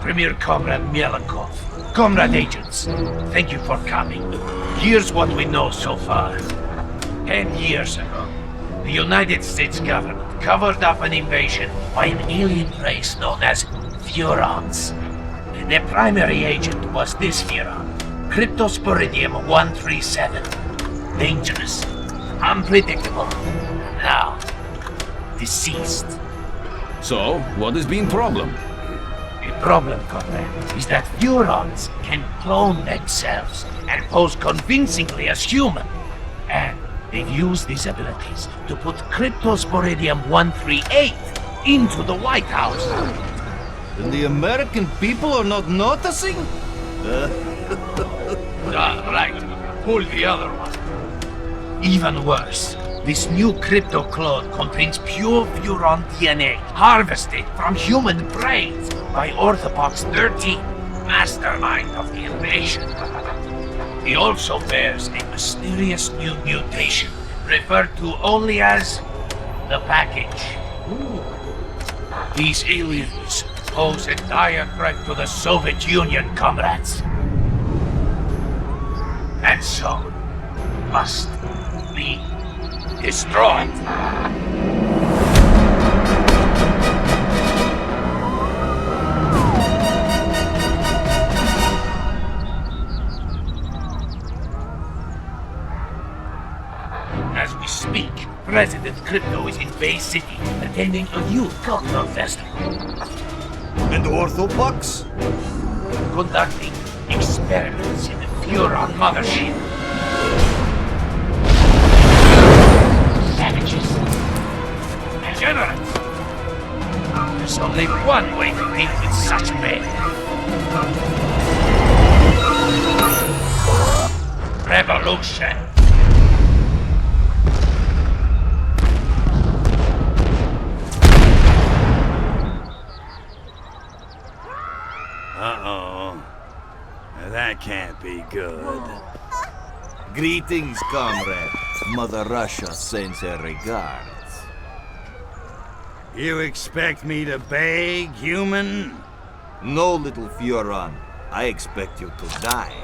Premier Comrade Mielenkov. Comrade agents, thank you for coming. Here's what we know so far. 10 years ago, the United States government covered up an invasion by an alien race known as Furons. Their primary agent was this Furon, Cryptosporidium 137. Dangerous, unpredictable, now deceased. So, what has been problem? The problem, Comrade, is that Furons can clone themselves and pose convincingly as human. And they've used these abilities to put Cryptosporidium 138 into the White House. And the American people are not noticing? Right. Pull the other one. Even worse, this new crypto clone contains pure Furon DNA harvested from human brains by Orthopox 13, mastermind of the invasion. He also bears a mysterious new mutation referred to only as the package. These aliens pose a dire threat to the Soviet Union, comrades. And so, must be destroyed. As we speak, President Crypto is in Bay City attending a youth cultural festival. And Orthopox? Conducting experiments in the Furon mothership. Savages. Degenerates. There's only one way to deal with such men. Revolution. Uh-oh. That can't be good. Greetings, comrade. Mother Russia sends her regards. You expect me to beg, human? No, little Furon. I expect you to die.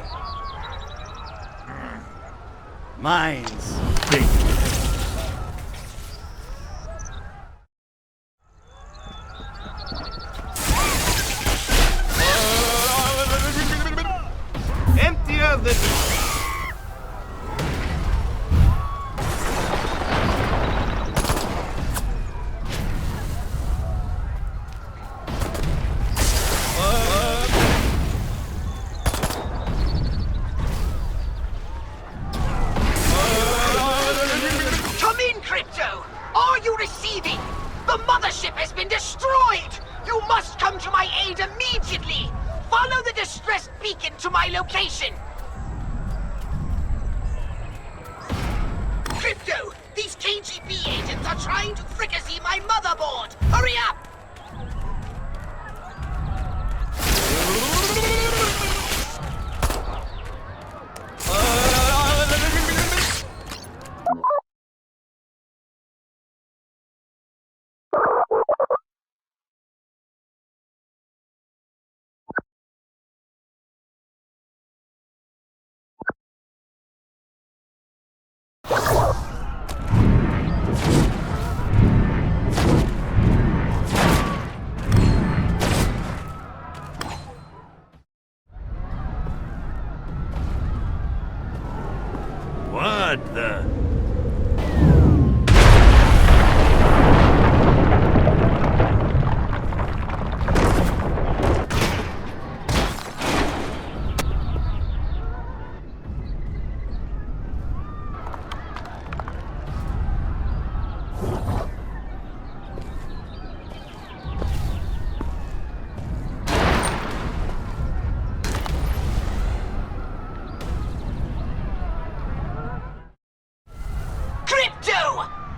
Mine's big. Empty of the... Come in, Crypto! Are you receiving? The mothership has been destroyed! You must come to my aid immediately! Follow the distress beacon to my location! Crypto! These KGB agents are trying to fricassee my motherboard! Hurry up! What the...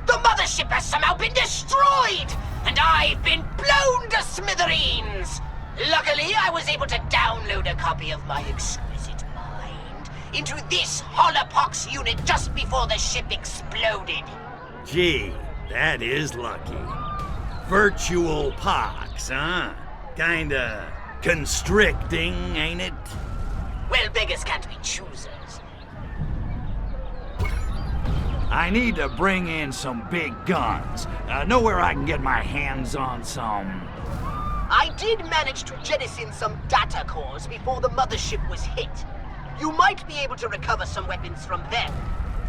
The mothership has somehow been destroyed! And I've been blown to smithereens! Luckily, I was able to download a copy of my exquisite mind into this holopox unit just before the ship exploded. Gee, that is lucky. Virtual pox, huh? Kinda constricting, ain't it? Well, beggars can't be choosers. I need to bring in some big guns. Know where I can get my hands on some. I did manage to jettison some data cores before the mothership was hit. You might be able to recover some weapons from them,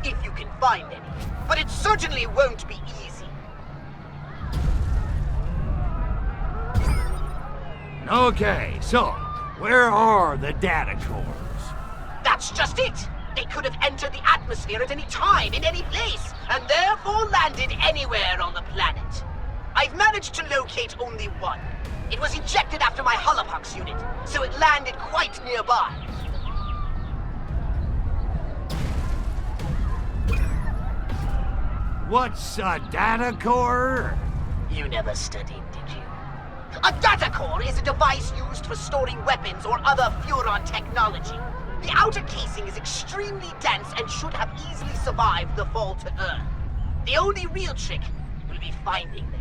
if you can find any. But it certainly won't be easy. Okay, so, where are the data cores? That's just it! They could have entered the atmosphere at any time, in any place, and therefore landed anywhere on the planet. I've managed to locate only one. It was ejected after my holopox unit, so it landed quite nearby. What's a data core? You never studied, did you? A data core is a device used for storing weapons or other Furon technology. The outer casing is extremely dense and should have easily survived the fall to Earth. The only real trick will be finding them.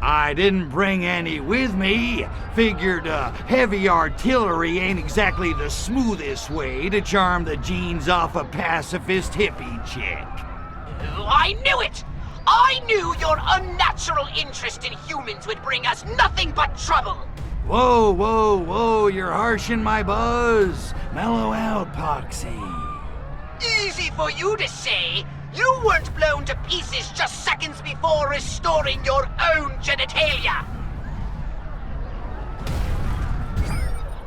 I didn't bring any with me. Figured heavy artillery ain't exactly the smoothest way to charm the genes off a pacifist hippie chick. I knew it! I knew your unnatural interest in humans would bring us nothing but trouble! Whoa, whoa, whoa, you're harshing my buzz. Mellow out, Poxy. Easy for you to say! You weren't blown to pieces just seconds before restoring your own genitalia!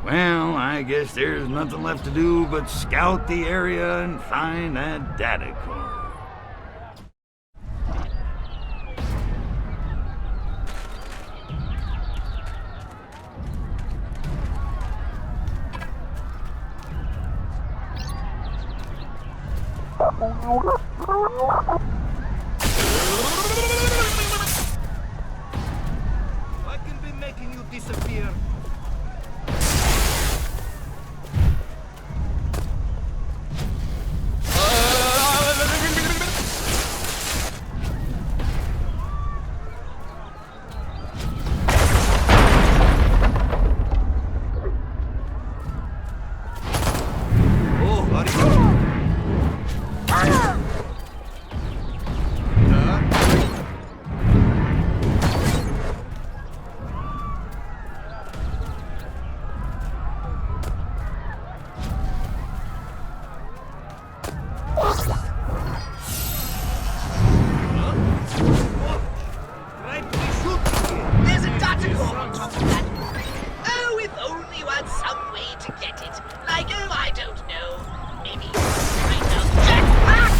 Well, I guess there's nothing left to do but scout the area and find that data core. What can be making you disappear? Oh, are you? There's a data core on top of that. Oh, if only you had some way to get it. Like, oh, I don't know. Maybe right now. Jetpack!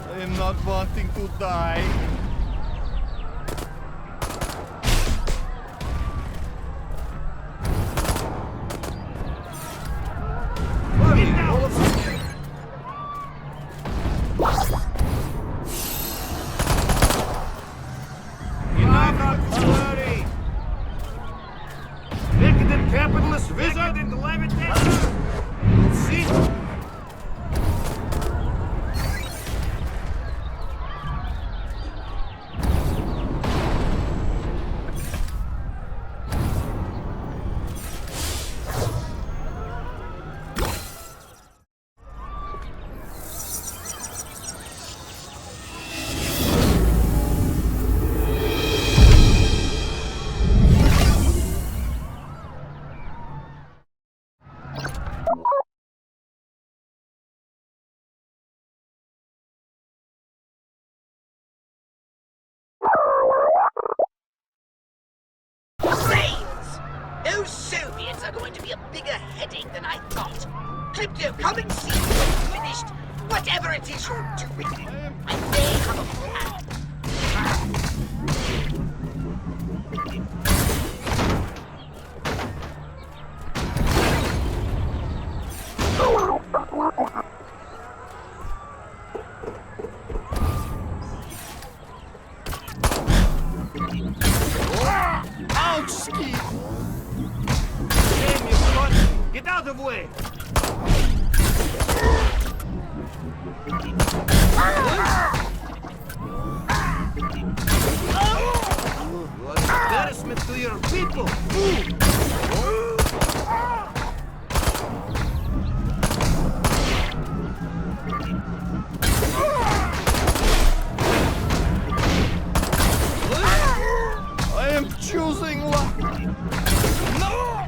I am not wanting to die. Decadent capitalist wizard and levitation! See? be a bigger headache than I thought. Crypto, come and see when you've finished whatever it is you're doing. I may have a plan. Ouch, Ski! Damn you, front! Get out of the way! You are an embarrassment to your people! I am choosing luck! No!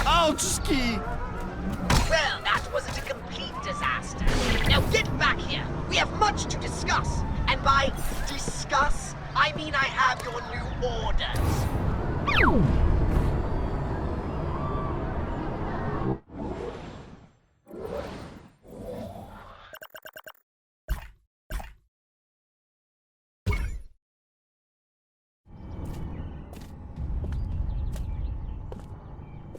Ouch, Ski! Well, that wasn't a complete disaster. Now get back here. We have much to discuss. And by discuss, I mean I have your new orders.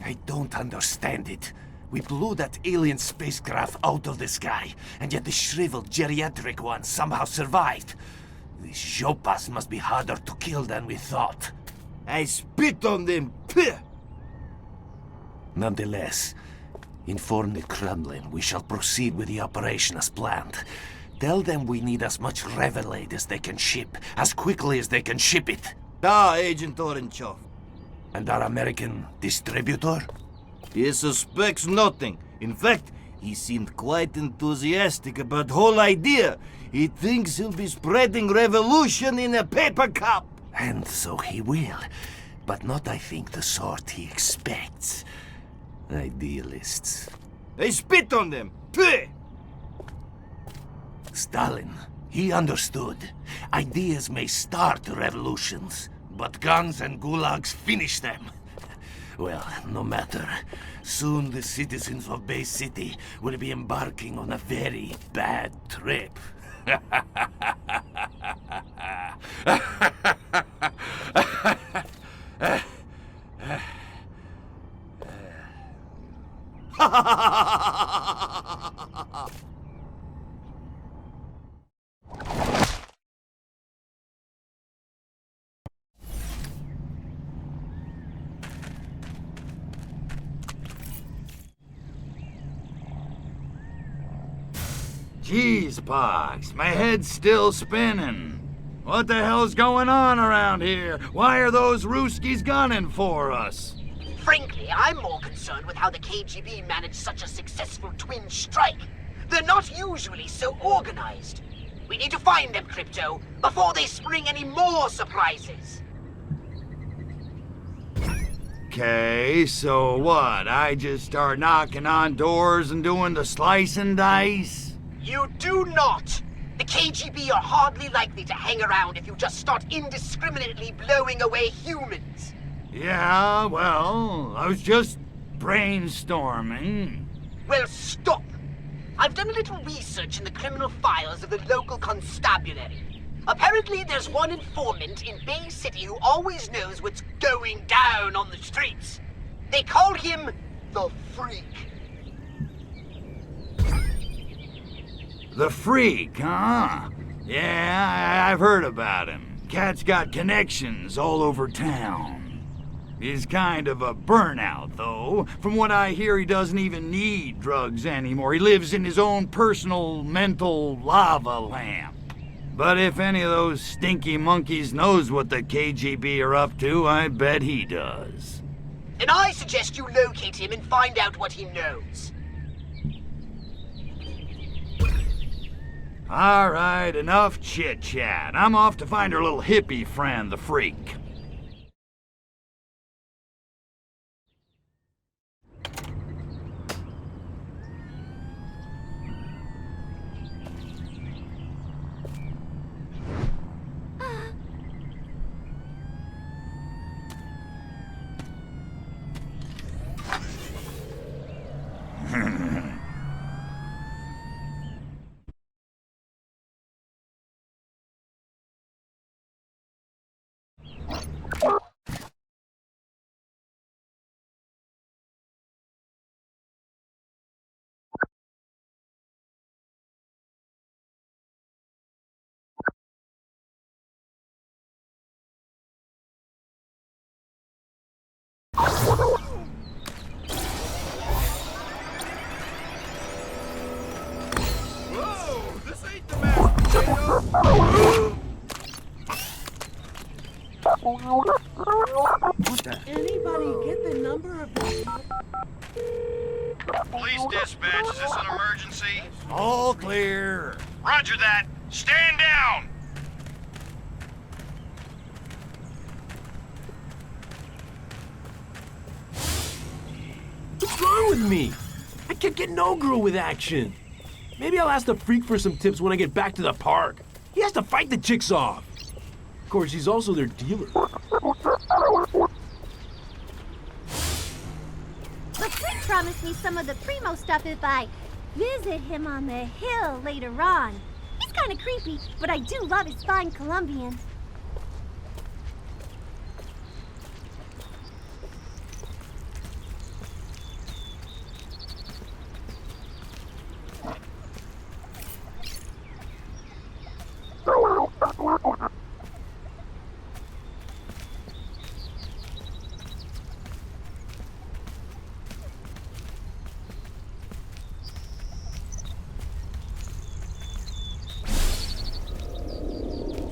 I don't understand it. We blew that alien spacecraft out of the sky, and yet the shriveled geriatric one somehow survived. These Jopas must be harder to kill than we thought. I spit on them! Pah! Nonetheless, inform the Kremlin we shall proceed with the operation as planned. Tell them we need as much Revelade as they can ship, as quickly as they can ship it. Da, Agent Orenchov. And our American distributor? He suspects nothing. In fact, he seemed quite enthusiastic about the whole idea. He thinks he'll be spreading revolution in a paper cup. And so he will. But not, I think, the sort he expects. Idealists. I spit on them! Pah! Stalin, he understood. Ideas may start revolutions, but guns and gulags finish them. Well, no matter. Soon the citizens of Bay City will be embarking on a very bad trip. Jeez, Pox, my head's still spinning. What the hell's going on around here? Why are those Ruskies gunning for us? Frankly, I'm more concerned with how the KGB managed such a successful twin strike. They're not usually so organized. We need to find them, Crypto, before they spring any more surprises. Okay, so what? I just start knocking on doors and doing the slice and dice? You do not! The KGB are hardly likely to hang around if you just start indiscriminately blowing away humans. Yeah, well, I was just brainstorming. Well, stop! I've done a little research in the criminal files of the local constabulary. Apparently there's one informant in Bay City who always knows what's going down on the streets. They call him the Freak. The Freak, huh? Yeah, I've heard about him. Cat's got connections all over town. He's kind of a burnout, though. From what I hear, he doesn't even need drugs anymore. He lives in his own personal mental lava lamp. But if any of those stinky monkeys knows what the KGB are up to, I bet he does. And I suggest you locate him and find out what he knows. All right, enough chit-chat. I'm off to find her little hippie friend, the Freak. Anybody get the number of the... Police dispatch, is this an emergency? All clear. Roger that. Stand down! What's wrong with me? I can't get no groove with action. Maybe I'll ask the freak for some tips when I get back to the park. He has to fight the chicks off. Of course, he's also their dealer. The freak promised me some of the primo stuff if I visit him on the hill later on. He's kind of creepy, but I do love his fine Colombian.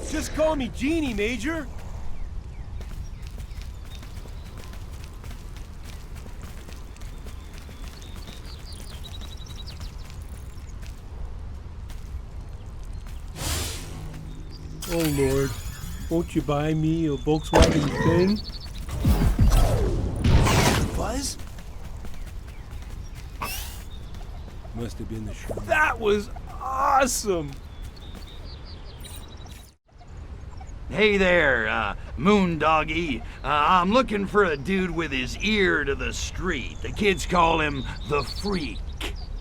Just call me Genie, Major. Oh, Lord. Won't you buy me a Volkswagen thing? Buzz? Must have been the show. That was awesome! Hey there, Moon Doggy. I'm looking for a dude with his ear to the street. The kids call him the Freak.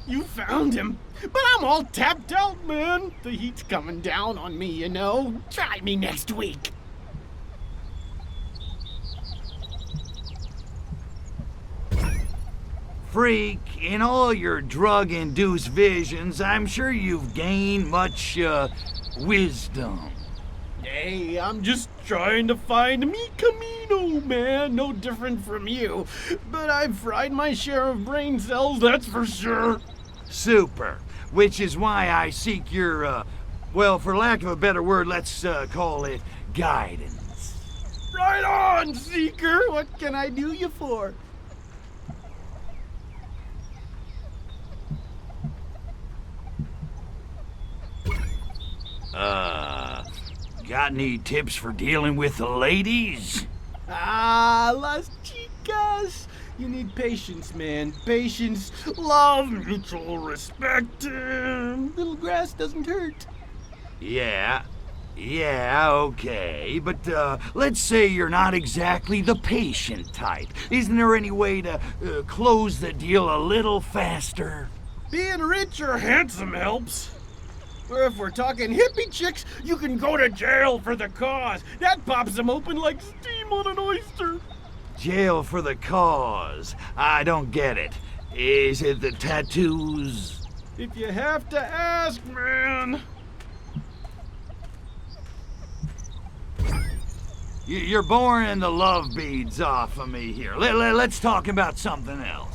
You found him, but I'm all tapped out, man. The heat's coming down on me, you know. Try me next week. Freak, in all your drug-induced visions, I'm sure you've gained much, wisdom. Hey, I'm just trying to find mi camino, man. No different from you. But I've fried my share of brain cells, that's for sure. Super. Which is why I seek your, well, for lack of a better word, let's call it guidance. Right on, Seeker. What can I do you for? Got any tips for dealing with the ladies? Ah, las chicas. You need patience, man. Patience, love, mutual respect. Little grass doesn't hurt. Yeah, okay. But, let's say you're not exactly the patient type. Isn't there any way to close the deal a little faster? Being rich or handsome helps. Or if we're talking hippie chicks, you can go to jail for the cause. That pops them open like steam on an oyster. Jail for the cause. I don't get it. Is it the tattoos? If you have to ask, man. You're boring the love beads off of me here. Let's talk about something else.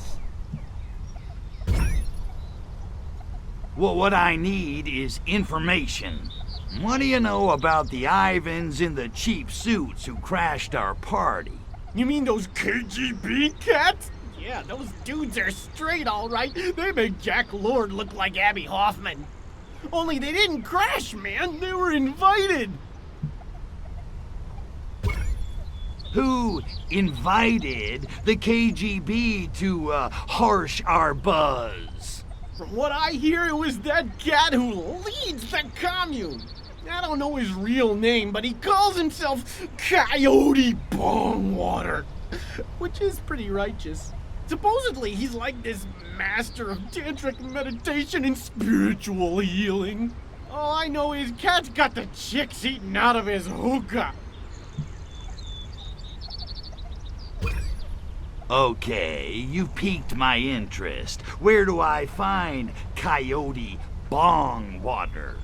Well, what I need is information. What do you know about the Ivans in the cheap suits who crashed our party? You mean those KGB cats? Yeah, those dudes are straight, all right. They make Jack Lord look like Abby Hoffman. Only they didn't crash, man. They were invited. Who invited the KGB to harsh our buzz? From what I hear, it was that cat who leads the commune. I don't know his real name, but he calls himself Coyote Bongwater, which is pretty righteous. Supposedly, he's like this master of tantric meditation and spiritual healing. All I know is Cat's got the chicks eaten out of his hookah. Okay, you piqued my interest. Where do I find Coyote Bong Water?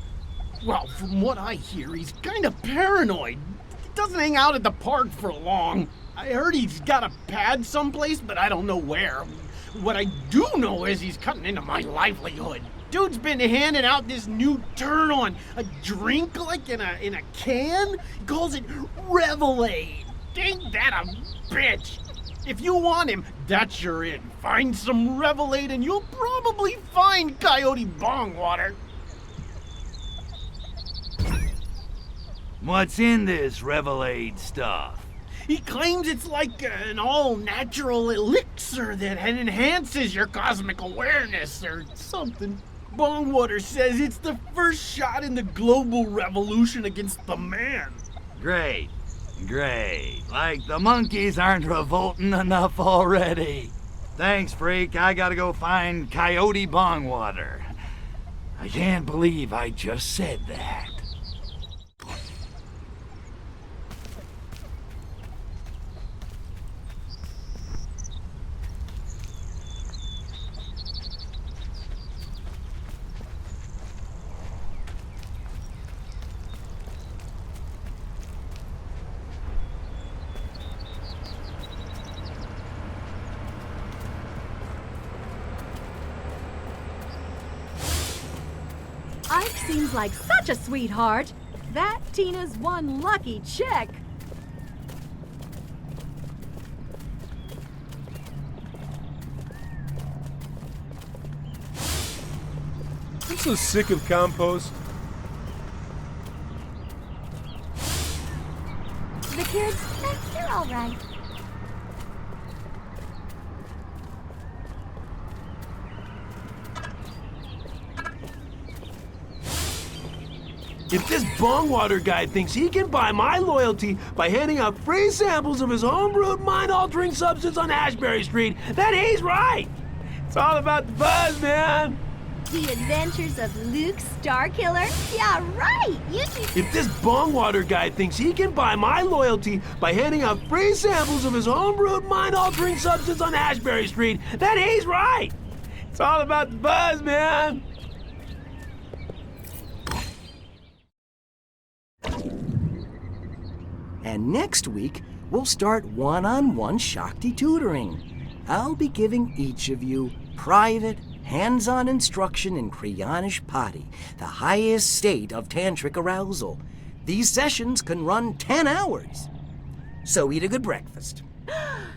Well, from what I hear, he's kind of paranoid. He doesn't hang out at the park for long. I heard he's got a pad someplace, but I don't know where. What I do know is he's cutting into my livelihood. Dude's been handing out this new turn on a drink like in a can. He calls it Revelade. Ain't that a bitch? If you want him, that's your in. Find some Revelade and you'll probably find Coyote Bong Water. What's in this Revelade stuff? He claims it's like an all-natural elixir that enhances your cosmic awareness or something. Bongwater says it's the first shot in the global revolution against the man. Great. Like the monkeys aren't revolting enough already. Thanks, freak. I gotta go find Coyote Bongwater. I can't believe I just said that. Ike seems like such a sweetheart. That Tina's one lucky chick. I'm so sick of compost. The kids, they're all right. If this Bongwater guy thinks he can buy my loyalty by handing out free samples of his homebrewed mind-altering substance on Ashbury Street, then he's right. It's all about the buzz, man. The Adventures of Luke Starkiller? Yeah, right! You should... If this Bongwater guy thinks he can buy my loyalty by handing out free samples of his homebrewed mind-altering substance on Ashbury Street, then he's right. It's all about the buzz, man. And next week, we'll start one-on-one Shakti tutoring. I'll be giving each of you private, hands-on instruction in Cryonish Pati, the highest state of tantric arousal. These sessions can run 10 hours. So eat a good breakfast.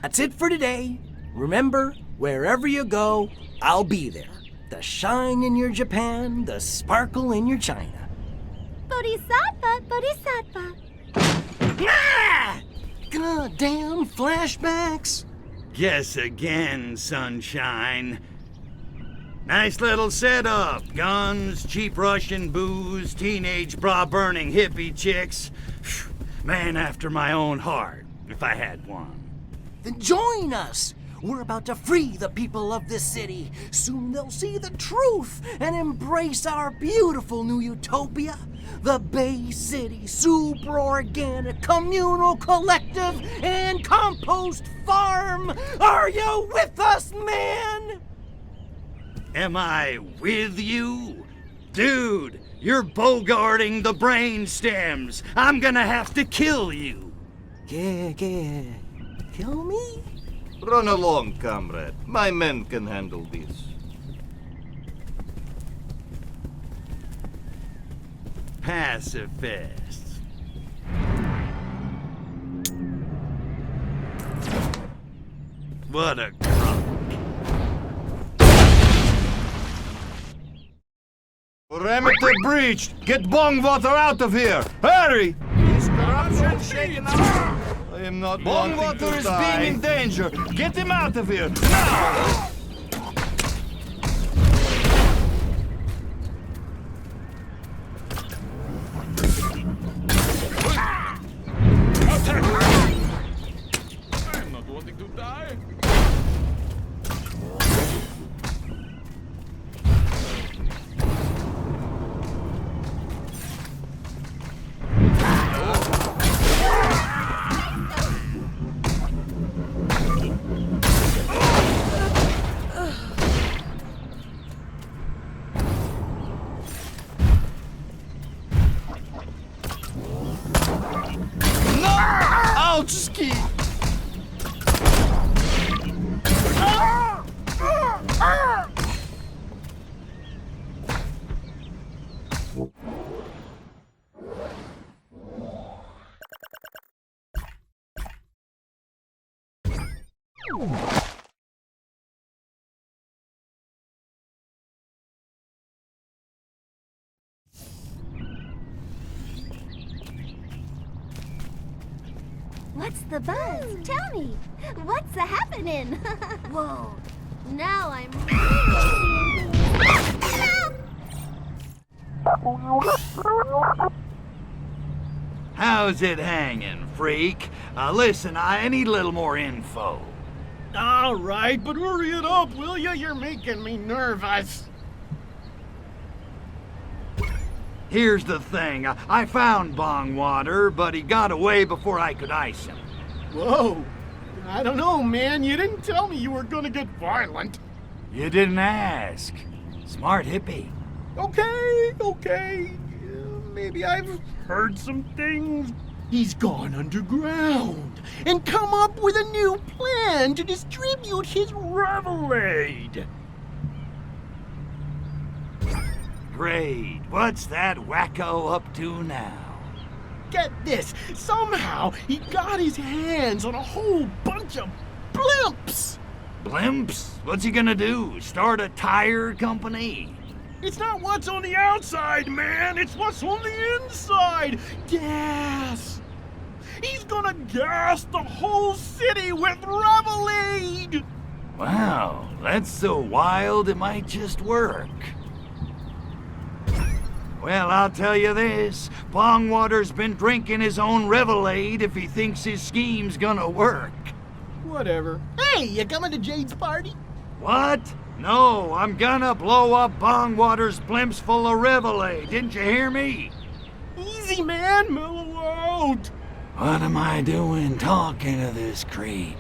That's it for today. Remember, wherever you go, I'll be there. The shine in your Japan, the sparkle in your China. Bodhisattva, Bodhisattva. Ah! Goddamn flashbacks. Guess again, sunshine. Nice little setup. Guns, cheap Russian booze, teenage bra-burning hippie chicks. Man after my own heart, if I had one. Then join us. We're about to free the people of this city. Soon they'll see the truth and embrace our beautiful new utopia. The Bay City Super Organic Communal Collective and Compost Farm. Are you with us, man? Am I with you? Dude, you're bogarting the brain stems. I'm gonna have to kill you. Yeah. Kill me? Run along, comrade. My men can handle this. Pacifists. What a crock. Perimeter breached! Get Bongwater out of here! Hurry! Is corruption shaken out? I am not Bongwater is being in danger! Get him out of here! Now! I'm not wanting to die. lucky! Ah! Ah! Ah! What's the buzz? Tell me. What's happening? Whoa. Now I'm really seeing things. How's it hanging, freak? Listen, I need a little more info. All right, but hurry it up, will you? You're making me nervous. Here's the thing. I found Bongwater, but he got away before I could ice him. Whoa. I don't know, man. You didn't tell me you were gonna get violent. You didn't ask. Smart hippie. Okay. Maybe I've heard some things. He's gone underground and come up with a new plan to distribute his revelade. Great. What's that wacko up to now? Get this. Somehow he got his hands on a whole bunch of blimps. Blimps? What's he gonna do? Start a tire company? It's not what's on the outside, man. It's what's on the inside. Gas. He's gonna gas the whole city with revelade. Wow, that's so wild it might just work. Well, I'll tell you this. Bongwater's been drinking his own revelade if he thinks his scheme's gonna work. Whatever. Hey, you coming to Jade's party? What? No, I'm gonna blow up Bongwater's blimps full of revelade. Didn't you hear me? Easy, man. Mellow out. What am I doing talking to this creep?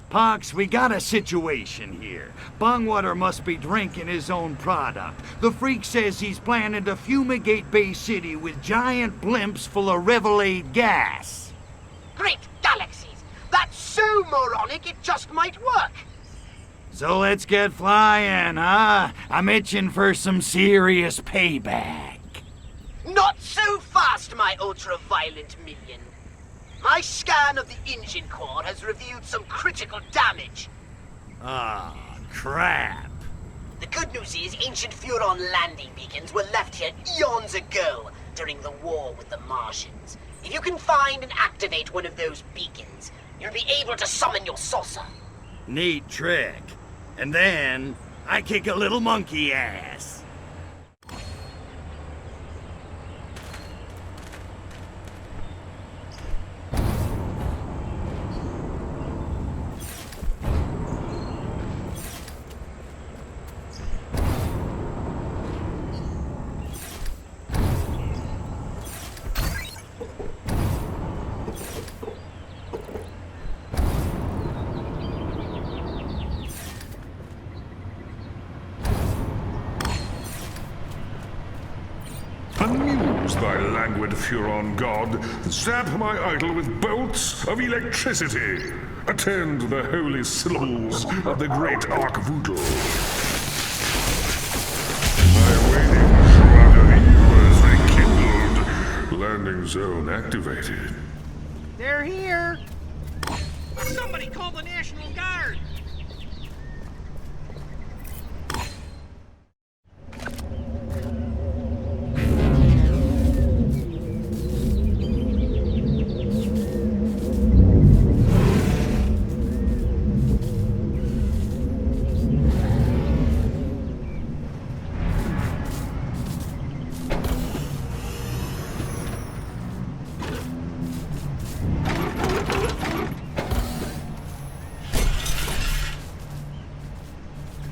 Pox, we got a situation here. Bongwater must be drinking his own product. The freak says he's planning to fumigate Bay City with giant blimps full of revelade gas. Great galaxies! That's so moronic it just might work! So let's get flying, huh? I'm itching for some serious payback. Not so fast, my ultra-violent minion. My scan of the engine core has revealed some critical damage. Ah, crap. The good news is ancient Furon landing beacons were left here eons ago during the war with the Martians. If you can find and activate one of those beacons, you'll be able to summon your saucer. Neat trick. And then, I kick a little monkey ass. Amuse thy languid Furon god, zap my idol with bolts of electricity. Attend the holy syllables of the great Archvoodle. My waiting shroud of evil is rekindled. Landing zone activated. They're here. Somebody call the National Guard!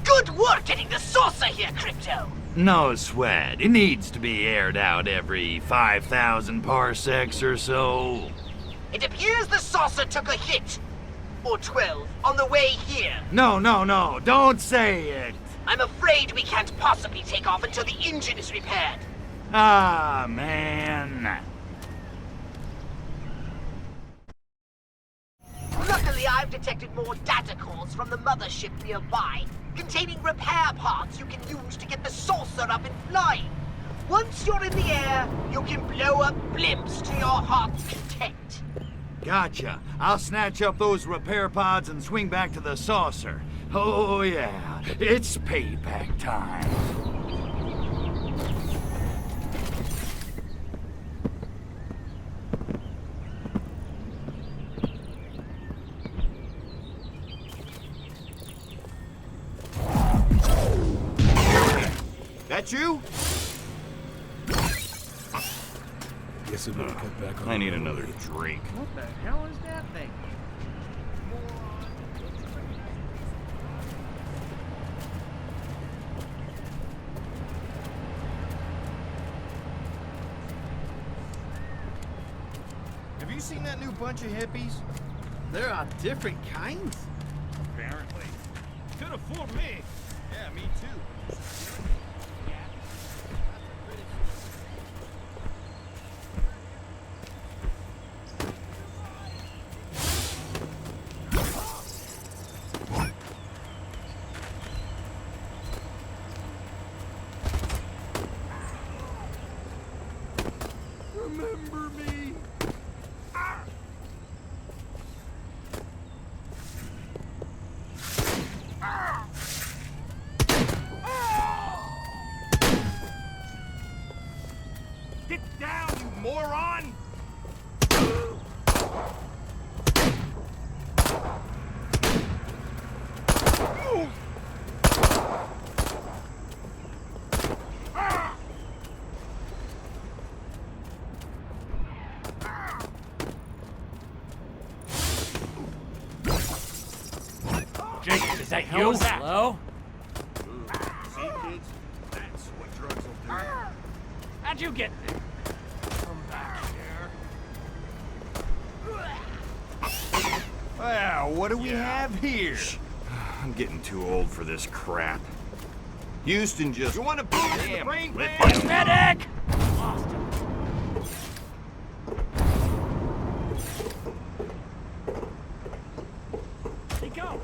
Good work getting the saucer here, Crypto! No sweat. It needs to be aired out every 5,000 parsecs or so. It appears the saucer took a hit. Or 12 on the way here. No, don't say it. I'm afraid we can't possibly take off until the engine is repaired. Ah, man. Luckily, I've detected more data calls from the mothership nearby, containing repair parts you can use to get the saucer up and flying. Once you're in the air, you can blow up blimps to your heart's content. Gotcha. I'll snatch up those repair pods and swing back to the saucer. Oh, yeah. It's payback time. That you? Guess it better cut back on. I need another drink. What the hell is that thing? Have you seen that new bunch of hippies? There are different kinds. Apparently. Could have fooled me. Yeah, me too. Remember me. Get down, you moron! Jake, is that you? Hello? See, kids? That's what drugs will do. How'd you get there? Come back here. Well, what do we have here? I'm getting too old for this crap. Houston just... You want to put it in the brain lit pan? Medic! Lost him. Where'd he go?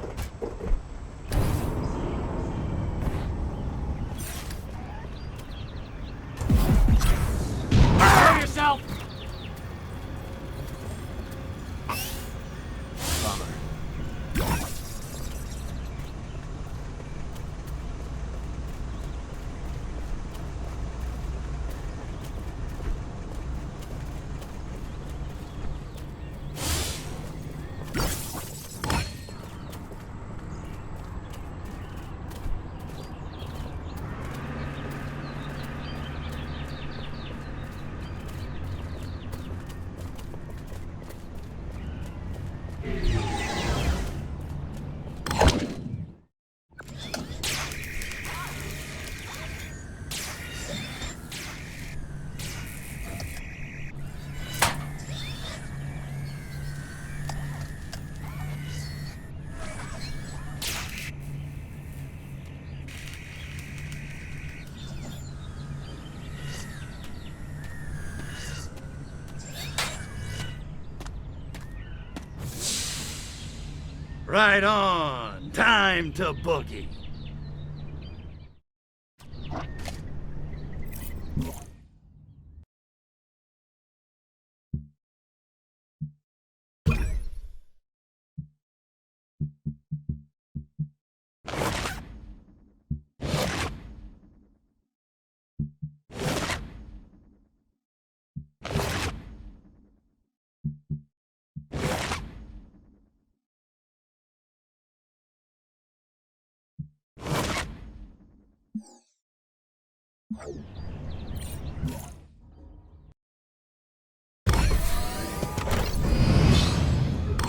Show yourself! Right on. Time to boogie.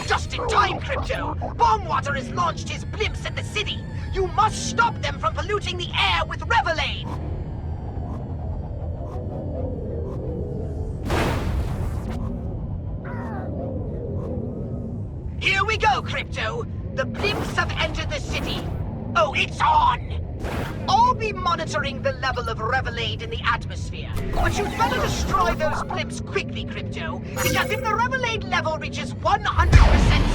Just in time, Crypto! Bombwater has launched his blimps at the city! You must stop them from polluting the air with Revelade! Crypto. The blimps have entered the city. Oh, it's on! I'll be monitoring the level of Revelade in the atmosphere. But you'd better destroy those blimps quickly, Crypto, because if the Revelade level reaches 100%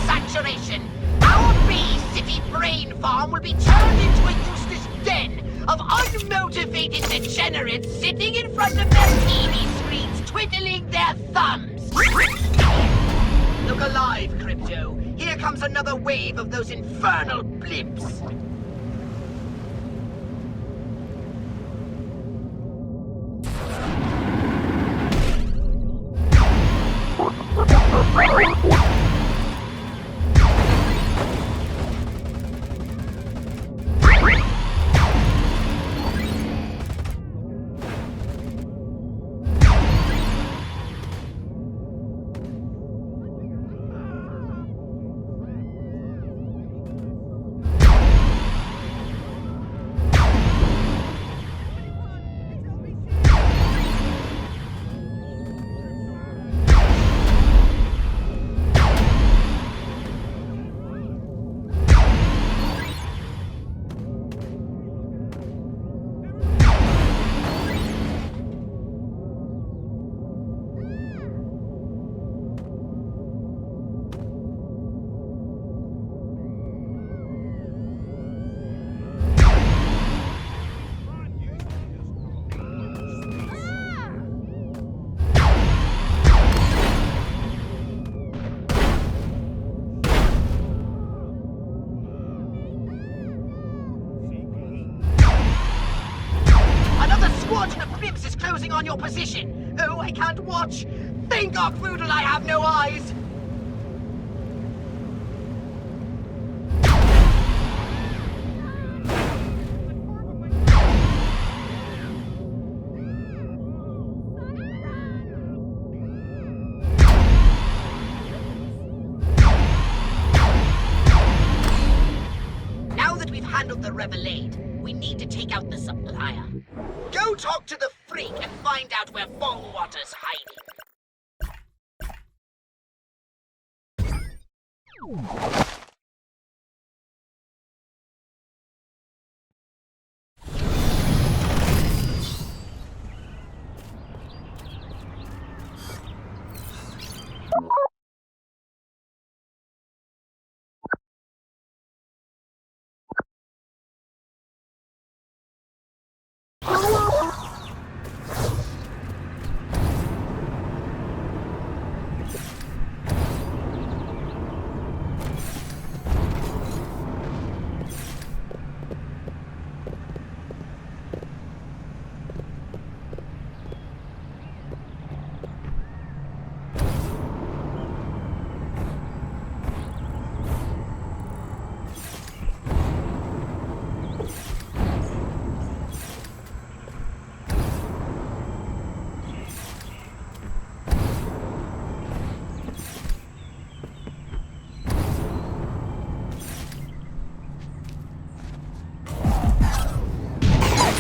saturation, our Bee City brain farm will be turned into a useless den of unmotivated degenerates sitting in front of their TV screens twiddling their thumbs. Look alive, Crypto. Here comes another wave of those infernal blimps. On your position. Oh, I can't watch. Thank God, Foodle, I have no eyes. Now that we've handled the Revelade, we need to take out the supplier. Go talk to the freak and find out where Bongwater's hiding.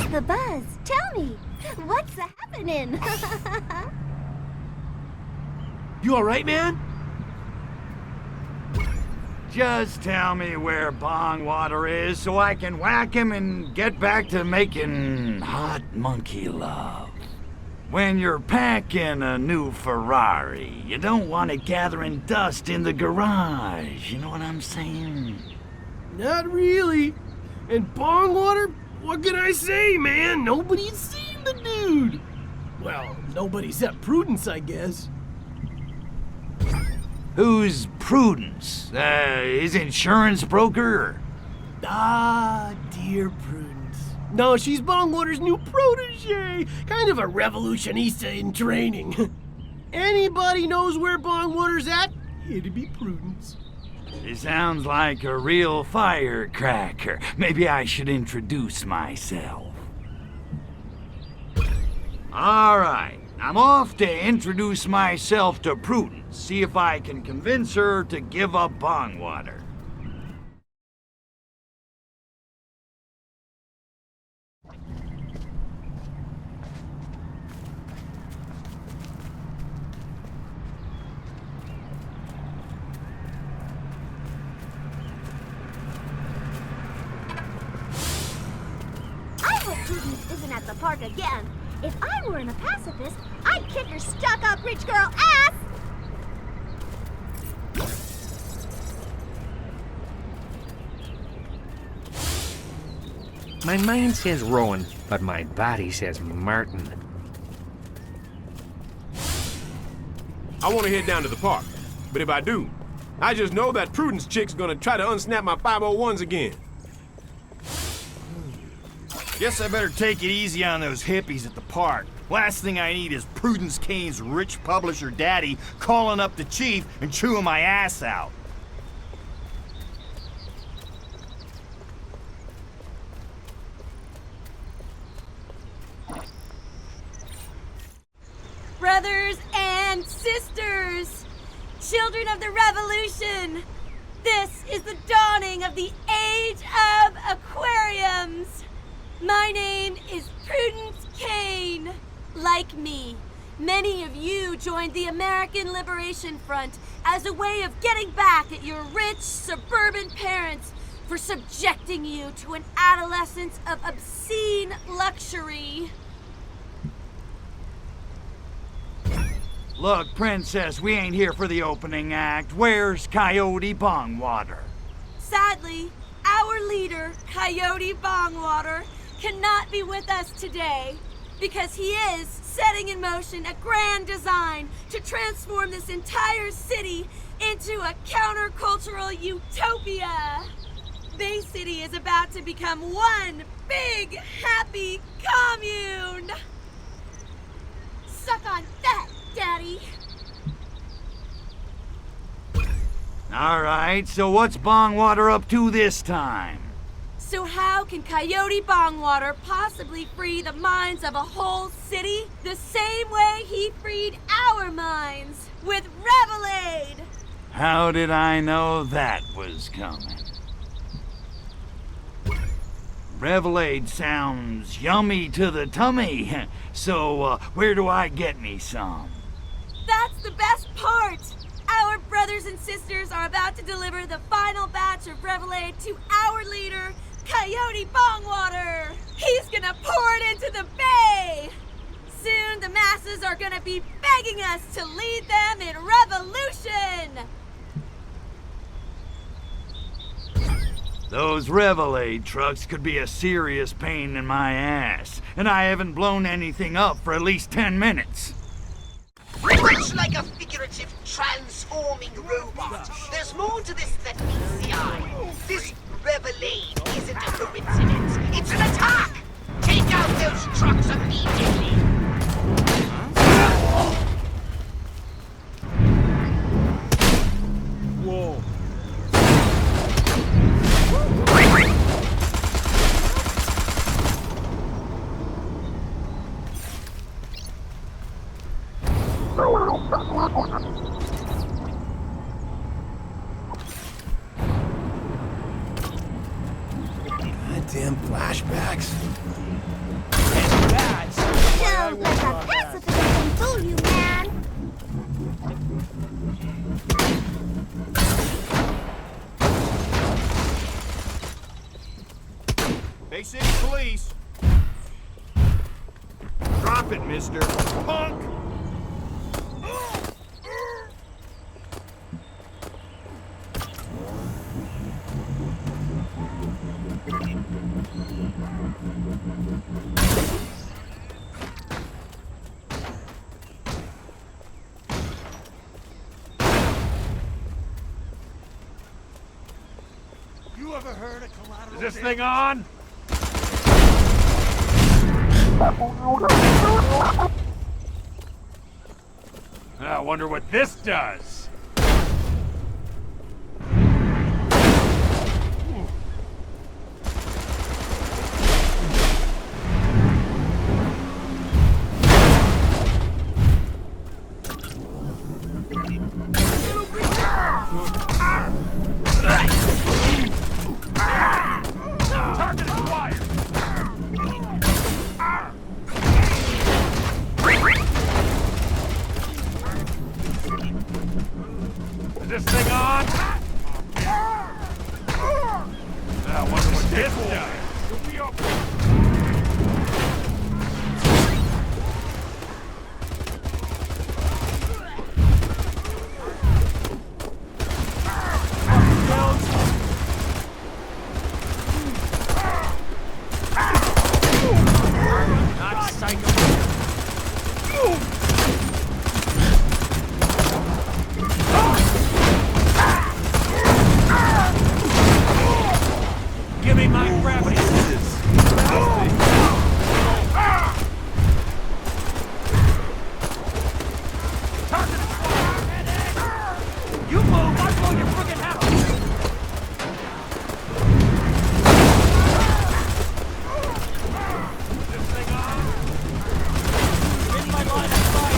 The buzz. Tell me, what's happening? You alright, man? Just tell me where Bongwater is so I can whack him and get back to making hot monkey love. When you're packing a new Ferrari, you don't want it gathering dust in the garage. You know what I'm saying? Not really. And Bongwater? What can I say, man? Nobody's seen the dude. Well, nobody except Prudence, I guess. Who's Prudence? His insurance broker? Ah, dear Prudence. No, she's Bongwater's new protege. Kind of a revolutionista in training. Anybody knows where Bongwater's at? It'd be Prudence. He sounds like a real firecracker. Maybe I should introduce myself. All right, I'm off to introduce myself to Prudence, see if I can convince her to give up Bongwater. Prudence isn't at the park again. If I weren't a pacifist, I'd kick her stuck-up rich girl ass! My mind says Rowan, but my body says Martin. I want to head down to the park, but if I do, I just know that Prudence chick's gonna try to unsnap my 501s again. Guess I better take it easy on those hippies at the park. Last thing I need is Prudence Kane's rich publisher daddy calling up the chief and chewing my ass out. Brothers and sisters, children of the revolution, this is the dawning of the age of aquariums. My name is Prudence Kane. Like me, many of you joined the American Liberation Front as a way of getting back at your rich suburban parents for subjecting you to an adolescence of obscene luxury. Look, Princess, we ain't here for the opening act. Where's Coyote Bongwater? Sadly, our leader, Coyote Bongwater, cannot be with us today because he is setting in motion a grand design to transform this entire city into a countercultural utopia. Bay City is about to become one big, happy commune. Suck on that, Daddy. All right, so what's Bongwater up to this time? So how can Coyote Bongwater possibly free the minds of a whole city the same way he freed our minds with Revelade? How did I know that was coming? Revelade sounds yummy to the tummy, so where do I get me some? That's the best part! Our brothers and sisters are about to deliver the final batch of Revelade to our leader, Coyote Bongwater! He's gonna pour it into the bay! Soon the masses are gonna be begging us to lead them in revolution! Those Revelade trucks could be a serious pain in my ass, and I haven't blown anything up for at least 10 minutes. Much like a figurative transforming robot, there's more to this than meets the eye. This Revelade isn't a coincidence. It's an attack! Take out those trucks immediately! Whoa. Goddamn flashbacks. Don't let the pacifism fool you, man! Bay City Police. Drop it, mister. Punk! You ever heard of collateral? Is this thing on? I wonder what this does. Target acquired. Is this thing on? I wonder what this does. Obey my gravity. You move, I'll blow your friggin' house! This thing on? In my line of sight!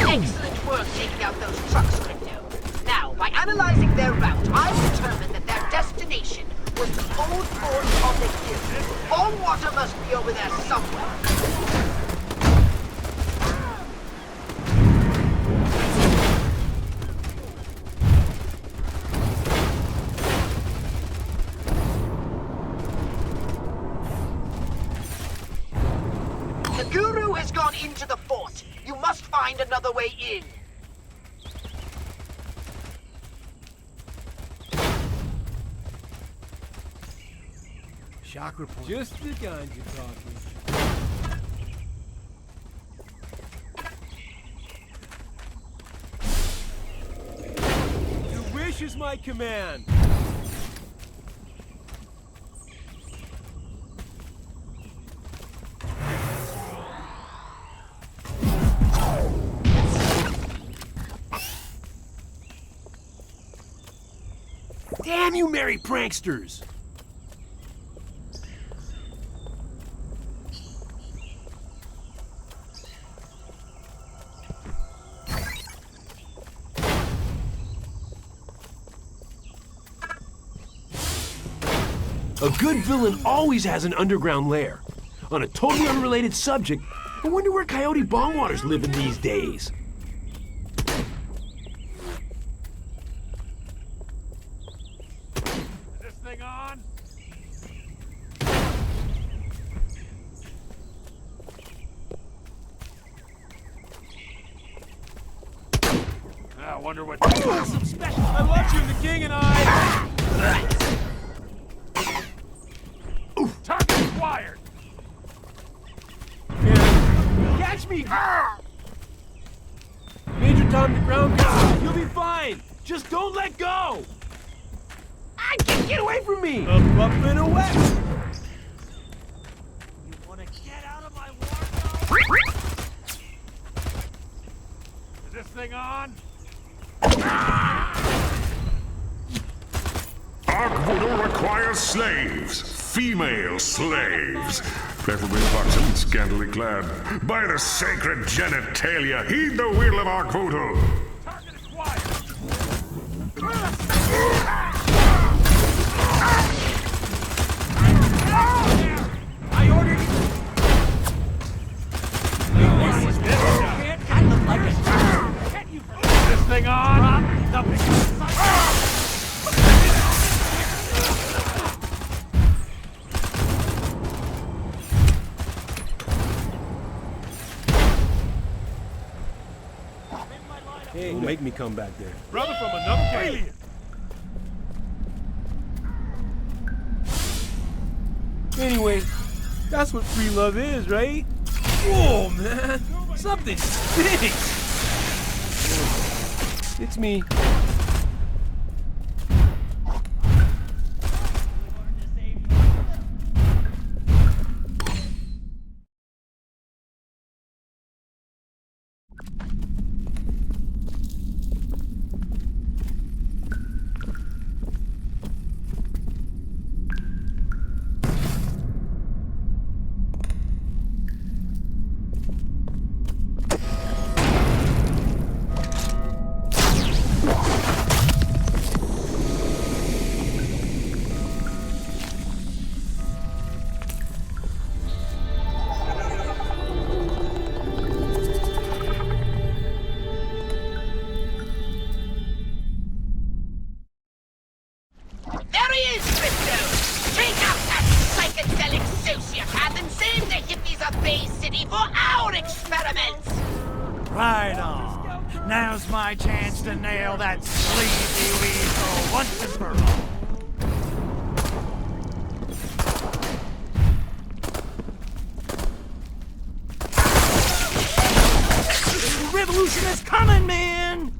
Excellent work taking out those trucks, Crypto. Now, by analyzing their route, I've determined that their destination was the old fort on the hill. All water must be over there somewhere. The Guru has gone into the fort. You must find another way in. Shock report. Just the kind you're talking. Your wish is my command. Damn you, merry pranksters! A good villain always has an underground lair. On a totally unrelated subject, I wonder where Coyote Bongwater's living these days. Is this thing on? I wonder what... Some special. I love you, the king and I. Target acquired! Catch me! Major Tom to ground guy. You'll be fine. Just don't let go. I can't get away from me! Up and away. You wanna get out of my war zone? Is this thing on? Ark Voodoo requires slaves. Female slaves. Preferably buxom and scantily clad. By the sacred genitalia, heed the will of Ark Voodoo. Target acquired! I ordered you! Can't look like a Can't you Is this thing on? Hey, don't make me come back there. Brother from another alien! Anyway, that's what free love is, right? Whoa, man. Something stinks. It's me. There he is, Crypto! Take out that psychedelic sociopath and save the hippies of Bay City for our experiments! Right on. Now's my chance to nail that sleazy weasel once and for all. revolution is coming, man!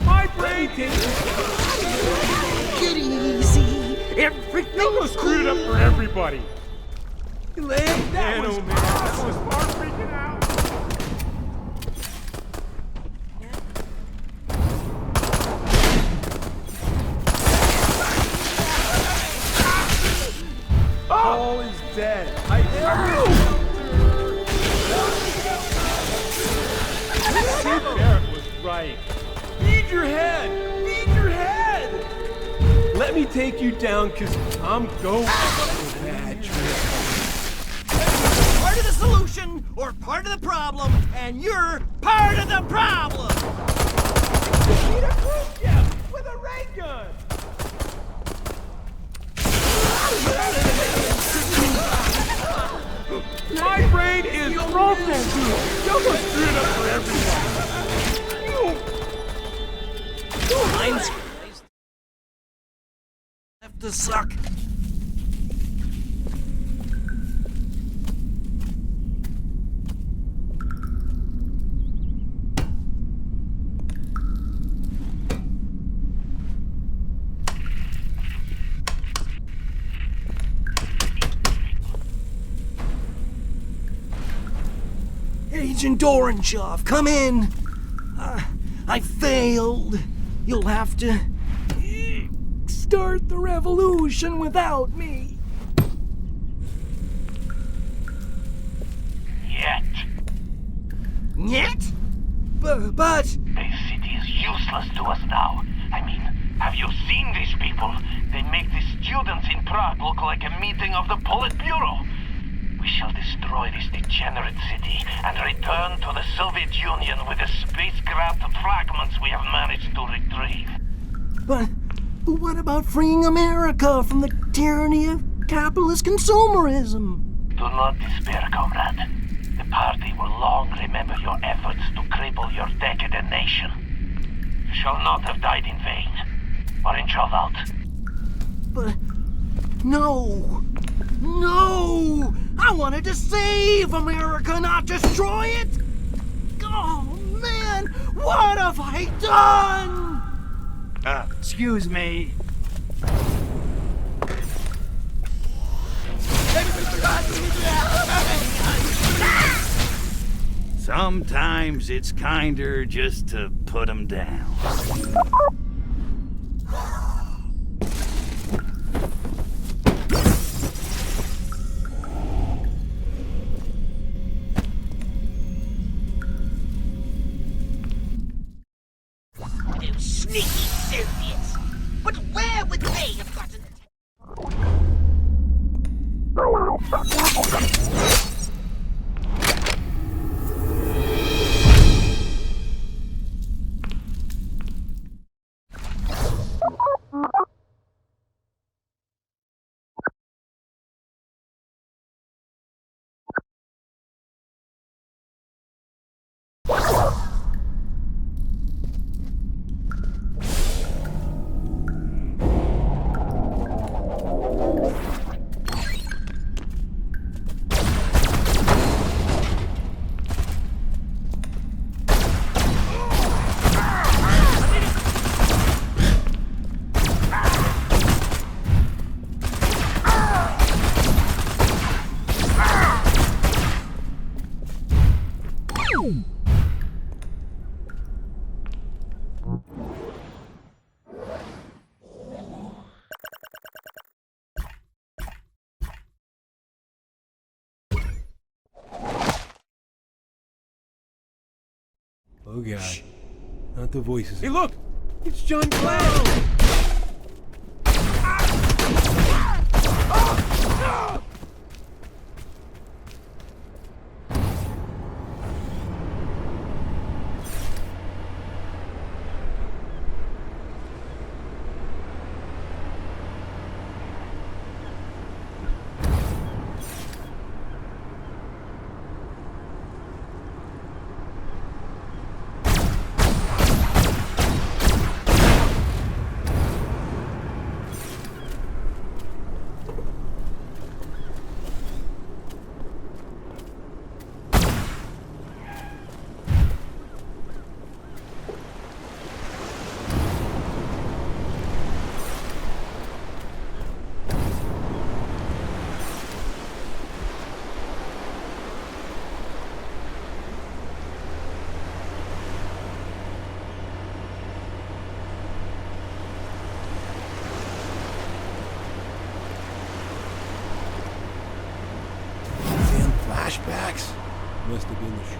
My brain Get easy. Everything You're screwed up for everybody. That Man, oh man, that was far freaking out. Paul is dead. Sid Barrett was right. Feed your head! Feed your head! Let me take you down, because I'm going on a bad trip. part of the solution or part of the problem, and you're part of the problem! Need a group, yeah, with a ray gun! My brain is broken! You're gonna screw it up for everyone! Mine's have to suck. Agent Doranchov, come in. I failed. You'll have to start the revolution without me. Yet. Yet? But... This city is useless to us now. I mean, have you seen these people? They make the students in Prague look like a meeting of the Politburo. We shall destroy this degenerate city and return to the Soviet Union with the spacecraft fragments we have managed to retrieve. But what about freeing America from the tyranny of capitalist consumerism? Do not despair, comrade. The party will long remember your efforts to cripple your decadent nation. You shall not have died in vain, or in Chovout. But... no! No! I wanted to save America, not destroy it! Oh, man! What have I done? Excuse me. Sometimes it's kinder just to put 'em down. Sneaky Soviets! But where would they have gotten it? Oh god. Not the voices. Hey look! It's John Glenn! to be in the shoes.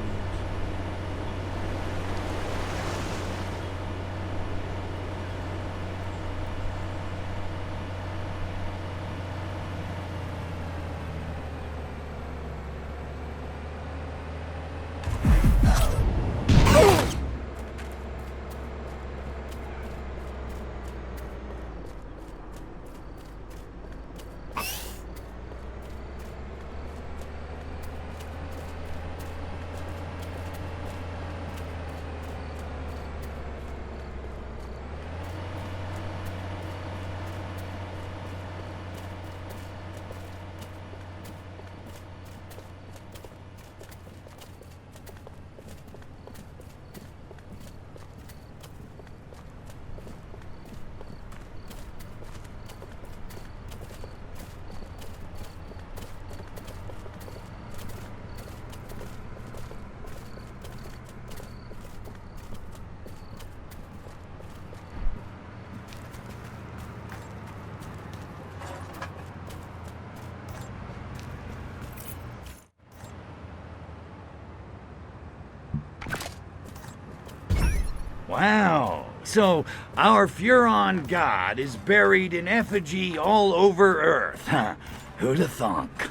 Wow. So, our Furon god is buried in effigy all over Earth, huh? Who'd have thunk?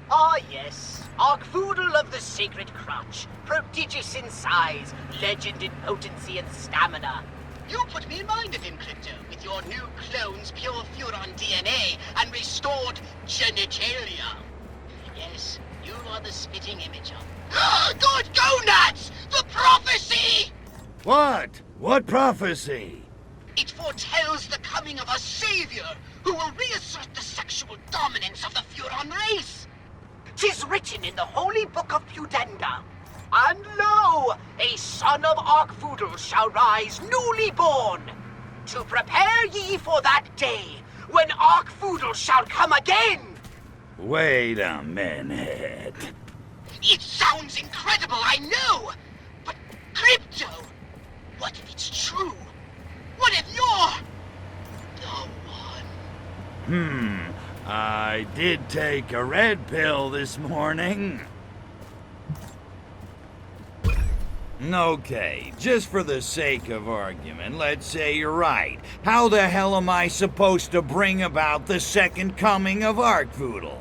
Ah, yes. Arkvoodle of the Sacred Crotch. Prodigious in size, legend in potency and stamina. You put me in mind of him, Crypto, with your new clone's pure Furon DNA and restored genitalia. Yes, you are the spitting image of... Good gonads! The prophecy! What? What prophecy? It foretells the coming of a savior who will reassert the sexual dominance of the Furon race. 'Tis written in the holy book of Pudenda. And lo, a son of Arkvoodle shall rise newly born, to prepare ye for that day when Arkvoodle shall come again. Wait a minute. It sounds incredible, I know, but Crypto, what if it's true? What if you're the one? I did take a red pill this morning. Okay, just for the sake of argument, let's say you're right. How the hell am I supposed to bring about the second coming of Arkvoodle?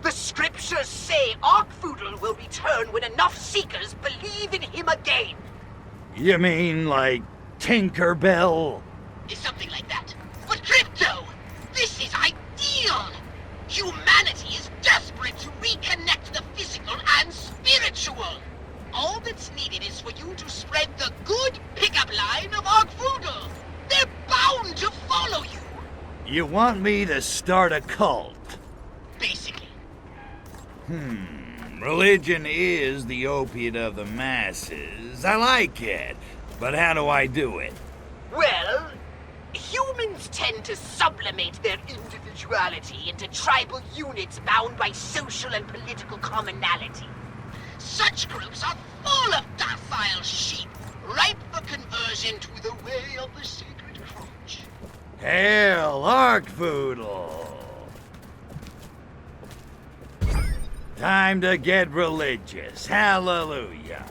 The scriptures say Arkvoodle will return when enough seekers believe in him again. You mean like Tinkerbell? Something like that. But Crypto, this is ideal! Humanity is desperate to reconnect the physical and spiritual. All that's needed is for you to spread the good pickup line of Arkvoodle. They're bound to follow you. You want me to start a cult? Basically. Religion is the opiate of the masses. I like it. But how do I do it? Well, humans tend to sublimate their individuality into tribal units bound by social and political commonality. Such groups are full of docile sheep, ripe for conversion to the way of the Sacred Crotch. Hail, Arkvoodle! Time to get religious. Hallelujah.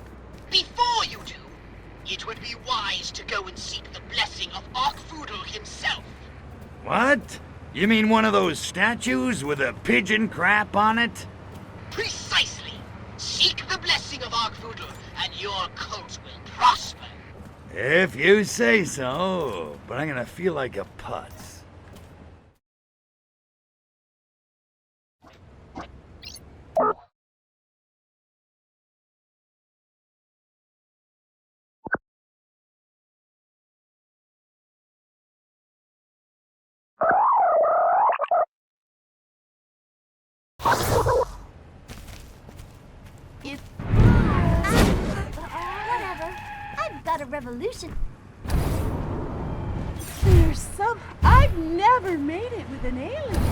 Before you do, it would be wise to go and seek the blessing of Arkvoodle himself. What? You mean one of those statues with a pigeon crap on it? Precisely. Seek the blessing of Arkvoodle, and your cult will prosper. If you say so, but I'm gonna feel like a putz. Whatever. I've got a revolution. There's some... I've never made it with an alien.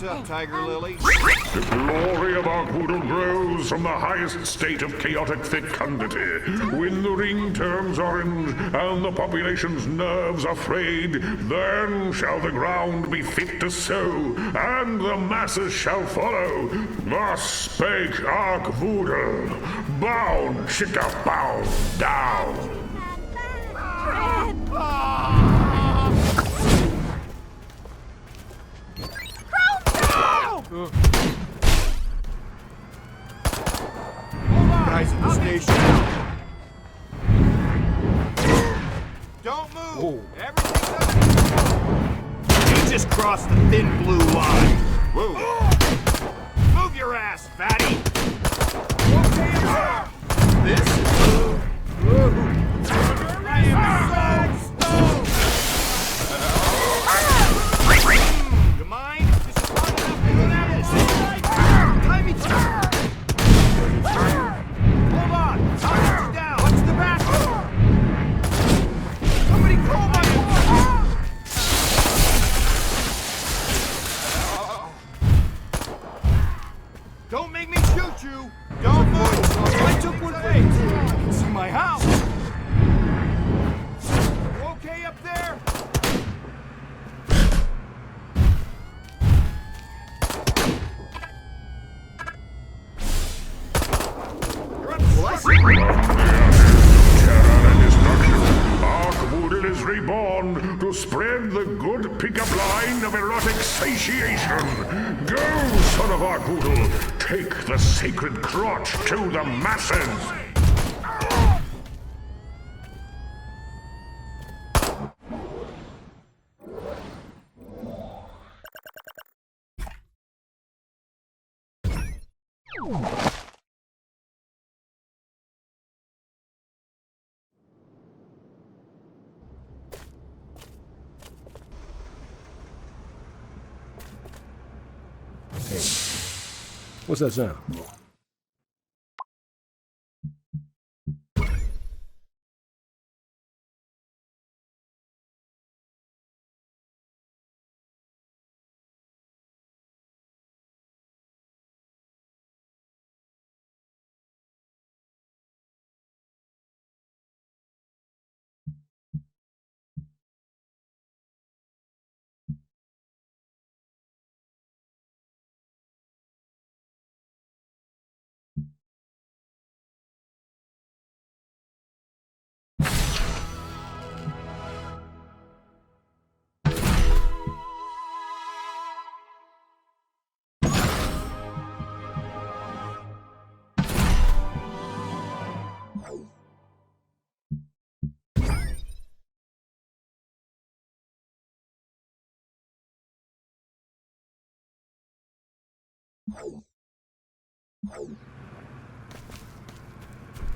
What's up, Tiger Lily? The glory of our poodle grows from the highest state of chaotic fecundity. When the ring turns orange and the population's nerves are frayed, then shall the ground be fit to sow, and the masses shall follow. Thus spake Ark-Voodle. Bound, shitta, bound, down. Guys at the station. Don't move. Everything's under control. He just crossed the thin blue line. Whoa. Move your ass, fatty. This is I am so stoned. You mind? This is hard enough to do that. Tie me to. Hold on. I'll get you down. Watch the bathroom. Somebody call my... Don't make me shoot you. Don't move. I took one for you. I can see my house. You okay up there? Ark-Voodle is reborn to spread the good pickup line of erotic satiation. Go, son of Ark-Voodle, take the sacred crotch to the masses. What's that sound?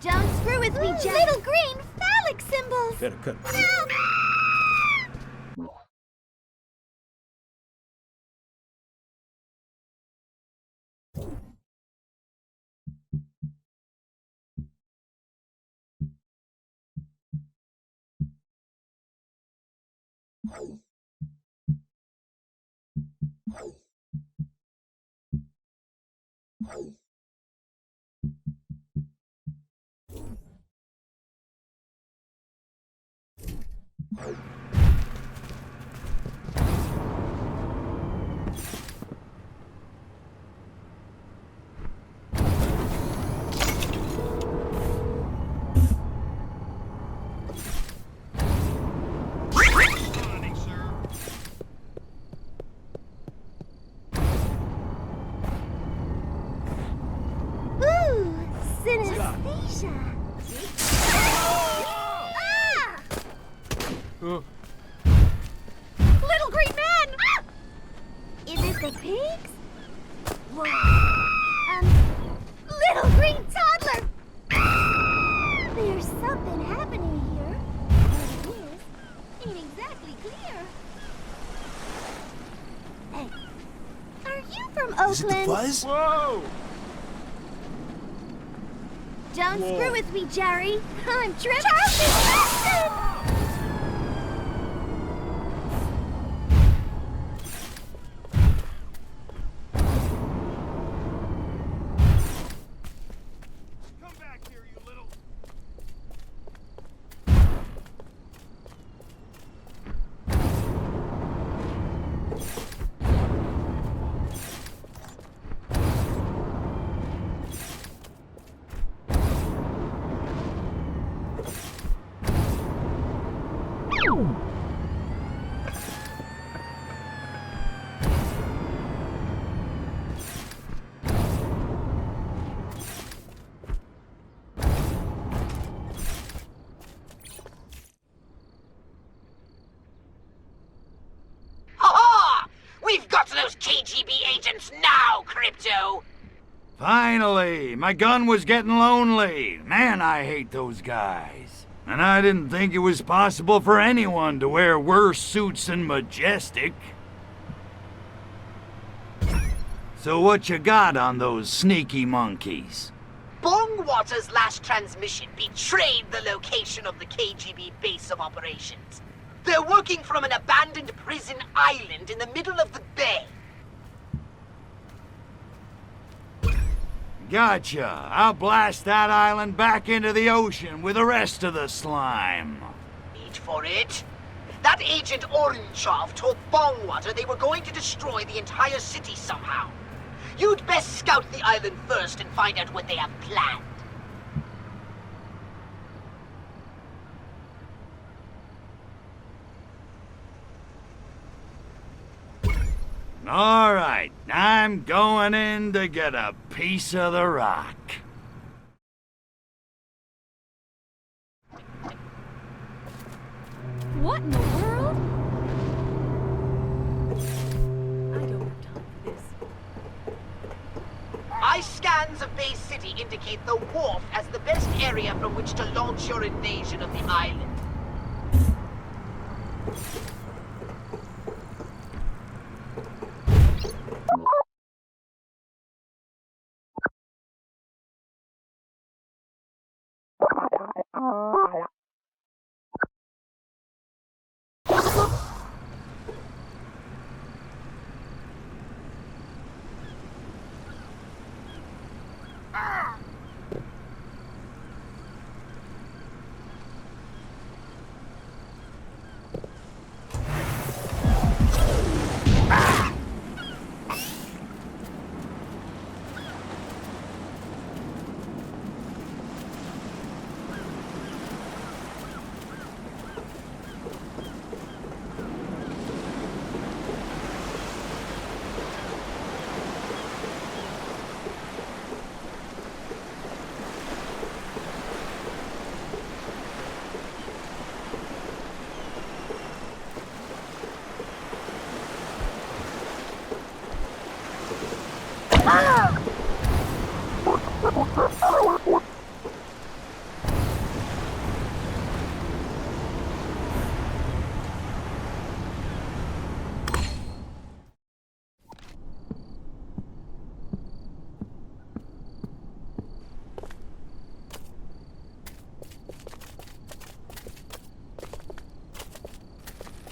Don't screw with me, Jack. Little green phallic symbols. Better cut. Little green man! Ah! Is it the pigs? Whoa. Little green toddler! There's something happening here. What it is ain't exactly clear. Hey, are you from Oakland? Is it the buzz? Whoa! Don't screw with me, Jerry. I'm Trip. Charles Ha-ha! We've got those KGB agents now, Crypto! Finally! My gun was getting lonely. Man, I hate those guys. And I didn't think it was possible for anyone to wear worse suits than Majestic. So what you got on those sneaky monkeys? Bongwater's last transmission betrayed the location of the KGB base of operations. They're working from an abandoned prison island in the middle of the bay. Gotcha. I'll blast that island back into the ocean with the rest of the slime. Need for it? That agent Orangeoff told Bongwater they were going to destroy the entire city somehow. You'd best scout the island first and find out what they have planned. All right, I'm going in to get a piece of the rock. What in the world? I don't have time for this. My scans of Bay City indicate the wharf as the best area from which to launch your invasion of the island.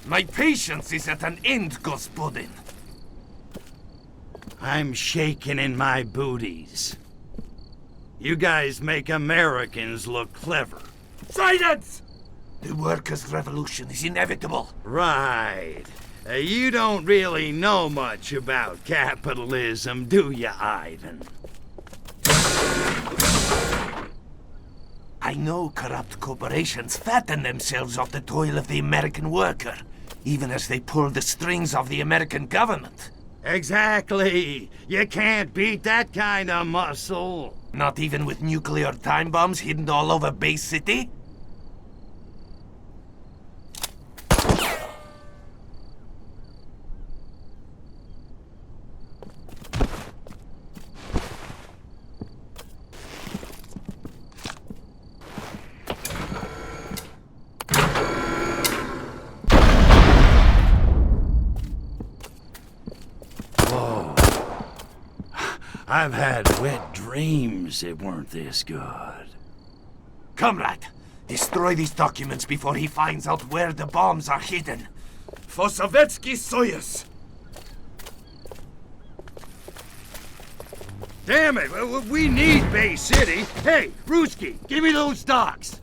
My patience is at an end, Gospodin. I'm shaking in my booties. You guys make Americans look clever. Silence! The workers' revolution is inevitable. Right. You don't really know much about capitalism, do you, Ivan? I know corrupt corporations fatten themselves off the toil of the American worker, even as they pull the strings of the American government. Exactly. You can't beat that kind of muscle. Not even with nuclear time bombs hidden all over Bay City? I've had wet dreams that weren't this good. Comrade, destroy these documents before he finds out where the bombs are hidden. For Sovietsky Soyuz! Damn it, we need Bay City. Hey, Ruski, give me those stocks.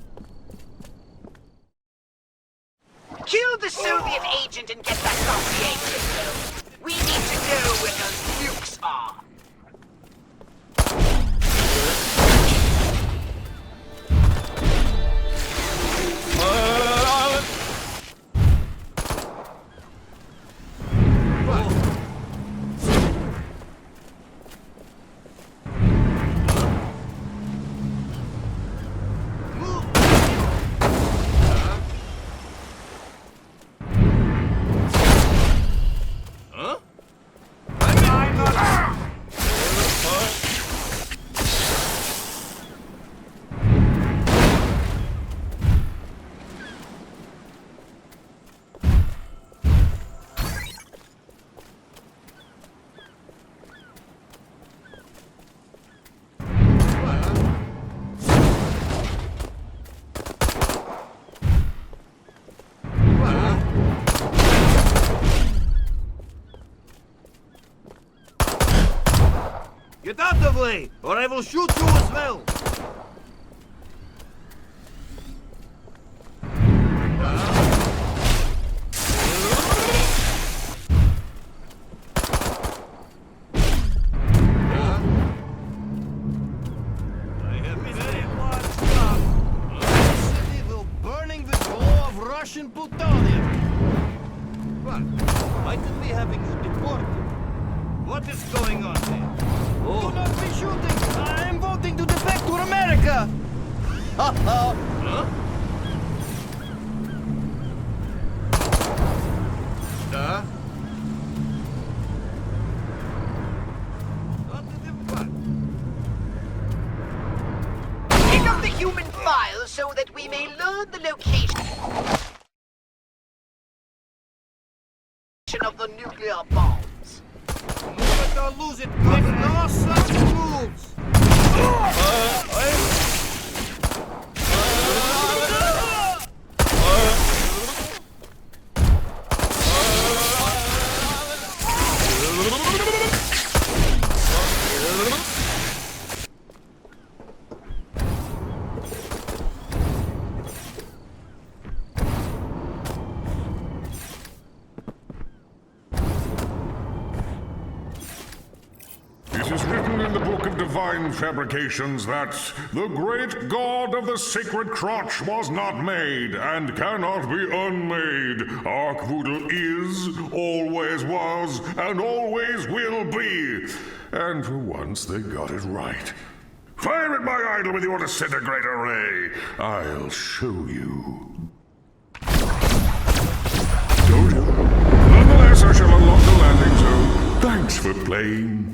Kill the Soviet agent and get that dossier, Crypto. We need to know where those nukes are. Get out of the way, or I will shoot you as well. I have very large stock. This city will burning with glow of Russian plutonium. What? Why did we having you deported? What is going on here? Do not be shooting! I am voting to defect to America! Ha ha! Huh? Pick up the human file so that we may learn the location of the nuclear bombs. Move it or lose it! Make no such moves! It is written in the Book of Divine Fabrications that the great god of the sacred crotch was not made and cannot be unmade. Arkvoodle is, always was, and always will be. And for once they got it right. Fire at my idol with your disintegrator ray. I'll show you. Told you. Nonetheless, I shall unlock the landing zone. Thanks for playing.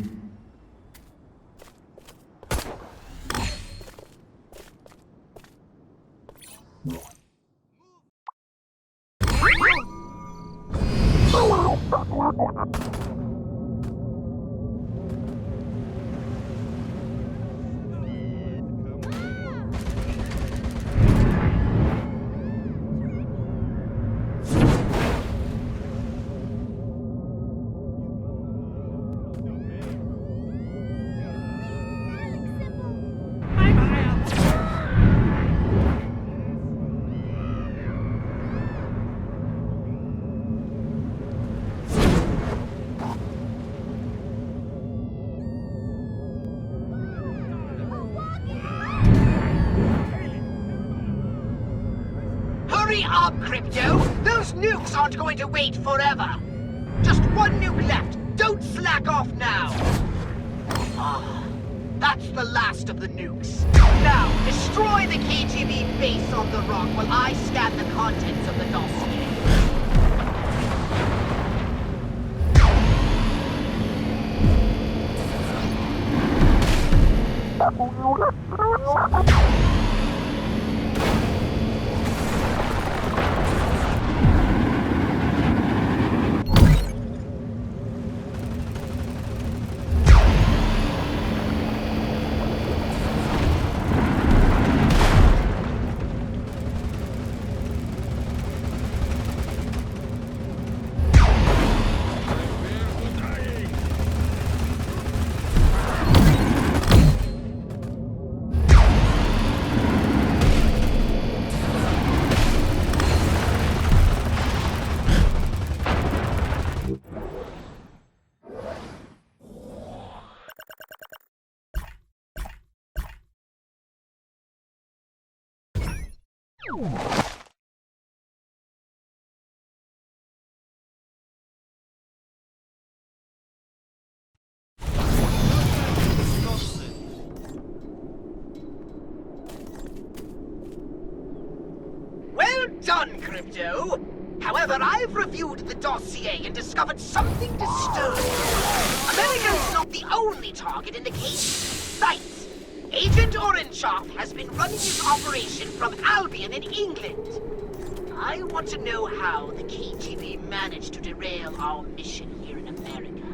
Hurry up, Crypto! Those nukes aren't going to wait forever! Just one nuke left! Don't slack off now! Ah, that's the last of the nukes. Now, destroy the KGB base on the rock while I scan the contents of the dossier. Well done, Crypto. However, I've reviewed the dossier and discovered something disturbing. America's not the only target in the case. Right. Agent Orangeoff has been running his operation from Albion in England. I want to know how the KGB managed to derail our mission here in America.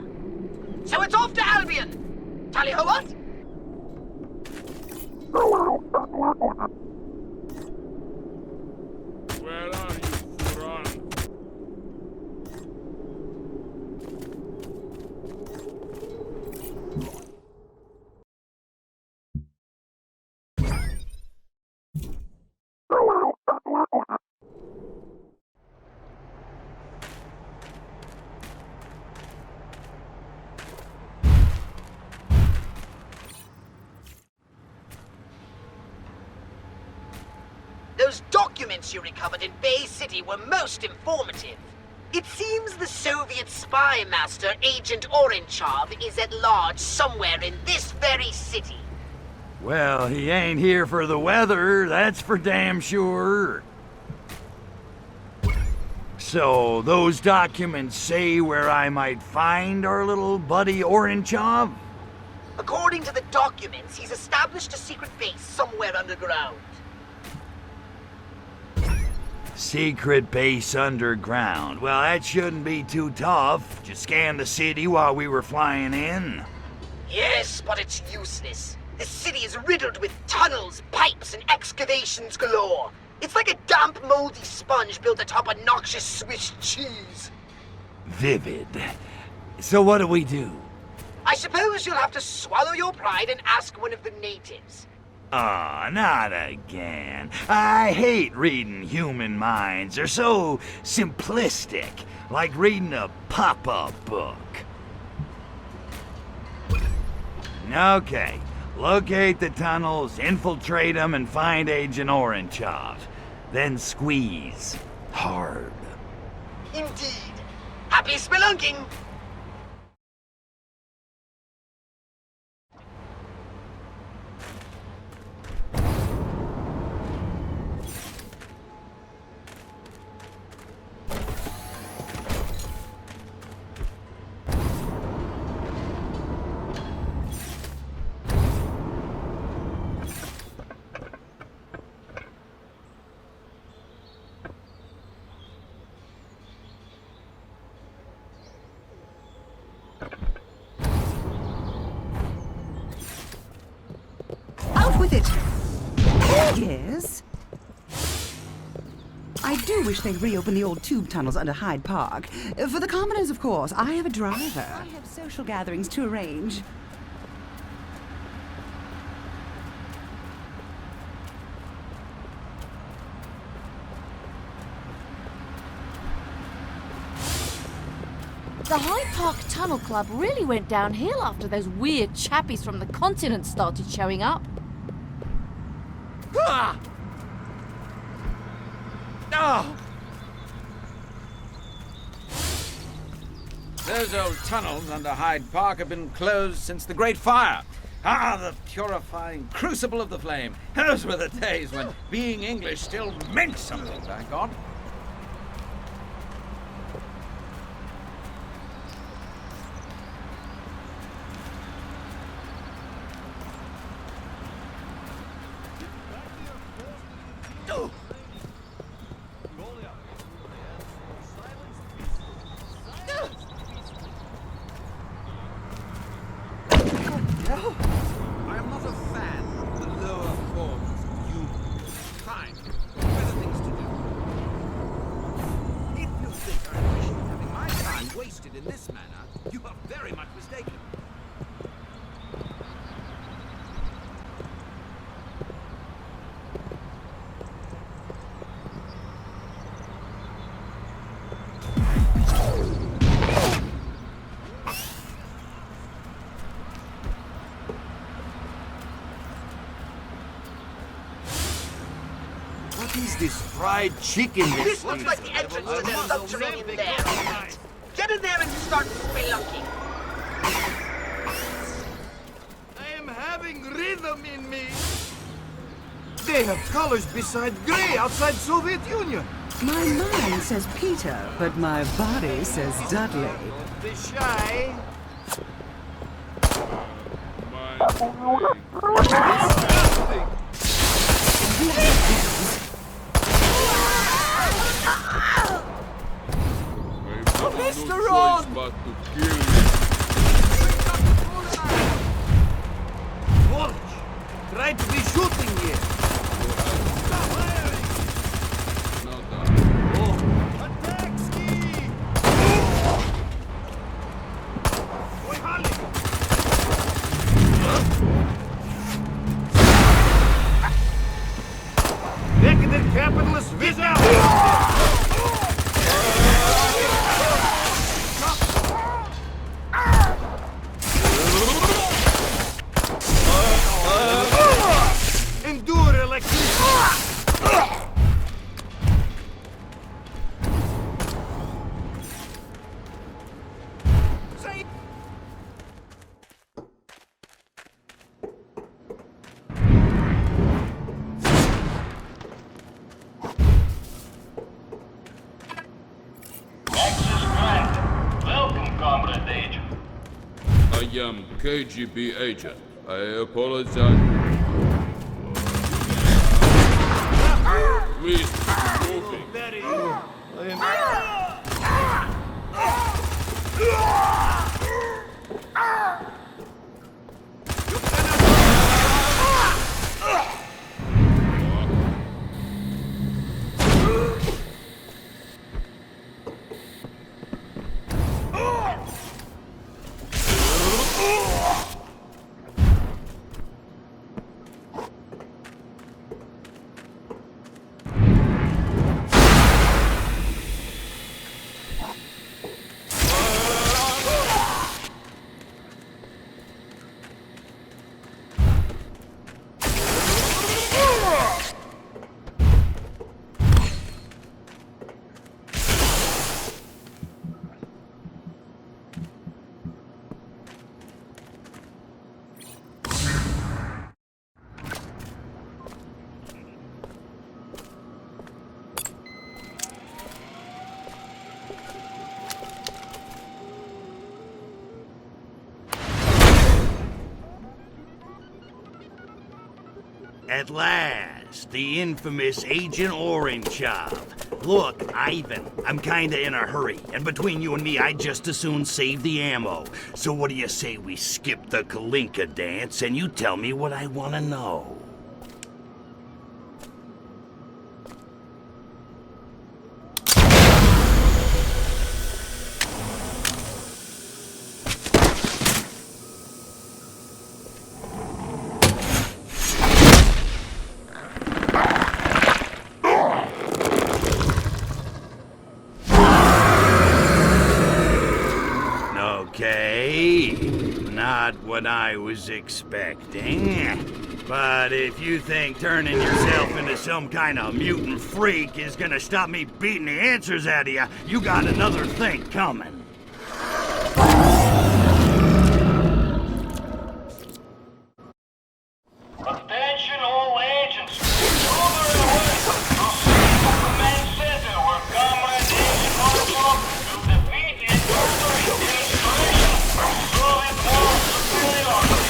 So it's off to Albion! Tally-ho what? Where are you, Furon? Those documents you recovered in Bay City were most informative. It seems the Soviet spy master, Agent Oranchov, is at large somewhere in this very city. Well, he ain't here for the weather, that's for damn sure. So, those documents say where I might find our little buddy Oranchov? According to the documents, he's established a secret base somewhere underground. Secret base underground. Well, that shouldn't be too tough. Just scan the city while we were flying in. Yes, but it's useless. The city is riddled with tunnels, pipes, and excavations galore. It's like a damp, moldy sponge built atop a noxious Swiss cheese. Vivid. So what do we do? I suppose you'll have to swallow your pride and ask one of the natives. Ah, not again. I hate reading human minds. They're so simplistic, like reading a pop-up book. Okay, locate the tunnels, infiltrate them, and find Agent Oranchov. Then squeeze. Hard. Indeed. Happy spelunking! With it. Yes? I do wish they'd reopen the old tube tunnels under Hyde Park. For the commoners, of course. I have a driver. I have social gatherings to arrange. The Hyde Park Tunnel Club really went downhill after those weird chappies from the continent started showing up. Ah! Oh! Those old tunnels under Hyde Park have been closed since the Great Fire. Ah, the purifying crucible of the flame. Those were the days when being English still meant something, thank God. I am not a fan of the lower forms of human. Fine. Better things to do. If you think I appreciate having my time wasted in this manner, you are very much mistaken. What is this fried chicken? This looks like the entrance to the subterranean there. Get in there and start spelunking. I am having rhythm in me. They have colors beside gray outside Soviet Union. My mind says Peter, but my body says Dudley. Don't be shy. Mr. Ron! Swatch! Try to be shooting here. Decadent capitalist visa! Endure electricity! Welcome, Comrade Agent. I am KGB agent. I apologize. Please, moving. At last, the infamous Agent Orange job. Look, Ivan, I'm kinda in a hurry, and between you and me, I'd just as soon save the ammo. So what do you say we skip the Kalinka dance and you tell me what I want to know? Okay, not what I was expecting. But if you think turning yourself into some kind of mutant freak is gonna stop me beating the answers out of you, you got another thing coming. Attention all agents. Over and away. Proceed to command center where Comrade Agent Orange will defeat and murder the installation of Soviet moral superiority.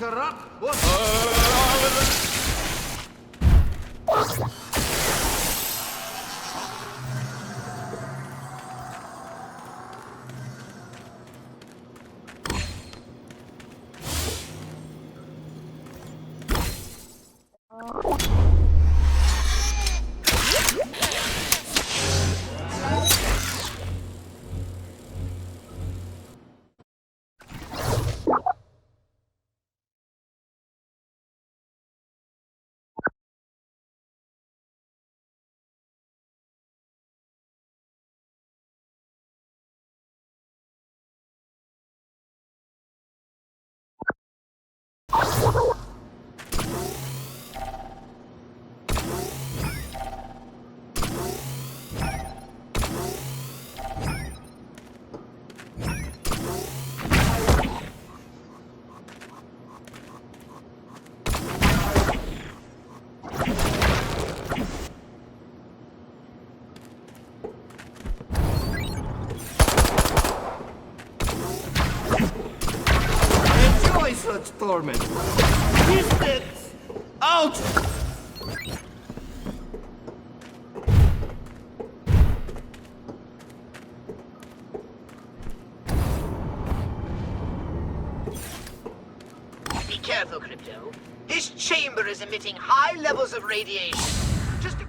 corrupt? What? Such torment. Distance! Out! Be careful, Crypto. This chamber is emitting high levels of radiation. Just a...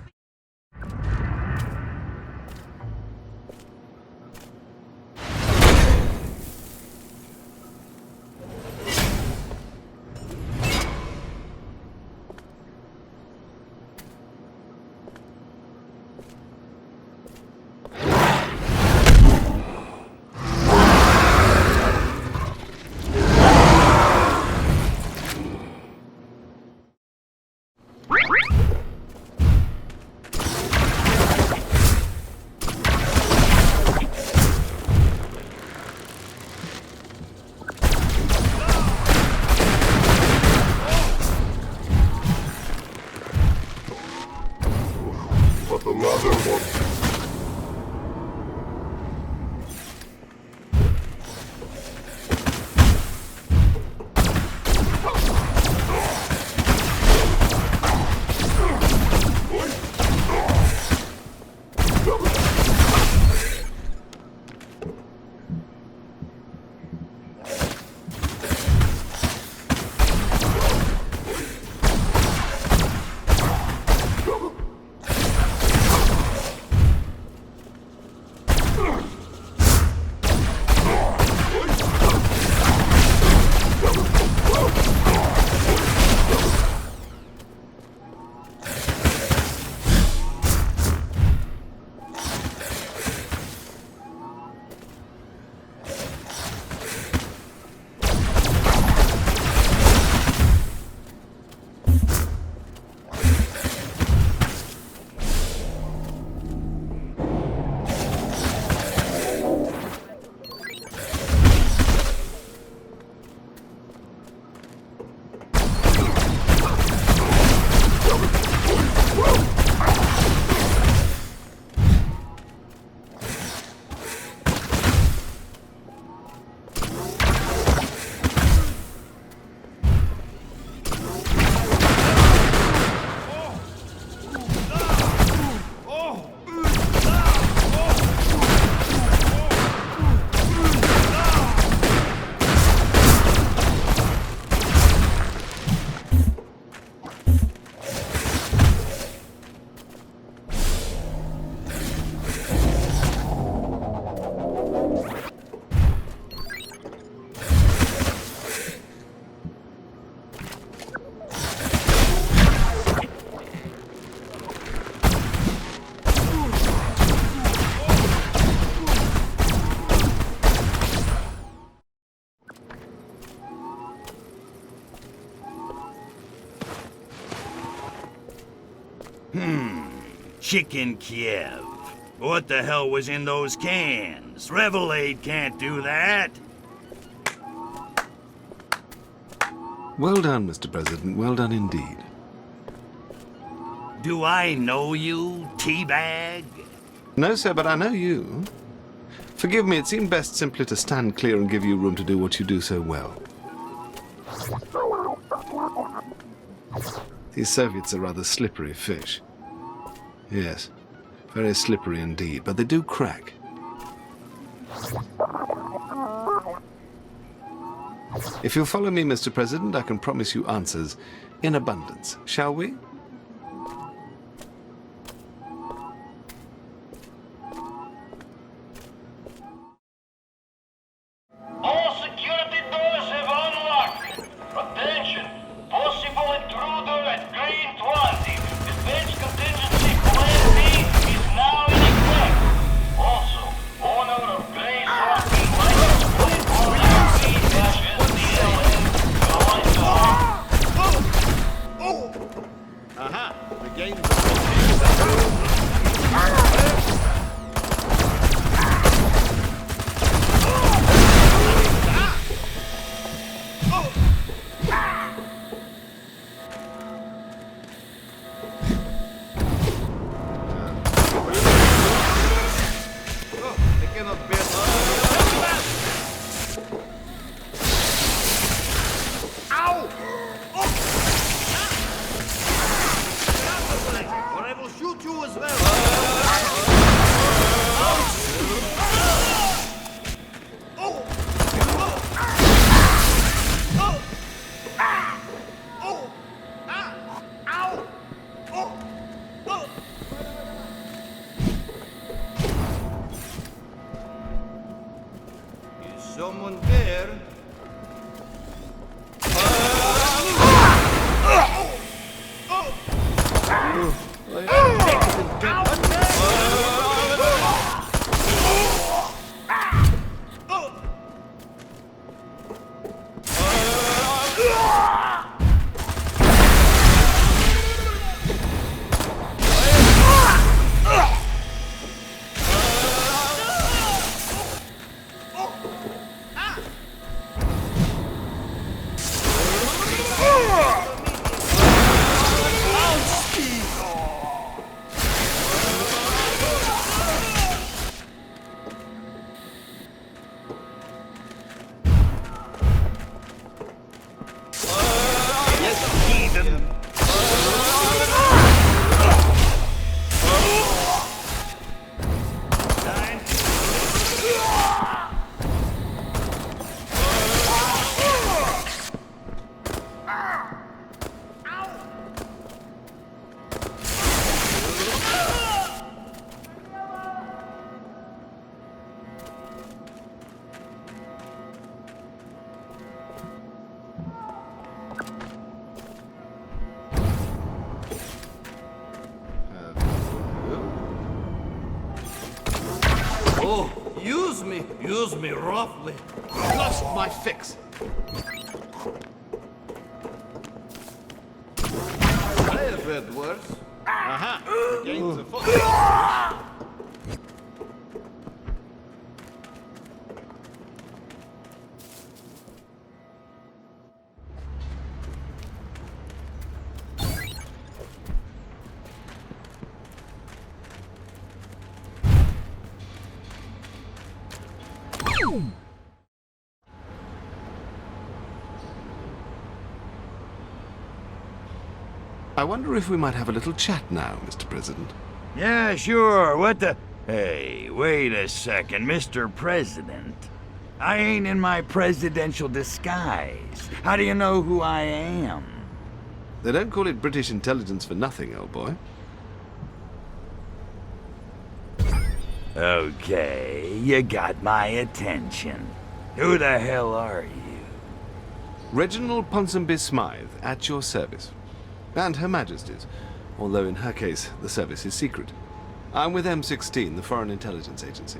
Chicken Kiev. What the hell was in those cans? Revelade can't do that. Well done, Mr. President. Well done indeed. Do I know you, Teabag? No, sir, but I know you. Forgive me, it seemed best simply to stand clear and give you room to do what you do so well. These Soviets are rather slippery fish. Yes, very slippery indeed, but they do crack. If you'll follow me, Mr. President, I can promise you answers in abundance. Shall we? All security doors have unlocked. Attention! Possible intruder at Green 20. Defense contingency Plan B is now in effect. Also, owner of Gray's Hockey license plate Aha! The game's someone there. Oh, use me roughly. Lost my fix. I have heard worse. Aha, the game's afoot. I wonder if we might have a little chat now, Mr. President. Yeah, sure. What the... Hey, wait a second, Mr. President. I ain't in my presidential disguise. How do you know who I am? They don't call it British intelligence for nothing, old boy. Okay, you got my attention. Who the hell are you? Reginald Ponsonby Smythe, at your service. And Her Majesty's, although in her case, the service is secret. I'm with M16, the Foreign Intelligence Agency.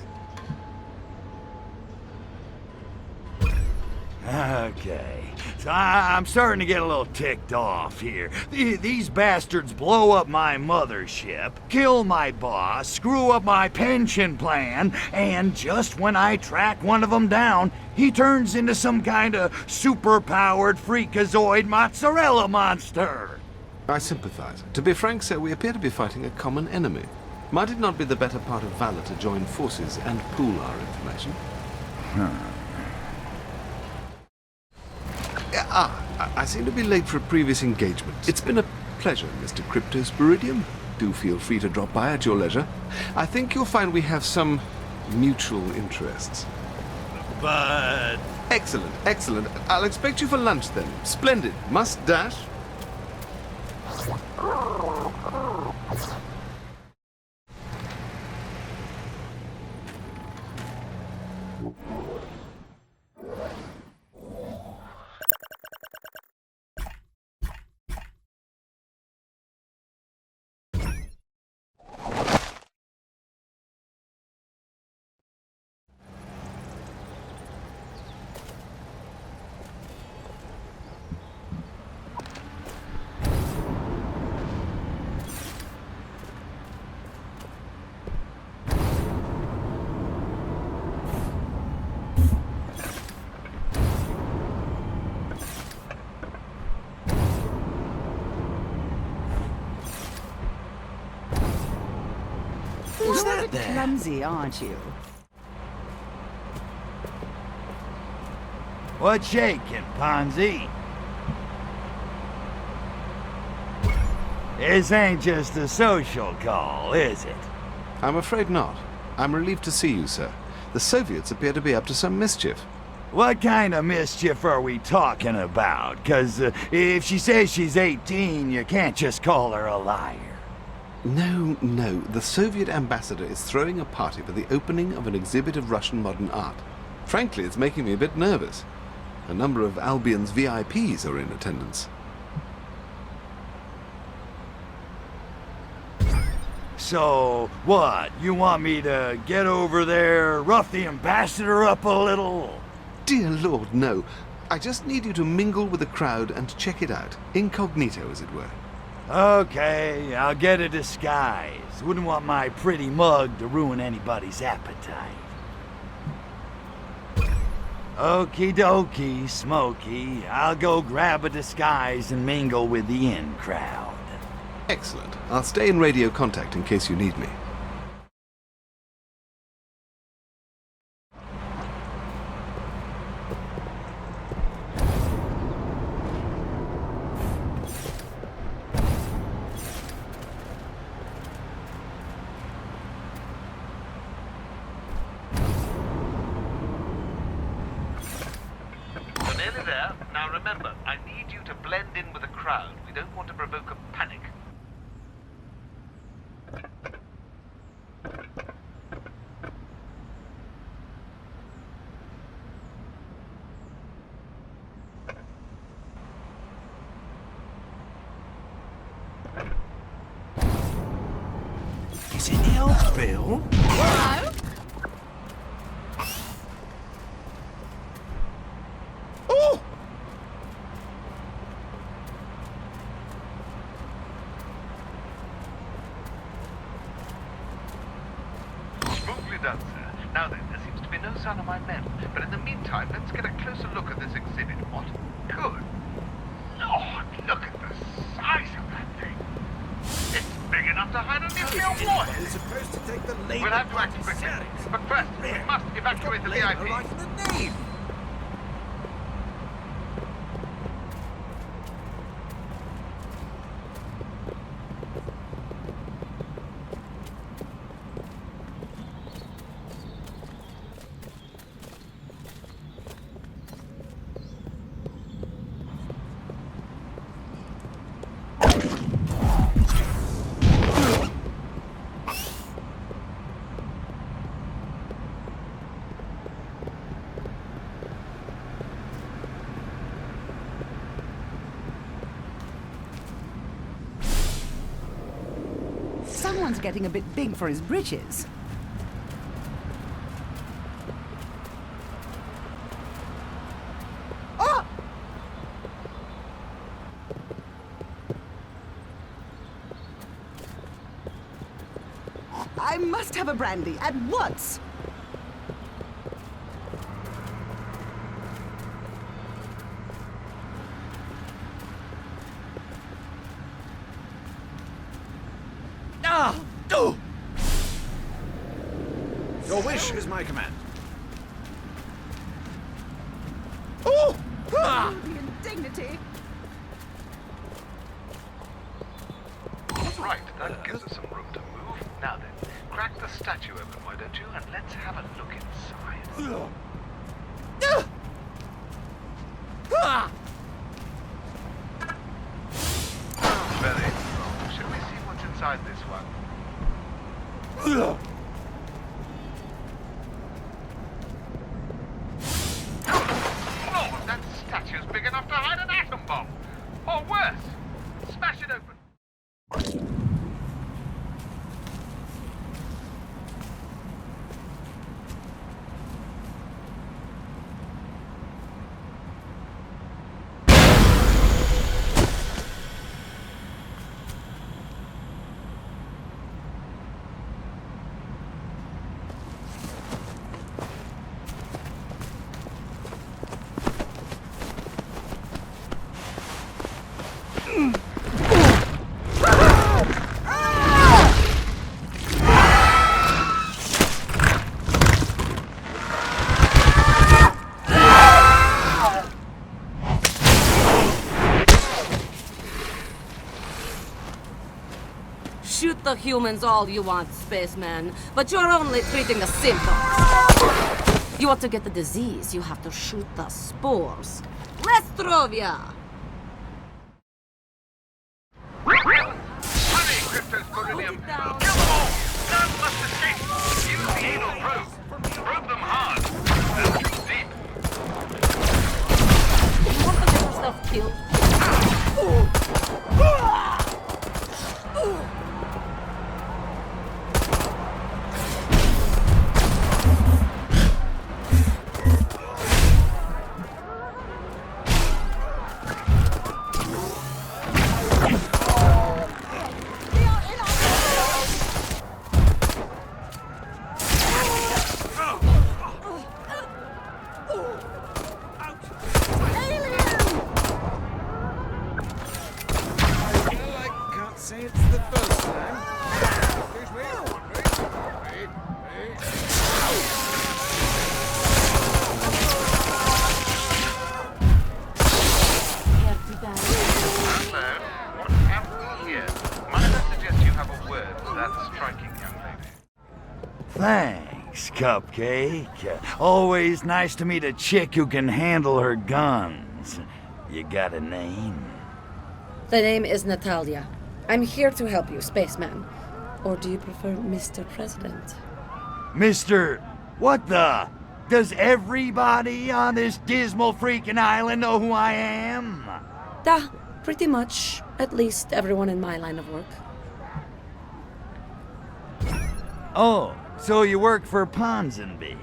Okay, so I'm starting to get a little ticked off here. These bastards blow up my mothership, kill my boss, screw up my pension plan, and just when I track one of them down, he turns into some kind of super-powered freakazoid mozzarella monster. I sympathize. To be frank, sir, we appear to be fighting a common enemy. Might it not be the better part of valor to join forces and pool our information? I seem to be late for a previous engagement. It's been a pleasure, Mr. Cryptosporidium. Do feel free to drop by at your leisure. I think you'll find we have some mutual interests. But... Excellent, excellent. I'll expect you for lunch then. Splendid. Must dash. You're a bit clumsy, aren't you? What's shaking, Ponzi? This ain't just a social call, is it? I'm afraid not. I'm relieved to see you, sir. The Soviets appear to be up to some mischief. What kind of mischief are we talking about? 'Cause if she says she's 18, you can't just call her a liar. No, no. The Soviet ambassador is throwing a party for the opening of an exhibit of Russian modern art. Frankly, it's making me a bit nervous. A number of Albion's VIPs are in attendance. So, what? You want me to get over there, rough the ambassador up a little? Dear Lord, no. I just need you to mingle with the crowd and check it out. Incognito, as it were. Okay, I'll get a disguise. Wouldn't want my pretty mug to ruin anybody's appetite. Okie dokie, Smokey. I'll go grab a disguise and mingle with the in crowd. Excellent. I'll stay in radio contact in case you need me. You're nearly there. Now remember, I need you to blend in with the crowd. We don't want to provoke a panic. Is it the old Bill? Hello? Oh! Smoothly done, sir. Now then, there seems to be no sign of my men. But in the meantime, let's get a closer look at this exhibit. What? Good Lord, look at the size of that thing. It's big enough to hide a nuclear warhead. It's supposed to take the labor. We'll have to act quickly. But first, we must evacuate the VIP. Right in the name. Someone's getting a bit big for his britches. Oh! I must have a brandy at once. Your wish is my command. Oh! The indignity! That gives us some room to move. Now then, crack the statue open, why don't you? And let's have a look inside. Very strong. Shall we see what's inside this one? Oh, that statue's big enough to hide an atom bomb! Or worse! Smash it open! Shoot the humans all you want, spaceman, but you're only treating the symptoms. You want to get the disease, you have to shoot the spores. Lestrovia! Hurry, Crypto's beryllium! Kill them all! None must escape! Use the anal probe! Probe them hard! And deep! You want to get yourself killed? Say it's the first time. Excuse me. Wait. Hello. What have we here? Might I suggest you have a word with that striking young lady? Thanks, Cupcake. Always nice to meet a chick who can handle her guns. You got a name? The name is Natalia. I'm here to help you, spaceman. Or do you prefer Mr. President? Mr. What the? Does everybody on this dismal freaking island know who I am? Da, pretty much. At least everyone in my line of work. Oh, so you work for Ponsonby?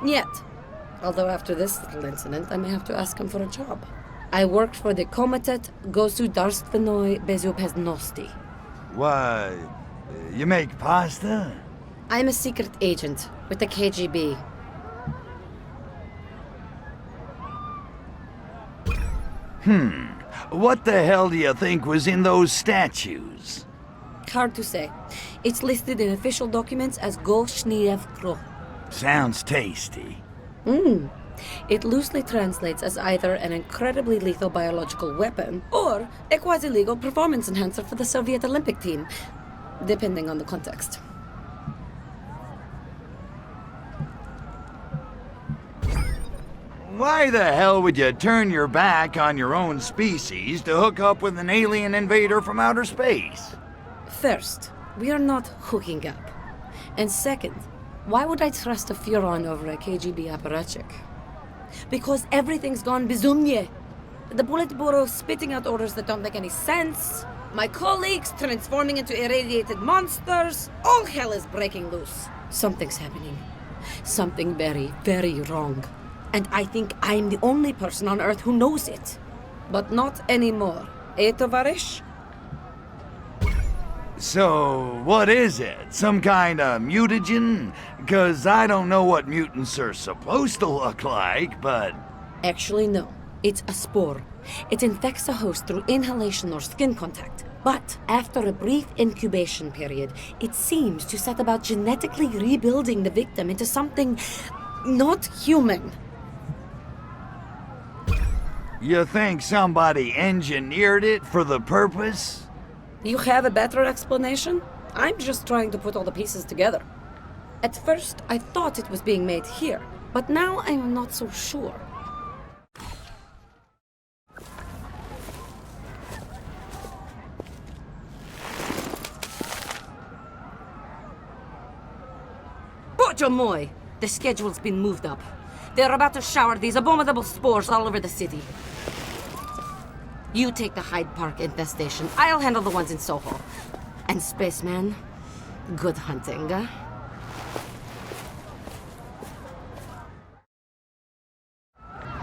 Yet. Although after this little incident, I may have to ask him for a job. I work for the Komitet Gosudarstvenoi Bezopeznosti. What? You make pasta? I'm a secret agent with the KGB. What the hell do you think was in those statues? Hard to say. It's listed in official documents as Golshniev Kro. Sounds tasty. It loosely translates as either an incredibly lethal biological weapon or a quasi-legal performance enhancer for the Soviet Olympic team, depending on the context. Why the hell would you turn your back on your own species to hook up with an alien invader from outer space? First, we are not hooking up. And second, why would I trust a Furon over a KGB apparatchik? Because everything's gone bizumnie. The Politburo spitting out orders that don't make any sense. My colleagues transforming into irradiated monsters. All hell is breaking loose. Something's happening. Something very, very wrong. And I think I'm the only person on Earth who knows it. But not anymore. Eh, tovarish? So, what is it? Some kind of mutagen? 'Cause I don't know what mutants are supposed to look like, but... Actually, no. It's a spore. It infects a host through inhalation or skin contact. But after a brief incubation period, it seems to set about genetically rebuilding the victim into something not human. You think somebody engineered it for the purpose? You have a better explanation? I'm just trying to put all the pieces together. At first, I thought it was being made here, but now I'm not so sure. Bojomoy! The schedule's been moved up. They're about to shower these abominable spores all over the city. You take the Hyde Park infestation. I'll handle the ones in Soho. And Spaceman, good hunting.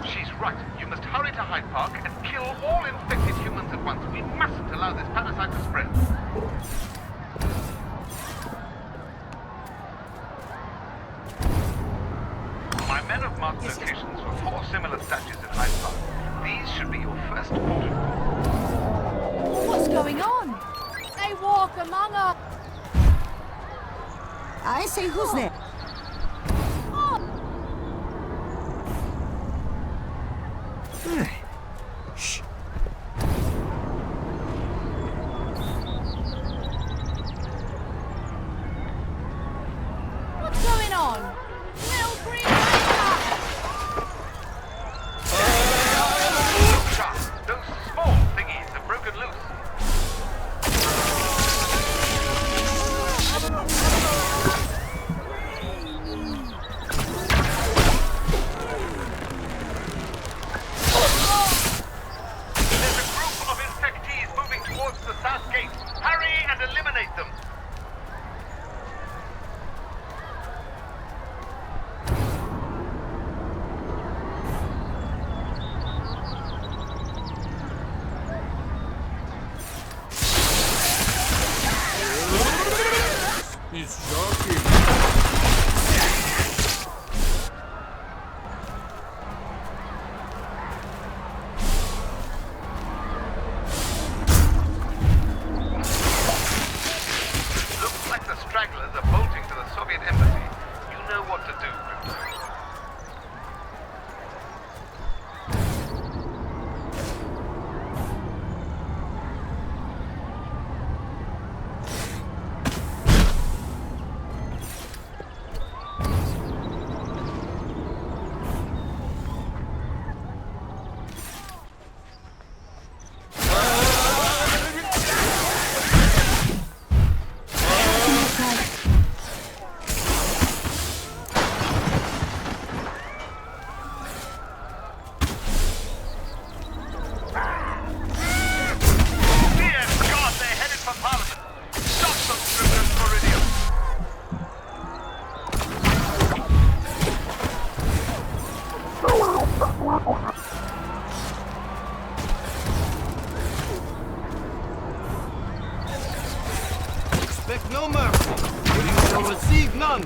She's right. You must hurry to Hyde Park and kill all infected humans at once. We mustn't allow this parasite to spread. My men have marked locations for 4 similar statues in Hyde Park. These should be your first port of call. What's going on? They walk among us. I say, who's there? Shh. What's going on? Little green Those small thingies have broken loose. There's a group of infectees moving towards the south gate. Hurry and eliminate them. He's shocking. Looks like the stragglers are bolting to the Soviet embassy. You know what to do, Reprobed. Dear God, they're headed for Parliament. Stop them, Reprobed Meridian. Expect no mercy, or you shall receive none.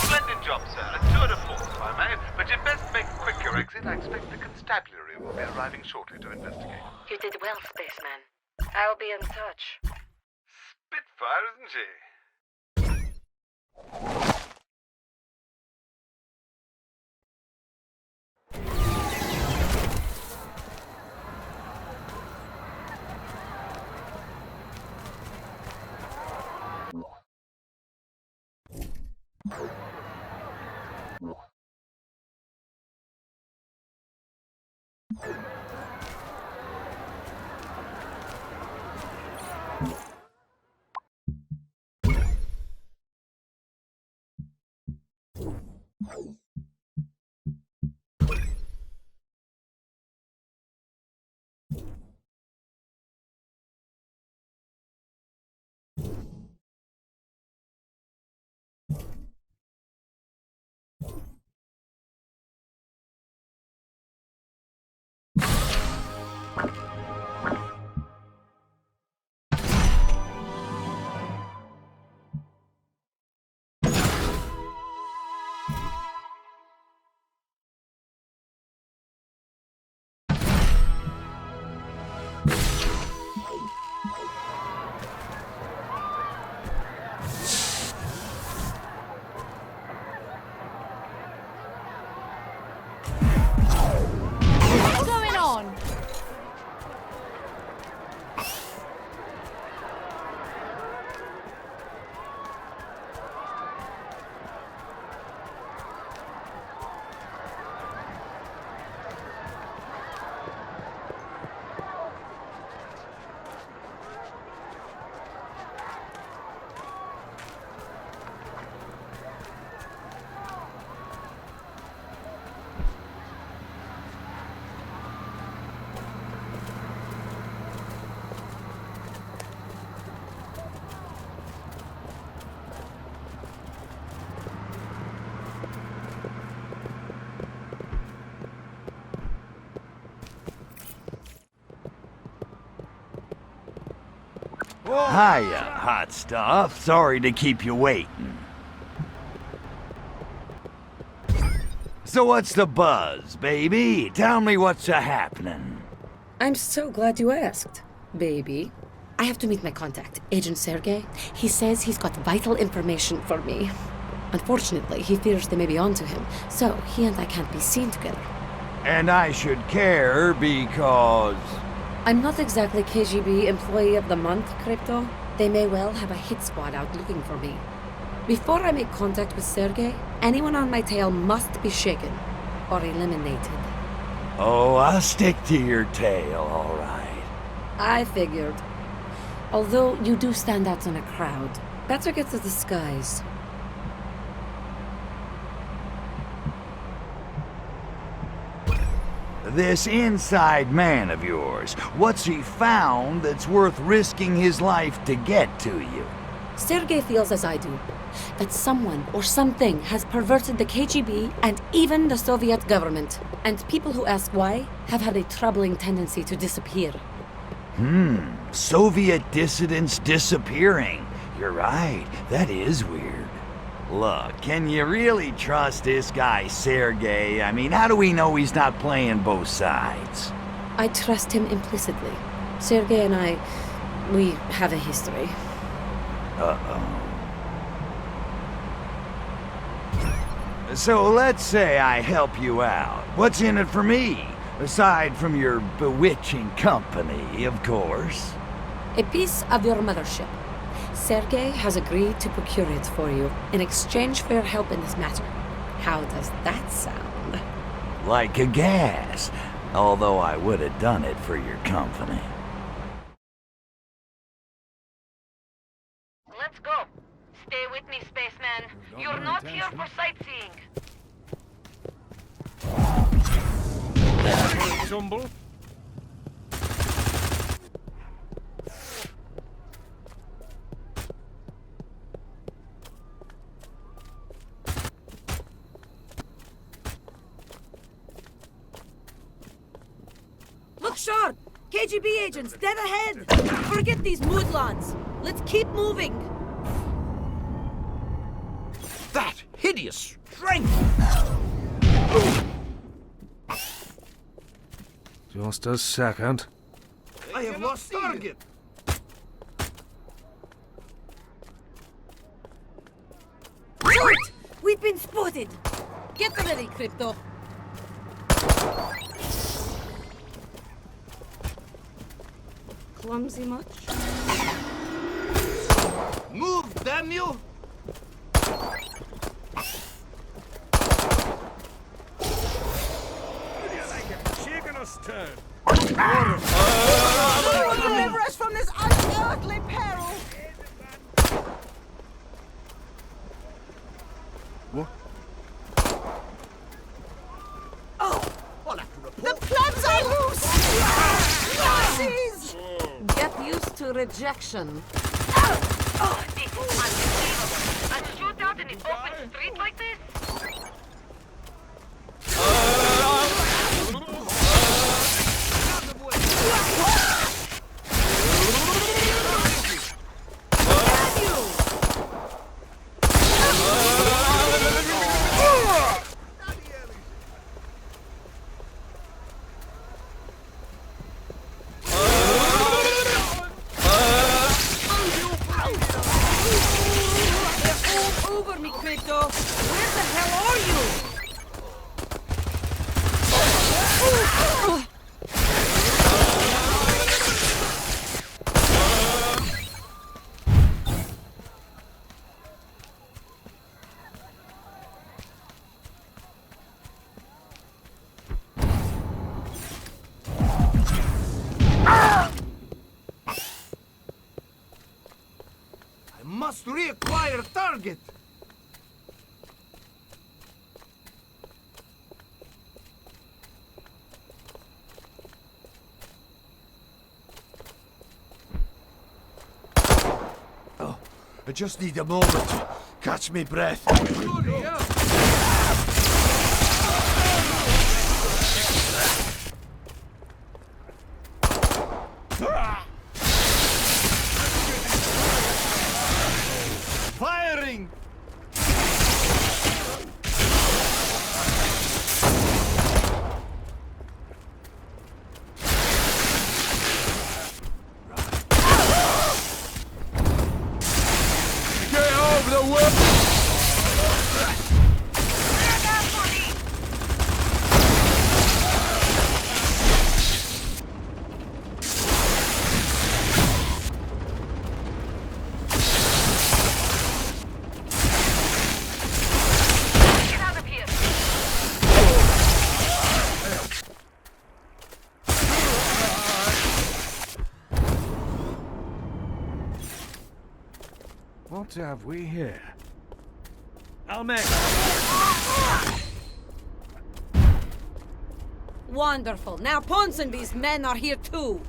Splendid job, sir. A tour de force, if I may. But you'd best make a quick your exit. I expect the constabulary will be arriving shortly to investigate. You did well, Spaceman. I'll be in touch. Spitfire, isn't she? What's going on? Hiya, hot stuff. Sorry to keep you waiting. So what's the buzz, baby? Tell me what's a-happening. I'm so glad you asked, baby. I have to meet my contact, Agent Sergei. He says he's got vital information for me. Unfortunately, he fears they may be onto him, so he and I can't be seen together. And I should care because... I'm not exactly KGB Employee of the Month, Crypto. They may well have a hit squad out looking for me. Before I make contact with Sergei, anyone on my tail must be shaken or eliminated. Oh, I'll stick to your tail, all right. I figured. Although you do stand out in a crowd, better get a disguise. This inside man of yours, what's he found that's worth risking his life to get to you? Sergei feels as I do, that someone or something has perverted the KGB and even the Soviet government. And people who ask why have had a troubling tendency to disappear. Soviet dissidents disappearing. You're right, that is weird. Look, can you really trust this guy, Sergei? I mean, how do we know he's not playing both sides? I trust him implicitly. Sergei and I, we have a history. Uh-oh. So let's say I help you out. What's in it for me? Aside from your bewitching company, of course. A piece of your mothership. Sergei has agreed to procure it for you in exchange for your help in this matter. How does that sound? Like a gas. Although I would have done it for your company. Let's go. Stay with me, spaceman. You're not here for sightseeing. Tumble. Look sharp! KGB agents, dead ahead! Forget these moodlons. Let's keep moving. That hideous strength! Just a second. I have lost target! Shoot! We've been spotted! Get ready, Crypto. Clumsy much? Move, damn you! Shaking us turn. Deliver us from this unearthly peril! What? to rejection. Oh, this is unbelievable. A shootout in the open street like this? Over me, Crypto! Where the hell are you? I must reacquire target. Oh, I just need a moment to catch me breath. Firing! Get over the whip! Get out of here! What have we here? Almec! Wonderful. Now Ponsonby's men are here too.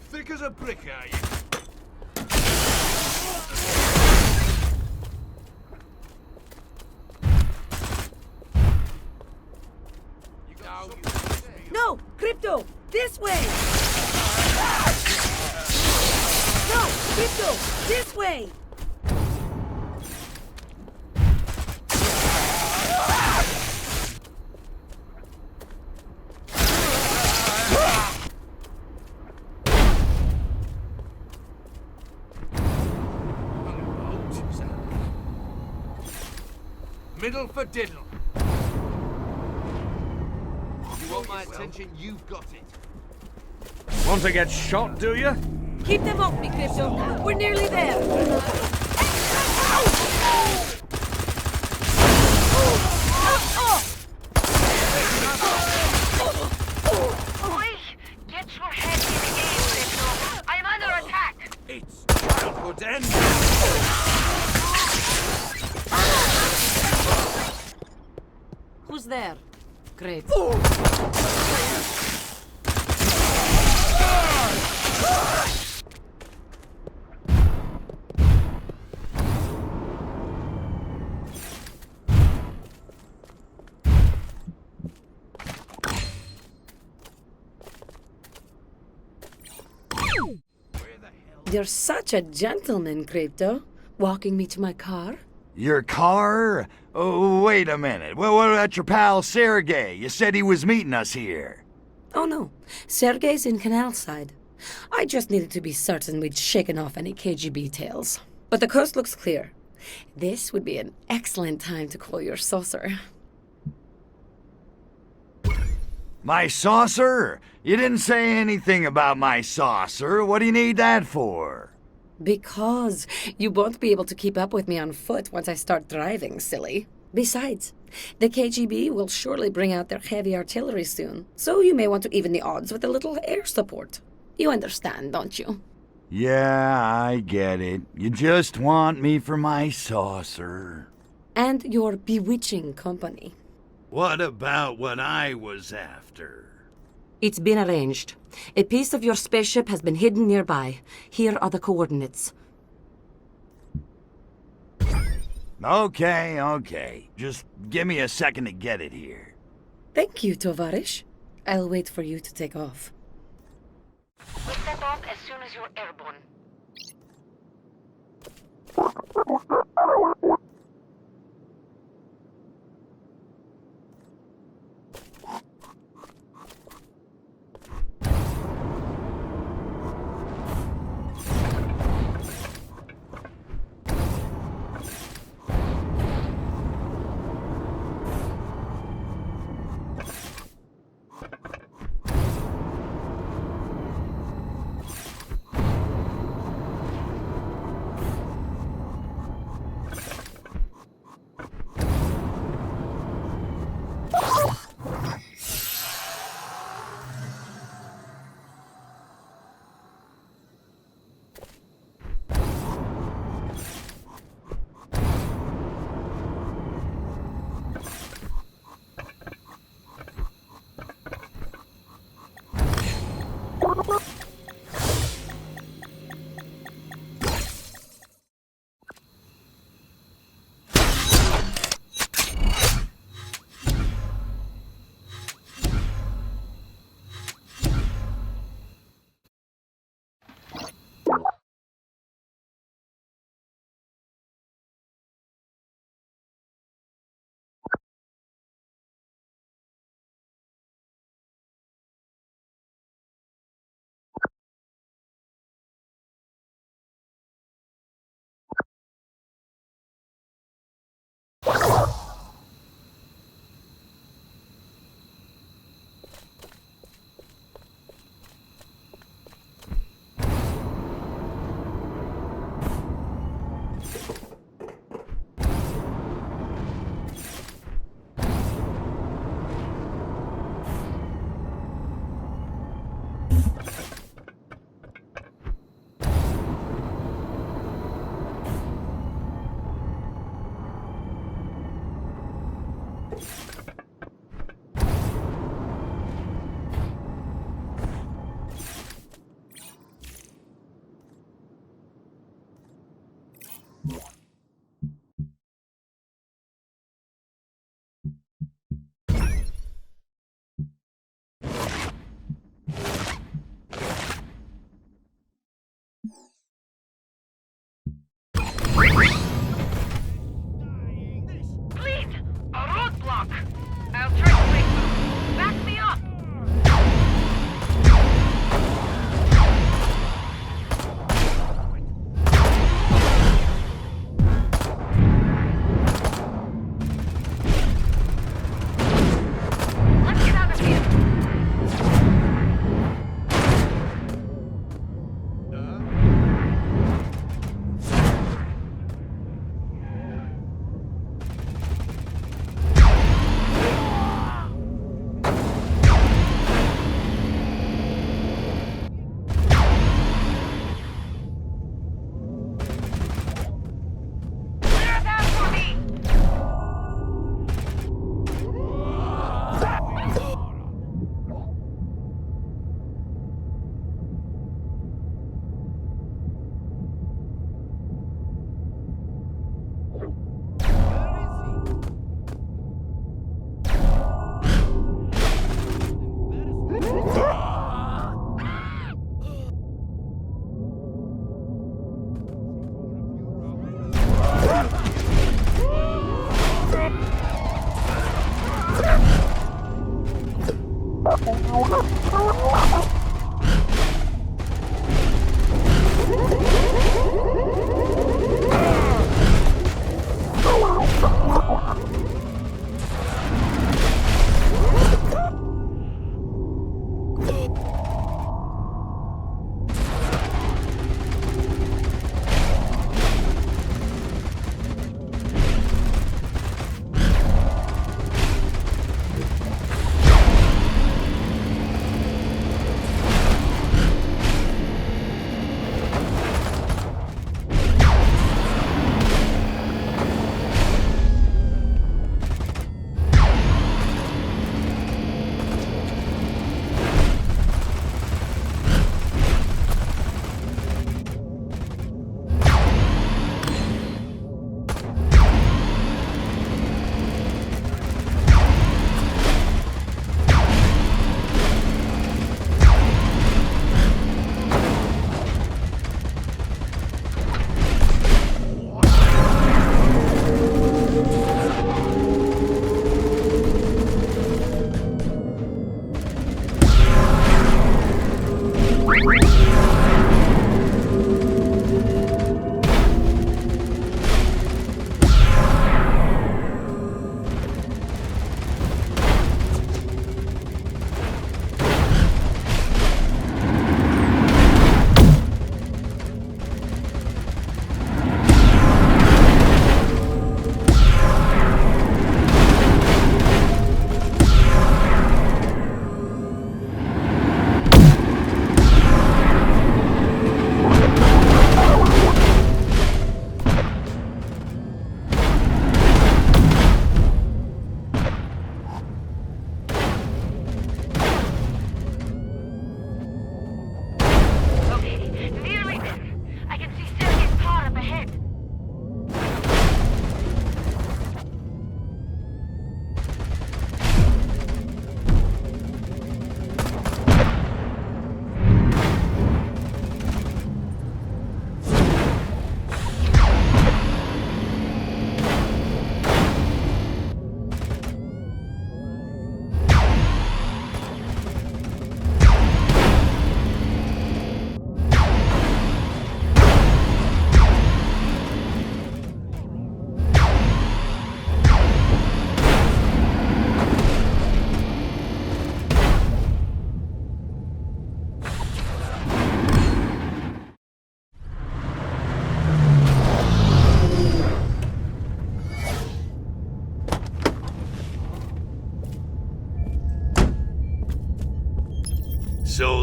Thick as a brick, are you? No! Crypto! This way! No! Crypto! This way! Middle for diddle. You want my attention? You've got it. Want to get shot, do you? Keep them off me, Crypto! We're nearly there! Oi! Get your head in the game, Crypto! I'm under attack! It's childhood end. Who's there? Great. You're such a gentleman, Crypto. Walking me to my car? Your car? Oh, wait a minute. Well, what about your pal Sergey? You said he was meeting us here. Oh no, Sergey's in Canal Side. I just needed to be certain we'd shaken off any KGB tales. But the coast looks clear. This would be an excellent time to call your saucer. My saucer? You didn't say anything about my saucer. What do you need that for? Because you won't be able to keep up with me on foot once I start driving, silly. Besides, the KGB will surely bring out their heavy artillery soon, so you may want to even the odds with a little air support. You understand, don't you? Yeah, I get it. You just want me for my saucer. And your bewitching company. What about what I was after? It's been arranged. A piece of your spaceship has been hidden nearby. Here are the coordinates. Okay. Just give me a second to get it here. Thank you, Tovarish. I'll wait for you to take off. We set off as soon as you're airborne.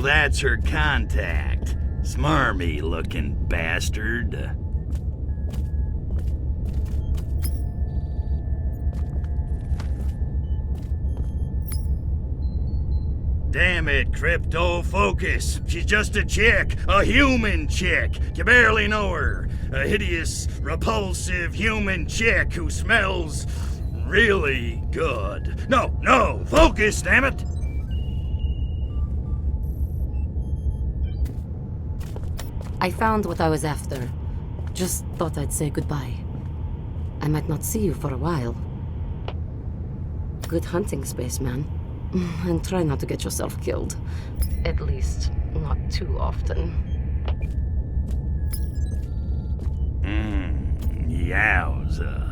So that's her contact. Smarmy-looking bastard. Damn it, Crypto, focus. She's just a chick, a human chick. You barely know her. A hideous, repulsive human chick who smells really good. No, focus, damn it! I found what I was after. Just thought I'd say goodbye. I might not see you for a while. Good hunting, spaceman. And try not to get yourself killed. At least, not too often. Yowza.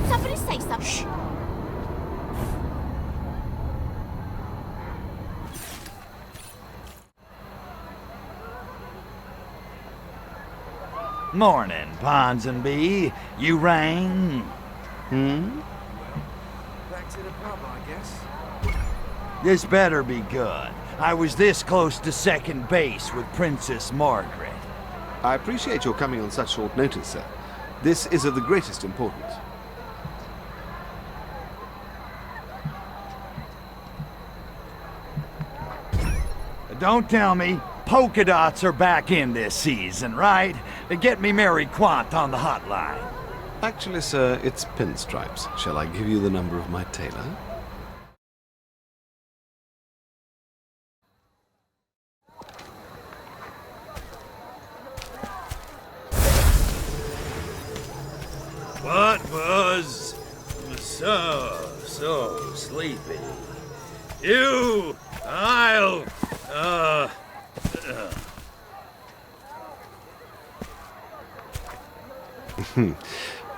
Somebody say something. Shh. Morning, Ponsonby. You rang? guess? This better be good. I was this close to second base with Princess Margaret. I appreciate your coming on such short notice, sir. This is of the greatest importance. Don't tell me polka dots are back in this season, right? Get me Mary Quant on the hotline. Actually, sir, it's pinstripes. Shall I give you the number of my tailor? What was so sleepy?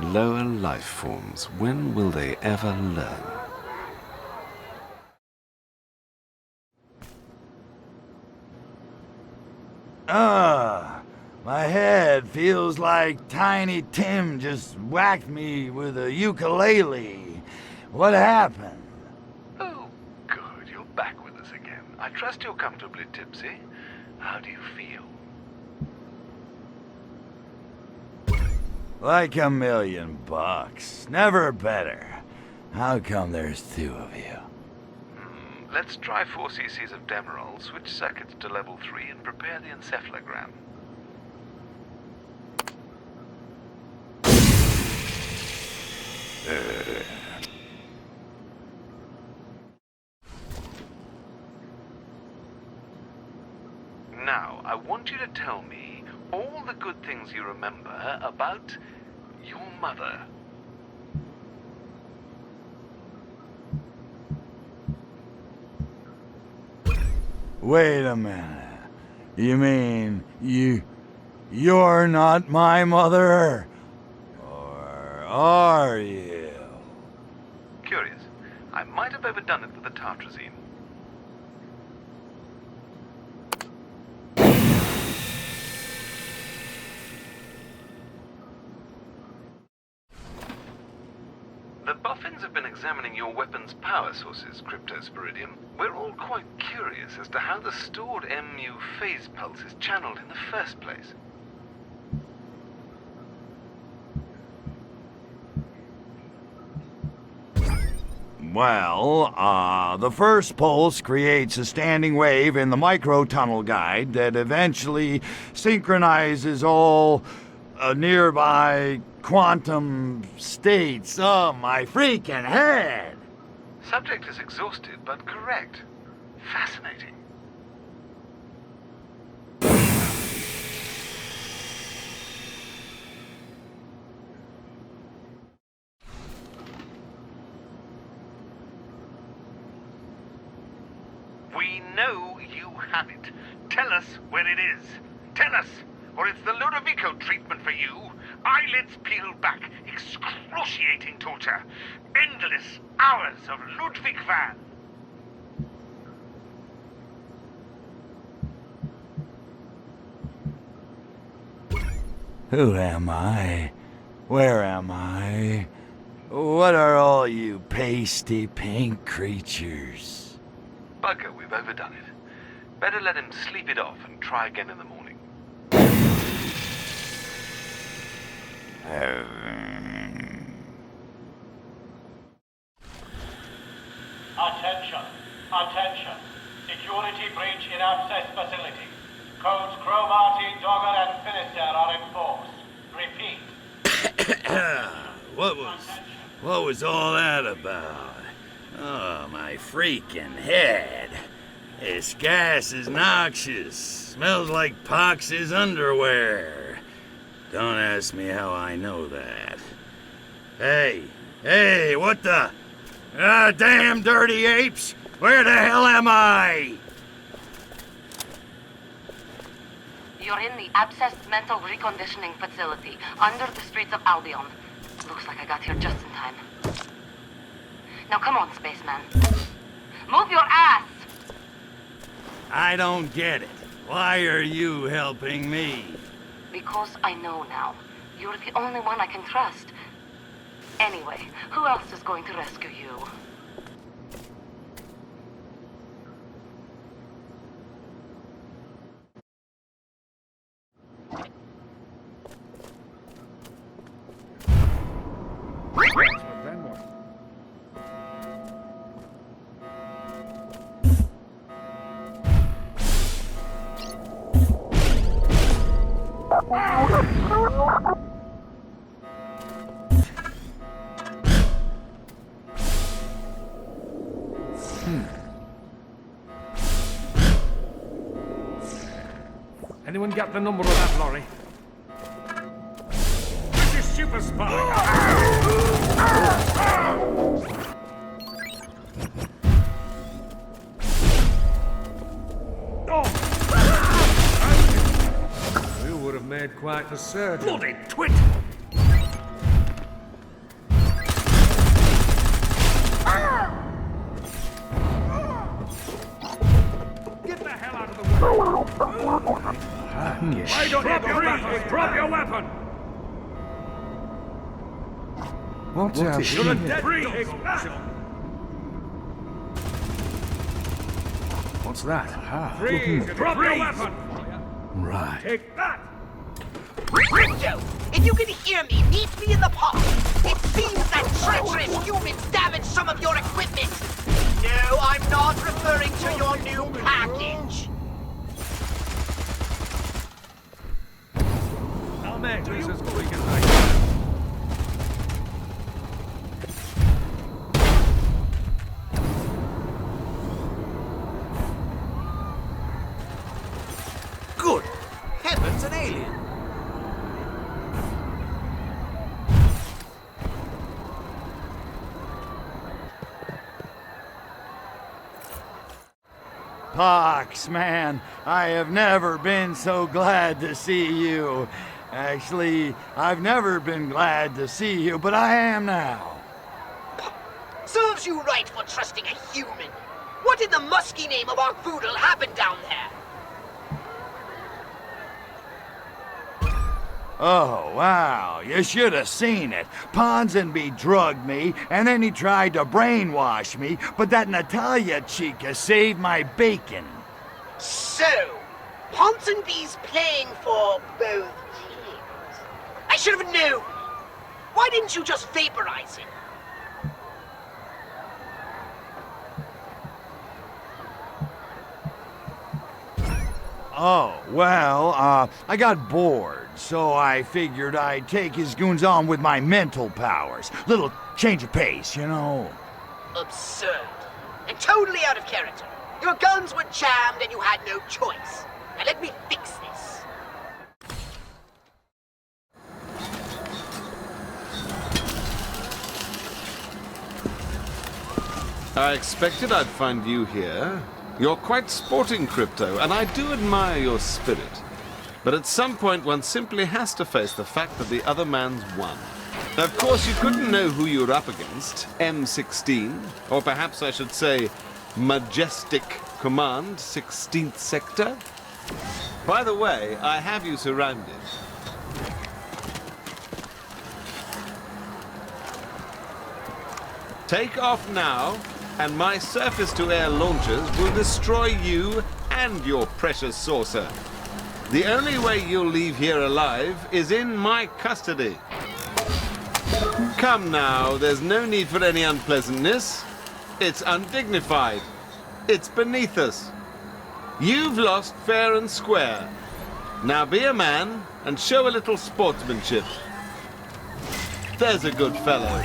Lower life forms. When will they ever learn? My head feels like Tiny Tim just whacked me with a ukulele. What happened? Oh, good. You're back with us again. I trust you're comfortably tipsy. How do you feel? Like $1,000,000. Never better. How come there's two of you? Let's try 4 cc's of Demerol, switch circuits to level 3, and prepare the encephalogram. Now, I want you to tell me all the good things you remember about your mother. Wait a minute. You mean you're not my mother? Or are you? Curious. I might have overdone it with the tartrazine. The Boffins have been examining your weapon's power sources, Cryptosporidium. We're all quite curious as to how the stored MU phase pulse is channeled in the first place. Well, the first pulse creates a standing wave in the microtunnel guide that eventually synchronizes all nearby quantum states. Oh, my freaking head! Subject is exhausted, but correct. Fascinating. We know you have it. Tell us where it is. Tell us, or it's the Ludovico treatment for you. Eyelids peeled back, excruciating torture, endless hours of Ludwig van. Who am I? Where am I? What are all you pasty pink creatures? Bugger, we've overdone it. Better let him sleep it off and try again in the morning. Attention. Attention. Security breach in access facility. Codes Cromarty, Dogger, and Finisterre are enforced. Repeat. What was all that about? Oh, my freaking head. This gas is noxious. Smells like Pox's underwear. Don't ask me how I know that. Hey, what the? Damn dirty apes! Where the hell am I? You're in the Abscessed Mental Reconditioning Facility, under the streets of Albion. Looks like I got here just in time. Now come on, spaceman. Move your ass! I don't get it. Why are you helping me? Because I know now. You're the only one I can trust. Anyway, who else is going to rescue you? Anyone get the number of that lorry? British super spy! You would have made quite the surgeon. Bloody twit! Get the hell out of the way! Why don't you drop your weapon? What You're a shit? dead pig! What's that? Freeze! Drop your weapon! Right. Take that! Crypto, if you can hear me, meet me in the park. It seems that treacherous humans damaged some of your equipment. No, I'm not referring to your new package. I'll make this as quick as I can. Good heavens, an alien! Pox, man, I have never been so glad to see you. Actually, I've never been glad to see you, but I am now. Serves you right for trusting a human. What in the musky name of our poodle happened down there? Oh, wow, you should have seen it. Ponsonby drugged me, and then he tried to brainwash me, but that Natalia chica saved my bacon. So, Ponsonby's playing for both teams. I should have known. Why didn't you just vaporize him? Oh, well, I got bored, so I figured I'd take his goons on with my mental powers. Little change of pace, you know? Absurd. And totally out of character. Your guns were jammed and you had no choice. Now let me fix this. I expected I'd find you here. You're quite sporting, Crypto, and I do admire your spirit. But at some point, one simply has to face the fact that the other man's won. Of course, you couldn't know who you were up against. M16, or perhaps I should say, Majestic Command, 16th Sector. By the way, I have you surrounded. Take off now, and my surface-to-air launchers will destroy you and your precious saucer. The only way you'll leave here alive is in my custody. Come now, there's no need for any unpleasantness. It's undignified. It's beneath us. You've lost fair and square. Now be a man and show a little sportsmanship. There's a good fellow.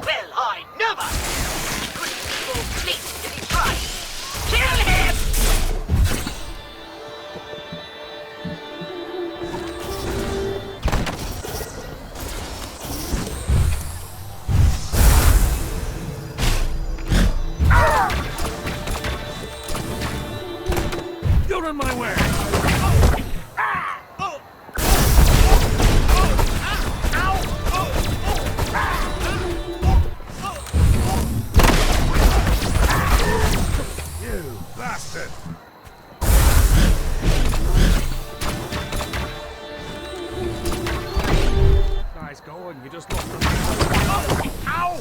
Well, I never! Couldn't be more pleased if he tried. Kill him! You're in my way! You bastard! Nice going, you just lost the... Ow!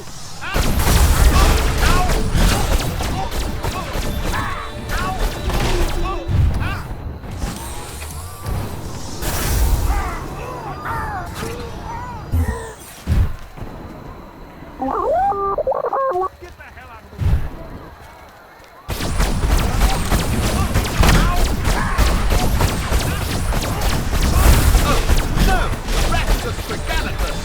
No! Raptus Regalicus!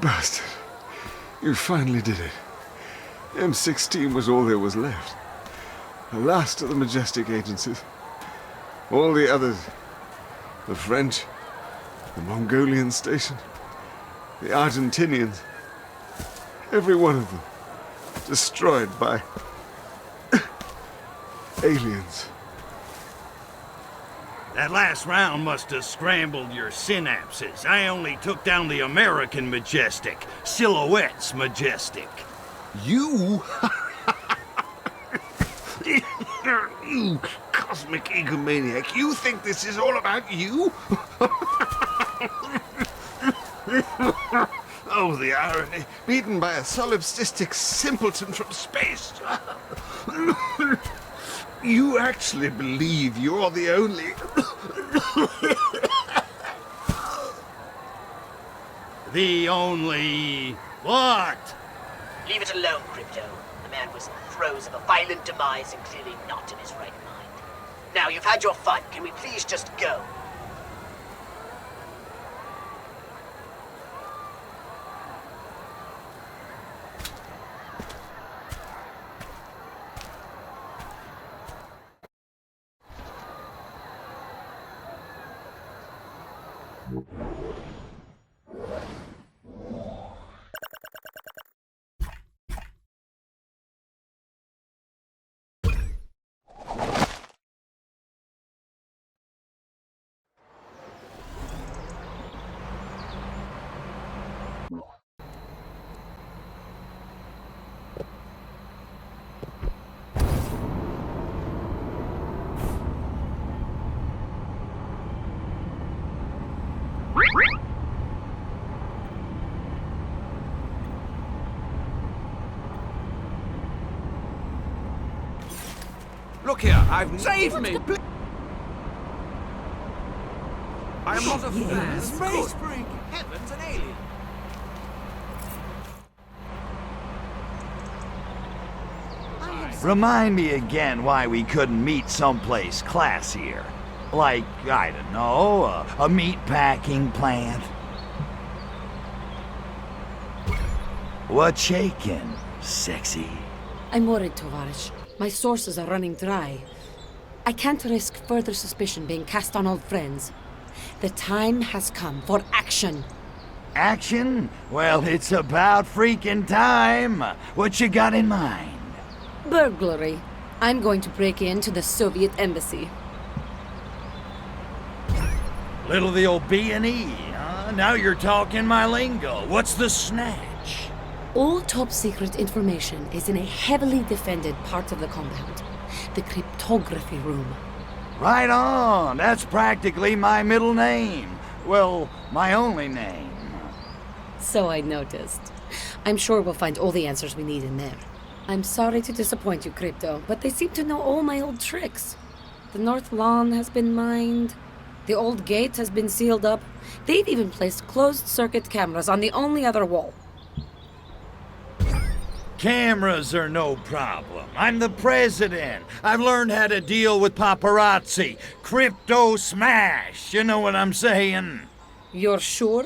bastard. You finally did it. M16 was all there was left. The last of the Majestic agencies. All the others. The French, the Mongolian station, the Argentinians. Every one of them. Destroyed by aliens. That last round must have scrambled your synapses. I only took down the American Majestic. Silhouette's Majestic. You? You cosmic egomaniac. You think this is all about you? Oh, the irony. Beaten by a solipsistic simpleton from space. You actually believe you're the only... The only... what? Leave it alone, Crypto. The man was in the throes of a violent demise and clearly not in his right mind. Now, you've had your fun. Can we please just go? Look here, I've... Save me! I am not a fan. Space freak! Heavens, an alien! Remind me again why we couldn't meet someplace classier. Like, I don't know, a meat-packing plant. What's shaking, sexy? I'm worried, Tovarish. My sources are running dry. I can't risk further suspicion being cast on old friends. The time has come for action. Action? Well, it's about freaking time. What you got in mind? Burglary. I'm going to break into the Soviet embassy. Little the old B&E, huh? Now you're talking my lingo. What's the snatch? All top-secret information is in a heavily defended part of the compound. The cryptography room. Right on. That's practically my middle name. Well, my only name. So I noticed. I'm sure we'll find all the answers we need in there. I'm sorry to disappoint you, Crypto, but they seem to know all my old tricks. The north lawn has been mined. The old gate has been sealed up. They've even placed closed-circuit cameras on the only other wall. Cameras are no problem. I'm the president. I've learned how to deal with paparazzi. Crypto smash. You know what I'm saying? You're sure?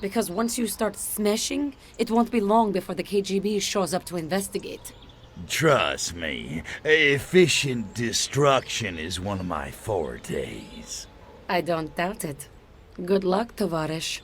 Because once you start smashing, it won't be long before the KGB shows up to investigate. Trust me, efficient destruction is one of my fortes. I don't doubt it. Good luck, Tovarish.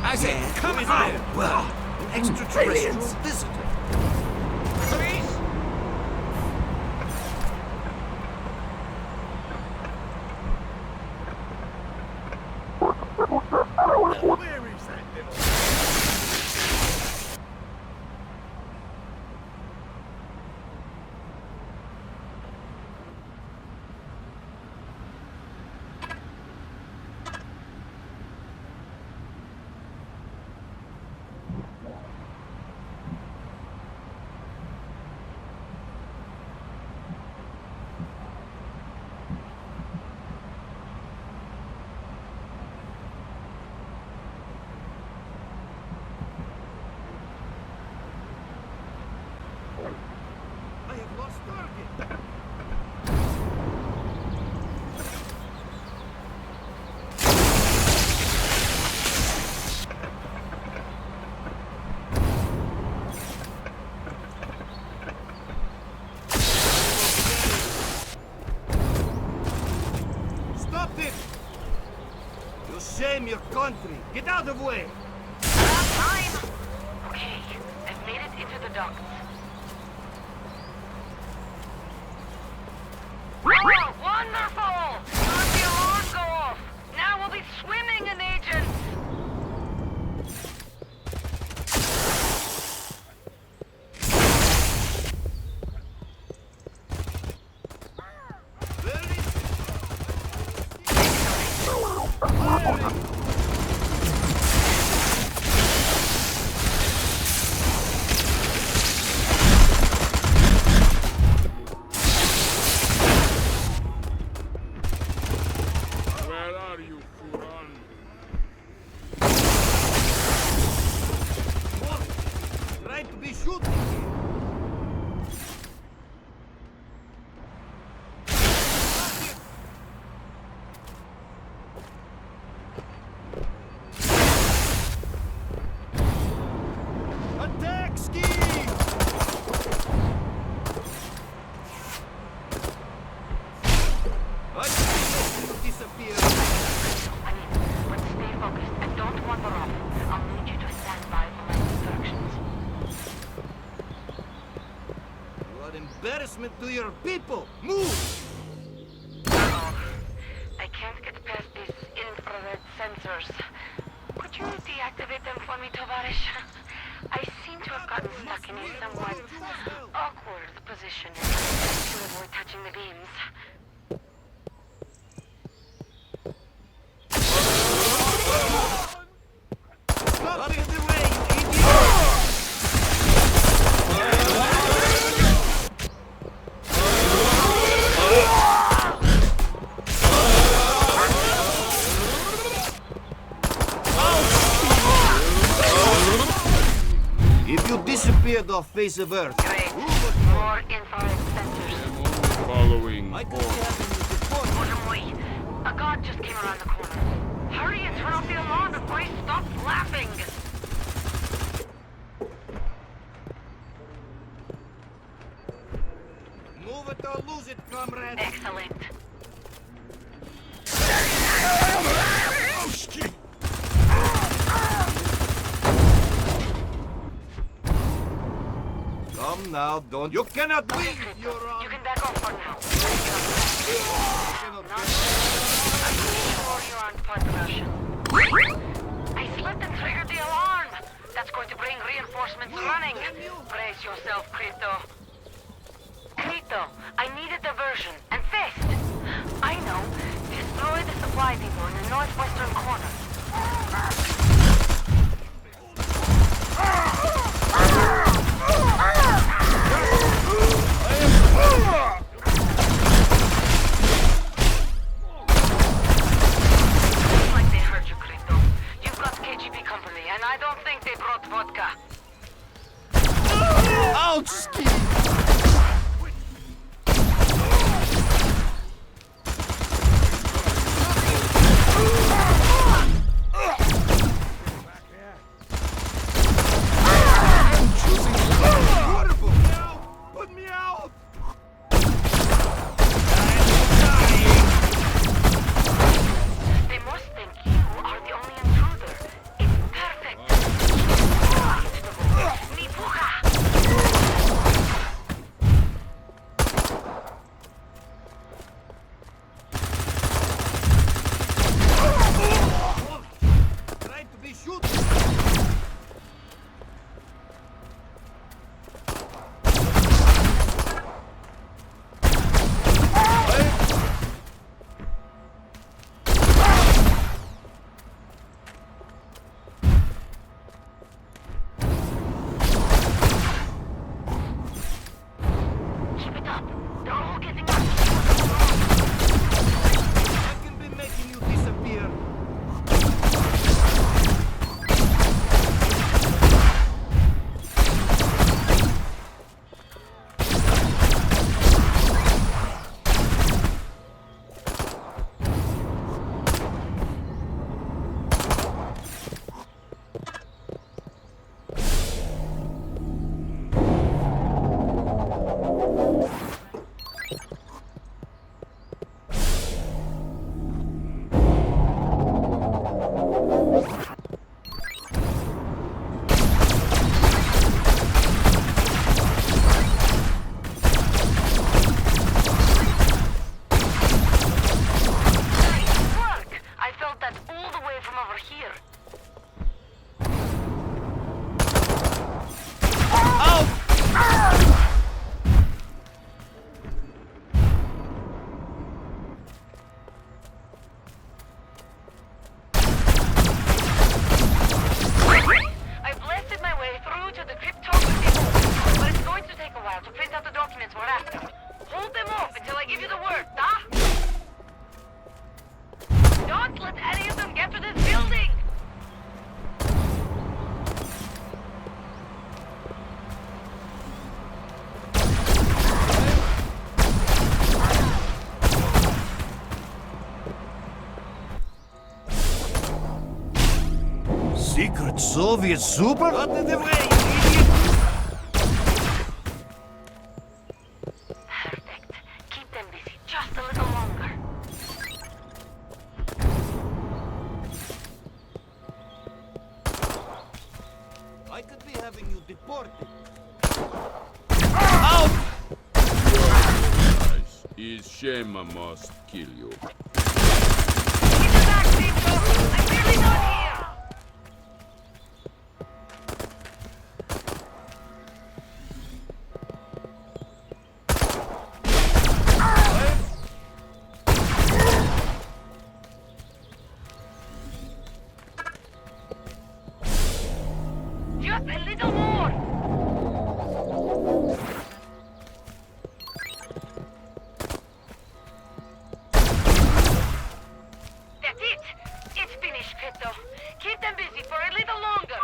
I say, come on! Well, an extraterrestrial visitor. Please? Where is that little... from your country. Get out of the way. Time! Okay, I've made it into the docks. Oh, wonderful! Let the alarm go off. Now we'll be swimming in agents. Where are you, Furon? Right to be shooting. Attack ski! Disappear. But stay focused and don't wander off. I'll need you to stand by for my instructions. You are embarrassment to your people. Move! I can't get past these infrared sensors. Could you deactivate them for me, Tovarish? I seem to have gotten stuck in a somewhat awkward position to avoid touching the beams. Stop in the way, you idiot! If you disappeared off face of Earth, Great. More infrared sensors. Following I could orders. have him with the phone. Wait. A guard just came around the corner. Hurry and turn off the alarm before he stops laughing. Move it or lose it, comrade. Excellent. Come now, don't. You cannot leave. You can back off for now. Not sure you're on pod ration. I slipped and triggered the alarm. That's going to bring reinforcements running. Brace yourself, Krito. Krito, I need a diversion. And fast. I know. Destroy the supply depot in the northwestern corner. Looks like they heard you, Krito. You've got KGB company, and I don't think they brought vodka. Ouch, Ski! Put me out! They must think you are the only intruder. It's perfect. Me puka. take a while to print out the documents we're after. Hold them off until I give you the word, huh? Don't let any of them get to this building! Secret Soviet super? Out of the way, you idiot! Perfect. Keep them busy just a little longer. I could be having you deported. Is shame I must kill you. Get your back, people! I'm nearly done here! Just a little more! That's it! It's finished, Crypto. Keep them busy for a little longer.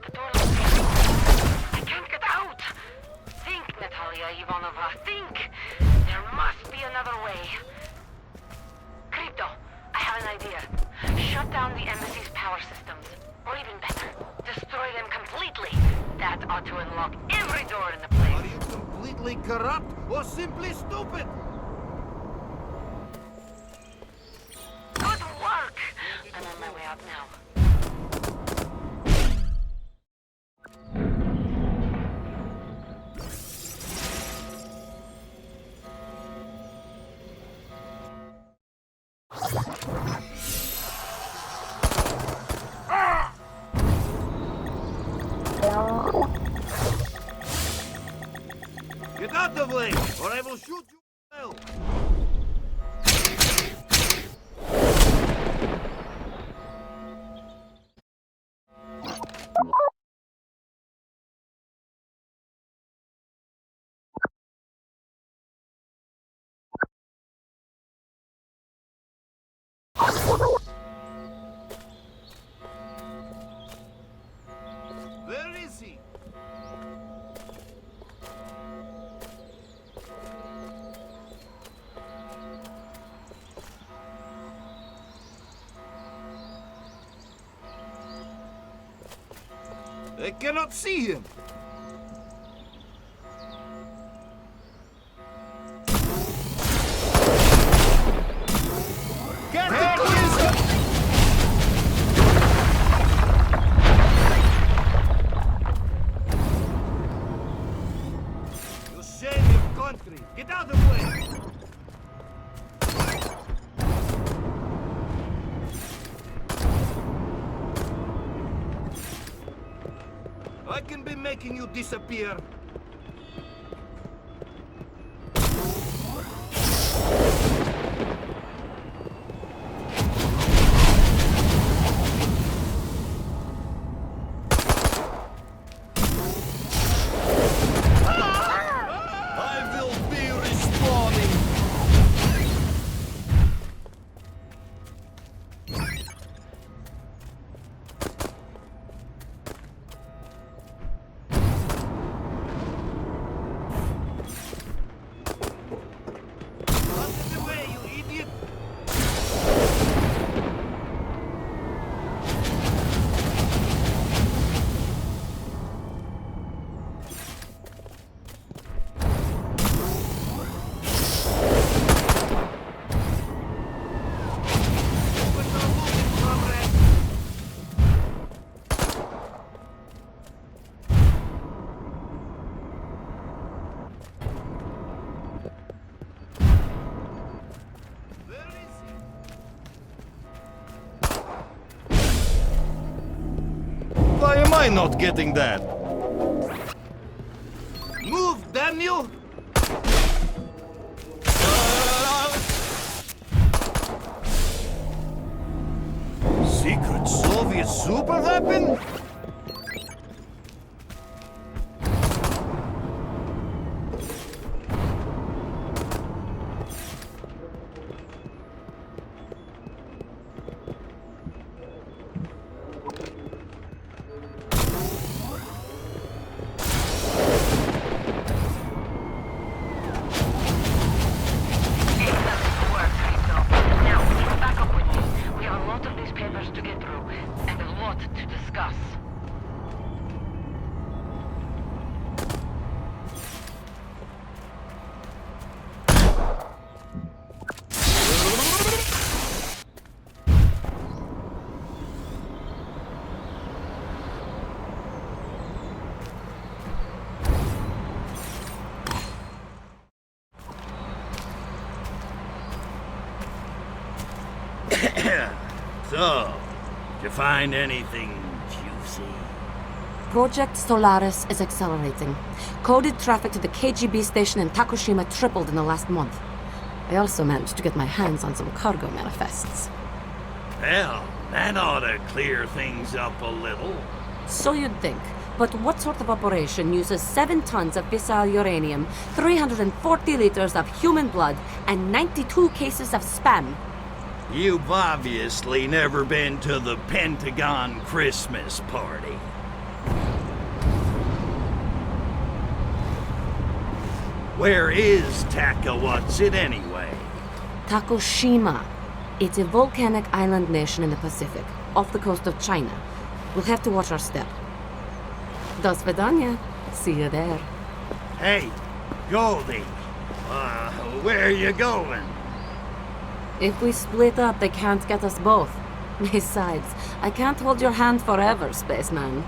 The door is behind. I can't get out. Think, Natalia Ivanovna, think. There must be another way. Crypto, I have an idea. Shut down the embassy's power systems. Or even better, destroy them completely. That ought to unlock every door in the place. Are you completely corrupt or simply stupid? Good work! I'm on my way out now. Get out of the way, or I will shoot you well. Where is he? I cannot see him. Get the police! You save your country. Get out of the way. I can be making you disappear. I will be respawning. Out of the way, you idiot! Why am I not getting that? Move, damn you! Secret Soviet super weapon? So, did you find anything juicy? Project Solaris is accelerating. Coded traffic to the KGB station in Takushima tripled in the last month. I also managed to get my hands on some cargo manifests. Well, that ought to clear things up a little. So you'd think. But what sort of operation uses 7 tons of fissile uranium, 340 liters of human blood, and 92 cases of spam? You've obviously never been to the Pentagon Christmas party. Where is Takawatsit anyway? Takushima. It's a volcanic island nation in the Pacific, off the coast of China. We'll have to watch our step. Do svidaniya. See you there. Hey, Goldie. Where are you going? If we split up, they can't get us both. Besides, I can't hold your hand forever, spaceman.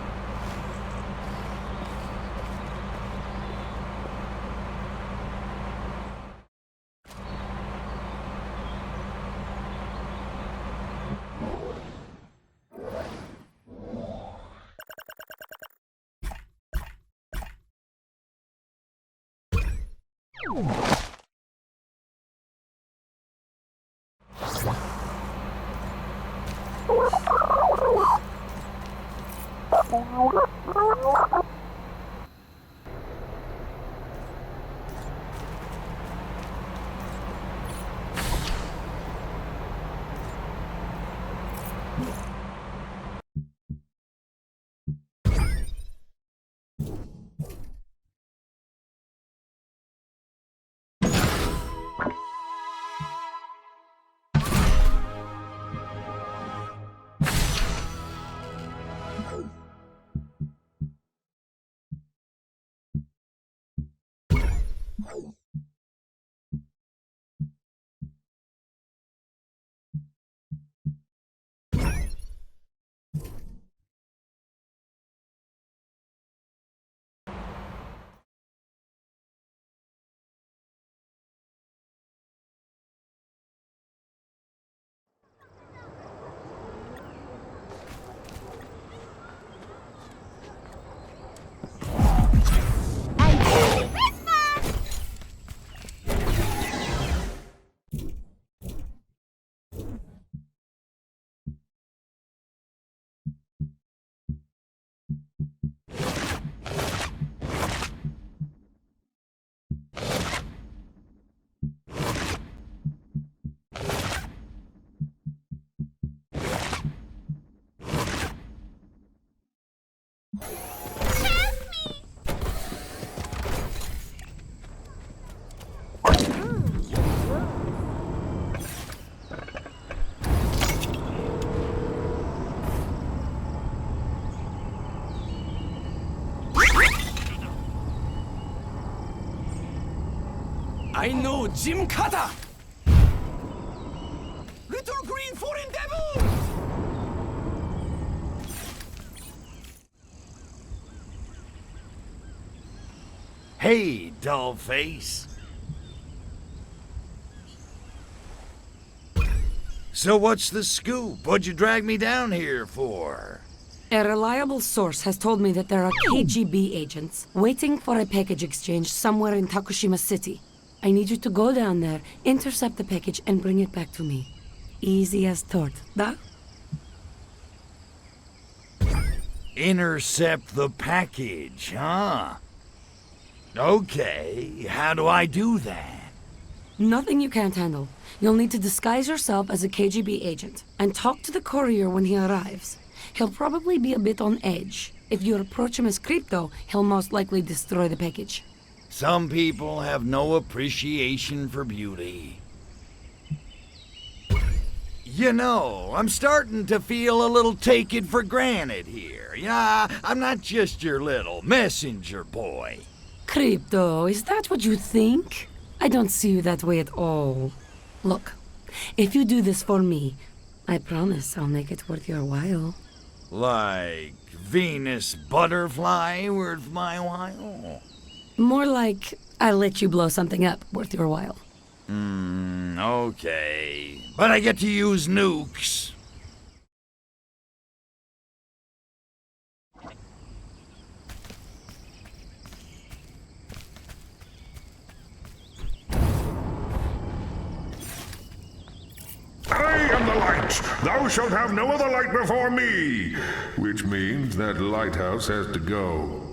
I know Jim Carter! Little green foreign devil! Hey, dollface. So what's the scoop? What'd you drag me down here for? A reliable source has told me that there are KGB agents waiting for a package exchange somewhere in Takushima City. I need you to go down there, intercept the package, and bring it back to me. Easy as tort, da? Intercept the package, huh? Okay, how do I do that? Nothing you can't handle. You'll need to disguise yourself as a KGB agent and talk to the courier when he arrives. He'll probably be a bit on edge. If you approach him as Crypto, he'll most likely destroy the package. Some people have no appreciation for beauty. You know, I'm starting to feel a little taken for granted here. Yeah, I'm not just your little messenger boy. Crypto, is that what you think? I don't see you that way at all. Look, if you do this for me, I promise I'll make it worth your while. Like Venus butterfly worth my while? More like I'll let you blow something up worth your while. Okay. But I get to use nukes. I am the light. Thou shalt have no other light before me. Which means that lighthouse has to go.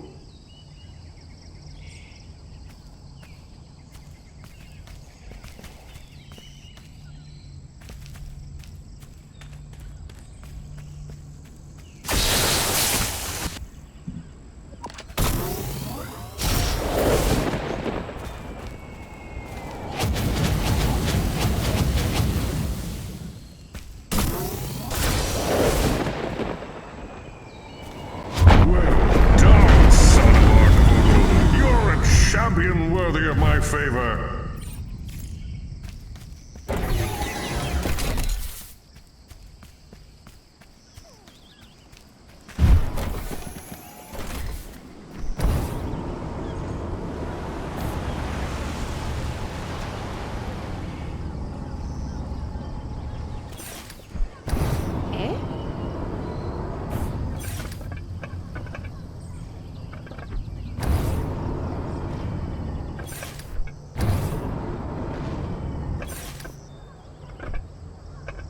Champion worthy of my favor.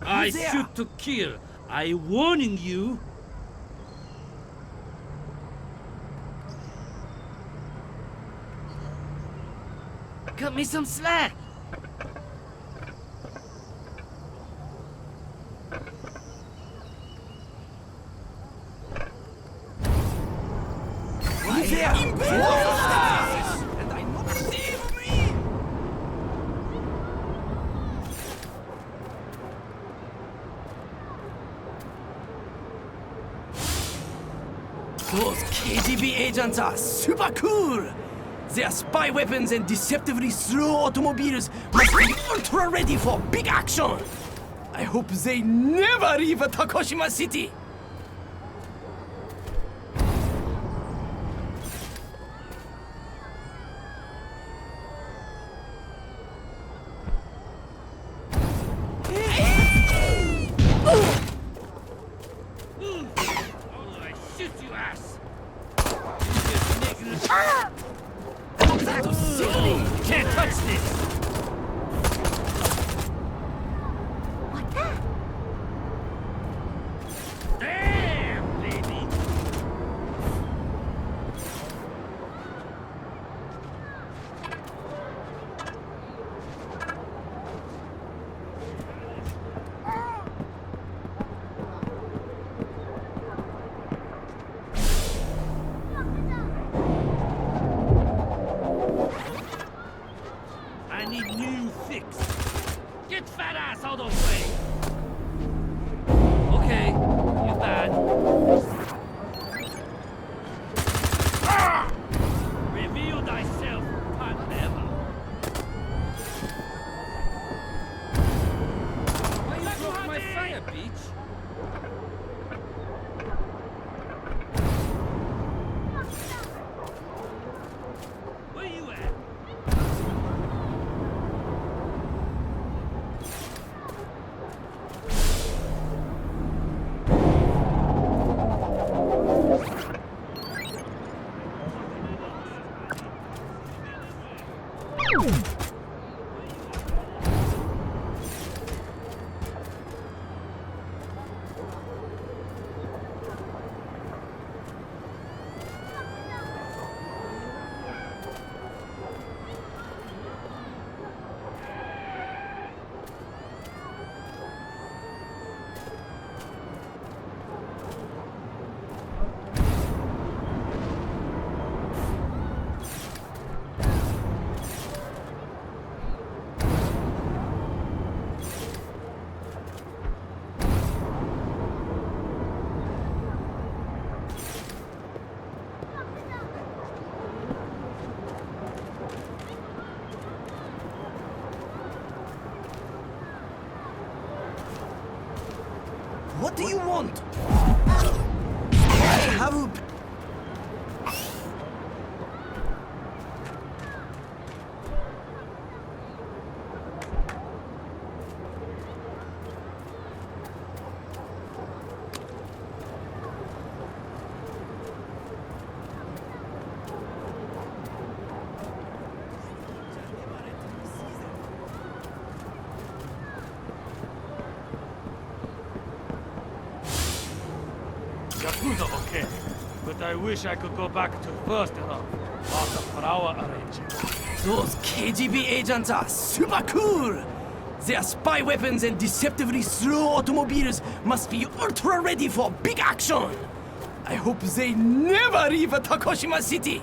I shoot to kill. I warning you. Cut me some slack. Who's there? And I not save me. Those KGB agents are super cool! Their spy weapons and deceptively slow automobiles must be ultra ready for big action! I hope they never leave Tokushima City! Can't touch this! What the? Damn, lady! What do you want? I have a... Yakuza okay, but I wish I could go back to first love. Lots of flower arranging. Those KGB agents are super cool! Their spy weapons and deceptively slow automobiles must be ultra ready for big action! I hope they never leave Tokushima City!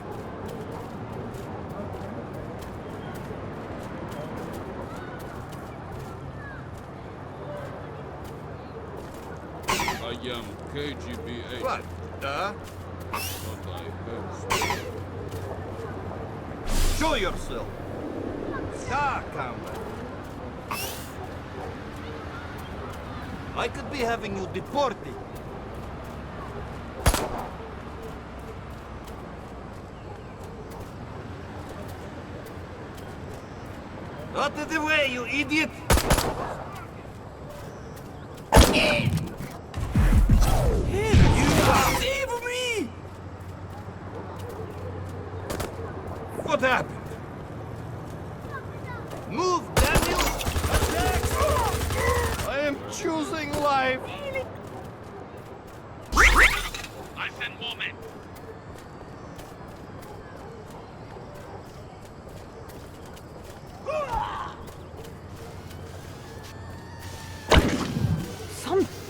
I am KGB agent. What? But I heard. Show yourself. Comrade. I could be having you deported. Out of the way, you idiot! Save me! What happened? Move, damn you! Attack! I am choosing life. I send more men.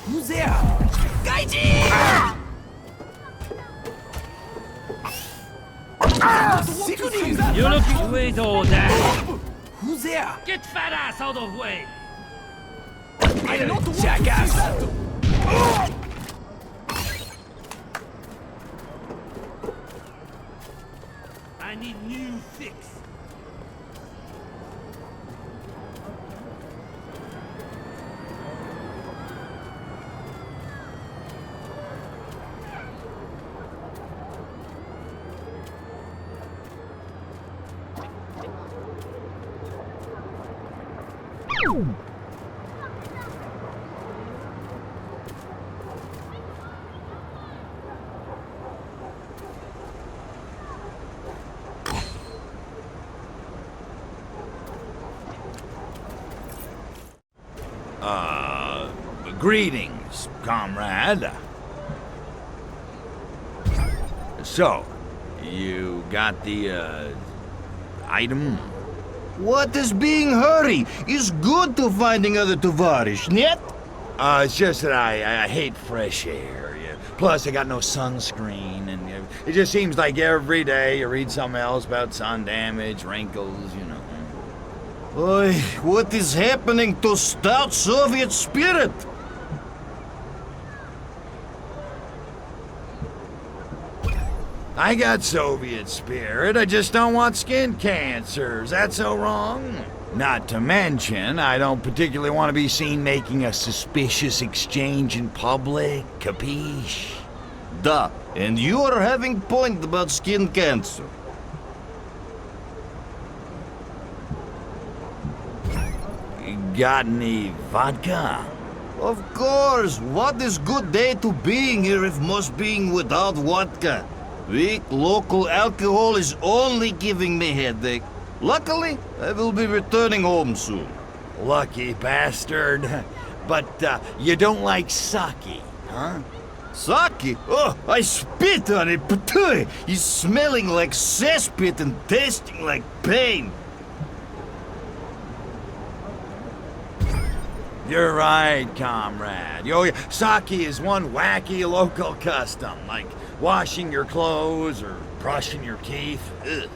Who's there? Gaiji! You're looking way old, Dad. Who's there? Get fat ass out of the way. I not want jackass! I need new fix. Greetings, comrade. So, you got the, item? What is being hurry? It's good to finding other tovarish, net? It's just that I hate fresh air. Yeah. Plus, I got no sunscreen, and it just seems like every day you read something else about sun damage, wrinkles, you know. Oi, what is happening to stout Soviet spirit? I got Soviet spirit, I just don't want skin cancers. That's so wrong. Not to mention, I don't particularly want to be seen making a suspicious exchange in public, capiche? Da, and you are having point about skin cancer. Got any vodka? Of course, what is good day to being here if must being without vodka? Weak local alcohol is only giving me headache. Luckily, I will be returning home soon. Lucky bastard. But you don't like sake, huh? Sake? Oh, I spit on it, but it's smelling like cesspit and tasting like pain. You're right, comrade. Sake is one wacky local custom, like washing your clothes or brushing your teeth. Ugh.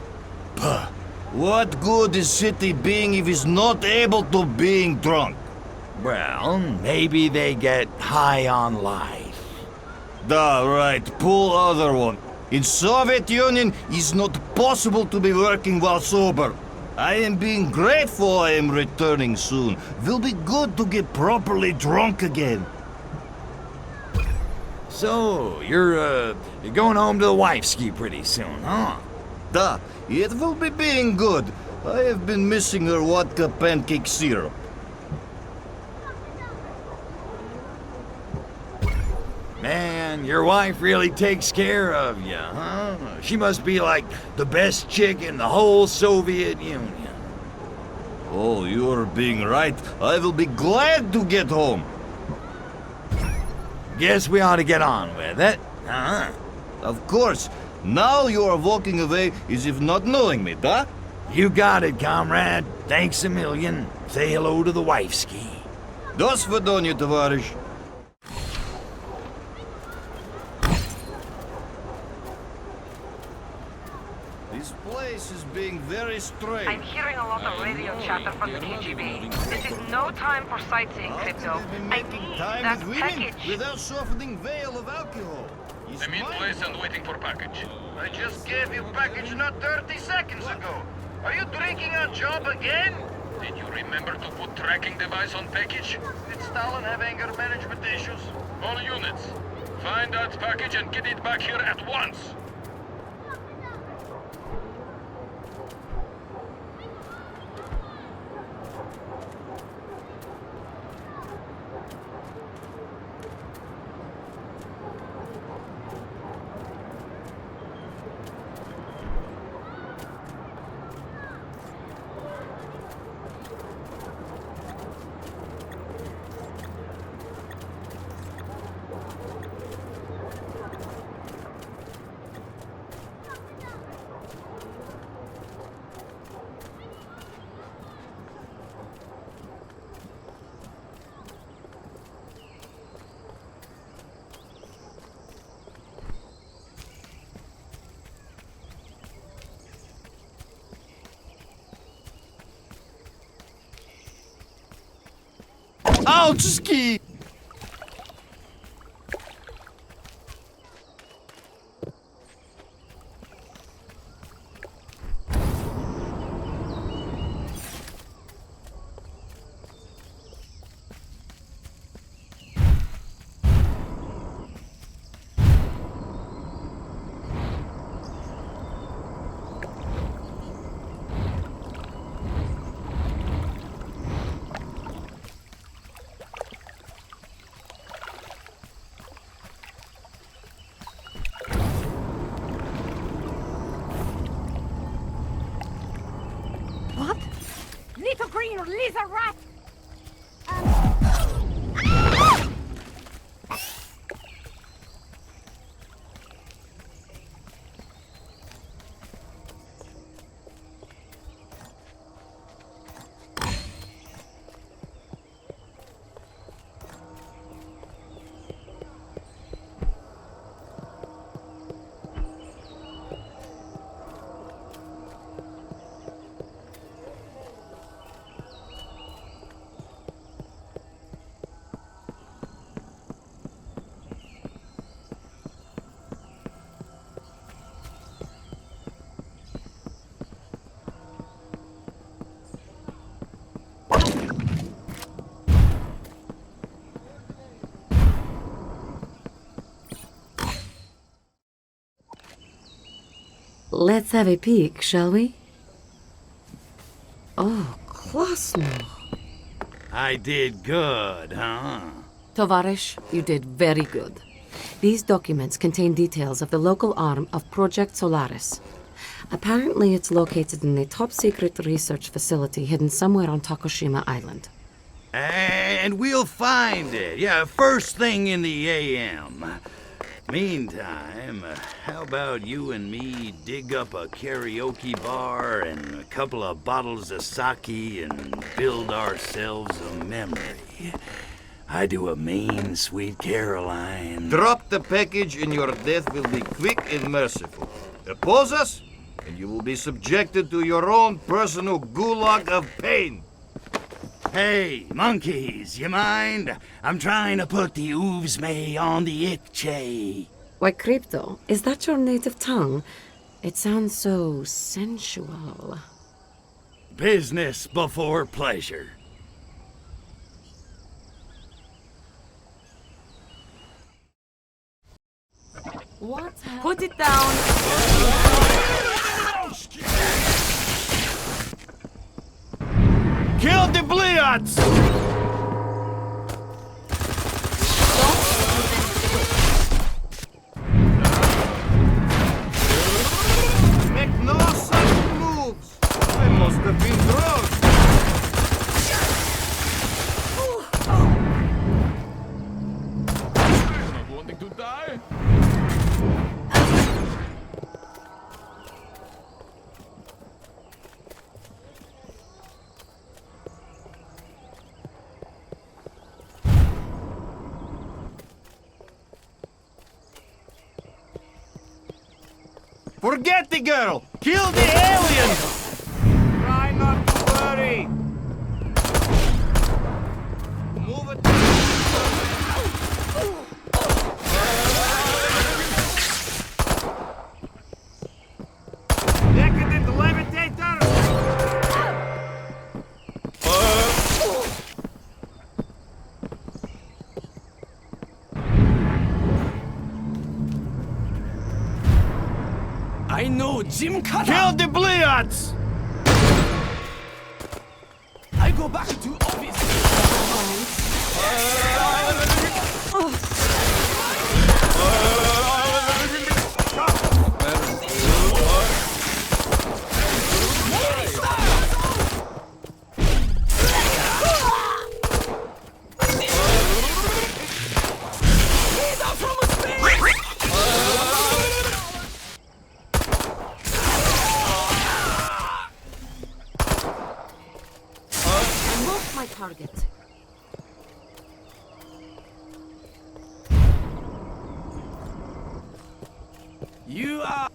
Puh. What good is city being if he's not able to being drunk? Well, maybe they get high on life. Da, right, pull other one. In Soviet Union, it's not possible to be working while sober. I am being grateful I am returning soon. Will be good to get properly drunk again. So, you're going home to the wifeski pretty soon, huh? Da, it will be being good. I have been missing her vodka pancake syrup. Man, your wife really takes care of you, huh? She must be like the best chick in the whole Soviet Union. Oh, you are being right. I will be glad to get home. Guess we ought to get on with it, huh? Of course. Now you are walking away as if not knowing me, da? You got it, comrade. Thanks a million. Say hello to the wifeski. До свидания, товарищ. This place is being very strange. I'm hearing a lot of radio chatter from the KGB. This is no time for sightseeing, Crypto. I need that package. Without softening veil of alcohol. I'm in place and waiting for package. I just gave you package not 30 seconds ago. Are you drinking on job again? Did you remember to put tracking device on package? Did Stalin have anger management issues? All units, find that package and get it back here at once. Ouchski! What? Little green lizard rat! Let's have a peek, shall we? Oh, Klasno. I did good, huh? Tovarish, you did very good. These documents contain details of the local arm of Project Solaris. Apparently, it's located in a top-secret research facility hidden somewhere on Takushima Island. And we'll find it. Yeah, first thing in the AM. Meantime, how about you and me dig up a karaoke bar and a couple of bottles of sake and build ourselves a memory? I do a mean Sweet Caroline. Drop the package and your death will be quick and merciful. Oppose us, and you will be subjected to your own personal gulag of pain. Hey, monkeys, you mind? I'm trying to put the oovsme on the ikche. Why, Crypto, is that your native tongue? It sounds so sensual. Business before pleasure. What? Put it down. Kill the Bliats! Make no such moves! I must have been drugged! Not wanting to die? Forget the girl! Kill the alien! Try not to worry! Move it! Decadent levitator! I know Jim Cutter. Kill the Bliats! I go back to office. My target. You are.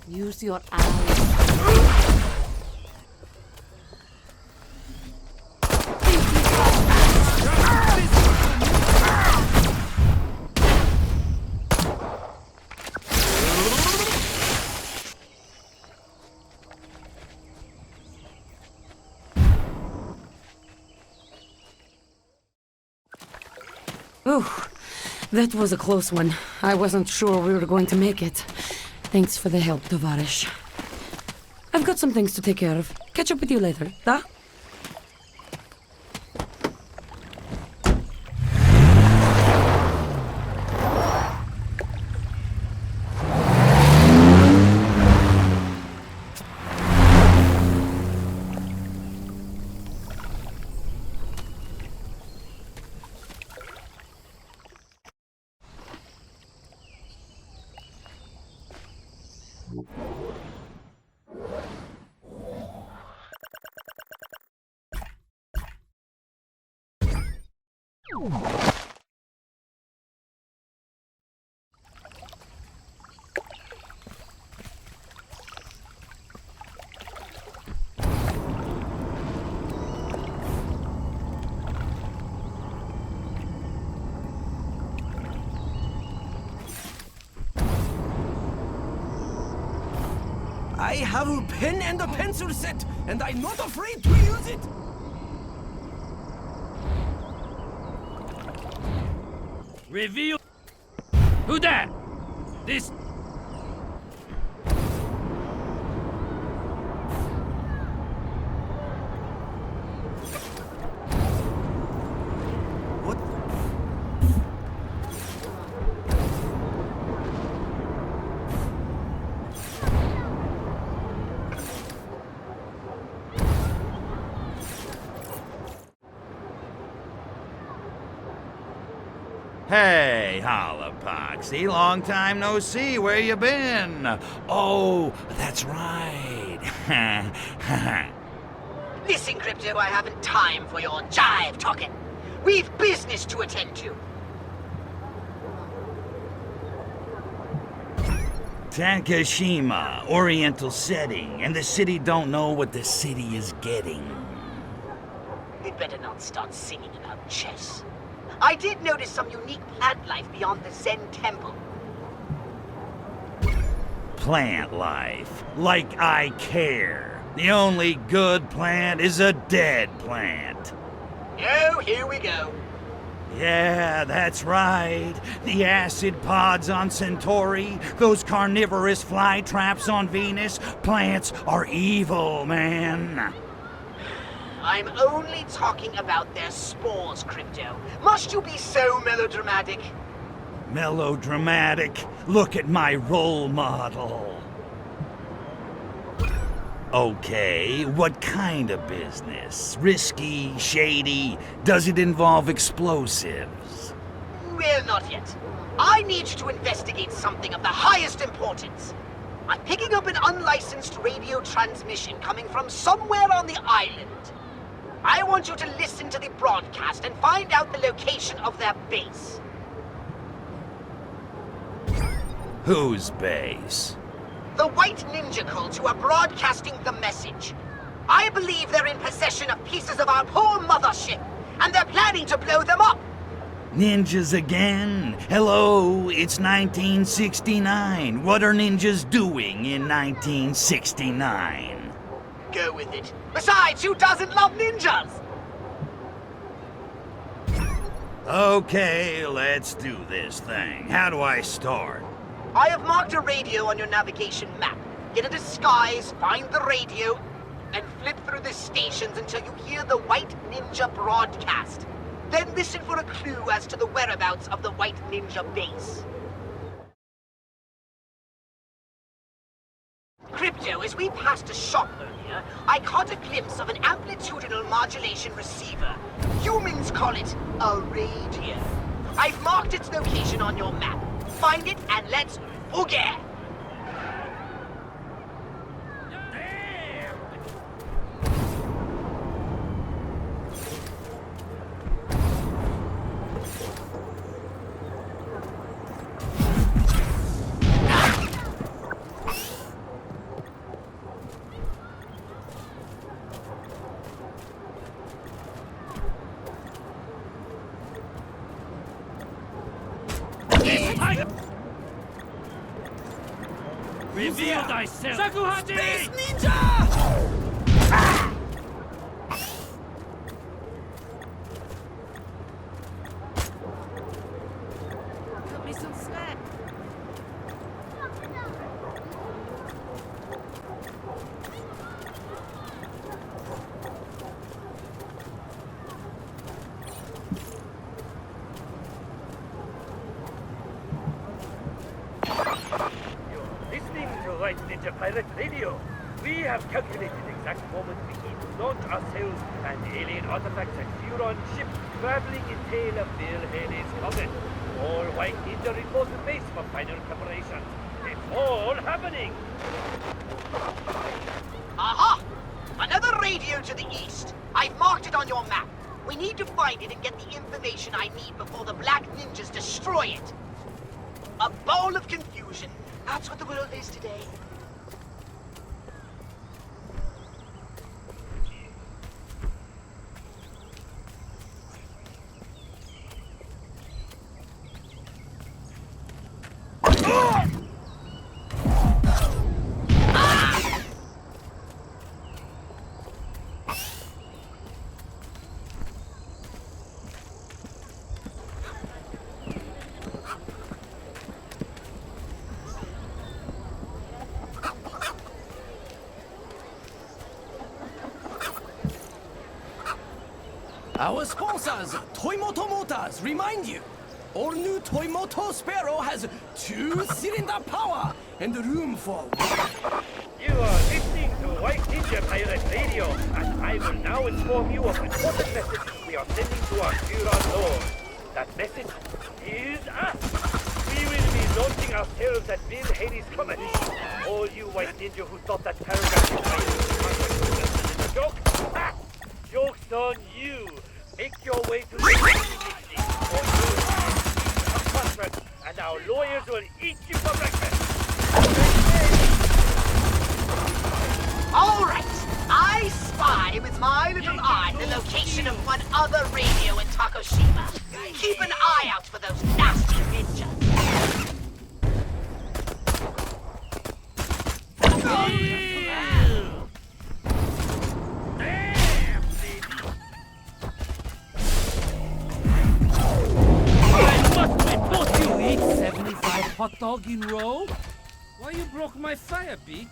Use your eyes. Oh, that was a close one. I wasn't sure we were going to make it. Thanks for the help, Tovarish. I've got some things to take care of. Catch up with you later, da? I have a pen and a pencil set, and I'm not afraid to use it. Reveal. Who that? This. Hey, Hollapoxy, long time no see. Where you been? Oh, that's right. Listen, Crypto, I haven't time for your jive talking. We've business to attend to. Tankashima, Oriental setting, and the city don't know what the city is getting. We'd better not start singing about chess. I did notice some unique plant life beyond the Zen temple. Plant life. Like I care. The only good plant is a dead plant. Oh, here we go. Yeah, that's right. The acid pods on Centauri, those carnivorous fly traps on Venus. Plants are evil, man. I'm only talking about their spores, Crypto. Must you be so melodramatic? Melodramatic. Look at my role model. Okay, what kind of business? Risky, shady? Does it involve explosives? Well, not yet. I need you to investigate something of the highest importance. I'm picking up an unlicensed radio transmission coming from somewhere on the island. I want you to listen to the broadcast and find out the location of their base. Whose base? The White Ninja cult who are broadcasting the message. I believe they're in possession of pieces of our poor mothership, and they're planning to blow them up. Ninjas again? Hello, it's 1969. What are ninjas doing in 1969? Go with it. Besides, who doesn't love ninjas? Okay, let's do this thing. How do I start? I have marked a radio on your navigation map. Get a disguise, find the radio, and flip through the stations until you hear the White Ninja broadcast. Then listen for a clue as to the whereabouts of the White Ninja base. Crypto, as we passed a shop earlier, I caught a glimpse of an amplitudinal modulation receiver. Humans call it a radio. I've marked its location on your map. Find it and let's boogie! Reveal thyself! Sakuhachi! Space Ninja! Cut me some slack. Listening to White Ninja Pirate Radio, we have calculated the exact moment we need to launch ourselves and alien artifacts at Huron ship traveling in tail of Bill Haley's comet. All White Ninja report to base for final preparations. It's all happening! Aha! Another radio to the east. I've marked it on your map. We need to find it and get the information I need before the Black Ninjas destroy it. A bowl of confusion. That's what the world is today. Our sponsors, Toymoto Motors, remind you. All new Toymoto Sparrow has 2-cylinder power and room for... You are listening to White Ninja Pirate Radio, and I will now inform you of an important message we are sending to our Huron Lord. That message is us. We will be launching ourselves at Bill Haley's comet. All you White Ninja who thought that paragraph was a joke, ha! Joke's on you. Make your way to the Nixie, or you'll a contract, and our lawyers will eat you for breakfast. All right. I spy with my little eye the location of one other radio in Takoshima. Keep an eye out for those nasty ninjas. What you eat 75 hot dog in row? Why you broke my fire, Beach?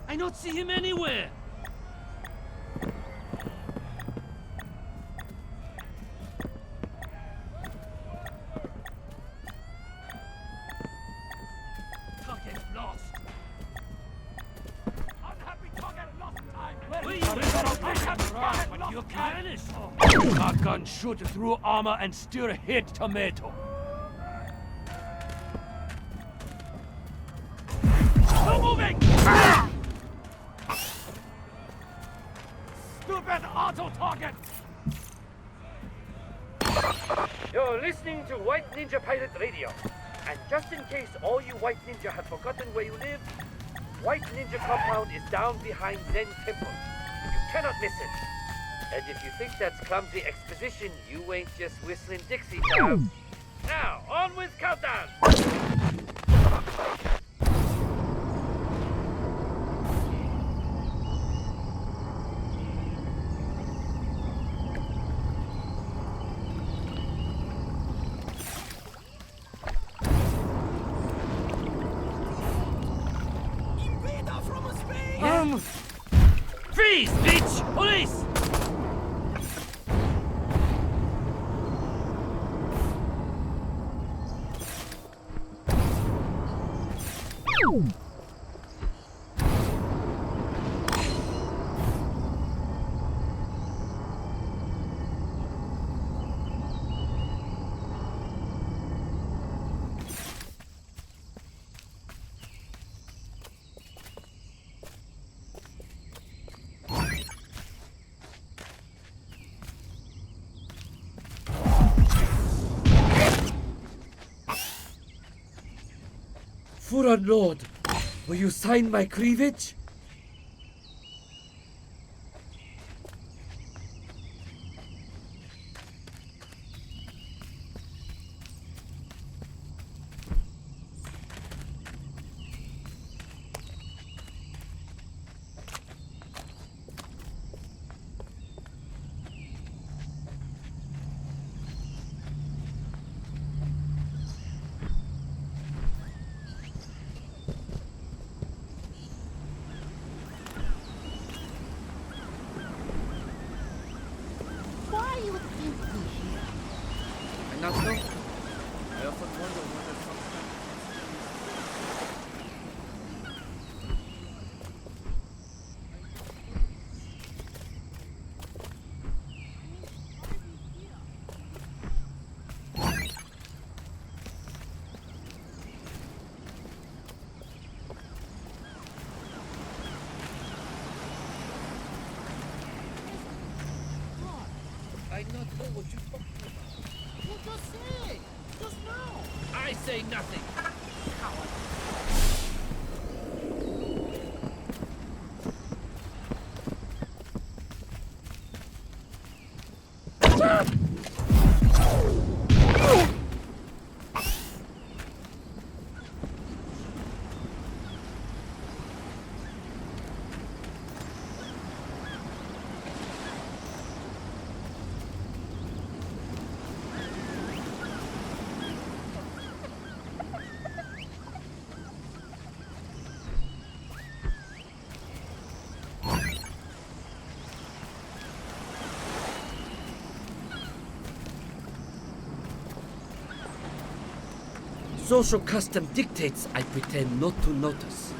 I don't see him anywhere. Target lost. Unhappy target lost time. But you vanished. Our gun shoot through armor and still hit tomato. No moving! Stupid auto-target! You're listening to White Ninja Pirate Radio. And just in case all you White Ninja have forgotten where you live, White Ninja Compound is down behind Zen Temple. You cannot miss it. And if you think that's clumsy exposition, you ain't just whistling Dixie Town. Now, on with Countdown! Freeze, bitch! Police! Furon Lord, will you sign my cleavage? Not so. I often wonder whether sometimes... I not know what you're talking about. Well, just say! Just now! I say nothing! Coward! Social custom dictates I pretend not to notice.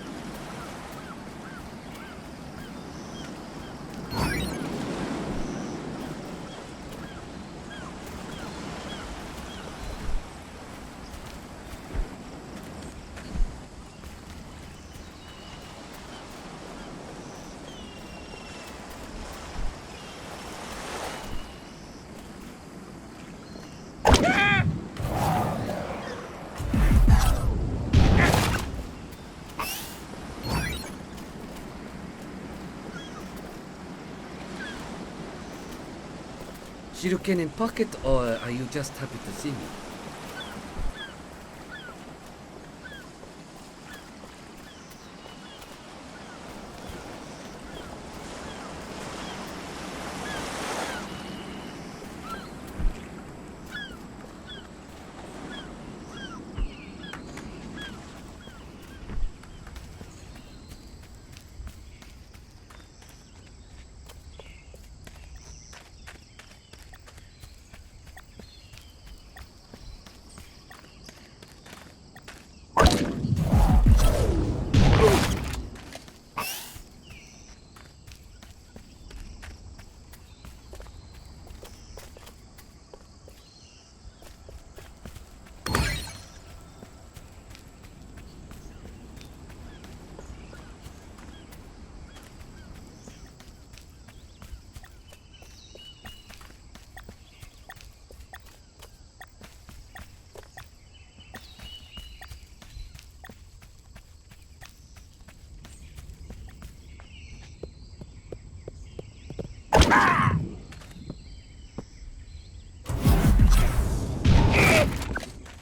Shuriken in pocket, or are you just happy to see me?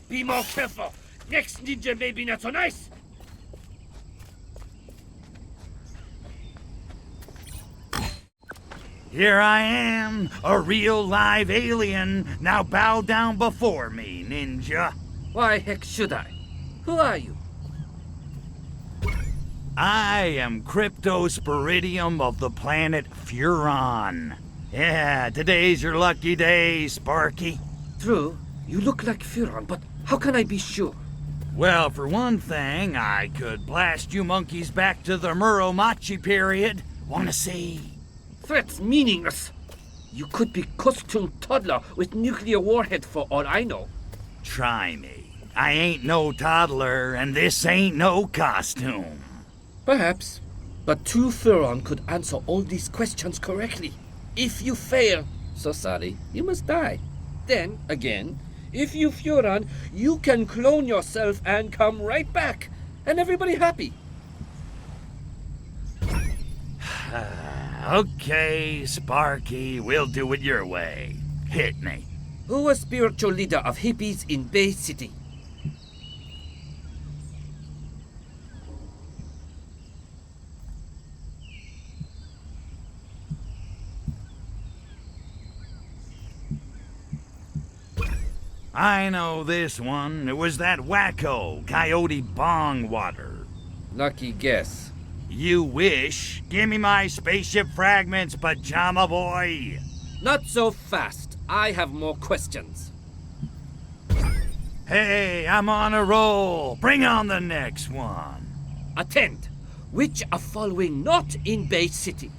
Be more careful. Next ninja may be not so nice. Here I am, a real live alien. Now bow down before me, ninja. Why heck should I? Who are you? I am Cryptosporidium of the planet Furon. Yeah, today's your lucky day, Sparky. True, you look like Furon, but how can I be sure? Well, for one thing, I could blast you monkeys back to the Muromachi period. Wanna see? Threats meaningless. You could be costume toddler with nuclear warhead for all I know. Try me. I ain't no toddler, and this ain't no costume. Perhaps, but two Furon could answer all these questions correctly. If you fail, so sorry, you must die. Then, again, if you Furon, you can clone yourself and come right back, and everybody happy. Okay, Sparky, we'll do it your way. Hit me. Who was spiritual leader of hippies in Bay City? I know this one. It was that wacko, Coyote Bongwater. Lucky guess. You wish. Give me my spaceship fragments, Pajama Boy. Not so fast. I have more questions. Hey, I'm on a roll. Bring on the next one. Attend. Which are following not in Bay City?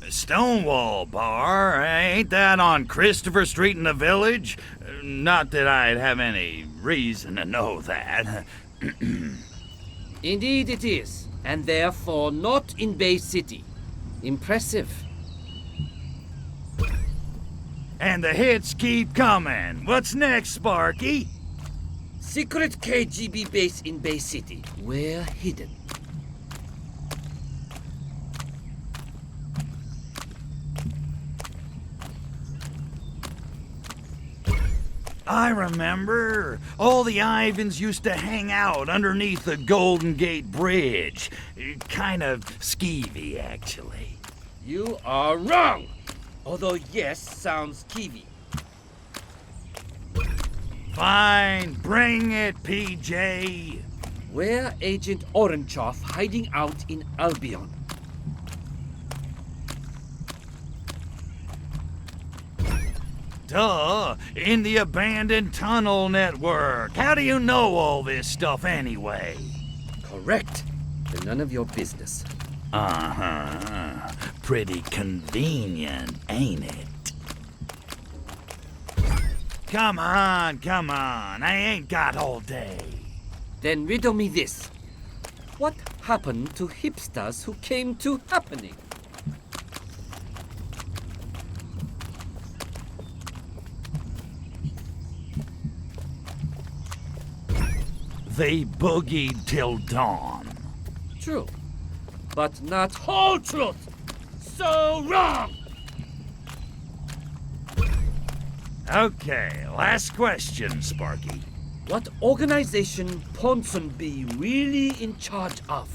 Stonewall Bar, ain't that on Christopher Street in the Village? Not that I'd have any reason to know that. Indeed it is, and therefore not in Bay City. Impressive. And the hits keep coming. What's next, Sparky? Secret KGB base in Bay City. We're hidden. I remember. All the Ivans used to hang out underneath the Golden Gate Bridge. Kind of skeevy, actually. You are wrong! Although yes sounds skeevy. Fine, bring it, PJ. Where Agent Orangeoff hiding out in Albion? Duh, in the abandoned tunnel network. How do you know all this stuff anyway? Correct. Then none of your business. Uh-huh. Pretty convenient, ain't it? Come on, come on. I ain't got all day. Then riddle me this. What happened to hipsters who came to happening? They boogied till dawn. True, but not whole truth. So wrong! Okay, last question, Sparky. What organization Ponsonby really in charge of?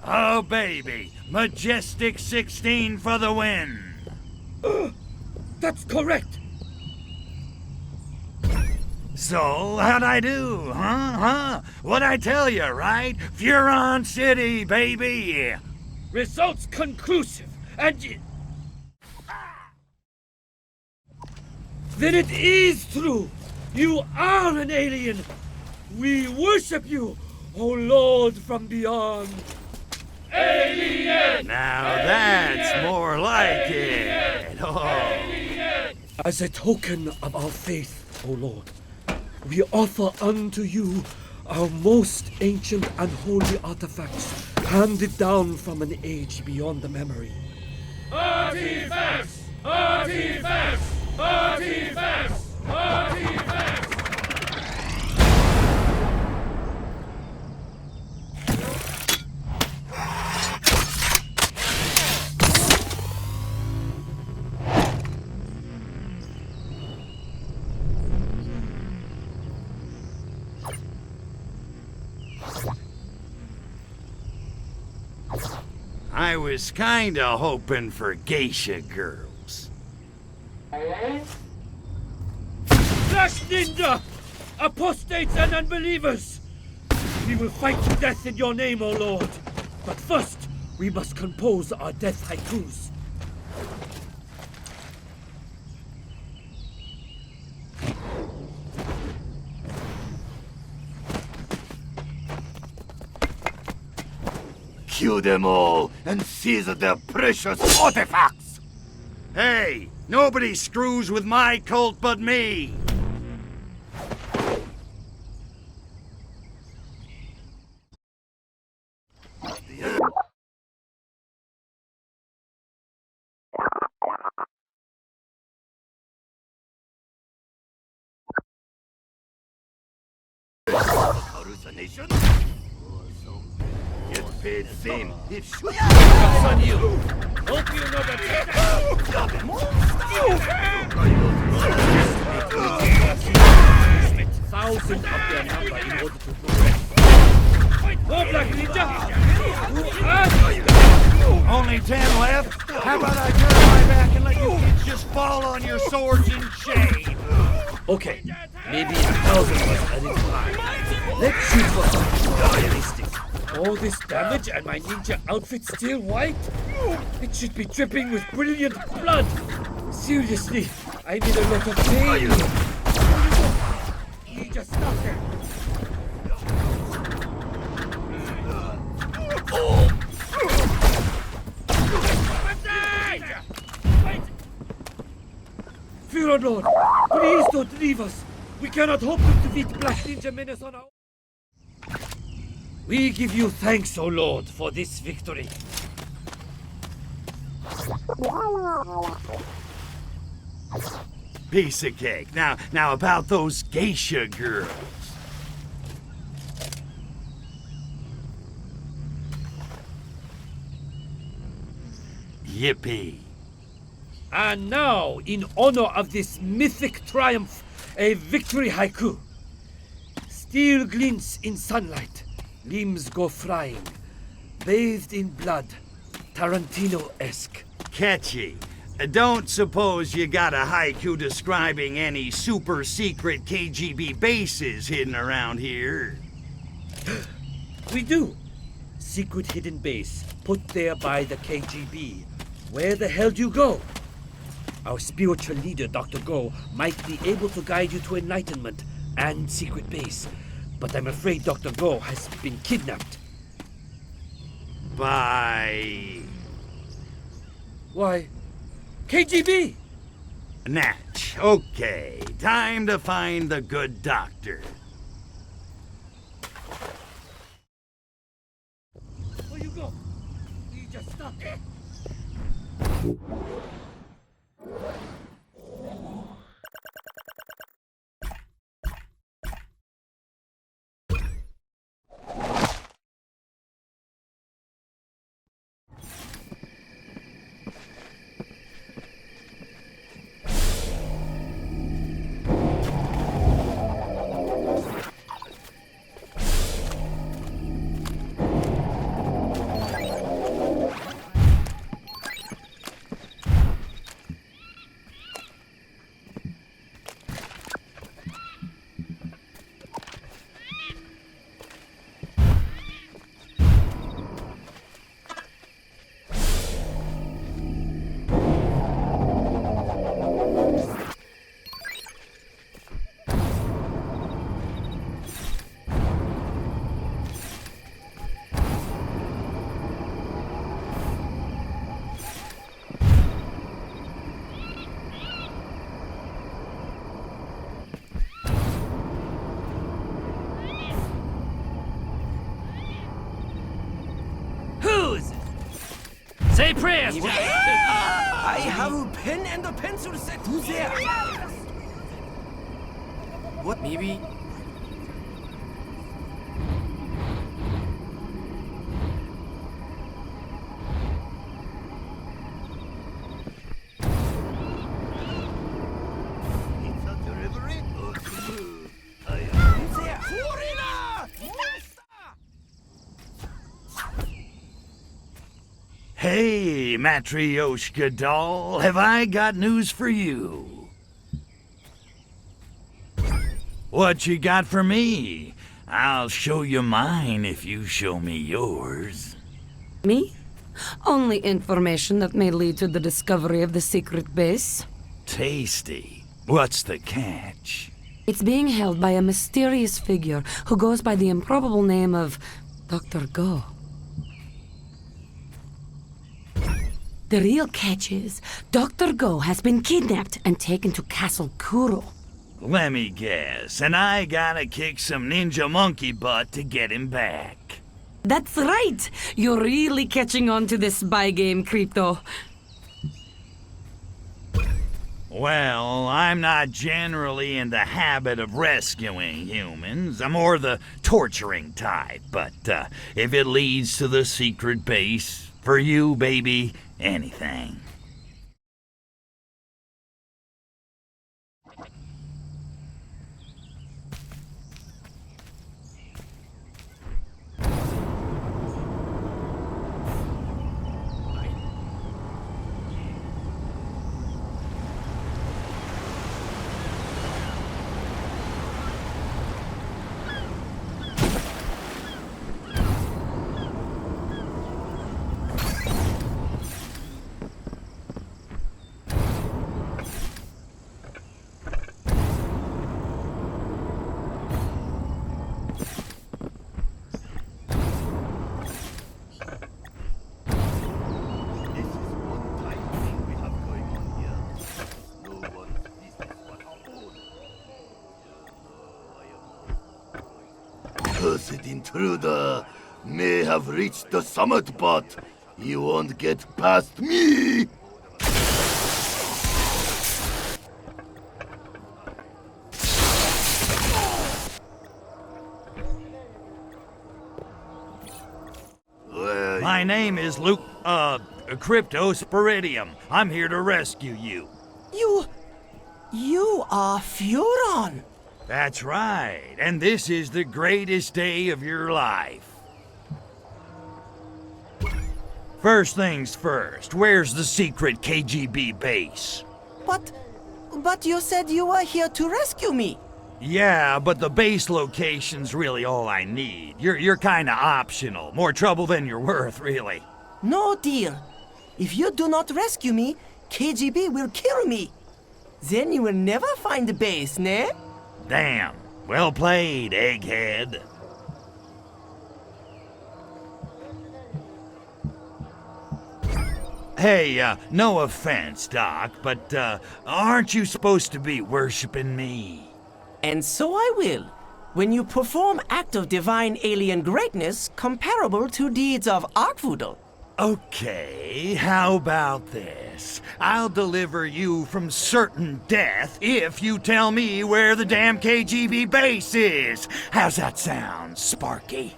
Oh, baby. Majestic 16 for the win. That's correct. So, how'd I do, huh? What'd I tell you, right? Furon City, baby! Results conclusive, and then it is true. You are an alien. We worship you, O Lord from beyond. Alien! Now that's more like it. Oh. As a token of our faith, O Lord, we offer unto you our most ancient and holy artifacts, handed down from an age beyond the memory. Artifacts! Artifacts! Artifacts! Artifacts! I was kinda hoping for geisha girls. Flash Ninja! Apostates and unbelievers! We will fight to death in your name, O Lord. But first, we must compose our death haikus. Kill them all and seize their precious artifacts! Hey, nobody screws with my cult but me! Hallucination? Get paid same. It should Focus on you! Hope you know the thousands of their number in order to progress. Go, Black Ninja! Who are you? Only 10 left? How about I turn my back and let you kids just fall on your swords in shame? Okay, maybe 1,000 was a little high. Let's shoot for something realistic. All this damage and my ninja outfit still white? It should be dripping with brilliant blood. Seriously, I'm in a lot of pain. You just stop there. Fear Lord, please don't leave us. We cannot hope to defeat Black Ninja Menace on our own. We give you thanks, O Lord, for this victory. Piece of cake. Now about those geisha girls. Yippee. And now, in honor of this mythic triumph, a victory haiku. Steel glints in sunlight, limbs go flying, bathed in blood, Tarantino-esque. Catchy. Don't suppose you got a haiku describing any super secret KGB bases hidden around here? We do. Secret hidden base, put there by the KGB. Where the hell do you go? Our spiritual leader, Dr. Go, might be able to guide you to enlightenment and secret base. But I'm afraid Dr. Go has been kidnapped. By... Why, KGB! Natch. Okay, time to find the good doctor. Where you go? You just stop there. Say prayers! I have a pen and a pencil set. Who's there? What? Maybe. Hey, Matryoshka doll, have I got news for you? What you got for me? I'll show you mine if you show me yours. Me? Only information that may lead to the discovery of the secret base. Tasty. What's the catch? It's being held by a mysterious figure who goes by the improbable name of Dr. Go. The real catch is, Dr. Go has been kidnapped and taken to Castle Kuro. Let me guess, and I gotta kick some ninja monkey butt to get him back. That's right! You're really catching on to this spy game, Crypto. Well, I'm not generally in the habit of rescuing humans. I'm more the torturing type, but if it leads to the secret base, for you, baby, anything. Cursed intruder may have reached the summit, but he won't get past me! My name is Luke, Crypto Spiridium. I'm here to rescue you. You are Furon. That's right, and this is the greatest day of your life. First things first, where's the secret KGB base? But you said you were here to rescue me. Yeah, but the base location's really all I need. You're kinda optional. More trouble than you're worth, really. No deal. If you do not rescue me, KGB will kill me. Then you will never find the base, ne? Damn. Well played, egghead. Hey, no offense, Doc, but aren't you supposed to be worshiping me? And so I will, when you perform act of divine alien greatness comparable to deeds of Arkvoodle. Okay, how about this? I'll deliver you from certain death if you tell me where the damn KGB base is. How's that sound, Sparky?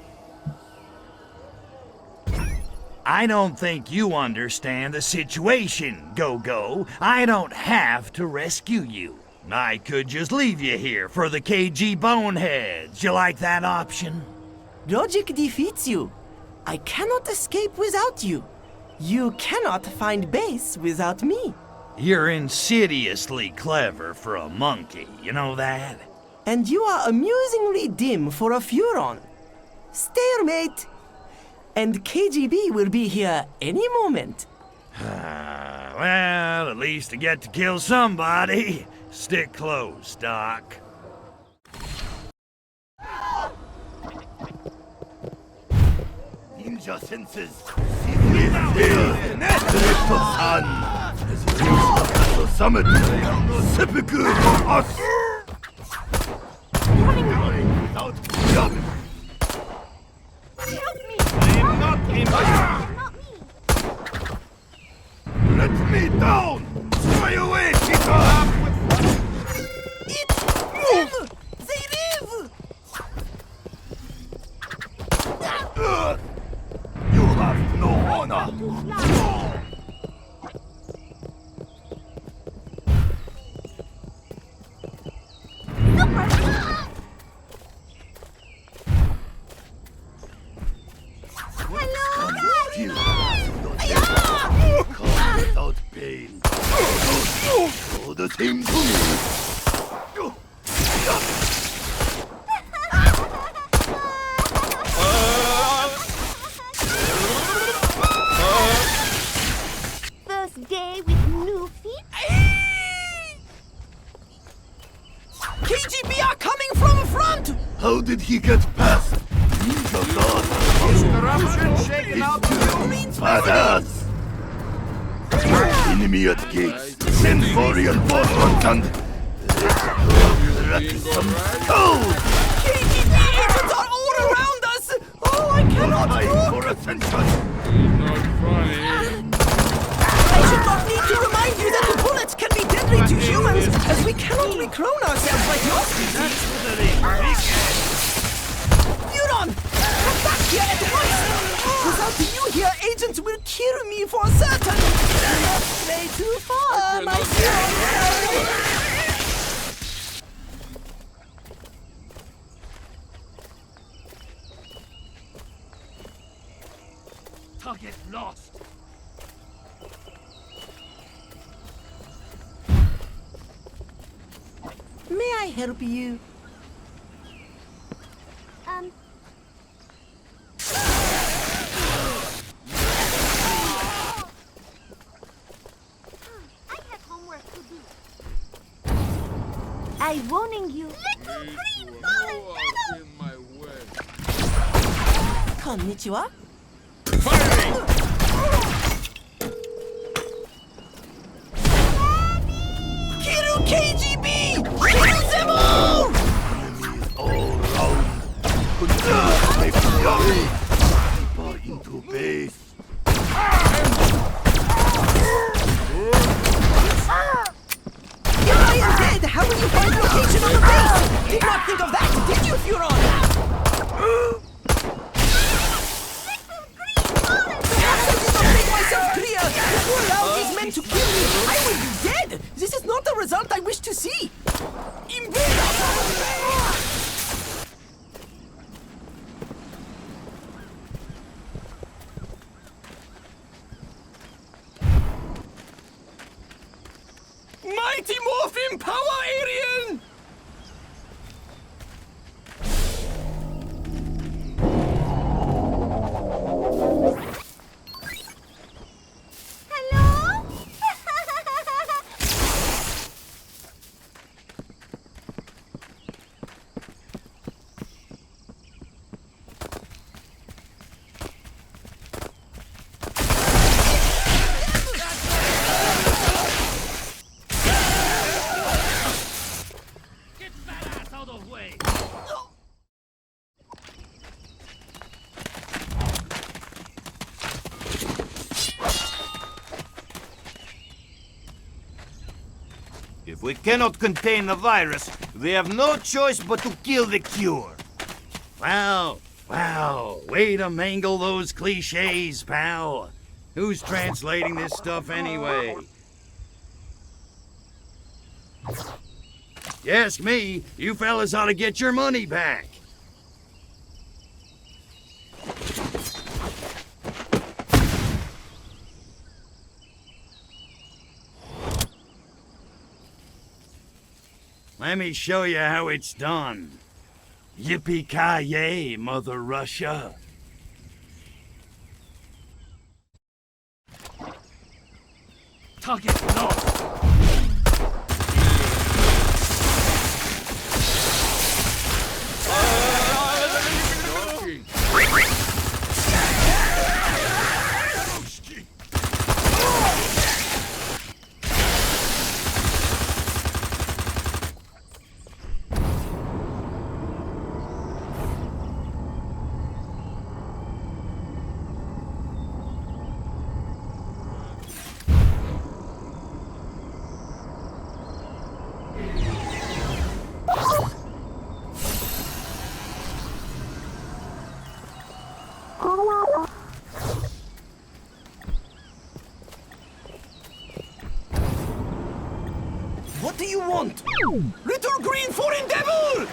I don't think you understand the situation, Go-Go. I don't have to rescue you. I could just leave you here for the KG boneheads. You like that option? Logic defeats you. I cannot escape without you. You cannot find base without me. You're insidiously clever for a monkey, you know that? And you are amusingly dim for a Furon. Stalemate. And KGB will be here any moment. Well, at least I get to kill somebody. Stick close, Doc. Ninja senses. Reprobed-san. As you reach the castle summit, seppuku for us. Without jump. Help me! I am not him. Let me down! Fly away, Peter! You have no honor! Without pain. Oh, the same to me. First day with new feet. KGB are coming from front! How did he get past? Ninja God. Is corruption shaken out the Badass! Enemy at gates. Send for reinforcements and let's some stones! KGB agents are all around us! Oh, I cannot Time move! for ascension! I should not need to remind you that the bullets can be deadly to humans, as we cannot reclone ourselves like your species. Furon! Come back here at once! Without you here, agents will kill me for certain! Do not stray too far, my Furon! Target lost. May I help you? I have homework to do. I warning you. Little green fallen Konnichiwa. Kill KGB! Kill them all! Enemies all round. Make your way deeper into base. If I am dead, how will you find location of the base? Did not think of that, did you, Furon? Perhaps I did not make myself clear. mighty morphin power, Aryan! Hello? Get that ass out of the way! If we cannot contain the virus, we have no choice but to kill the cure. Wow, way to mangle those cliches, pal. Who's translating this stuff anyway? You ask me, you fellas ought to get your money back. Let me show you how it's done. Yippee-ki-yay, Mother Russia. Target lost! What do you want? Little green foreign devil!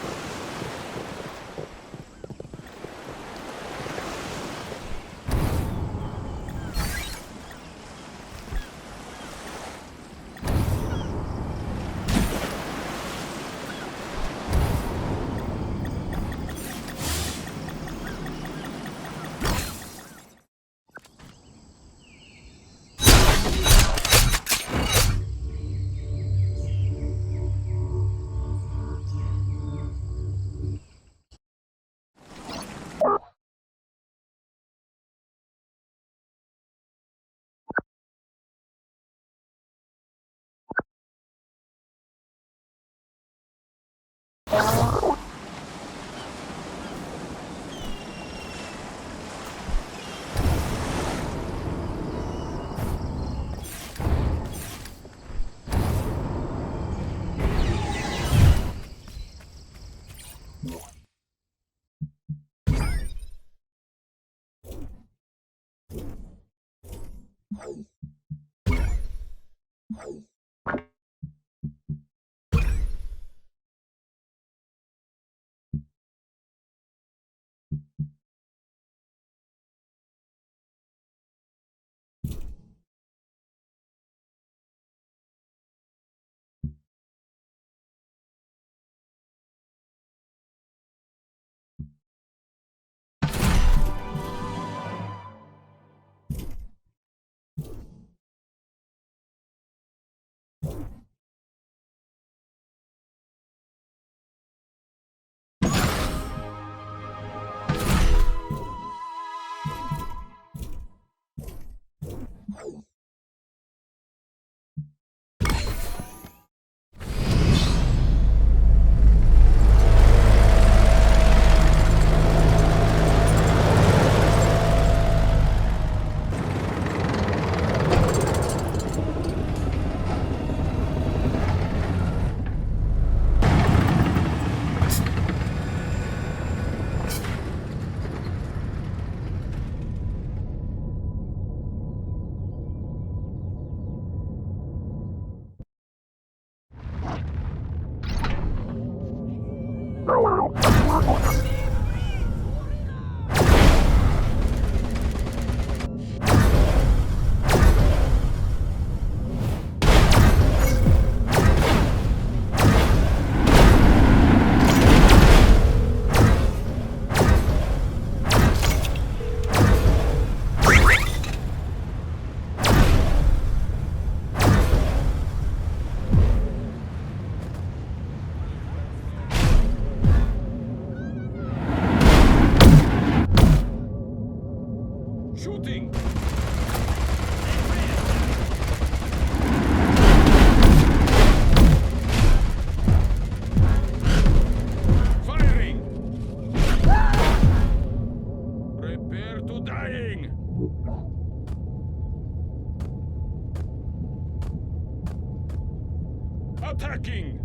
Attacking!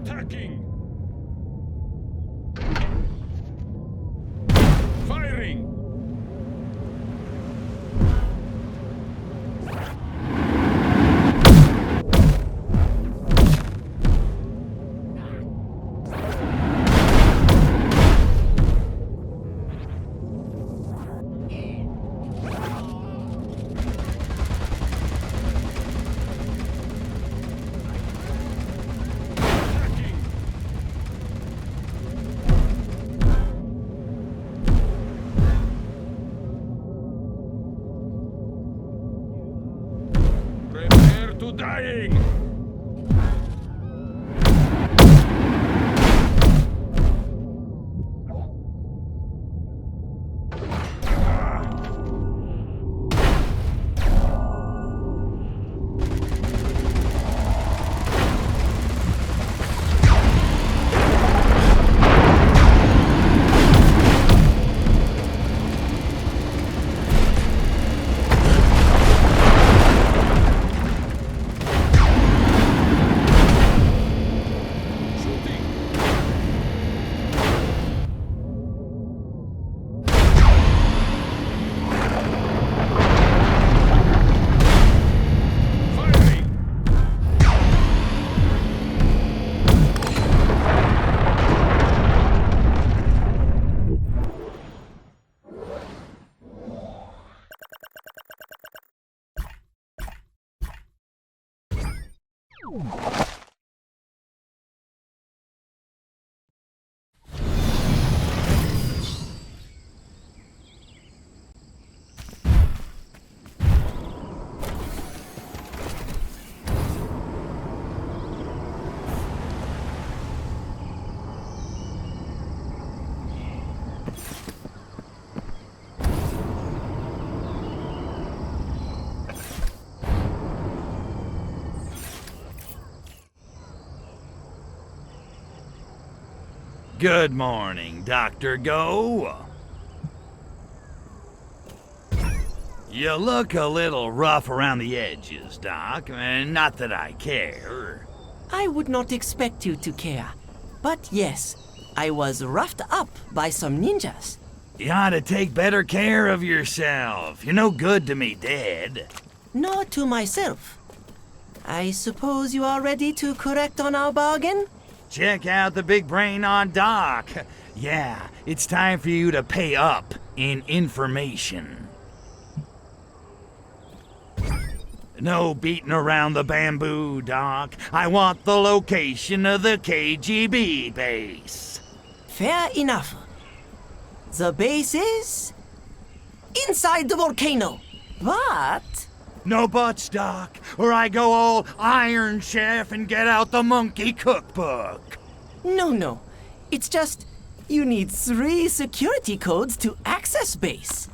Attacking! Firing! Prepare to dying! Good morning, Dr. Go. You look a little rough around the edges, Doc, and not that I care. I would not expect you to care. But yes, I was roughed up by some ninjas. You ought to take better care of yourself. You're no good to me dead. Nor to myself. I suppose you are ready to correct on our bargain? Check out the big brain on Doc. Yeah, it's time for you to pay up in information. No beating around the bamboo, Doc. I want the location of the KGB base. Fair enough. The base is inside the volcano. But No buts, Doc, or I go all Iron Chef and get out the monkey cookbook. no. It's just you need 3 security codes to access base.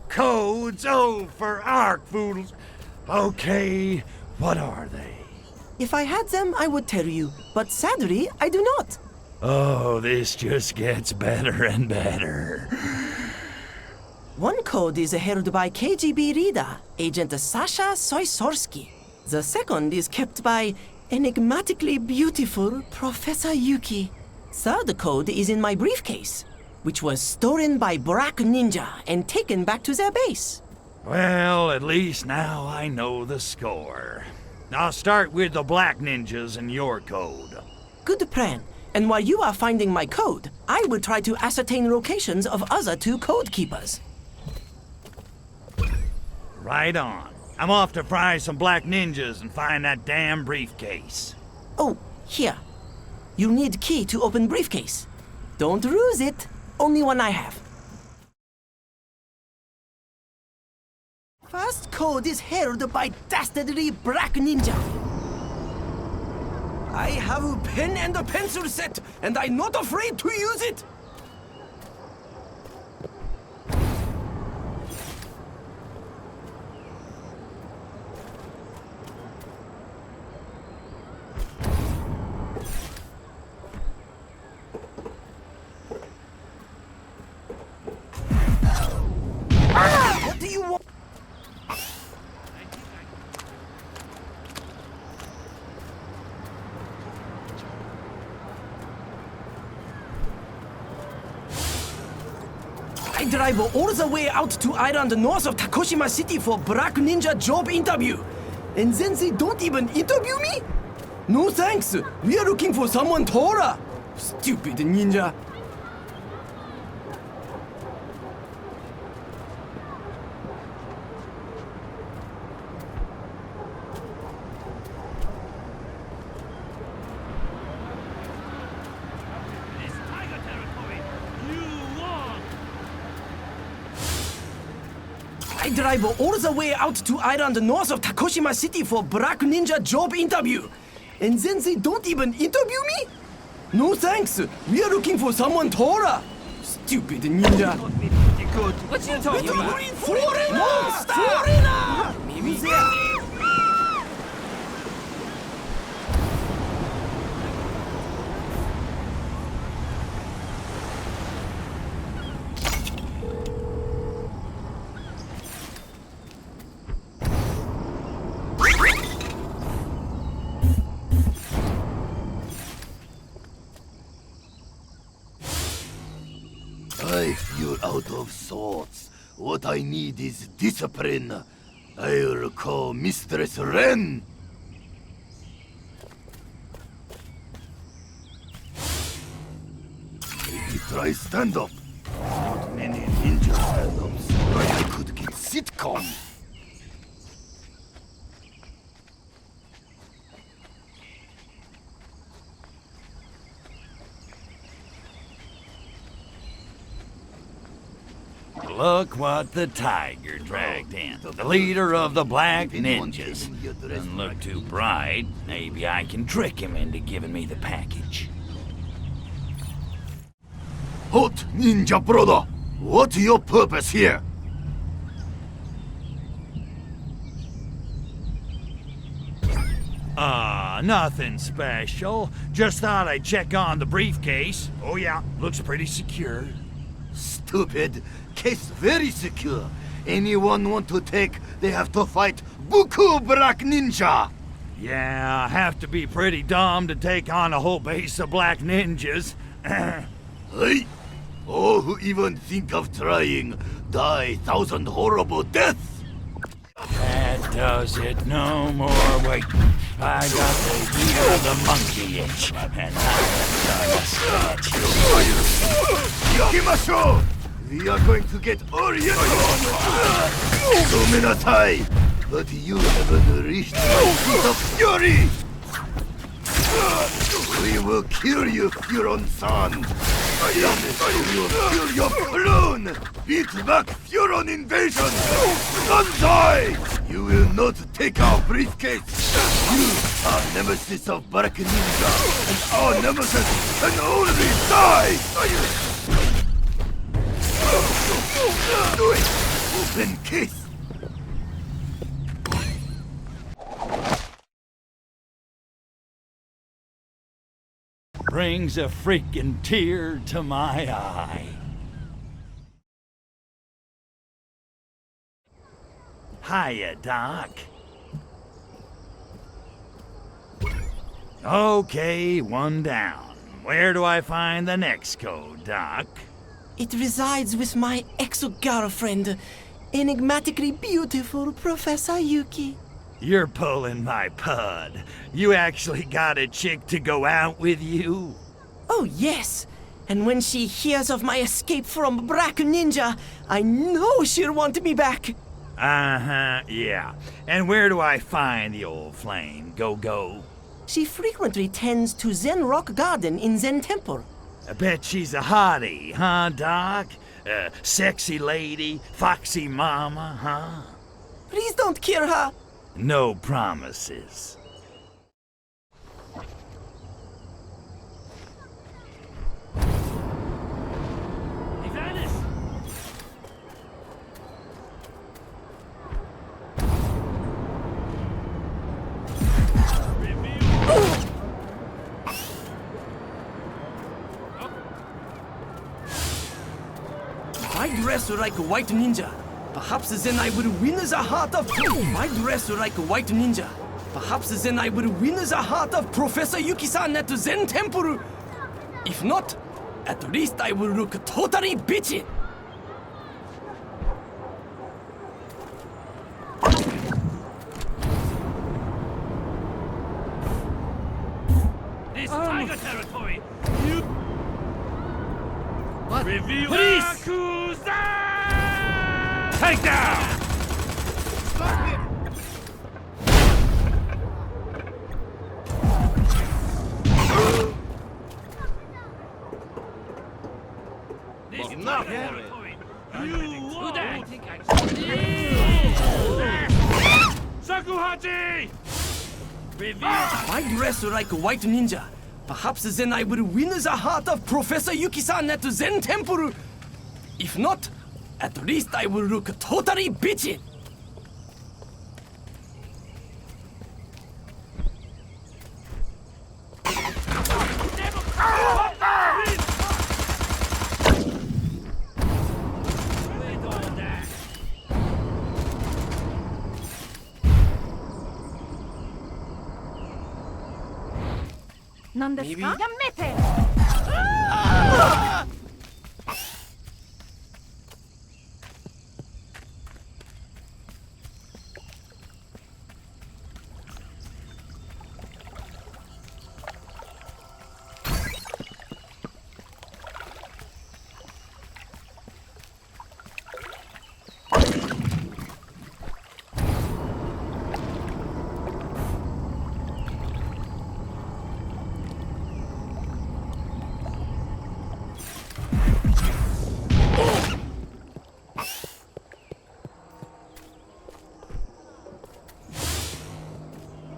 Codes, oh, for Ark Foodles. Okay, what are they? If I had them, I would tell you, but sadly, I do not. Oh, this just gets better and better. One code is held by KGB leader, Agent Sasha Soysorsky. The second is kept by enigmatically beautiful Professor Yuki. Third code is in my briefcase, which was stolen by Black Ninja and taken back to their base. Well, at least now I know the score. I'll start with the Black Ninjas and your code. Good plan. And while you are finding my code, I will try to ascertain locations of other 2 code keepers. Right on. I'm off to fry some Black Ninjas and find that damn briefcase. Oh, here. You need key to open briefcase. Don't lose it. Only one I have. First code is held by dastardly Black Ninja. I have a pen and a pencil set, and I'm not afraid to use it. What do you want? I drive all the way out to island north of Takoshima City for Black Ninja job interview. And then they don't even interview me? No thanks. We are looking for someone taller. Stupid ninja. I drive all the way out to island north of Takoshima City for Black Ninja job interview. And then they don't even interview me? No thanks. We are looking for someone taller. Stupid ninja. What you talking about? Foreigner! Foreigner! I feel out of sorts. What I need is discipline. I'll call Mistress Ren. Maybe try stand-up. Not many ninja stand-ups. I could get sitcom. Look what the tiger dragged in. The leader of the Black Ninjas. Doesn't look too bright. Maybe I can trick him into giving me the package. Hot ninja brother, what's your purpose here? Nothing special. Just thought I'd check on the briefcase. Oh yeah, looks pretty secure. Stupid. Case very secure. Anyone want to take, they have to fight Buku Black Ninja. Yeah, I have to be pretty dumb to take on a whole base of Black Ninjas. Hey, all who even think of trying die 1,000 horrible deaths. That does it. No more waiting. I got the year of the monkey itch, and I'm gonna stretch. Yakimashou! We are going to get oriented. Dominatai, but you haven't reached my feet of fury. We will kill you, Furon-san. We will kill your clone. Beat back Furon invasion. Banzai! You will not take our briefcase. You are nemesis of Baraka Ninja, and our nemesis can only die. Do it! Open case! Brings a freaking tear to my eye. Hiya, Doc. Okay, one down. Where do I find the next code, Doc? It resides with my ex-girlfriend, enigmatically beautiful Professor Yuki. You're pulling my pud. You actually got a chick to go out with you? Oh, yes. And when she hears of my escape from Black Ninja, I know she'll want me back. Uh-huh, yeah. And where do I find the old flame, Go-Go? She frequently tends to Zen Rock Garden in Zen Temple. I bet she's a hottie, huh, Doc? Sexy lady, foxy mama, huh? Please don't kill her. No promises. He vanished! If I dress like a white ninja, perhaps then I would win the heart of... If I dress like a white ninja, perhaps then I would win the heart of Professor Yuki-san at the Zen Temple. If not, at least I will look totally bitchy. This tiger territory! What? Review Police! Yakuza! Take down! Stop him! This Enough, tiger Henry. territory! You won't! Shakuhachi! Review! If I dress like a white ninja, perhaps then I will win the heart of Professor Yuki-san at the Zen Temple. If not, at least I will look totally bitchy. Maybe? Yamete!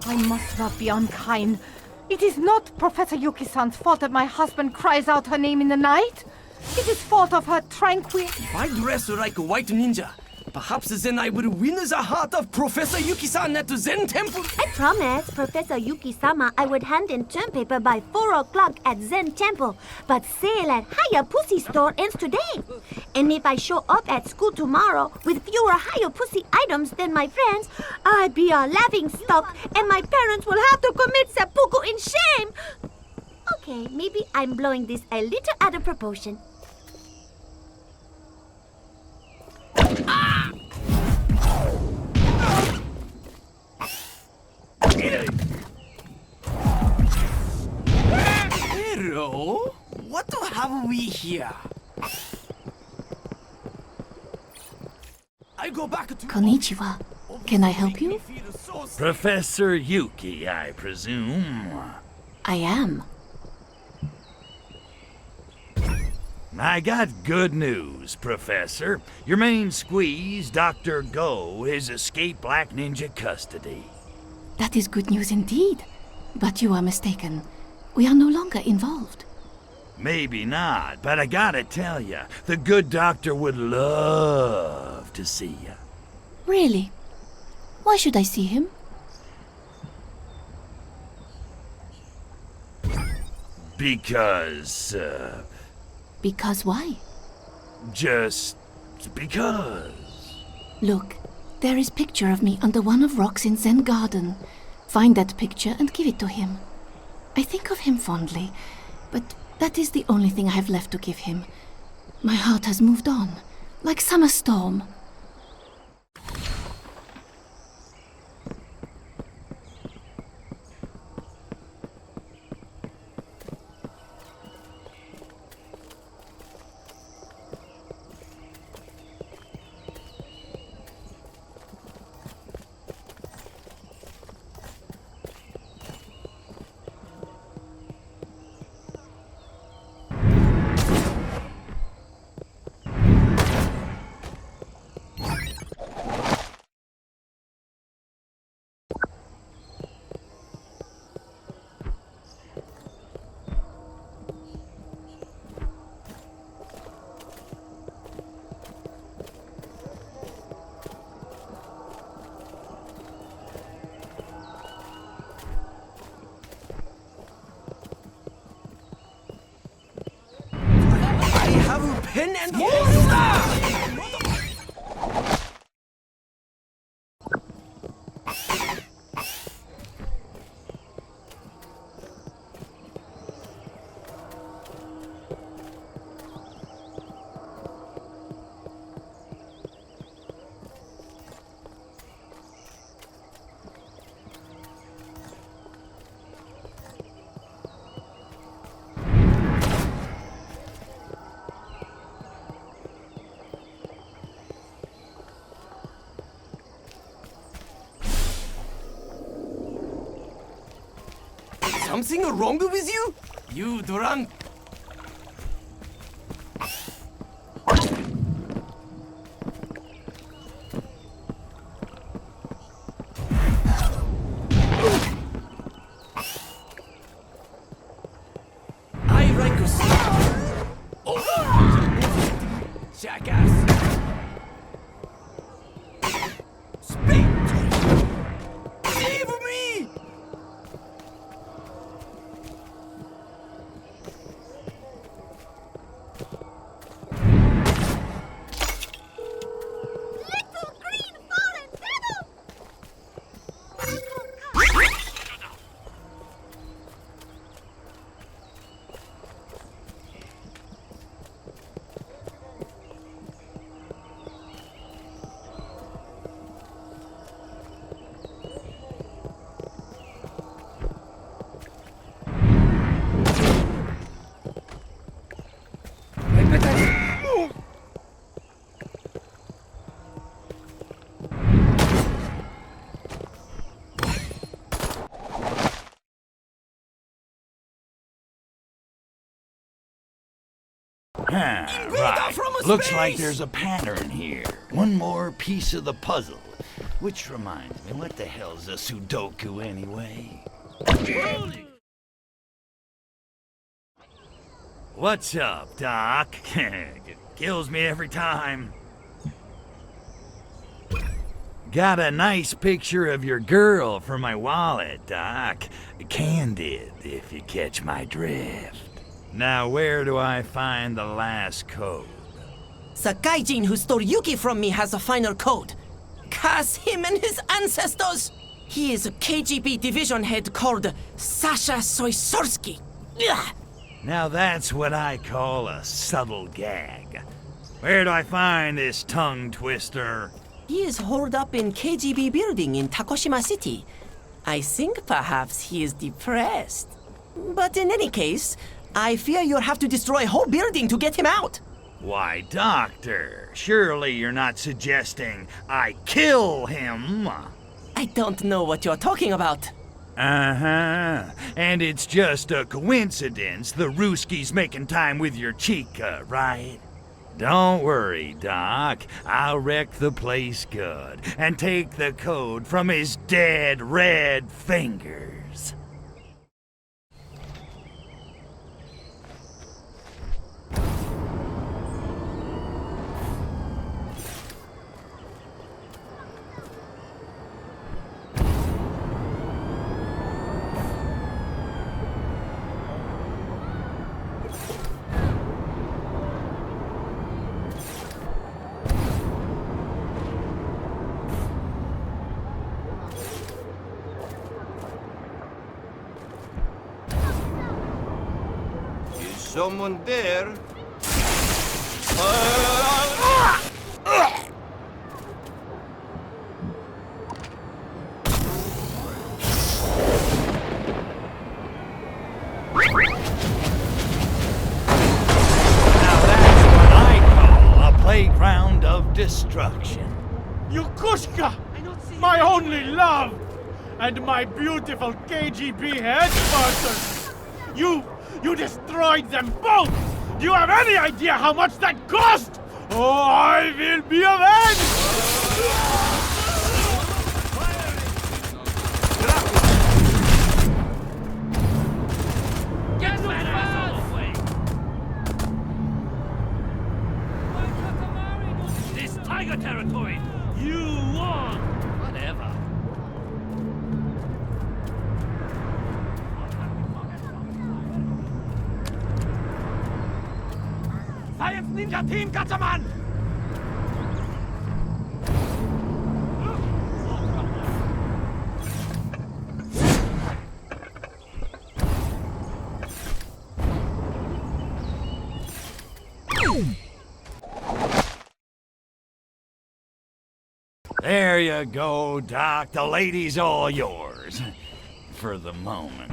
I must not be unkind. It is not Professor Yuki-san's fault that my husband cries out her name in the night. It is fault of her tranquil... If I dress like a white ninja, perhaps then I will win the heart of Professor Yuki-san at the Zen Temple. I promised Professor Yuki-sama I would hand in term paper by 4 o'clock at Zen Temple, but sale at Hayapussy store ends today. And if I show up at school tomorrow with fewer Hayapussy items than my friends, I'd be a laughing stock and my parents will have to commit seppuku in shame. Okay, maybe I'm blowing this a little out of proportion. Hello? What have we here? go back to... Konnichiwa. Can I help you? Professor Yuki, I presume. I am. I got good news, Professor. Your main squeeze, Dr. Go, has escaped Black Ninja custody. That is good news indeed. But you are mistaken. We are no longer involved. Maybe not, but I gotta tell you, the good doctor would love to see you. Really? Why should I see him? Because, Because why? just because. Look, there is picture of me under one of rocks in Zen Garden. Find that picture and give it to him. I think of him fondly, but that is the only thing I have left to give him. My heart has moved on, like summer storm. Pen and monster! Something wrong with you? You drunk? I like to see. Oh, jackass! Speak! Save me! Right. Looks like there's a pattern here. One more piece of the puzzle. Which reminds me, what the hell's a Sudoku anyway? What's up, Doc? It kills me every time. Got a nice picture of your girl for my wallet, Doc. Candid, if you catch my drift. Now, where do I find the last code? The gaijin who stole Yuki from me has a final code. Curse him and his ancestors! He is a KGB division head called Sasha Soisorski. Ugh. Now that's what I call a subtle gag. Where do I find this tongue twister? He is holed up in KGB building in Takoshima City. I think perhaps he is depressed. But in any case, I fear you'll have to destroy a whole building to get him out. Why, Doctor, surely you're not suggesting I kill him? I don't know what you're talking about. Uh-huh. And it's just a coincidence the Ruski's making time with your chica, right? Don't worry, Doc. I'll wreck the place good and take the code from his dead red fingers. Someone there? Playground of destruction. Yukushka! My only love! And my beautiful KGB headquarters! You destroyed them both! Do you have any idea how much that cost? Oh, I will be avenged! Get that asshole away! This tiger territory! You won! Whatever. Science Ninja Team Gatchaman! There you go, Doc. The lady's all yours. For the moment.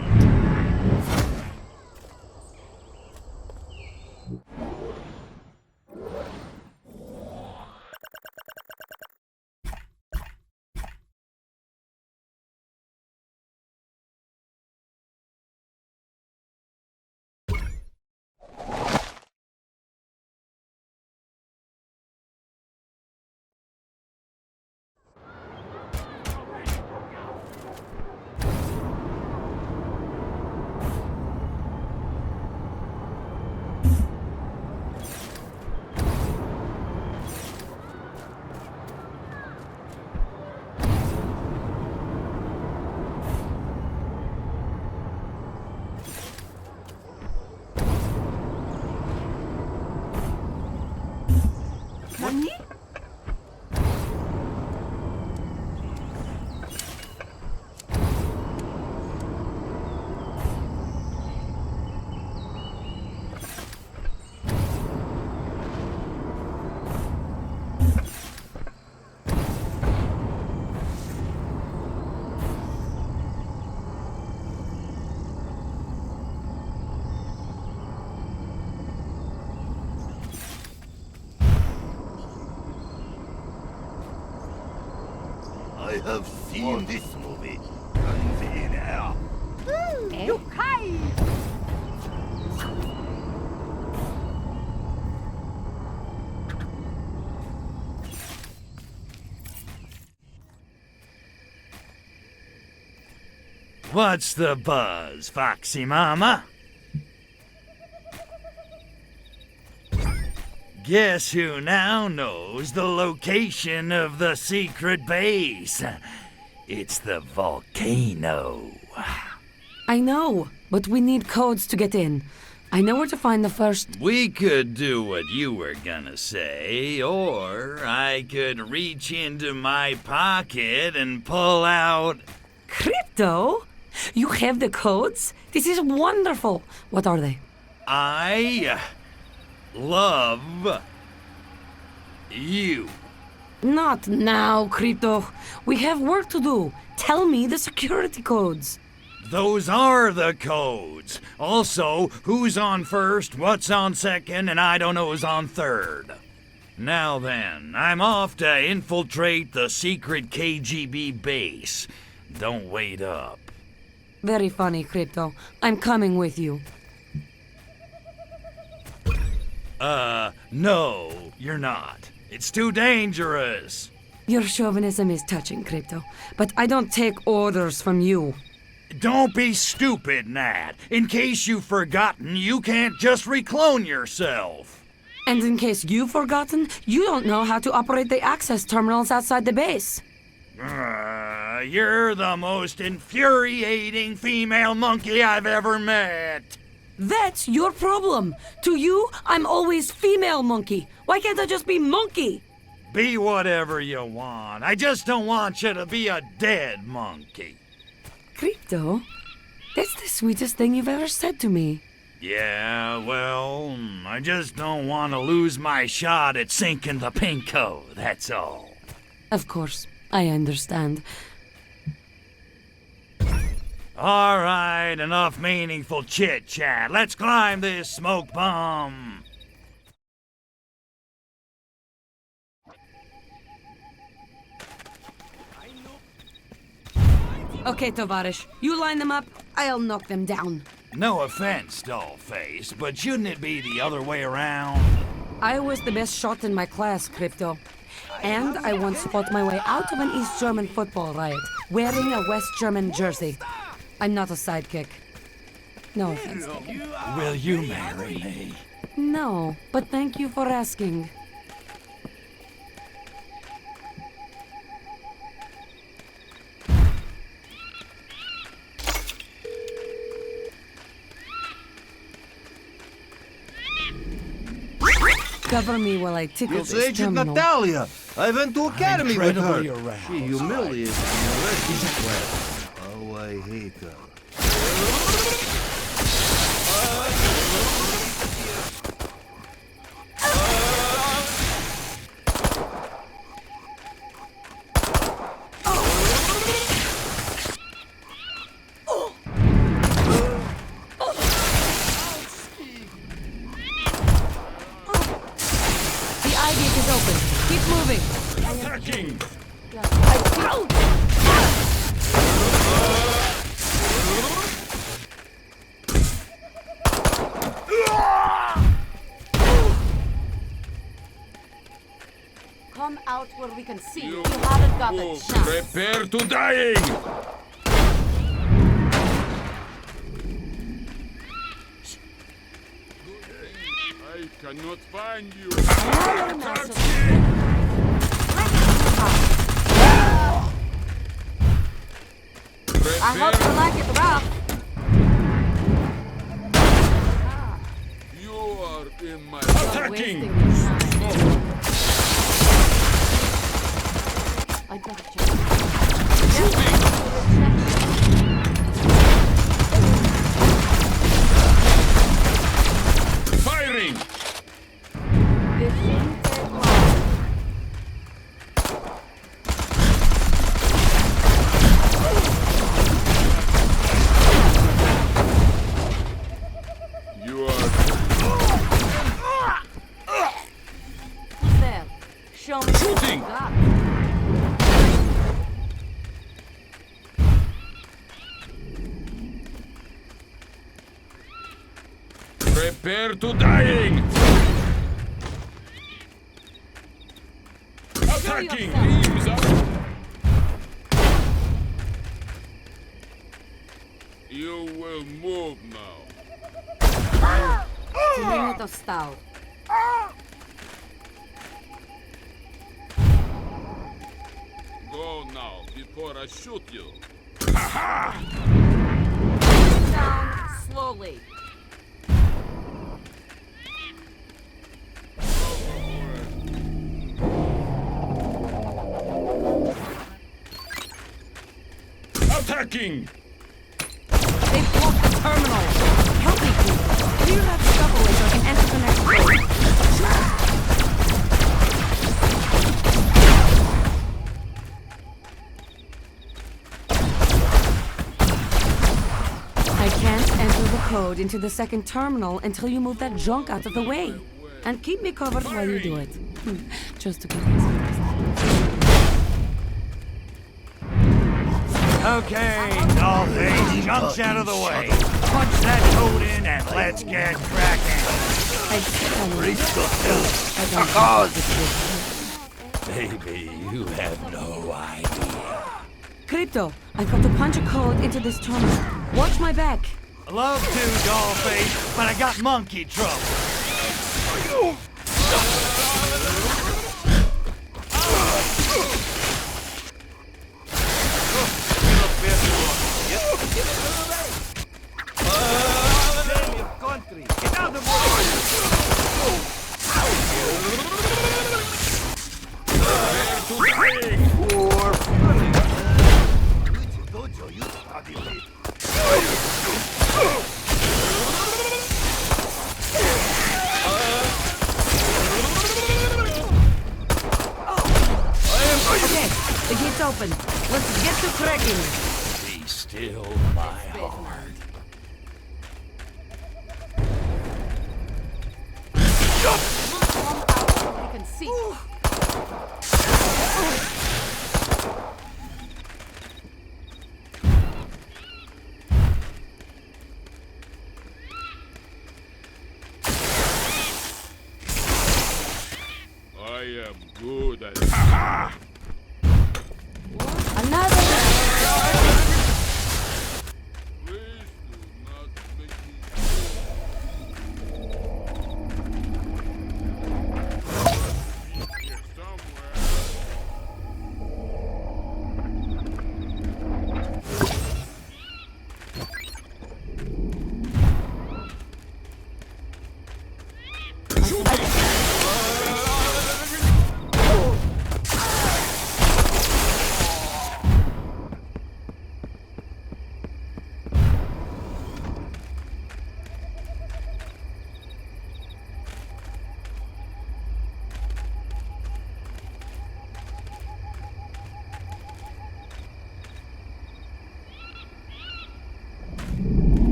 I have seen this movie. Guns in air. Yukai! What's the buzz, Foxy Mama? Guess who now knows the location of the secret base? It's the volcano. I know, but we need codes to get in. I know where to find the first... We could do what you were gonna say, or I could reach into my pocket and pull out... Crypto? You have the codes? This is wonderful. What are they? I love you. Not now, Crypto. We have work to do. Tell me the security codes. Those are the codes. Also, who's on first, what's on second, and I don't know who's on third. Now then, I'm off to infiltrate the secret KGB base. Don't wait up. Very funny, Crypto. I'm coming with you. No, you're not. It's too dangerous. Your chauvinism is touching, Crypto, but I don't take orders from you. Don't be stupid, Nat. In case you've forgotten, you can't just reclone yourself. And in case you've forgotten, you don't know how to operate the access terminals outside the base. You're the most infuriating female monkey I've ever met. That's your problem. To you, I'm always female monkey. Why can't I just be monkey? Be whatever you want. I just don't want you to be a dead monkey. Crypto, that's the sweetest thing you've ever said to me. Yeah, well, I just don't want to lose my shot at sinking the Pinko, that's all. Of course, I understand. All right, enough meaningful chit-chat. Let's climb this smoke bomb. Okay, Tovarish, you line them up, I'll knock them down. No offense, Dollface, but shouldn't it be the other way around? I was the best shot in my class, Crypto. And I once fought my way out of an East German football riot, wearing a West German jersey. I'm not a sidekick. No offense taken. Will you marry me? No, but thank you for asking. Cover me while I tickle It's this Agent terminal. Natalia. I went to academy with her. incredibly aroused. She humiliated me already. Oh, I hate her. The eye gate is open. Keep moving. Attacking! Come out where we can see. You haven't got a chance. Prepare to dying! I cannot find you. I hope you like it rough. You are in my Attacking! I better check. Firing! You are Who's there? Show me Shooting! what you got. Prepare to dying! Attacking! Beams up! You will move now. Minuto stał. Go now before I shoot you. Down slowly. Attacking! They've blocked the terminal. Help me, please. Clear that scuffle so I can enter the next door. code into the second terminal until you move that junk out of the way. And keep me covered while you do it. Just to keep myself. Okay, Dollface, junk's out of the way. Punch that code in and let's get cracking. Baby, you have no idea. Crypto, I've got to punch a code into this terminal. Watch my back. Love to, Dollface, but I got monkey trouble. Get out of the Okay, the gate's open. Let's get to cracking. Be still, my heart. I can see. I am good at Another.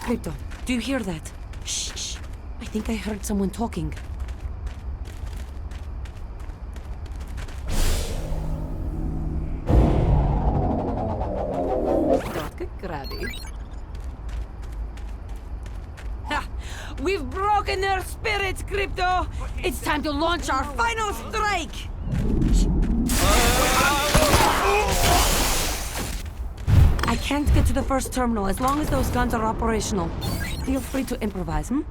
Crypto, do you hear that? Shh, shh. I think I heard someone talking. Don't get grabby. Ha! We've broken their spirits, Crypto! It's time to launch our final strike! I can't get to the first terminal as long as those guns are operational. Feel free to improvise, hmm?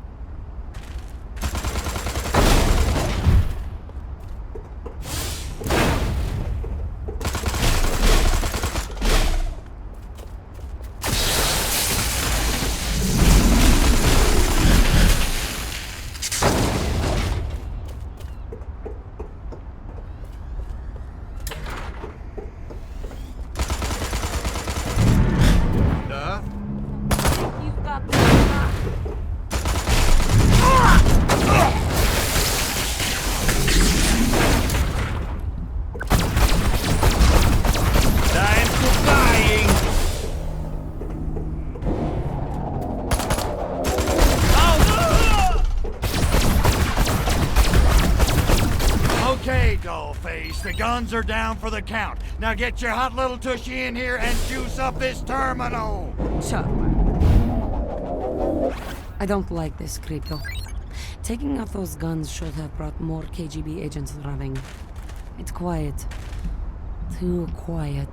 The guns are down for the count. Now get your hot little tushy in here and juice up this terminal. Sure. I don't like this, Crypto. Taking out those guns should have brought more KGB agents arriving. It's quiet. Too quiet.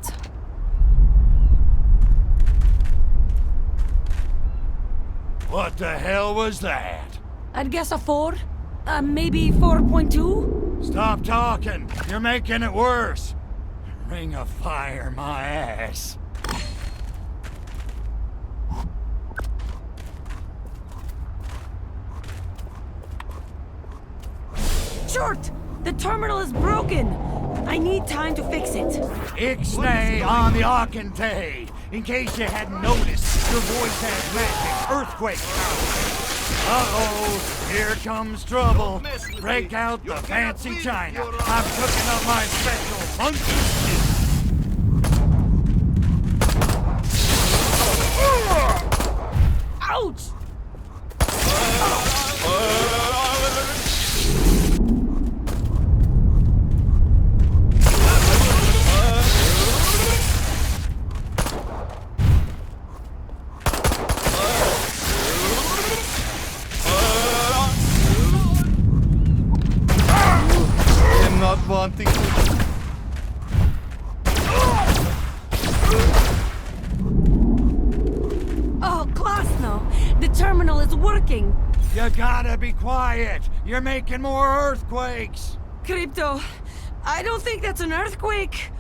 What the hell was that? I'd guess a 4. Maybe 4.2? Stop talking. You're making it worse. Ring of fire, my ass. Short! The terminal is broken! I need time to fix it. Ixnay on the Akante. In case you hadn't noticed, your voice has magic earthquake power. Uh-oh, here comes trouble. Break out the fancy china. I'm cooking up my special monkey stew. Klasno! The terminal is working! You gotta be quiet! You're making more earthquakes! Crypto, I don't think that's an earthquake!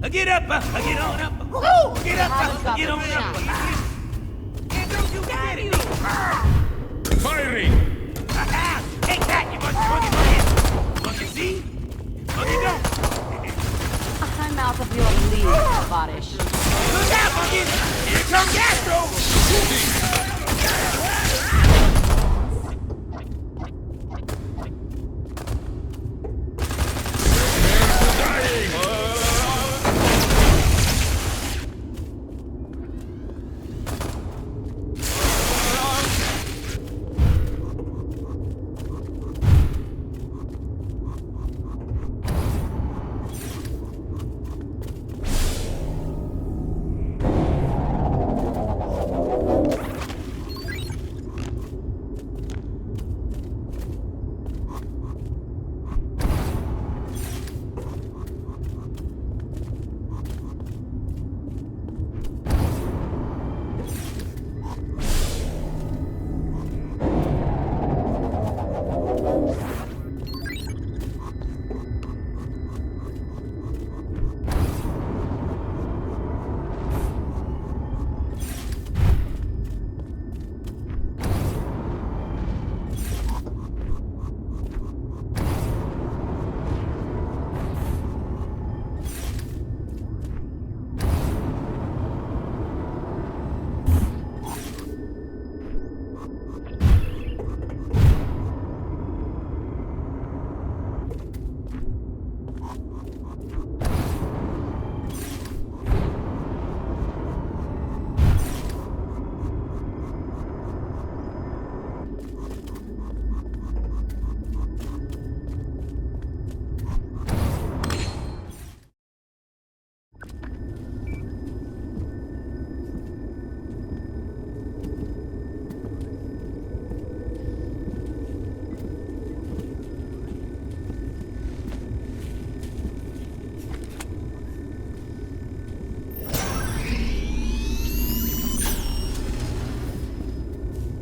Get up! Get on up! Get up! Get on up! And don't you get it! Firing! Take that, you monkey! Monkey, see? Monkey, go! I'm out of your league, Barish. Look out, monkey! Here comes Gastro!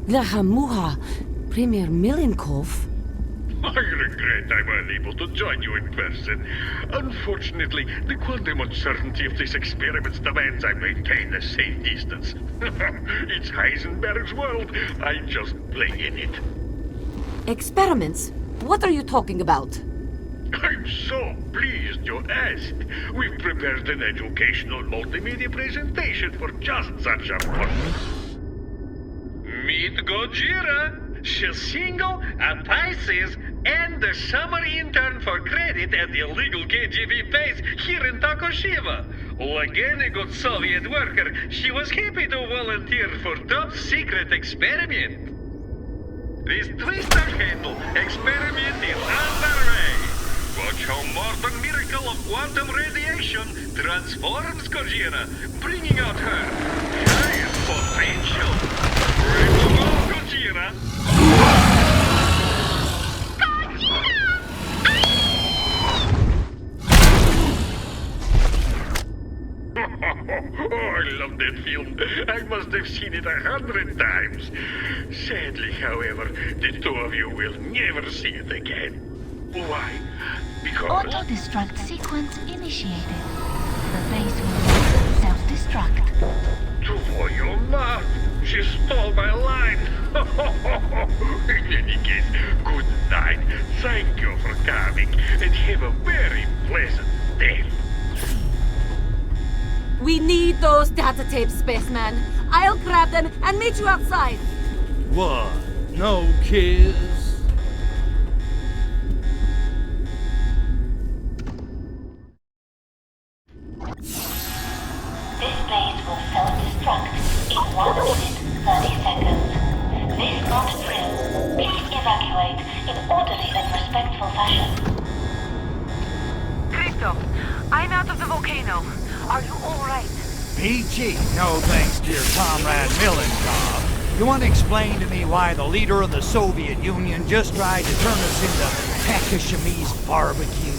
Lahamuha, Premier Milenkov. I regret I'm unable to join you in person. Unfortunately, the quantum uncertainty of this experiment demands I maintain a safe distance. It's Heisenberg's world. I just play in it. Experiments? What are you talking about? I'm so pleased you asked. We've prepared an educational multimedia presentation for just such a purpose. Meet Gojira, She's single, a Pisces, and the summer intern for credit at the illegal KGB base here in Tokushima. Like any good Soviet worker, she was happy to volunteer for top secret experiment. This twister handle experiment is underway. Watch how modern miracle of quantum radiation transforms Gojira, bringing out her highest potential. Ready to go, Gojira? Oh, I love that film. I must have seen it 100 times. Sadly, however, the two of you will never see it again. Why? Because... Auto-destruct sequence initiated. The base will self-destruct. For your mouth! She stole my line! In any case, good night. Thank you for coming, and have a very pleasant day. We need those data tapes, spaceman. I'll grab them and meet you outside. What? No kiss? This base will self-destruct in 1 minute, 30 seconds. This not drill. Please evacuate in orderly and respectful fashion. Crypto, I'm out of the volcano. Are you alright? PG, no thanks to your comrade Milenkov. You want to explain to me why the leader of the Soviet Union just tried to turn us into Takashimi's barbecue?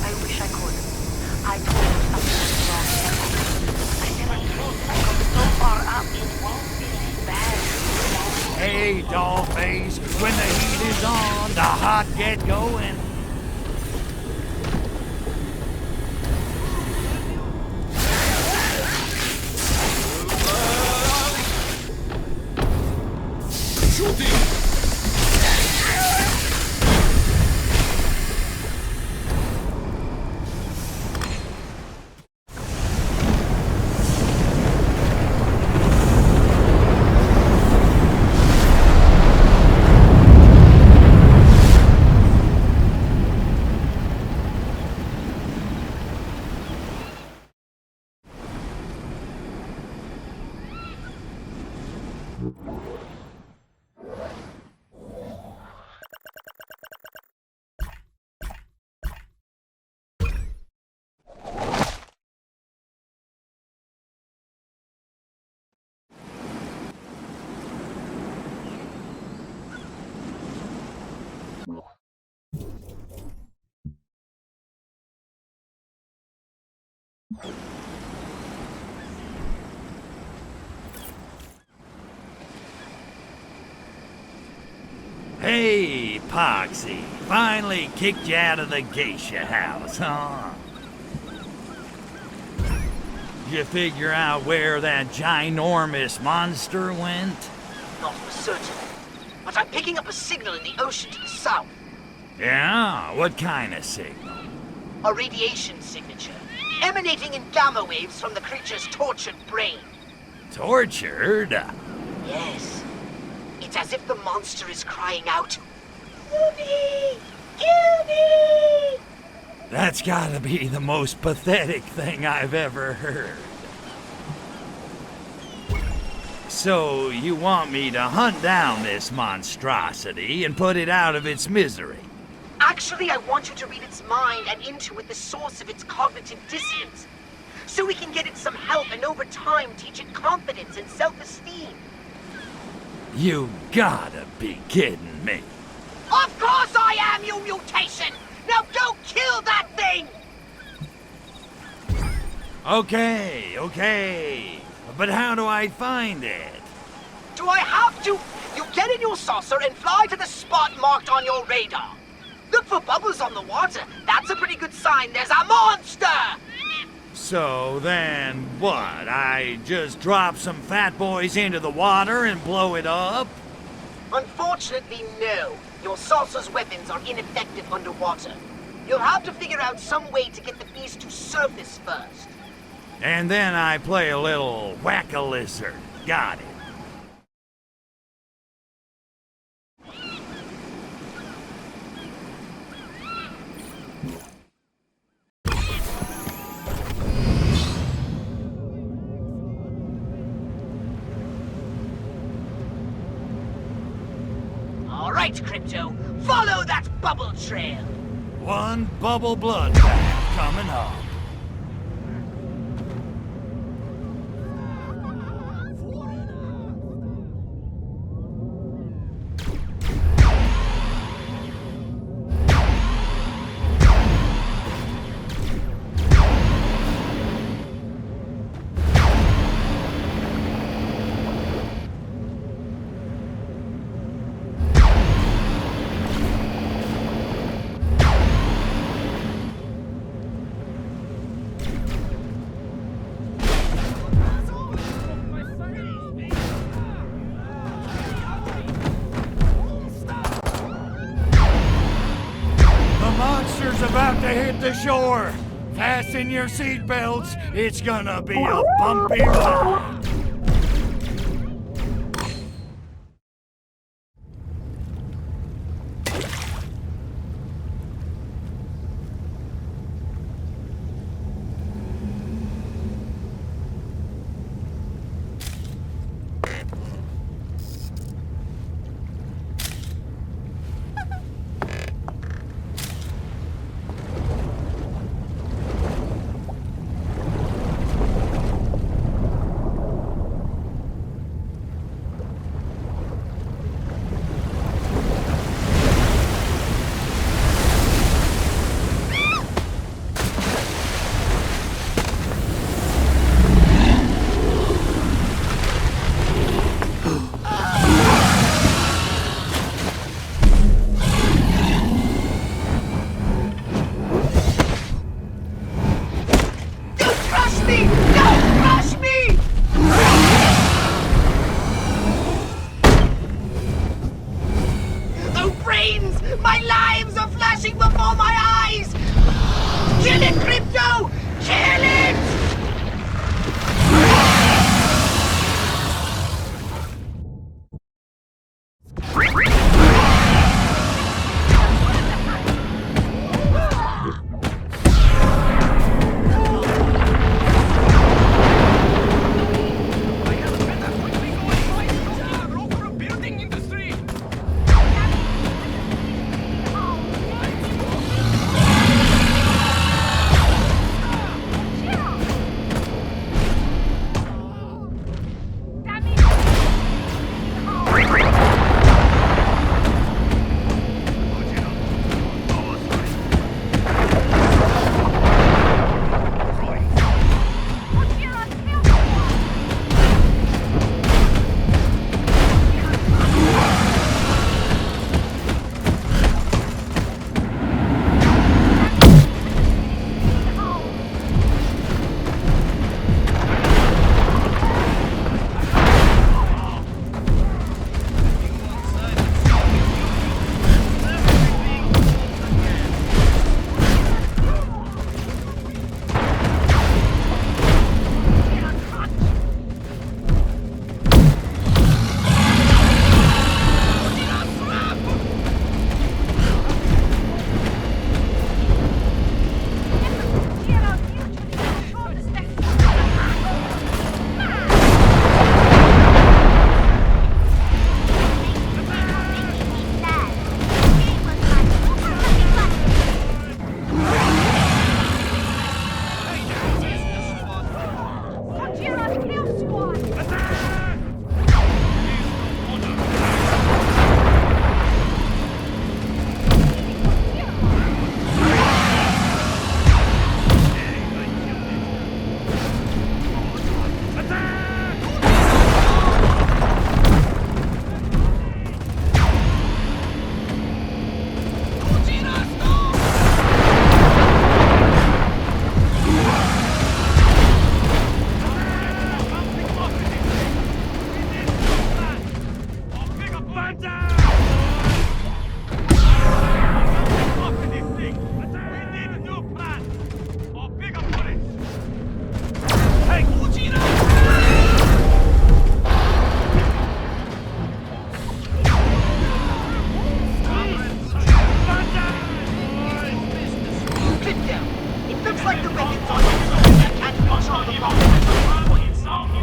I wish I could. I told you something was wrong. I never thought I got so far up in one bad. Hey, dollface, when the heat is on, the hot get going. Hey, Poxy, finally kicked you out of the geisha house, huh? You figure out where that ginormous monster went? Not for certain, but I'm picking up a signal in the ocean to the south. Yeah? What kind of signal? A radiation signature, emanating in gamma waves from the creature's tortured brain. Tortured? Yes. It's as if the monster is crying out, "Kill me! Kill me!" That's gotta be the most pathetic thing I've ever heard. So, you want me to hunt down this monstrosity and put it out of its misery? Actually, I want you to read its mind and intuit the source of its cognitive dissonance, so we can get it some help and over time teach it confidence and self-esteem. You gotta be kidding me. Of course I am, you mutation! Now go kill that thing! Okay. But how do I find it? Do I have to? You get in your saucer and fly to the spot marked on your radar. Look for bubbles on the water. That's a pretty good sign there's a monster! So then what? I just drop some fat boys into the water and blow it up? Unfortunately, no. Your saucer's weapons are ineffective underwater. You'll have to figure out some way to get the beast to surface first. And then I play a little whack-a-lizard. Got it. right, Crypto. Follow that bubble trail. One bubble blood bath coming up. About to hit the shore. Fasten your seatbelts. It's gonna be a bumpy ride. My lives are flashing before my eyes! Kill it, Crypto! Kill it!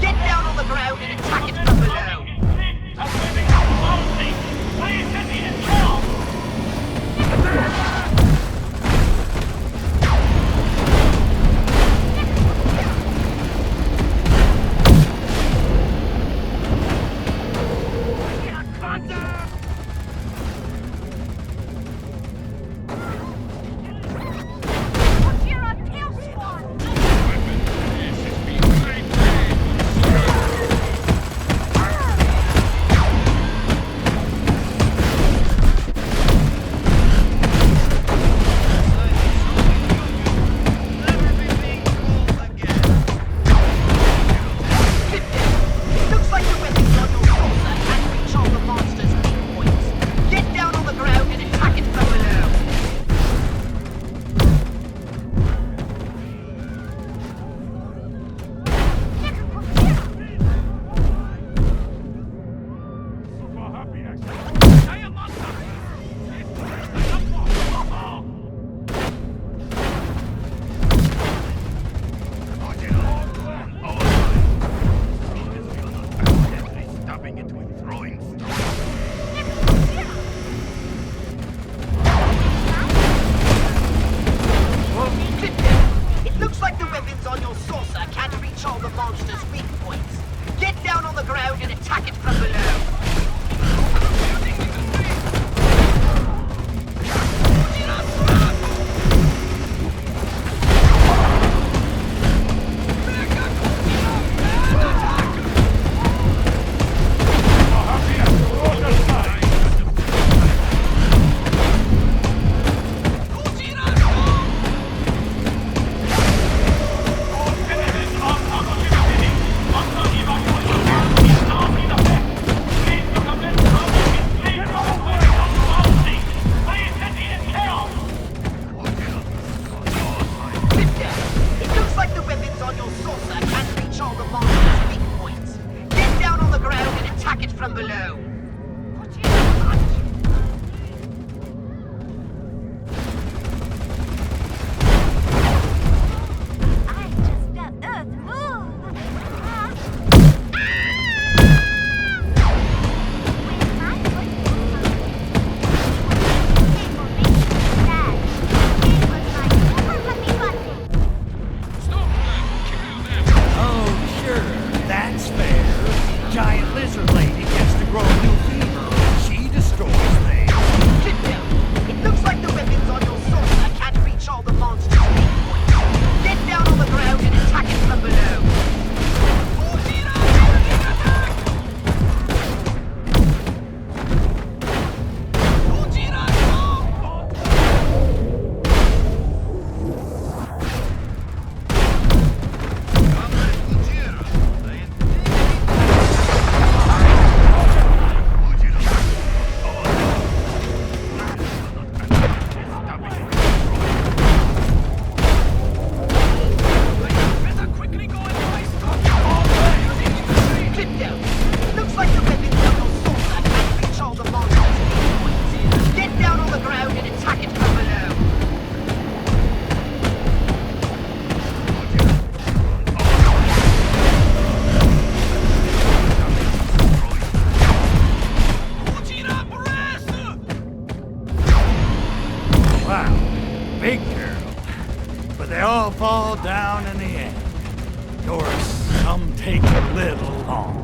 Get down on the ground and attack it from below! Stopping it with throwing It looks like the weapons on your saucer can't reach all the monster's weak points. Get down on the ground and attack it from below. It looks like the weapons on your saucer can't reach all the monster's weak points. Get down on the ground and attack it from below. Oh, sure, that's fair. Giant lizard lady gets to grow a new femur. She destroys things. Get down. It looks like the weapons on your saucer can't reach all the monster's weak points. Get down on the ground and attack it from below. Get down. It looks like the weapons on your saucer can't reach all the monster's weak points. Get down on the ground and attack it from below. Wow, big girl. But they all fall down in the end. Of course, some take a little longer.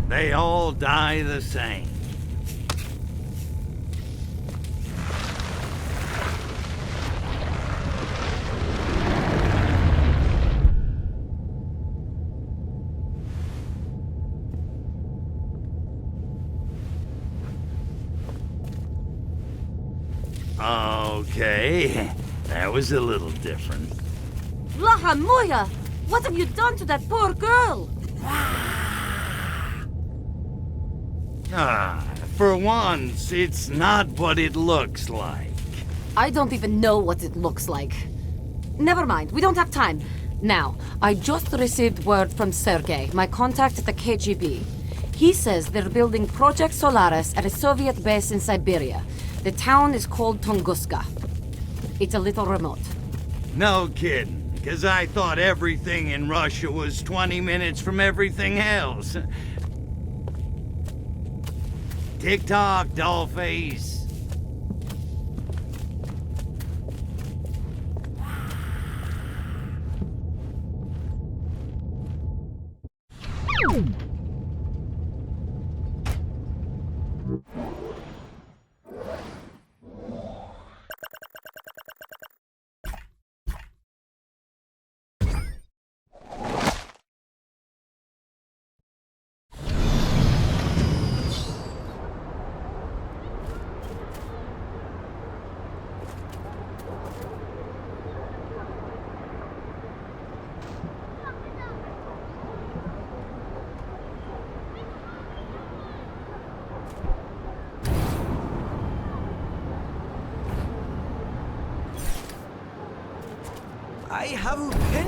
They all die the same. Okay, that was a little different. Lahamuya! What have you done to that poor girl? For once, it's not what it looks like. I don't even know what it looks like. Never mind, we don't have time. Now, I just received word from Sergei, my contact at the KGB. He says they're building Project Solaris at a Soviet base in Siberia. The town is called Tunguska. It's a little remote. No kidding, because I thought everything in Russia was 20 minutes from everything else. Tick-tock, dollface.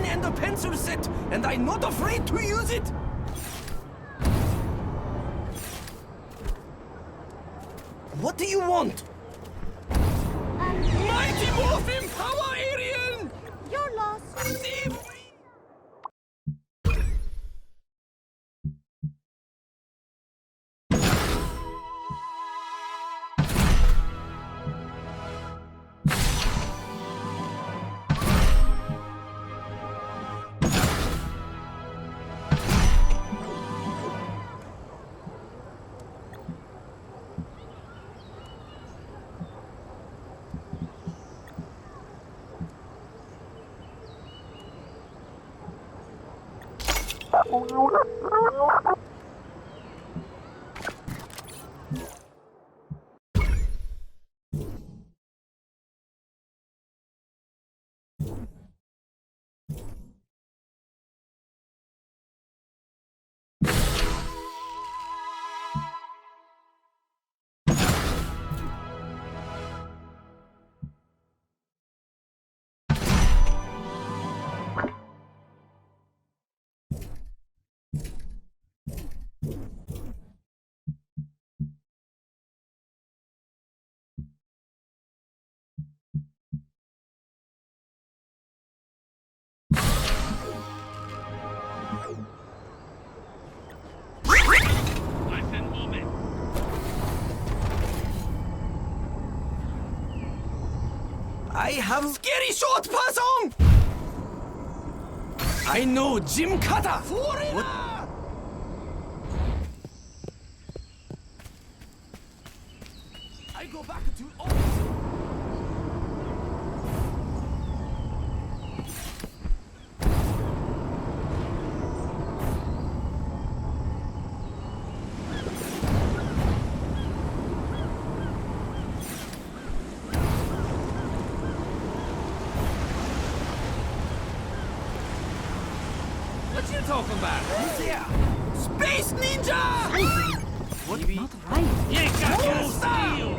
and a pencil set, and I'm not afraid to use it. What do you want? Mighty Morphin Power Alien! You're lost. Save me! I have scary short person! I know Jim Kata! What? I go back to office. What you talking about? Who's here? Space Ninja! What? Not right. You got your style!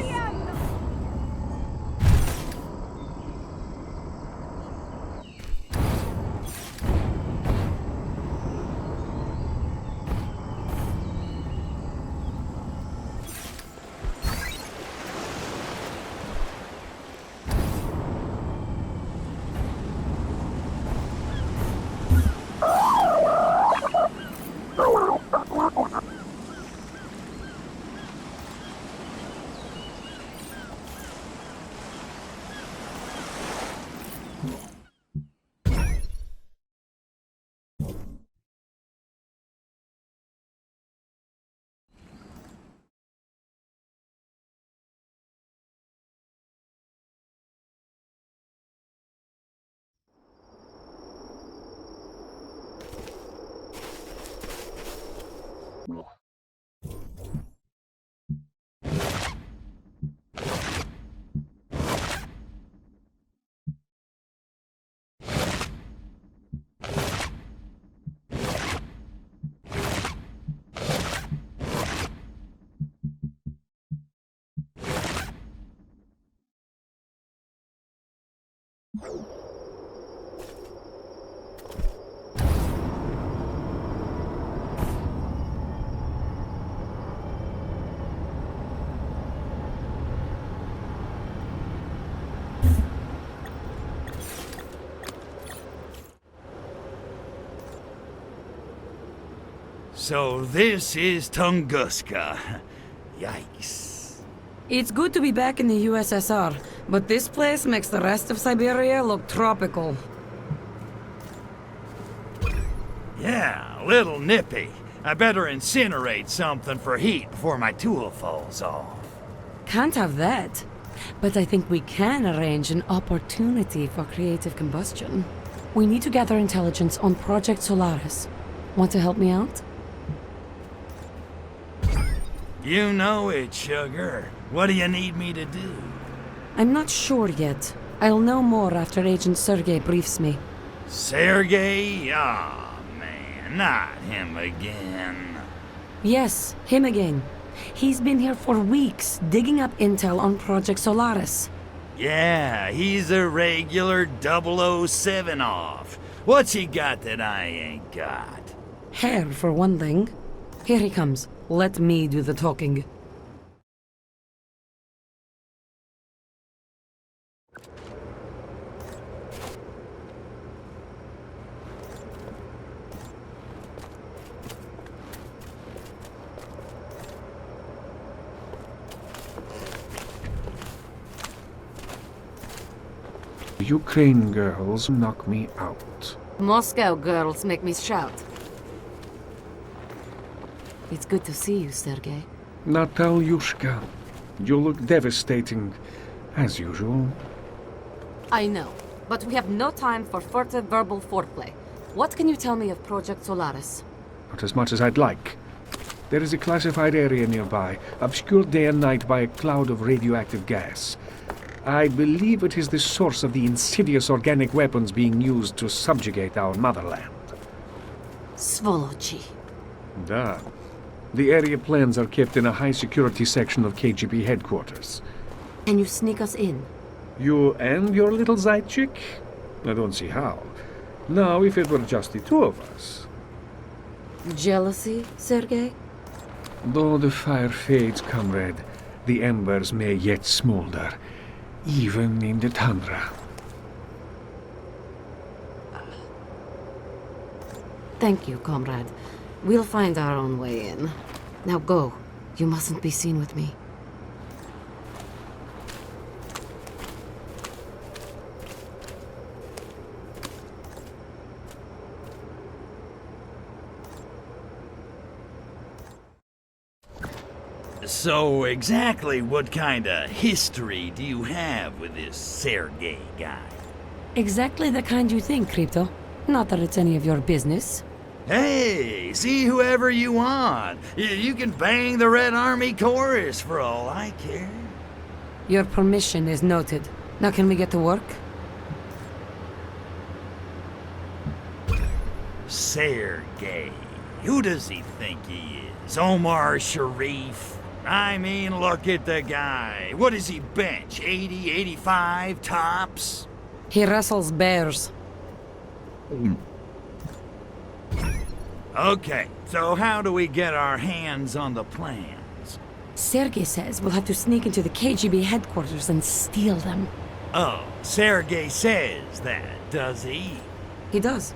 So this is Tunguska. Yikes. It's good to be back in the USSR, but this place makes the rest of Siberia look tropical. Yeah, a little nippy. I better incinerate something for heat before my tool falls off. Can't have that. But I think we can arrange an opportunity for creative combustion. We need to gather intelligence on Project Solaris. Want to help me out? You know it, sugar. What do you need me to do? I'm not sure yet. I'll know more after Agent Sergei briefs me. Sergei? Ah, man, not him again. Yes, him again. He's been here for weeks, digging up intel on Project Solaris. Yeah, he's a regular 007 off. What's he got that I ain't got? Hair, for one thing. Here he comes. Let me do the talking. Ukraine girls knock me out. Moscow girls make me shout. It's good to see you, Sergei. Natalyushka, you look devastating, as usual. I know, but we have no time for furtive verbal foreplay. What can you tell me of Project Solaris? Not as much as I'd like. There is a classified area nearby, obscured day and night by a cloud of radioactive gas. I believe it is the source of the insidious organic weapons being used to subjugate our motherland. Svolochi. Da. The area plans are kept in a high-security section of KGB headquarters. Can you sneak us in? You and your little Zaychik? I don't see how. Now, if it were just the two of us. Jealousy, Sergei? Though the fire fades, comrade, the embers may yet smolder, even in the tundra. Thank you, comrade. We'll find our own way in. Now go. You mustn't be seen with me. So exactly what kind of history do you have with this Sergei guy? Exactly the kind you think, Crypto. Not that it's any of your business. Hey, see whoever you want. You can bang the Red Army chorus for all I care. Your permission is noted. Now can we get to work? Sergei. Who does he think he is? Omar Sharif? I mean, look at the guy. What does he bench? 80, 85 tops? He wrestles bears. Okay, so how do we get our hands on the plans? Sergei says we'll have to sneak into the KGB headquarters and steal them. Oh, Sergei says that, does he? He does.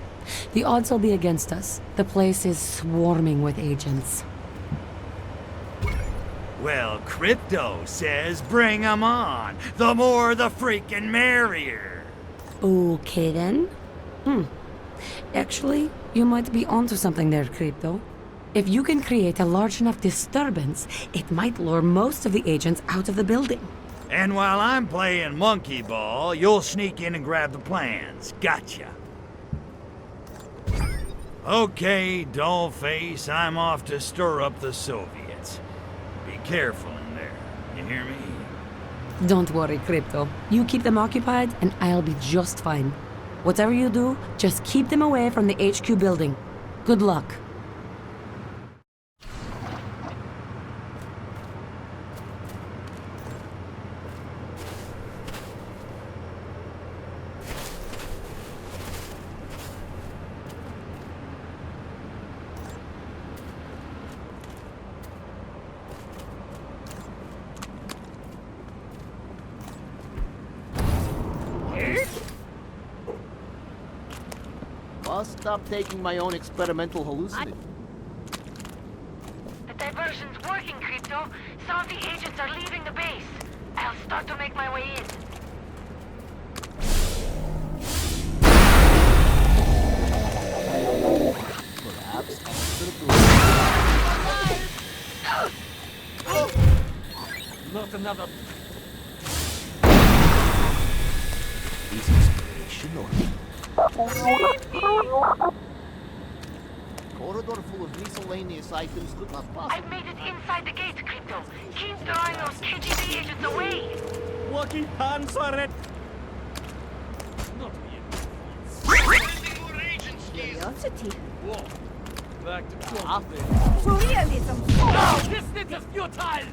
The odds will be against us. The place is swarming with agents. Well, Crypto says bring 'em on. The more the freaking merrier. Okay then. Actually, you might be onto something there, Crypto. If you can create a large enough disturbance, it might lure most of the agents out of the building. And while I'm playing monkey ball, you'll sneak in and grab the plans. Gotcha. Okay, dollface, I'm off to stir up the Soviets. Be careful in there, you hear me? Don't worry, Crypto. You keep them occupied, and I'll be just fine. Whatever you do, just keep them away from the HQ building. Good luck. I'll stop taking my own experimental hallucinogens. The diversion's working, Crypto. Some of the agents are leaving the base. I'll start to make my way in. Perhaps Not another. is inspiration or corridor full of miscellaneous items could not possibly. I've made it inside the gate, Crypto. Keep drawing those KGB agents away. Lucky pants are it. Curiosity. Whoa. Back to Surrealism. No, this is futile.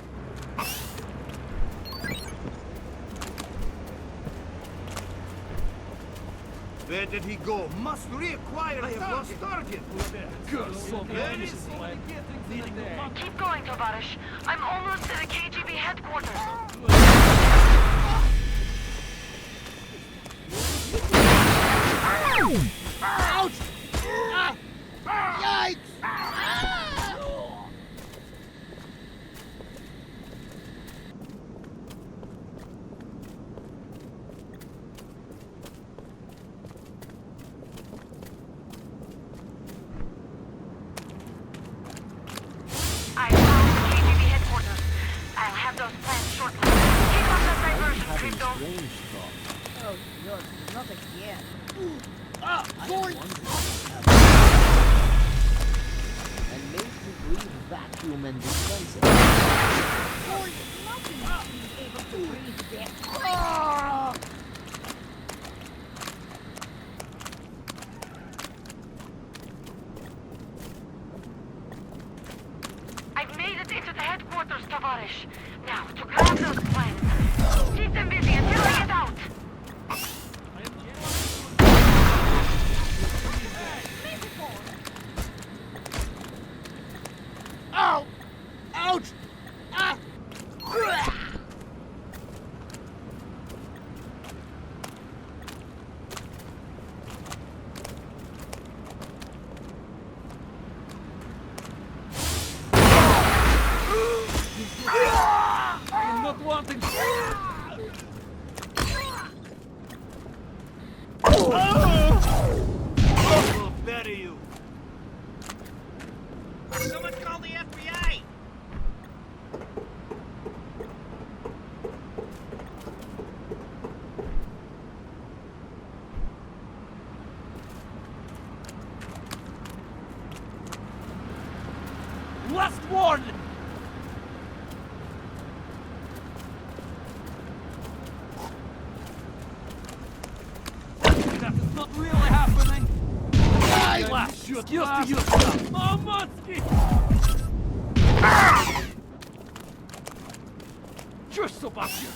Where did he go? Must reacquire I have lost target. Keep going, Tovarish. I'm almost to the KGB headquarters. Ouch! Yikes! I found the KGB headquarters. I'll have those plans shortly. Keep up that diversion, Crypto. Oh, you're not again. And make you breathe vacuum and dispenser. Nothing being able to breathe there. I've made it into the headquarters, Tovarish. Now, to grab those plans. Keep them busy until I get out. Ow! Ouch! Ah! I'm not wanting. I'll bury you. Someone call the FBI! Last warning! That is not really happening! Excuse to yourself! Oh, Munsky! You're so bad here!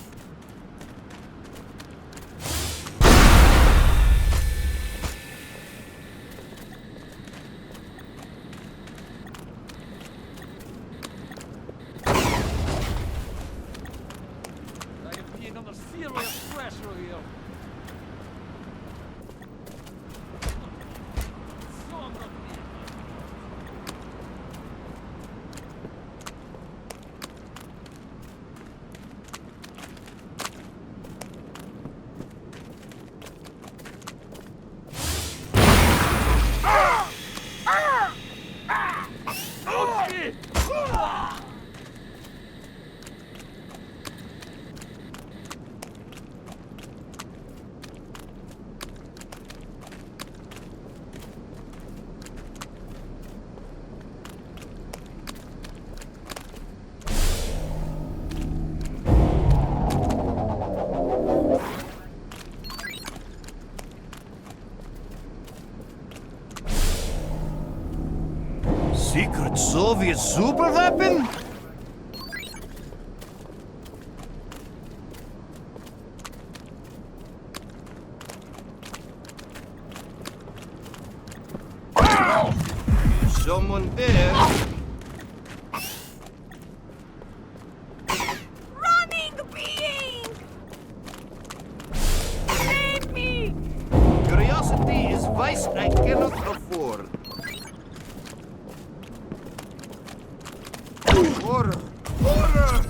I am being under serious pressure here. Son of a... Secret Soviet super weapon? Is someone there? Running being! Save me! Curiosity is vice I cannot afford. Order! Order!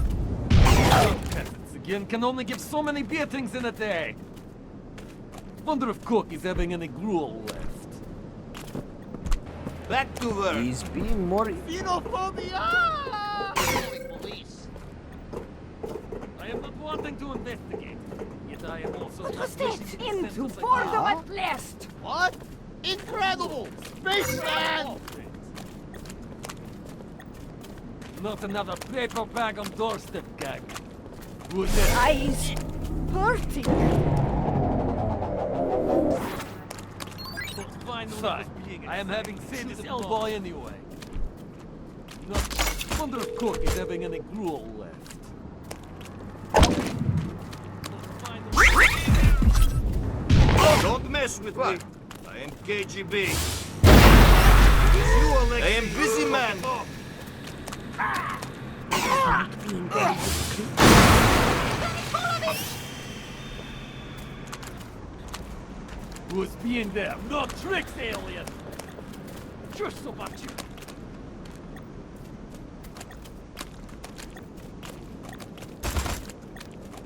Peasants again can only give so many beatings in a day. Wonder if Cook is having any gruel left. Back to work. He's being more xenophobia! Police. I am not wanting to investigate, yet I am also What not was wishing that? to Into send us a- boredom at last! What? Incredible! Spaceman! Not another paper bag on doorstep gag. Would Eyes hurting. Fine. I am having saved this elbow anyway. Not wonder if Cook is having any gruel left. Don't mess with me. I am KGB. I am busy man. Who's being there? No tricks, alien! Just so about you.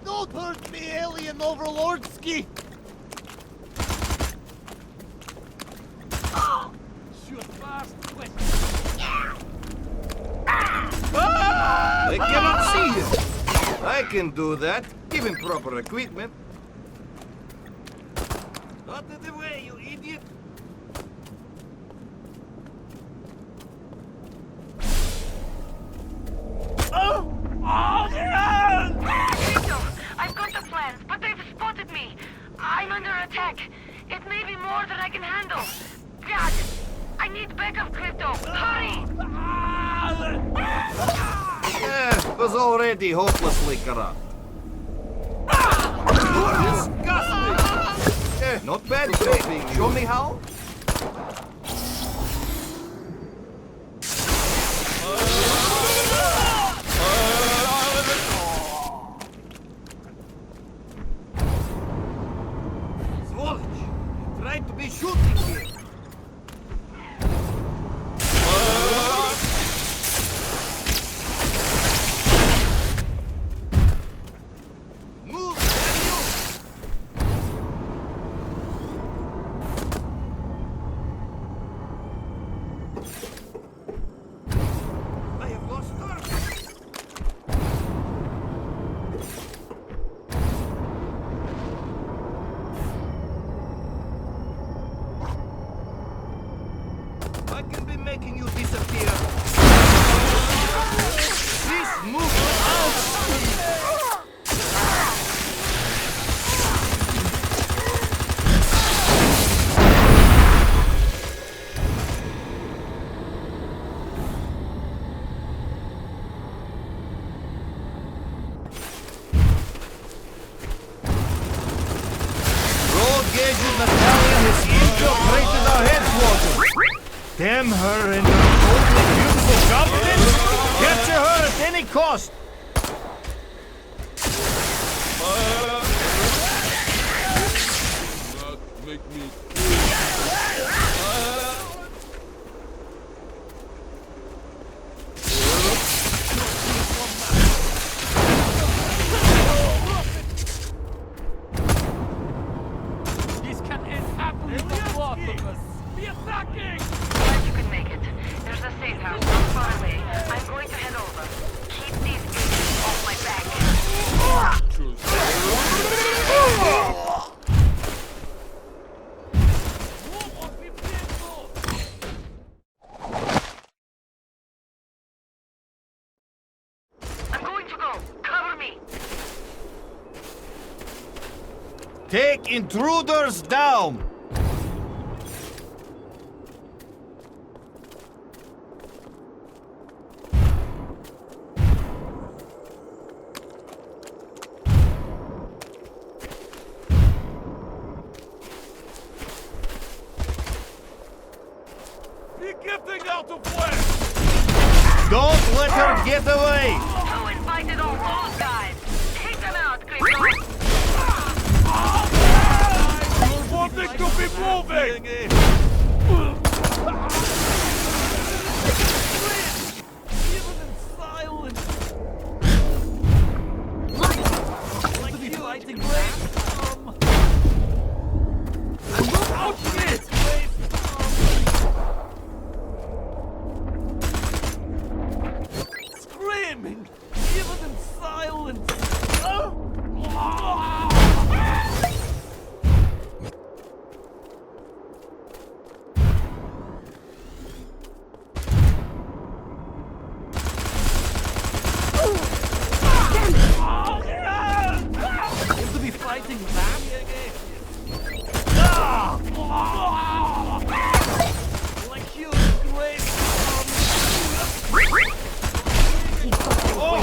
Don't hurt me, alien overlordski! Shoot fast, quick! I cannot see him. I can do that, given proper equipment. Out of the way, you idiot! Vito, I've got the plans, but they've spotted me. I'm under attack. It may be more than I can handle. God, I need backup, Crypto. Hurry! Was already hopelessly corrupt. Disgusting! Not bad, baby. Show me how? Сволочь! Tried to be shooting here. I can be making you disappear. This move out. Road Gauge Battalion has infiltrated our headquarters. Damn her and her totally beautiful confidence! Capture her at any cost! Not make me... This can end happily for both of us. Be attacking! Glad you can make it. There's a safe house not far away. I'm going to head over. Keep these agents off my back. I'm going to go. Cover me. Take intruders down! Be getting out of way! Don't let her get away! Who invited all those guys? Take them out, Crypto. You're wanting to be moving! Even in silence! Like to be fighting back? Out of it! Screaming! Even in silence! Seem to be fighting back again. Like you, great. Oh!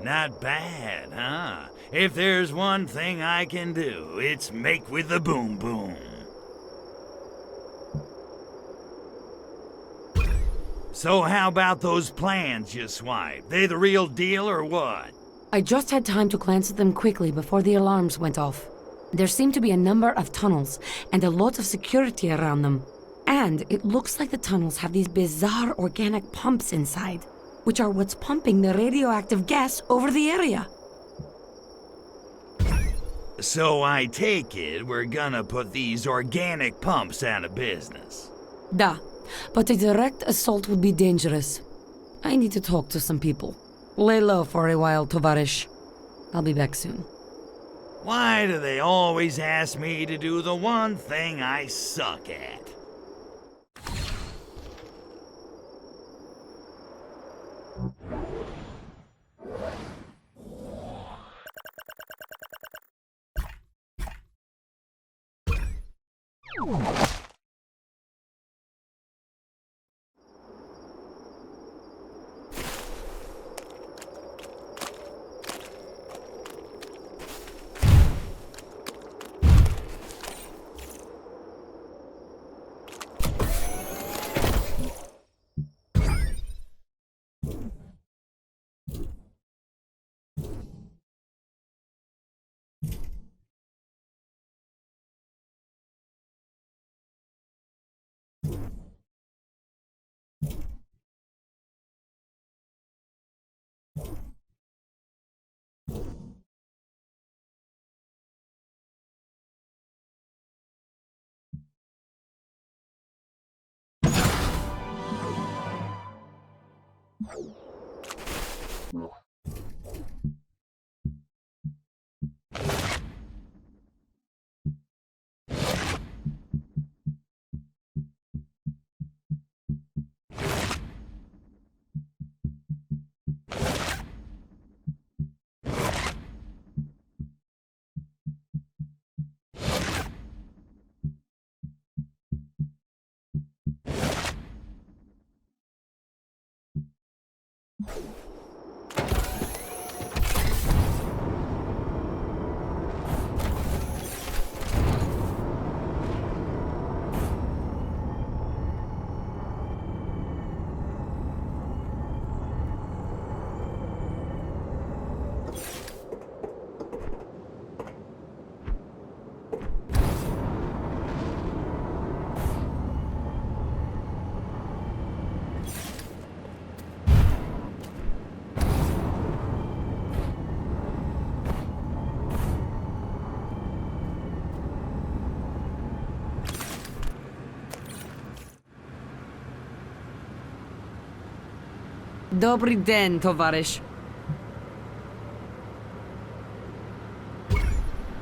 Not bad, huh? If there's one thing I can do, it's make with the boom boom. So how about those plans you swiped? They the real deal or what? I just had time to glance at them quickly before the alarms went off. There seem to be a number of tunnels and a lot of security around them. And it looks like the tunnels have these bizarre organic pumps inside, which are what's pumping the radioactive gas over the area. So I take it we're gonna put these organic pumps out of business. Da, but a direct assault would be dangerous. I need to talk to some people. Lay low for a while, Tovarish. I'll be back soon. Why do they always ask me to do the one thing I suck at? Dobry den, Tovarish.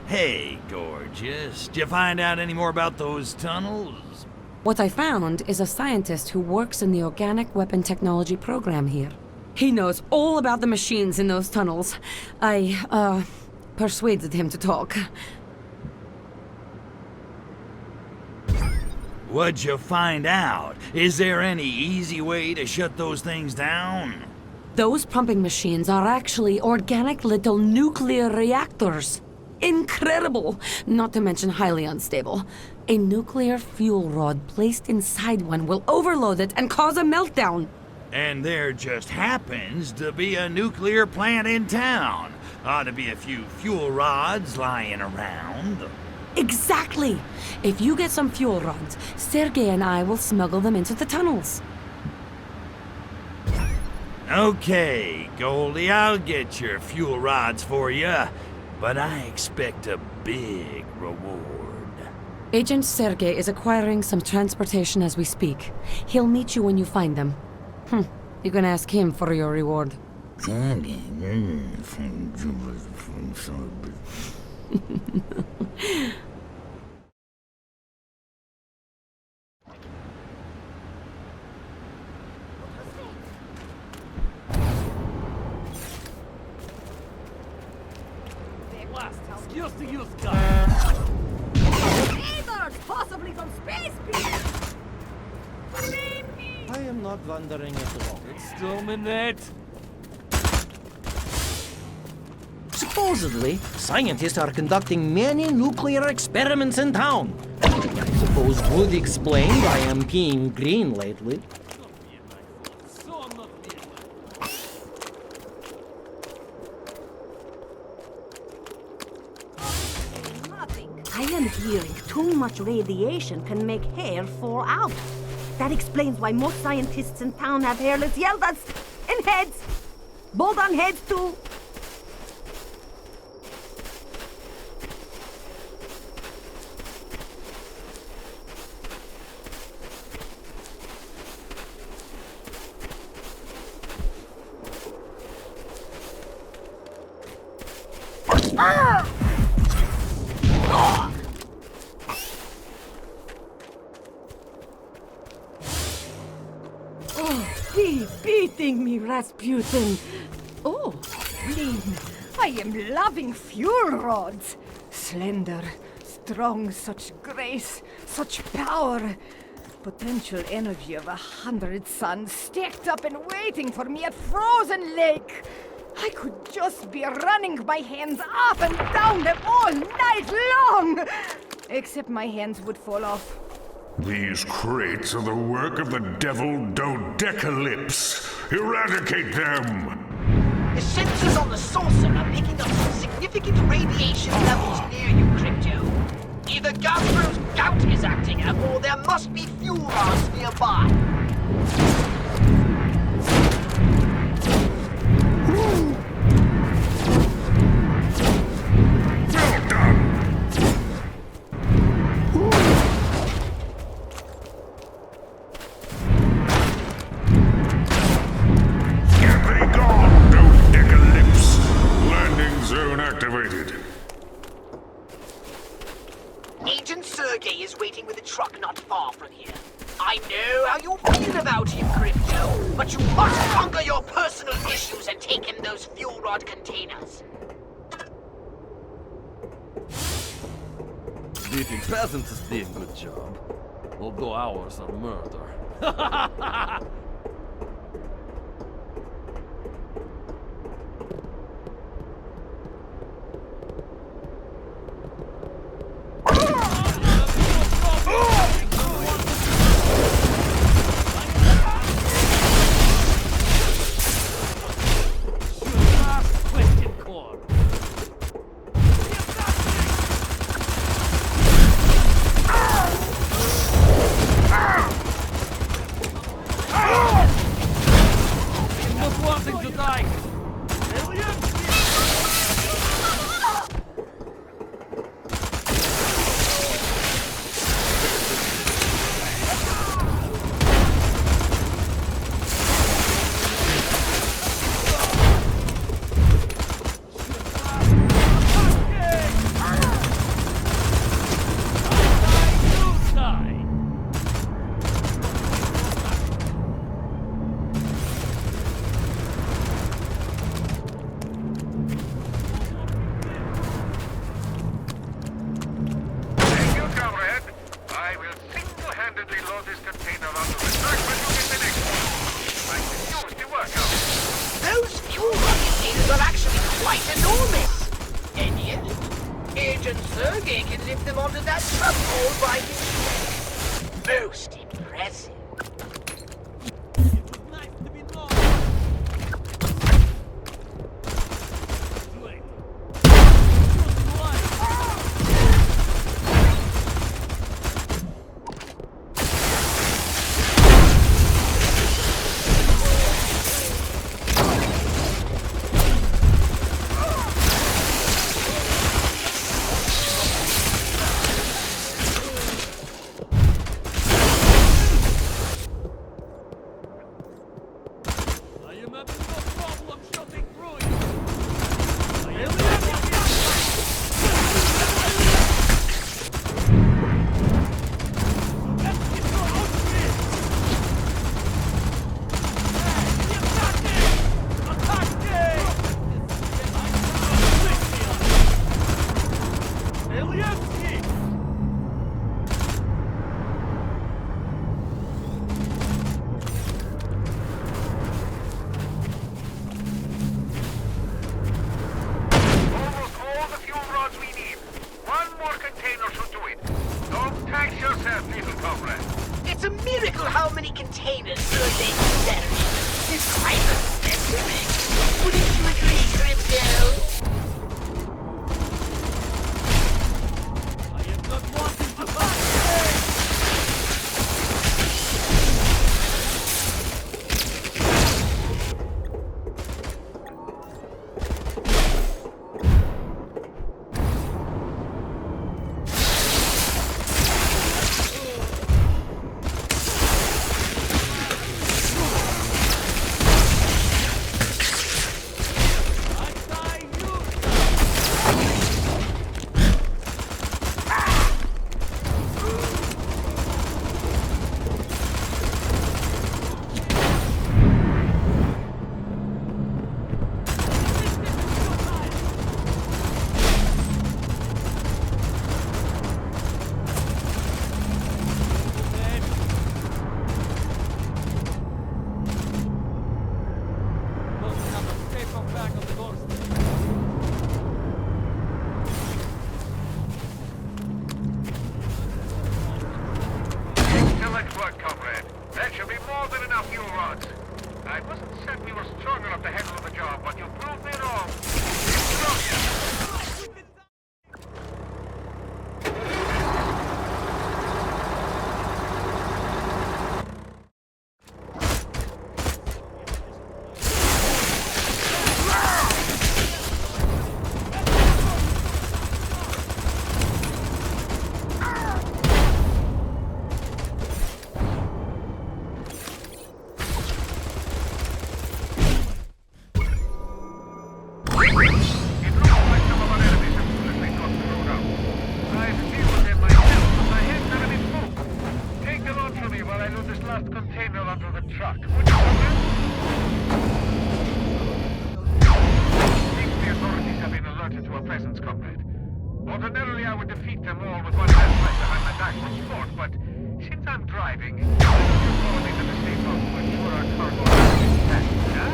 Hey, gorgeous. Did you find out any more about those tunnels? What I found is a scientist who works in the organic weapon technology program here. He knows all about the machines in those tunnels. I, persuaded him to talk. What'd you find out? Is there any easy way to shut those things down? Those pumping machines are actually organic little nuclear reactors. Incredible! Not to mention highly unstable. A nuclear fuel rod placed inside one will overload it and cause a meltdown. And there just happens to be a nuclear plant in town. Ought to be a few fuel rods lying around. Exactly! If you get some fuel rods, Sergei and I will smuggle them into the tunnels. Okay, Goldie, I'll get your fuel rods for you, but I expect a big reward. Agent Sergei is acquiring some transportation as we speak. He'll meet you when you find them. You can ask him for your reward. Excuse the youth guy. Neighbors, possibly from space beasts! I am not wondering at all. Exterminate! Supposedly, scientists are conducting many nuclear experiments in town. I suppose would explain why I'm peeing green lately. I am hearing too much radiation can make hair fall out. That explains why most scientists in town have hairless yeldas and heads. Bald on heads, too. Oh, be beating me, Rasputin. Oh, Blim, I am loving fuel rods. Slender, strong, such grace, such power. Potential energy of 100 suns stacked up and waiting for me at Frozen Lake. I could just be running my hands up and down them all night long. Except my hands would fall off. These crates are the work of the devil Dodecalypse. Eradicate them! The sensors on the saucer are picking up some significant radiation levels near you, Crypto. Either Gastro's gout is acting up, or there must be fuel rods nearby. Zone activated. Agent Sergey is waiting with a truck not far from here. I know how you feel about him, Crypto, but you must conquer your personal issues and take him those fuel rod containers. Beating peasants is doing a good job, although ours are murder. Agent Sergey can lift them onto that truck all by himself. Most impressive. yourself, little comrade. It's a miracle how many containers they carry. It's quite a specimen. Wouldn't you agree, Crypto? Excellent work, comrade. That should be more than enough fuel rods. I wasn't certain you were strong enough to handle the job, but you proved me wrong. Ordinarily, I would defeat them all with one hand tied behind my back for sport, but since I'm driving, why don't you follow me to the safe house to ensure our cargo is intact, huh?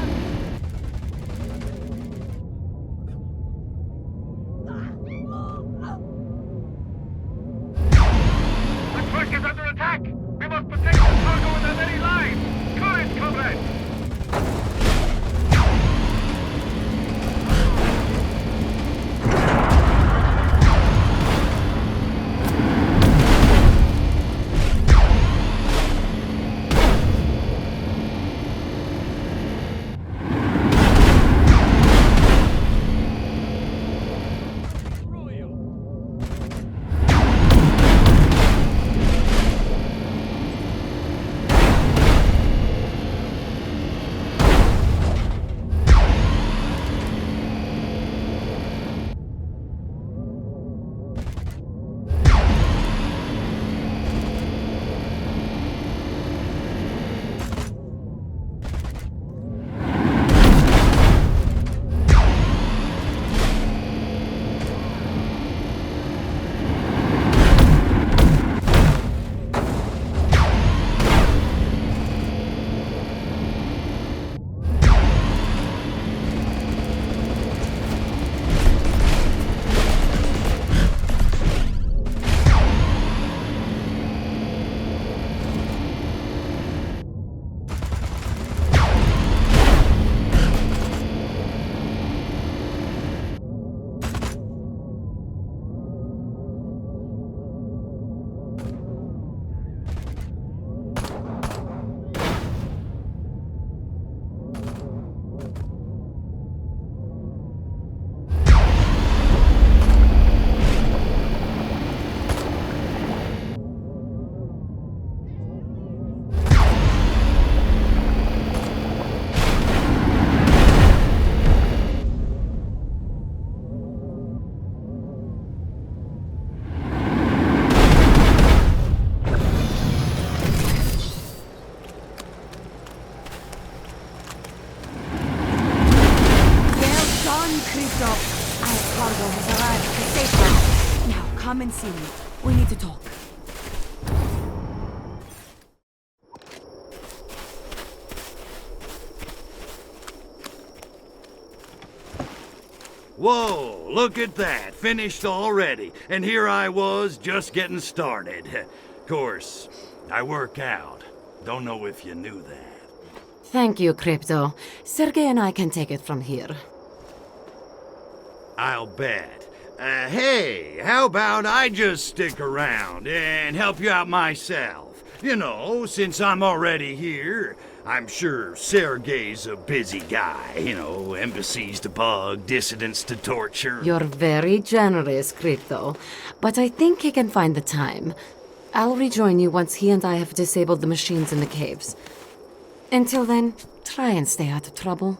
The truck is under attack! We must protect the cargo with our very lives! Courage, comrades! Come and see me. We need to talk. Whoa, look at that. Finished already. And here I was, just getting started. Of course, I work out. Don't know if you knew that. Thank you, Crypto. Sergey and I can take it from here. I'll bet. Hey, how about I just stick around and help you out myself? You know, since I'm already here, I'm sure Sergey's a busy guy. You know, embassies to bug, dissidents to torture. You're very generous, Crypto. But I think he can find the time. I'll rejoin you once he and I have disabled the machines in the caves. Until then, try and stay out of trouble.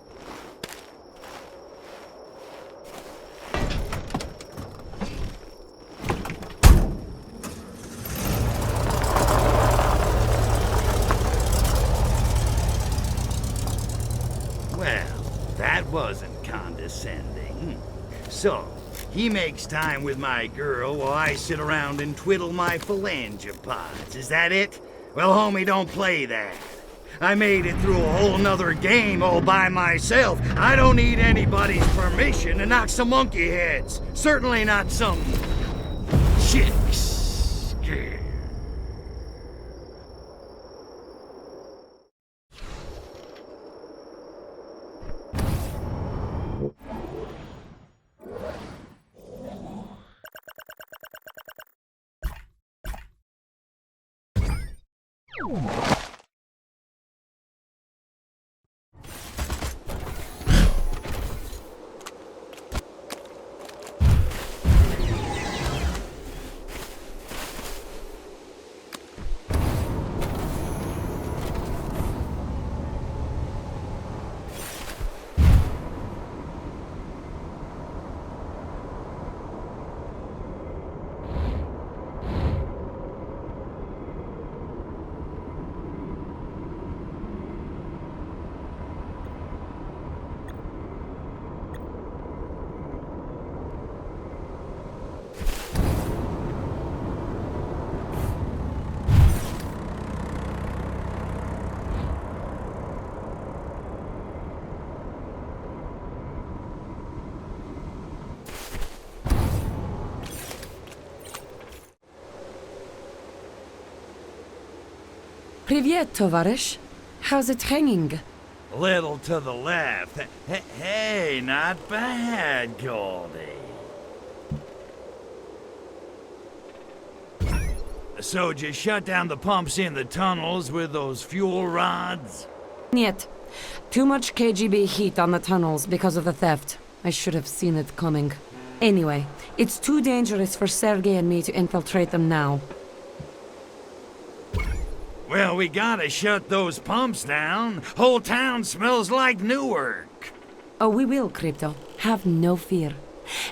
That wasn't condescending. So, he makes time with my girl while I sit around and twiddle my phalangopods. Is that it? Well, homie, don't play that. I made it through a whole nother game all by myself. I don't need anybody's permission to knock some monkey heads. Certainly not some chicks. Привет, товарищ. How's it hanging? A little to the left. Hey, not bad, Goldie. So, did you shut down the pumps in the tunnels with those fuel rods? Niet. Too much KGB heat on the tunnels because of the theft. I should have seen it coming. Anyway, it's too dangerous for Sergey and me to infiltrate them now. Well, we gotta shut those pumps down. Whole town smells like Newark. Oh, we will, Crypto. Have no fear.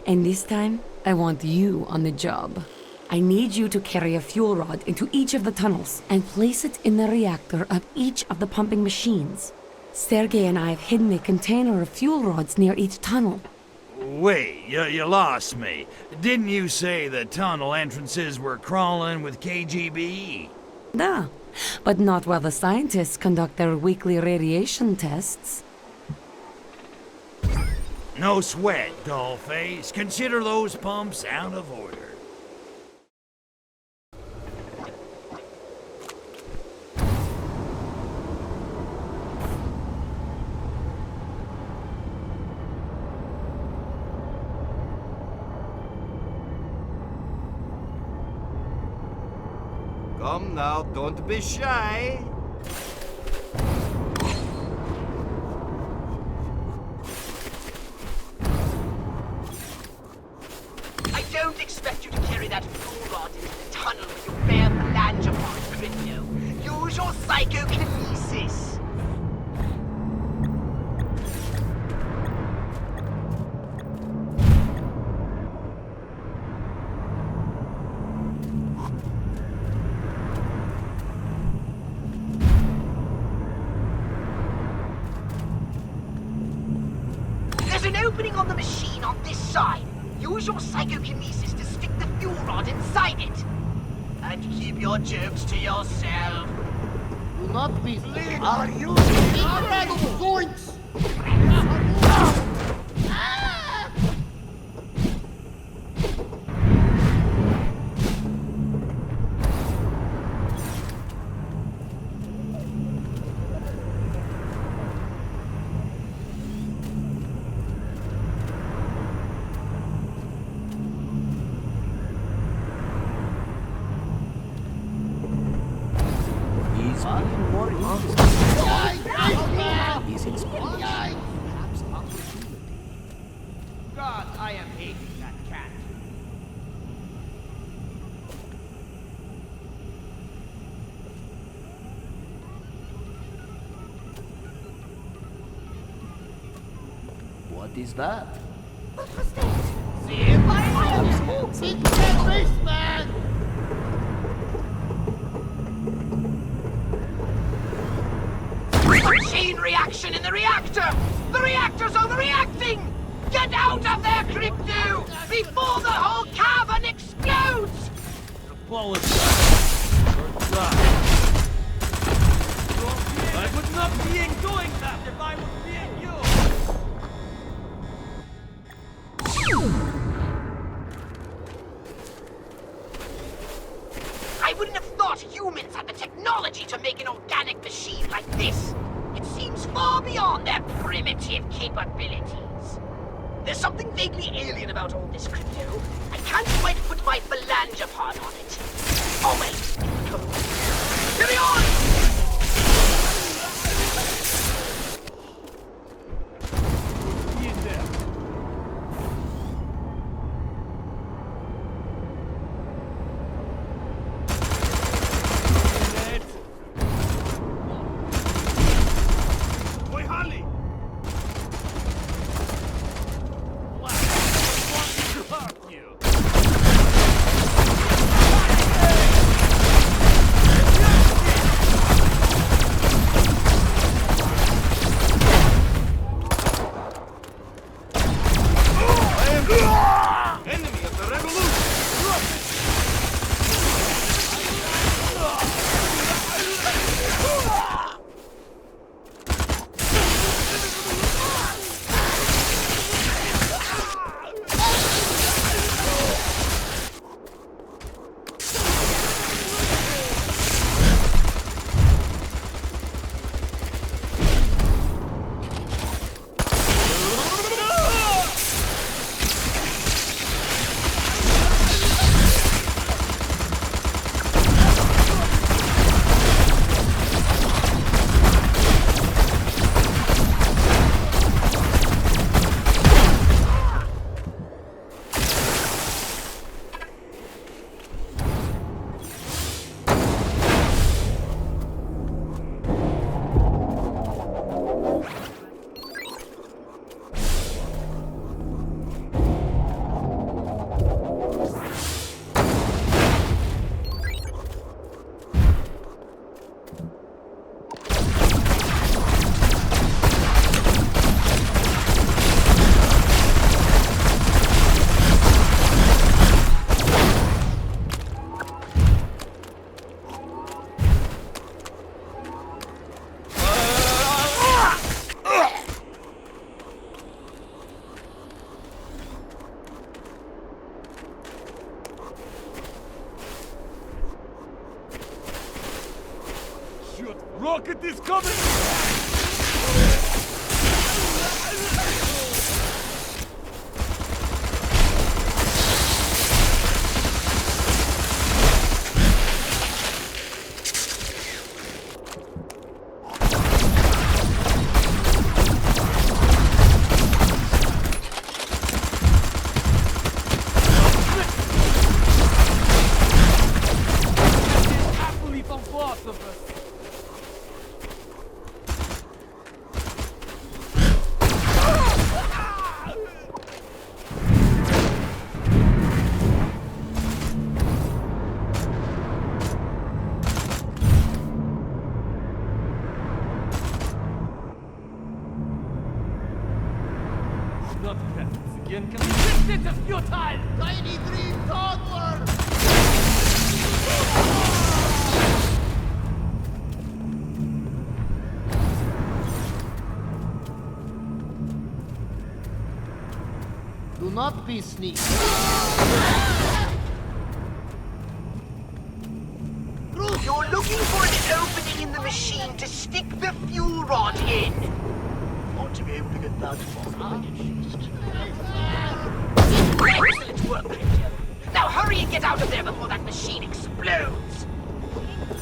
And this time, I want you on the job. I need you to carry a fuel rod into each of the tunnels and place it in the reactor of each of the pumping machines. Sergey and I have hidden a container of fuel rods near each tunnel. Wait, you lost me. Didn't you say the tunnel entrances were crawling with KGB? Da. But not while the scientists conduct their weekly radiation tests. No sweat, dollface. Consider those pumps out of order. Come now, don't be shy. I don't expect you to carry that fuel rod into the tunnel with your bare phalangopod, Crypto. Use your psychokinesis. There's an opening on the machine on this side. Use your psychokinesis to stick the fuel rod inside it. And keep your jokes to yourself. Do not be... Are you... Zoinks! I am hating that cat. What is that? See if I am in that basement! Chain reaction in the reactor! The reactor's overreacting! Get out of there, Crypto! Before the whole cavern explodes! I would not be doing that if I was being you! I wouldn't have thought humans had the technology to make an organic machine like this. It seems far beyond their primitive capabilities. There's something vaguely alien about all this, Crypto. I can't quite put my phalange upon on it. Oh wait, come on. Carry on! Rocket is coming! Happily for both of us! Not peasants again. Can we this is futile! Tiny dreams onward! Do not be sneaky. You're looking for an opening in the machine to stick the fuel rod in. Want to be able to get that far, I Excellent work, Crypto. Now hurry and get out of there before that machine explodes.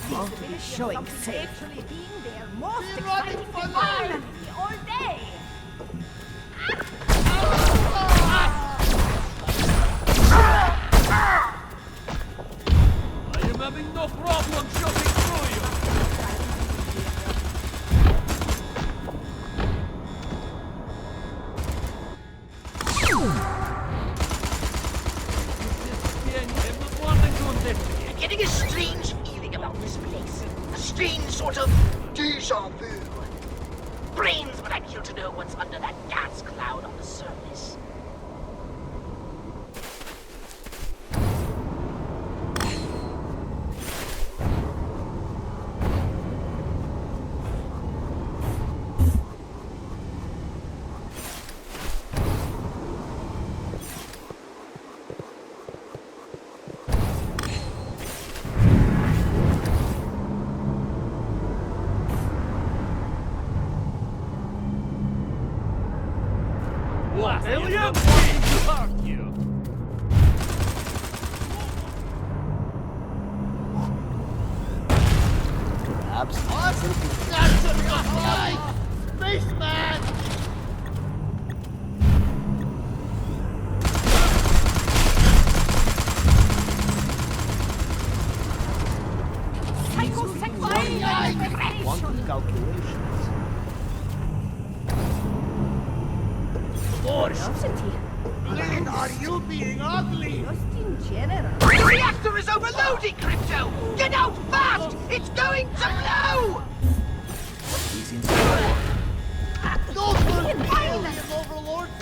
Seems to be showing safely being their most exciting environment all day. getting a strange feeling about this place. A strange sort of deja vu. Brains, but I'm here to know what's under that gas cloud on the surface. What? Alien? Fuck you. Absolutely. That's enough, right? Spaceman! Quantum calculations. Curiosity. Lynn, are you being ugly? Just in general. The reactor is overloading, Crypto! Get out fast! It's going to blow! Those were alien overlords!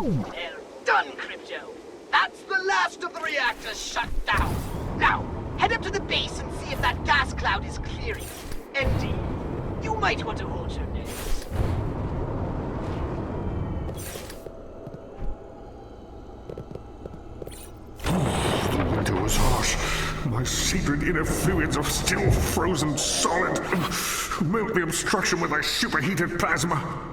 Well done, Crypto! That's the last of the reactors shut down! Now, head up to the base and see if that gas cloud is clearing. Andy, you might want to hold your nose. The winter was harsh. My sacred inner fluids are still frozen solid. Melt the obstruction with thy superheated plasma.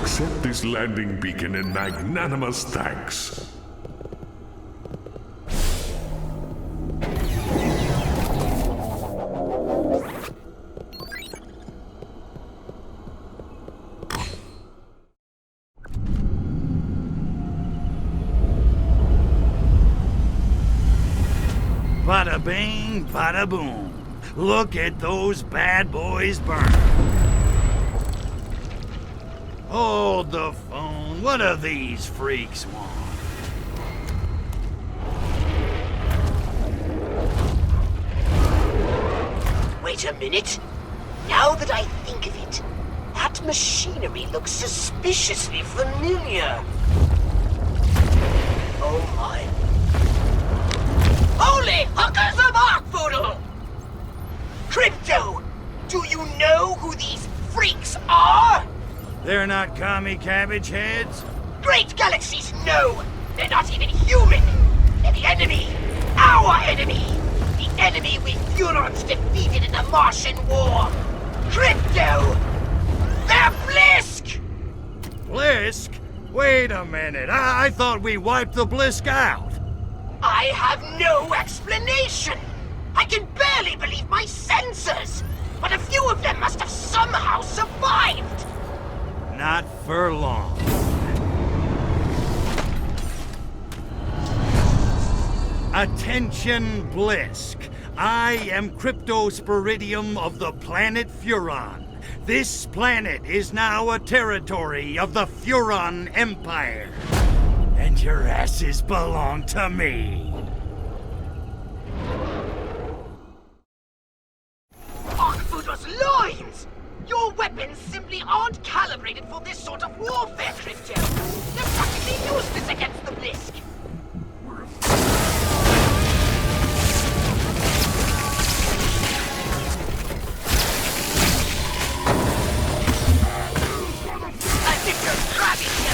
Accept this landing beacon in magnanimous thanks. Bada bing, bada boom. Look at those bad boys burn. Hold the phone. What do these freaks want? Wait a minute. Now that I think of it, that machinery looks suspiciously familiar. Oh my. Holy hookers of Arkvoodle! Crypto, do you know who these freaks are? They're not commie cabbage heads? Great galaxies, no! They're not even human! They're the enemy! Our enemy! The enemy we Furons defeated in the Martian War! Crypto! They're Blisk! Blisk? Wait a minute. I thought we wiped the Blisk out. I have no explanation! I can barely believe my senses! But a few of them must have somehow survived! Not for long. Attention, Blisk. I am Cryptosporidium of the planet Furon. This planet is now a territory of the Furon Empire. And your asses belong to me. Arkvoodle's loins! Your weapons simply aren't calibrated for this sort of warfare, Crypto! They're practically useless against the Blisk! I think you're grabbing him!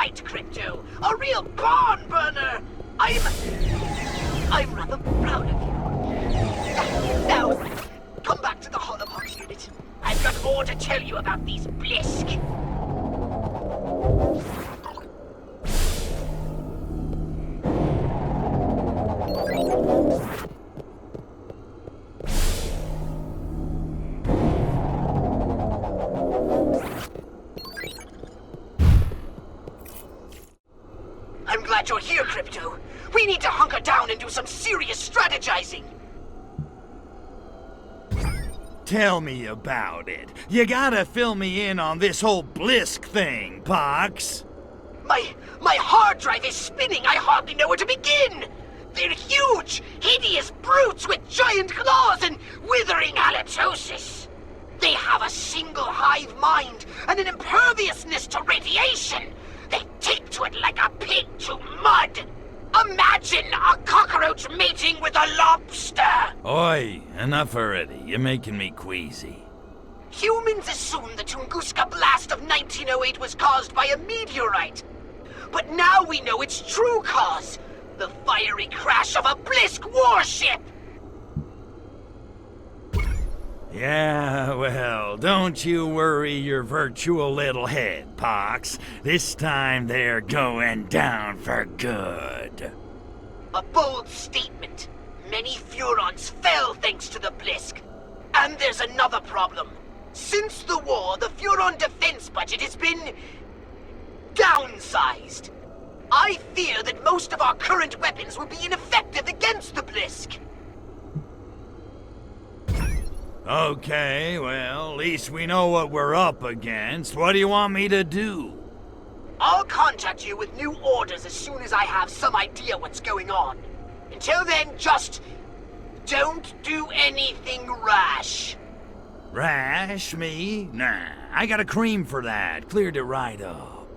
right, Crypto. A real barn burner. I'm rather proud of you. Now, come back to the Holobox unit. I've got more to tell you about these Blisk. I'm glad you're here, Crypto. We need to hunker down and do some serious strategizing. Tell me about it. You gotta fill me in on this whole Blisk thing, Pox. My hard drive is spinning. I hardly know where to begin. They're huge, hideous brutes with giant claws and withering halitosis. They have a single hive mind and an imperviousness to radiation. They take to it like a pig to mud. Imagine a cockroach mating with a lobster! Oi, enough already. You're making me queasy. Humans assume the Tunguska blast of 1908 was caused by a meteorite. But now we know its true cause. The fiery crash of a Blisk warship! Yeah, well, don't you worry your virtual little head, Pox. This time they're going down for good. A bold statement. Many Furons fell thanks to the Blisk. And there's another problem. Since the war, the Furon defense budget has been downsized. I fear that most of our current weapons will be ineffective against the Blisk. Okay, well, at least we know what we're up against. What do you want me to do? I'll contact you with new orders as soon as I have some idea what's going on. Until then, just don't do anything rash. Rash, me? Nah, I got a cream for that. Cleared it right up.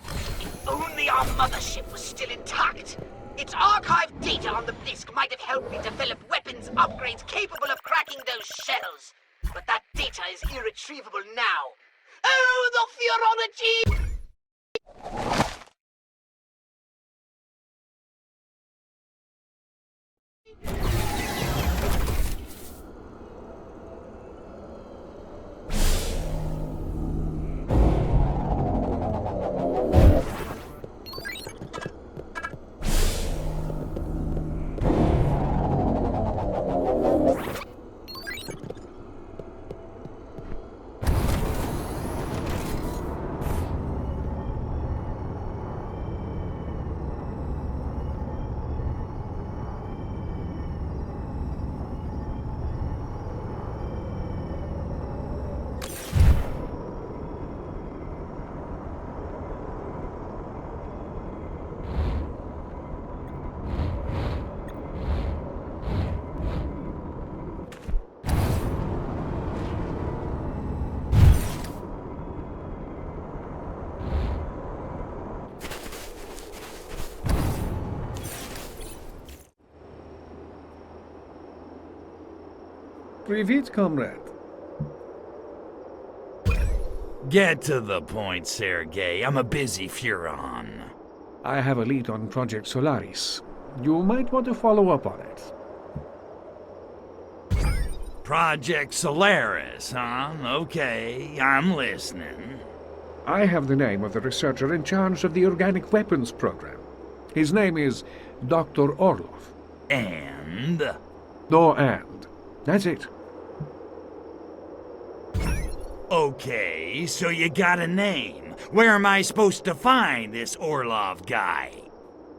If only our mothership was still intact. Its archived data on the Blisk might have helped me develop weapons upgrades capable of cracking those shells. But that data is irretrievable now. Oh, the Furonology! Privet, comrade. Get to the point, Sergei. I'm a busy Furon. I have a lead on Project Solaris. You might want to follow up on it. Project Solaris, huh? Okay, I'm listening. I have the name of the researcher in charge of the Organic Weapons Program. His name is Dr. Orlov. And? No and. That's it. Okay, so you got a name. Where am I supposed to find this Orlov guy?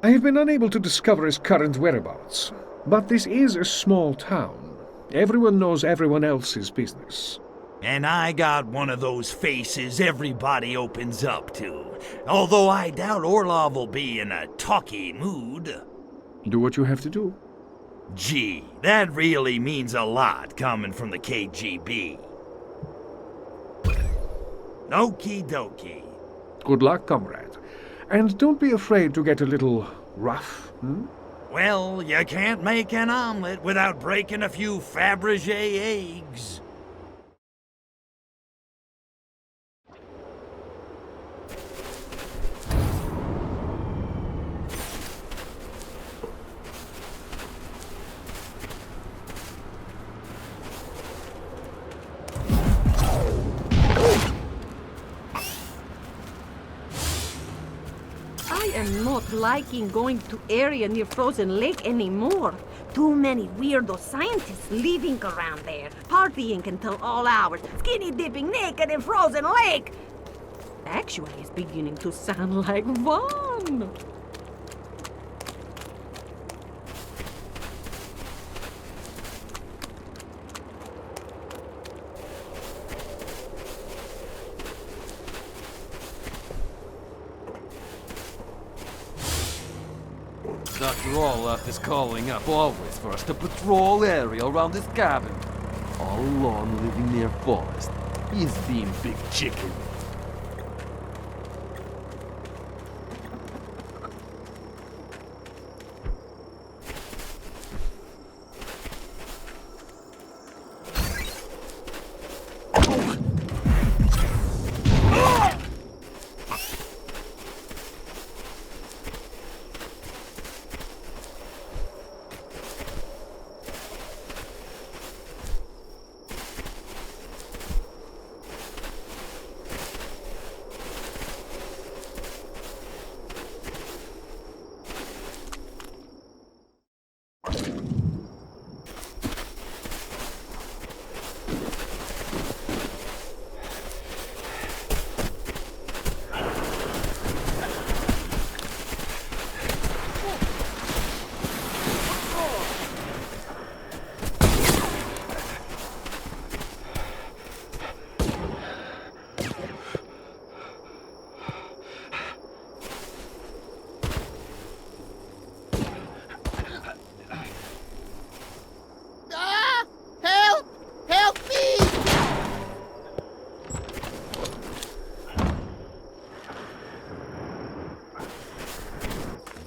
I have been unable to discover his current whereabouts, but this is a small town. Everyone knows everyone else's business. And I got one of those faces everybody opens up to. Although I doubt Orlov will be in a talky mood. Do what you have to do. Gee, that really means a lot coming from the KGB. Okie dokie. Good luck, comrade. And don't be afraid to get a little rough, Well, you can't make an omelet without breaking a few Fabergé eggs. I am not liking going to area near Frozen Lake anymore. Too many weirdo scientists living around there, partying until all hours, skinny dipping naked in Frozen Lake. Actually, it's beginning to sound like fun. Dr. Olaf is calling up always for us to patrol area around his cabin. All alone living near forest. He's being big chicken.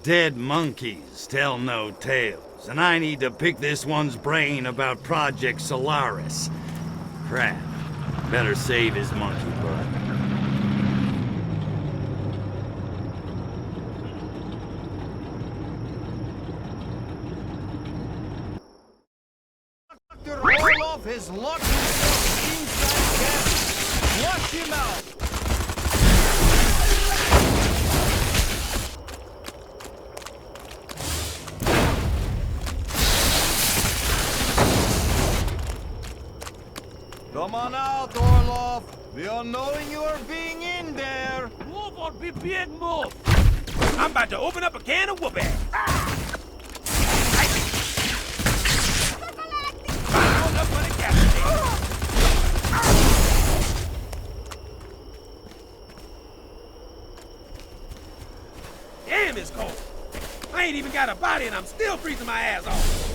Dead monkeys tell no tales, and I need to pick this one's brain about Project Solaris. Crap. Better save his monkey butt. Dr. Orlov has locked himself inside cabin. Flush him out! Come on out, Orlov. We are knowing you are being in there. Move or be big move. I'm about to open up a can of whoopee. Damn, it's cold. I ain't even got a body and I'm still freezing my ass off.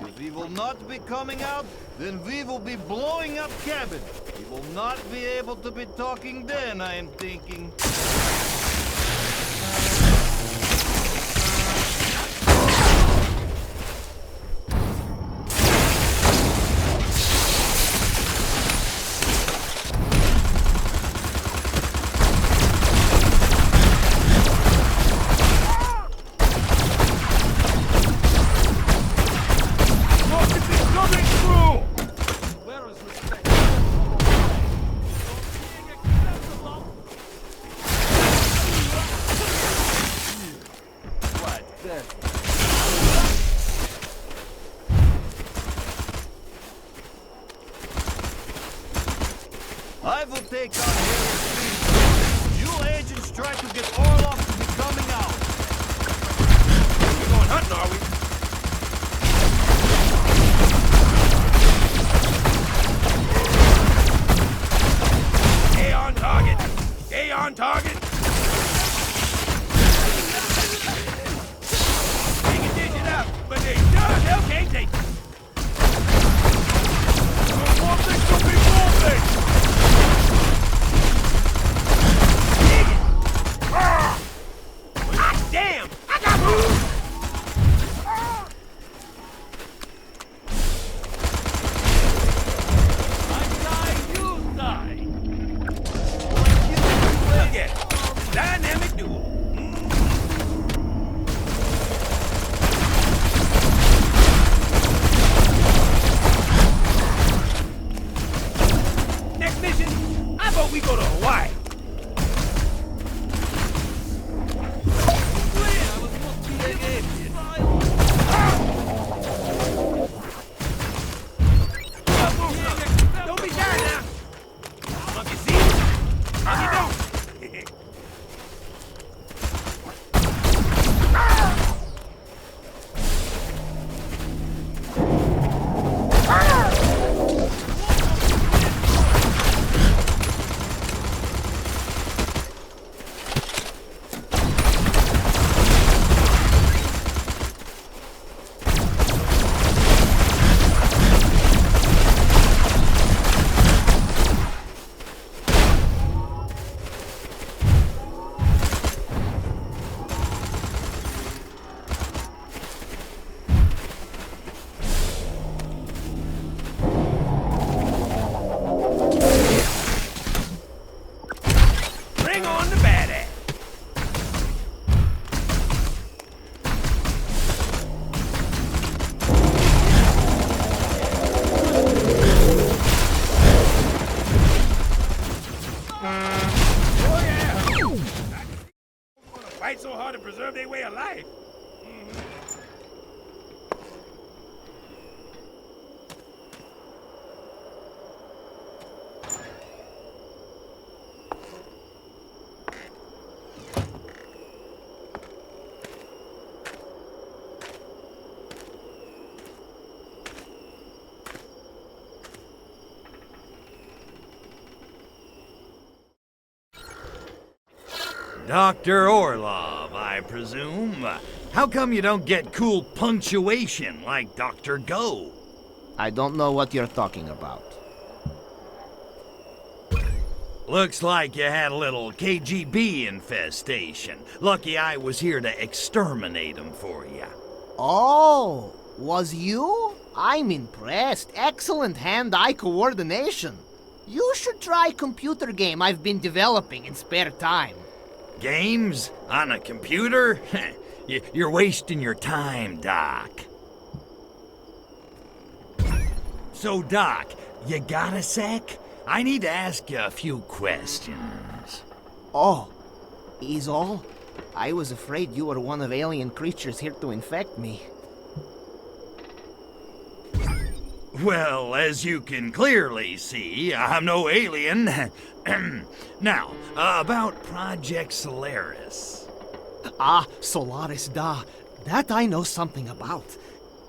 If we will not be coming out, then we will be blowing up cabin. We will not be able to be talking then, I am thinking. I will take on Harry's. You agents try to get Orlov to be coming out. We're going hunting, are we? Stay on target. Stay on target. They can dish it up, but they sure hell can't take it. One thing to be moving. Damn! I got moved! I die, you die! Look at it! Dynamic duo! so hard to preserve their way of life. Dr. Orlov, I presume. How come you don't get cool punctuation like Dr. Go? I don't know what you're talking about. Looks like you had a little KGB infestation. Lucky I was here to exterminate them for you. Oh, was you? I'm impressed. Excellent hand-eye coordination. You should try computer game I've been developing in spare time. Games? On a computer? You're wasting your time, Doc. So, Doc, you got a sec? I need to ask you a few questions. Oh, is all? I was afraid you were one of alien creatures here to infect me. Well, as you can clearly see, I'm no alien. Now, about Project Solaris. Ah, Solaris, da. That I know something about.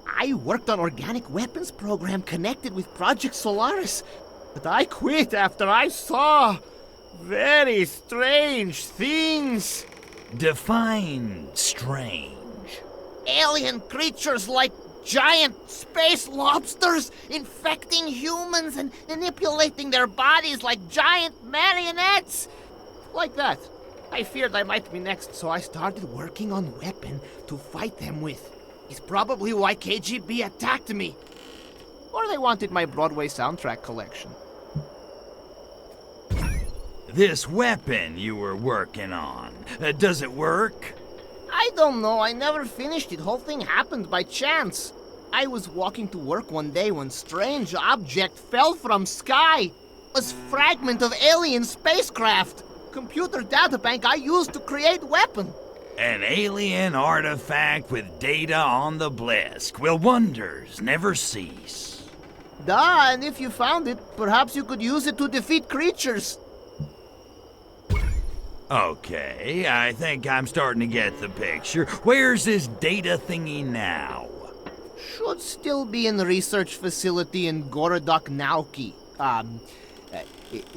I worked on organic weapons program connected with Project Solaris, but I quit after I saw very strange things. Define strange. Alien creatures like giant space lobsters infecting humans and manipulating their bodies like giant marionettes. Like that. I feared I might be next, so I started working on weapon to fight them with. It's probably why KGB attacked me. Or they wanted my Broadway soundtrack collection. This weapon you were working on, does it work? I don't know, I never finished it. Whole thing happened by chance. I was walking to work one day when strange object fell from sky. A fragment of alien spacecraft. Computer databank I used to create weapon. An alien artifact with data on the Blisk. Will wonders never cease? Duh, and if you found it, perhaps you could use it to defeat creatures. Okay, I think I'm starting to get the picture. Where's this data thingy now? Should still be in the research facility in Gorodok Nauki.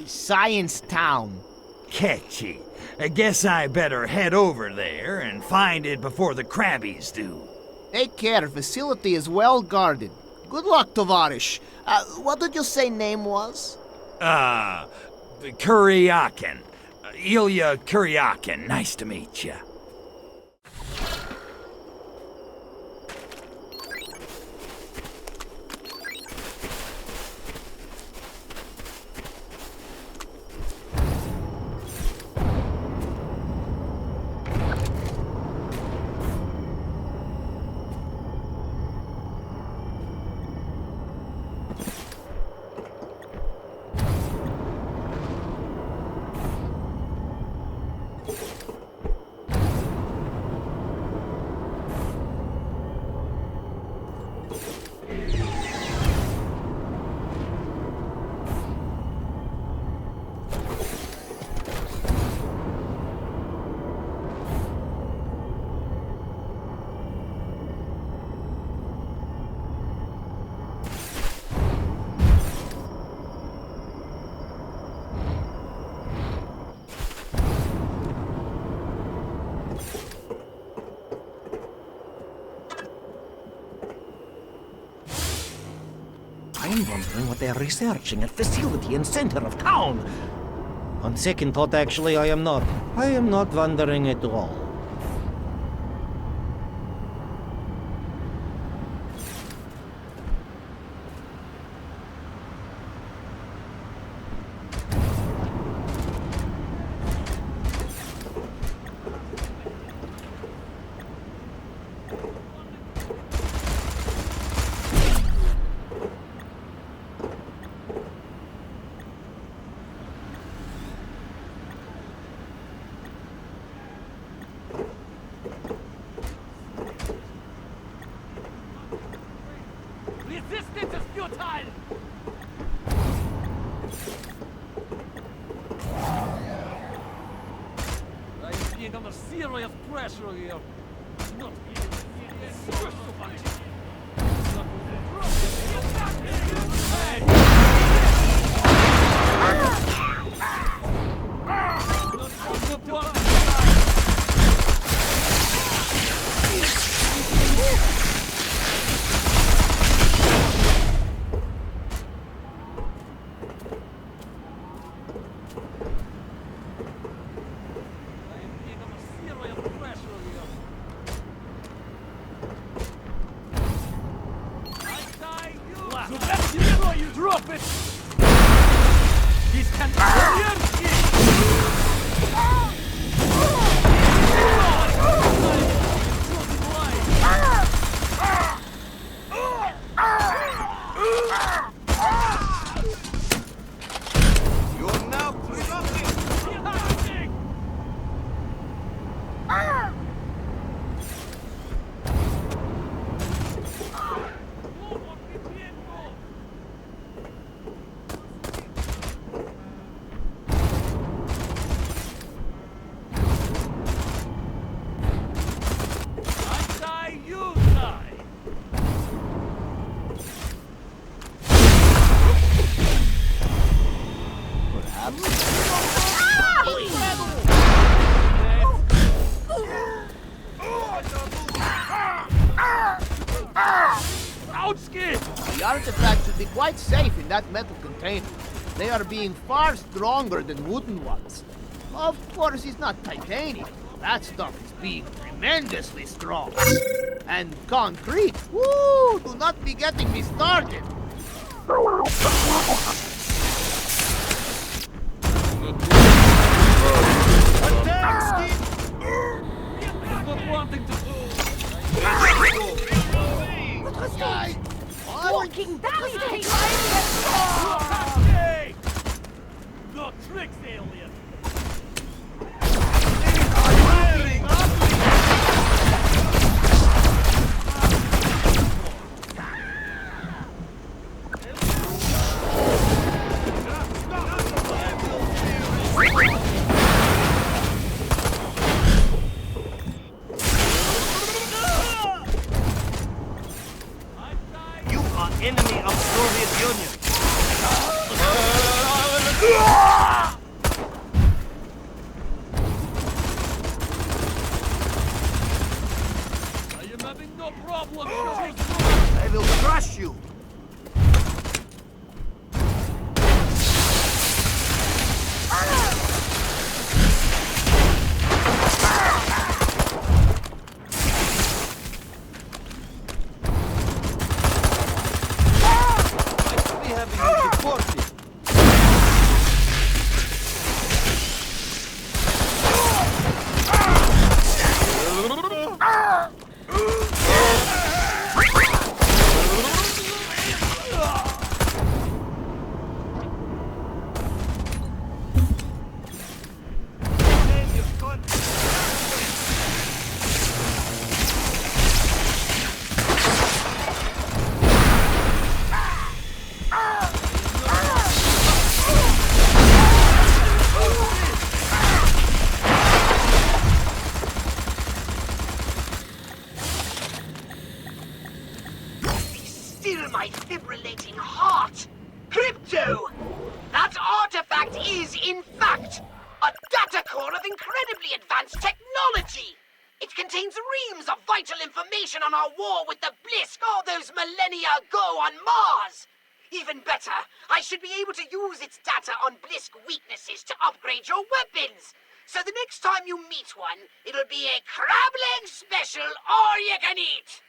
Science Town. Catchy. I guess I better head over there and find it before the Krabbies do. Take care, facility is well guarded. Good luck, Tovarish. What did you say name was? Kuryakin. Ilya Kuryakin. Nice to meet you. I'm wondering what they're researching at facility in center of town. On second thought, actually, I am not. I am not wondering at all. being under serious pressure here. Not even so much. Drop it! This can You're now presumptive. The artifact should be quite safe in that metal container. They are being far stronger than wooden ones. Of course, it's not titanium. That stuff is being tremendously strong. And concrete, woo! Do not be getting me started. Walking that No tricks, alien! Enemy of Soviet Union. I am having no problem. I will crush you. My fibrillating heart! Crypto! That artifact is, in fact, a data core of incredibly advanced technology! It contains reams of vital information on our war with the Blisk all those millennia ago on Mars! Even better, I should be able to use its data on Blisk weaknesses to upgrade your weapons! So the next time you meet one, it'll be a crab leg special all you can eat!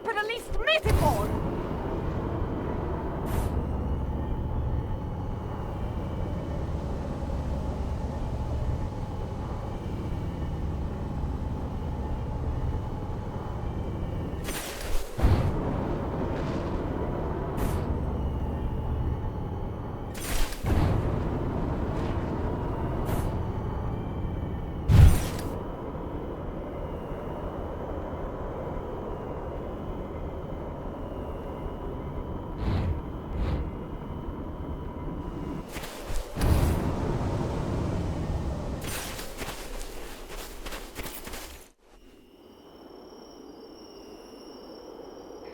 capitalist metaphor!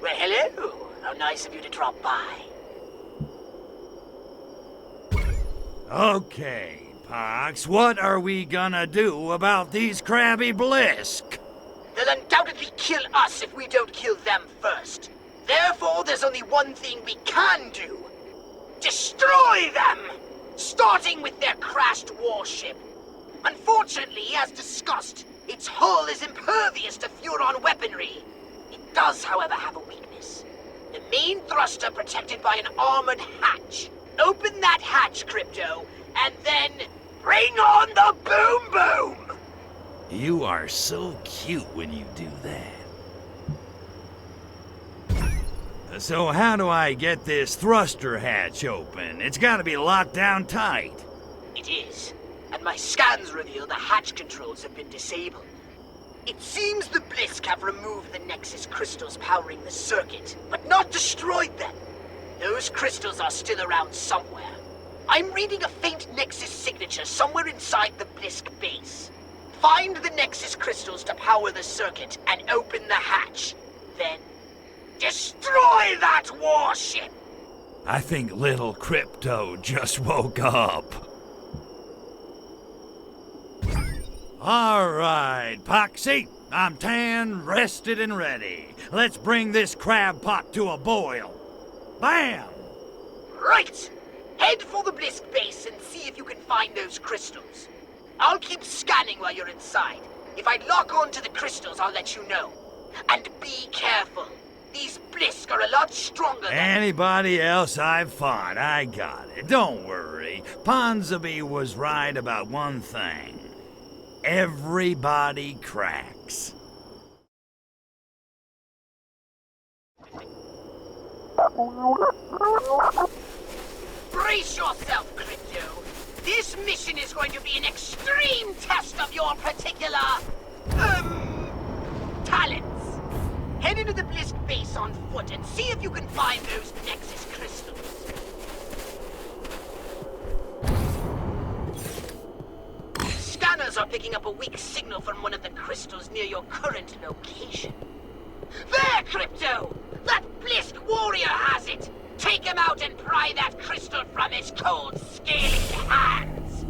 Well, hello. How nice of you to drop by. Okay, Pox, what are we gonna do about these crabby Blisk? They'll undoubtedly kill us if we don't kill them first. Therefore, there's only one thing we can do. Destroy them! Starting with their crashed warship. Unfortunately, as discussed, its hull is impervious to Furon weaponry. It does, however, have a weakness. The main thruster protected by an armored hatch. Open that hatch, Crypto, and then bring on the boom boom! You are so cute when you do that. So how do I get this thruster hatch open? It's gotta be locked down tight. It is, and my scans reveal the hatch controls have been disabled. It seems the Blisk have removed the Nexus crystals powering the circuit, but not destroyed them. Those crystals are still around somewhere. I'm reading a faint Nexus signature somewhere inside the Blisk base. Find the Nexus crystals to power the circuit and open the hatch. Then, destroy that warship! I think little Crypto just woke up. All right, Poxy. I'm tan, rested, and ready. Let's bring this crab pot to a boil. Bam! Right! Head for the Blisk base and see if you can find those crystals. I'll keep scanning while you're inside. If I lock onto the crystals, I'll let you know. And be careful. These Blisk are a lot stronger than... Anybody else I've fought, I got it. Don't worry. Ponsonby was right about one thing. Everybody cracks. Brace yourself, Crypto. This mission is going to be an extreme test of your particular... talents. Head into the Blisk base on foot and see if you can find those Nexus crystals. Scanners are picking up a weak signal from one of the crystals near your current location. There, Crypto! That Blisk warrior has it! Take him out and pry that crystal from his cold, scaly hands!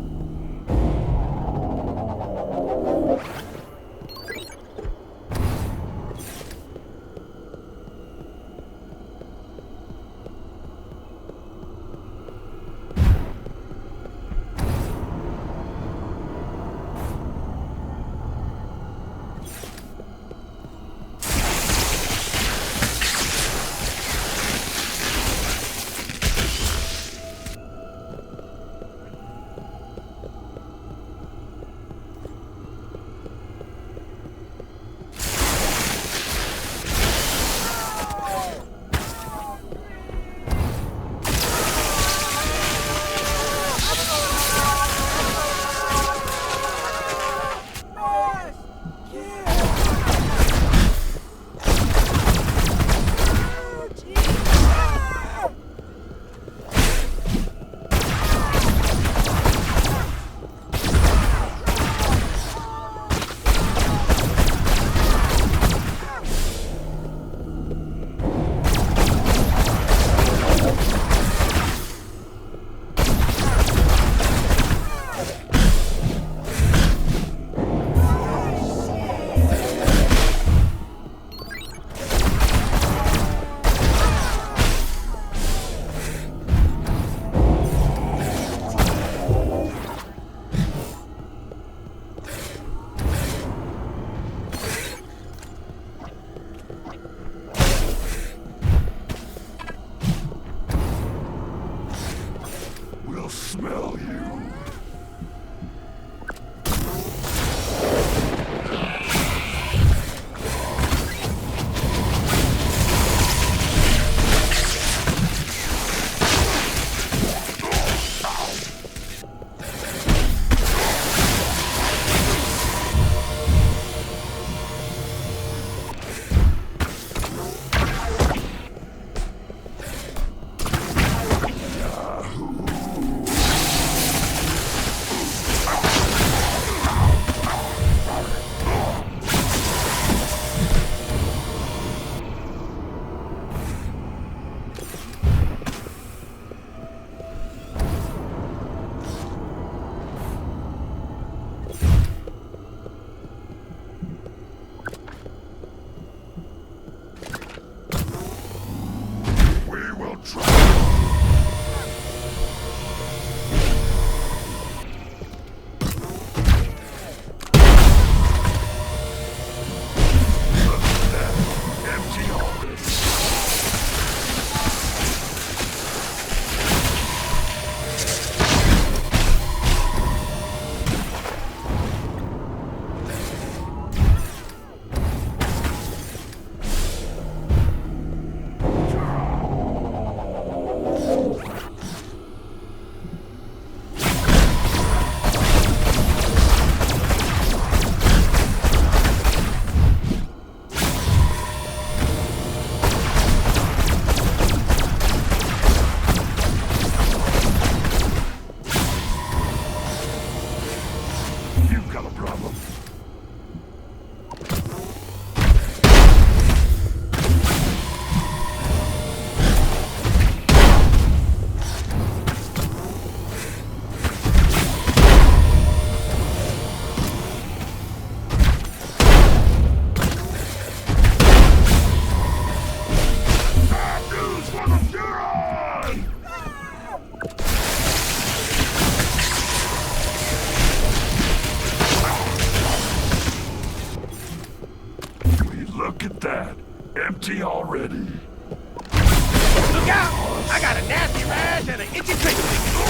Look at that. Empty already. Look out! I got a nasty rash and an itchy trigger finger.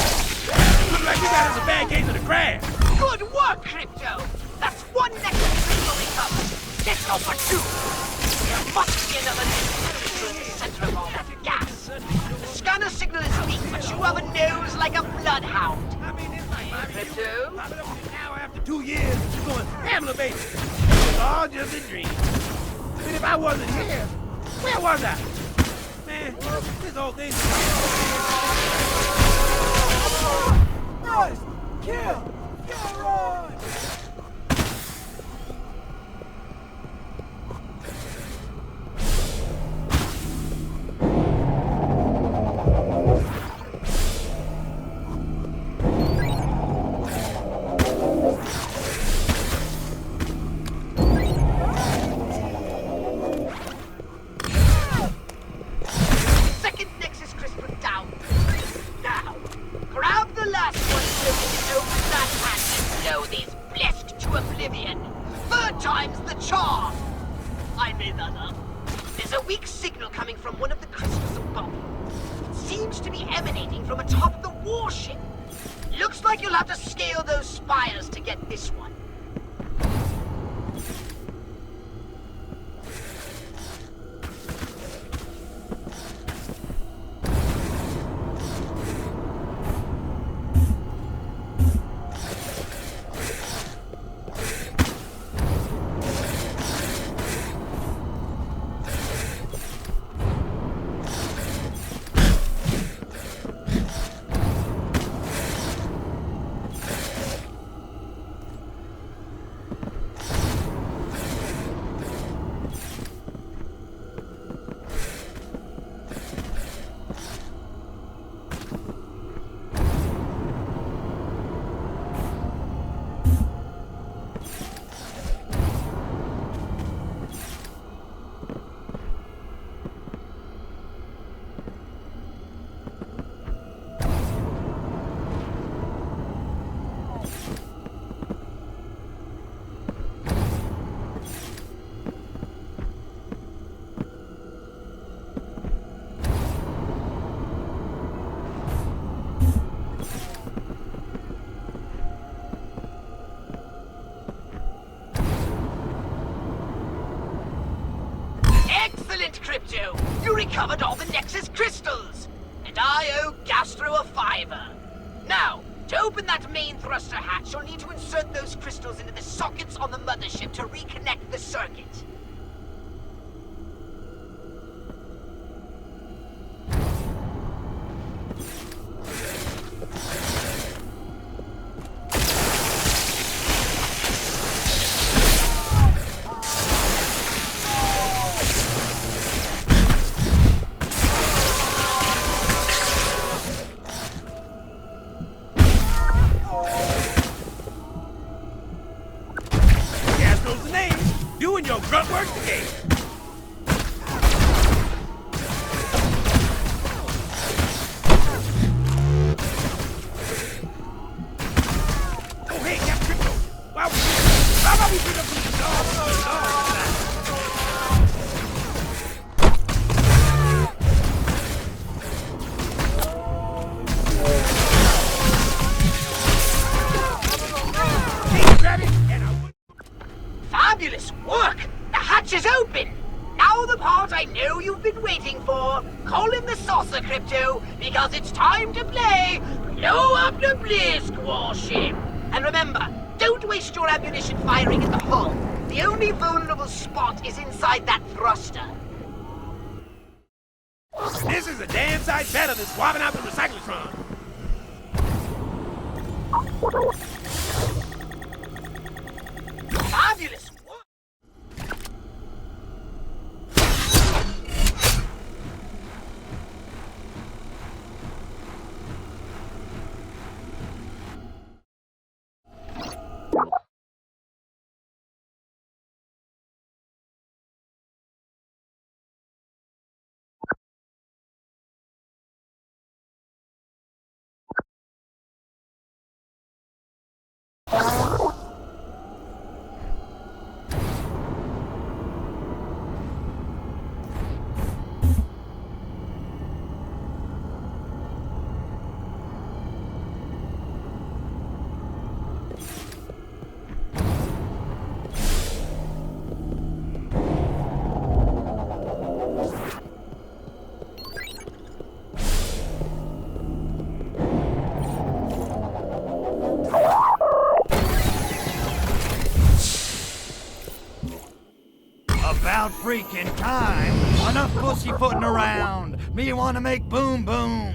Look like you got us a bad case of the crab. Good work, Crypto! That's one Nexus crystal recovered. Let's go for two. There must be another Nexus crystal in the center of all that gas. The scanner signal is weak, but you have a nose like a bloodhound. Crypto? Now after 2 years, you're going Pamela, baby. It was all just a dream. And if I wasn't here, where was I? Man, this whole thing. Nice! Kill! Gilroy! Second Nexus crystal down. Now, grab the last one so we can open that hatch and blow these blessed to oblivion. Third time's the charm. I made that up. There's a weak signal coming from one of the crystals above. It seems to be emanating from atop the warship. Looks like you'll have to scale those spires to get this one. Excellent, Crypto! You recovered all the Nexus crystals! And I owe Gastro a $5. Now, to open that main thruster hatch, you'll need to insert those crystals into the sockets on the mothership to reconnect the circuit. Gastro's the name. Doing your grunt work today. Oh, hey, Captain Crypto. Why about we pick up some Fabulous work! The hatch is open! Now the part I know you've been waiting for. Call in the saucer, Crypto, because it's time to play Blow Up the Blisk warship! And remember, don't waste your ammunition firing at the hull. The only vulnerable spot is inside that thruster. This is a damn sight better than swapping out the recyclotron. Fabulous work! About freaking time. Enough pussyfooting around. Me wanna make boom boom.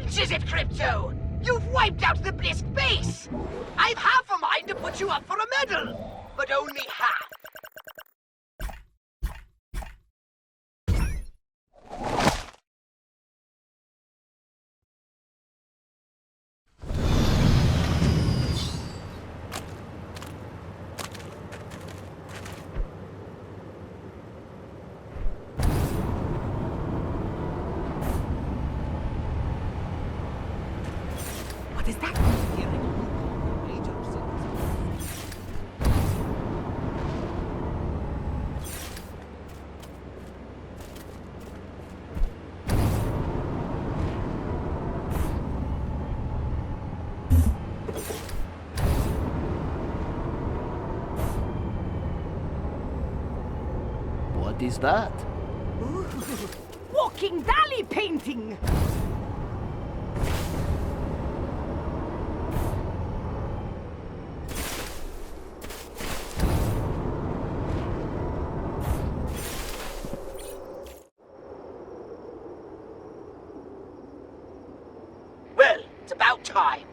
cinches it, Crypto! You've wiped out the Blisk base! I've half a mind to put you up for a medal, but only half. What is that? What is that? Walk fucking Dali painting! Well, it's about time.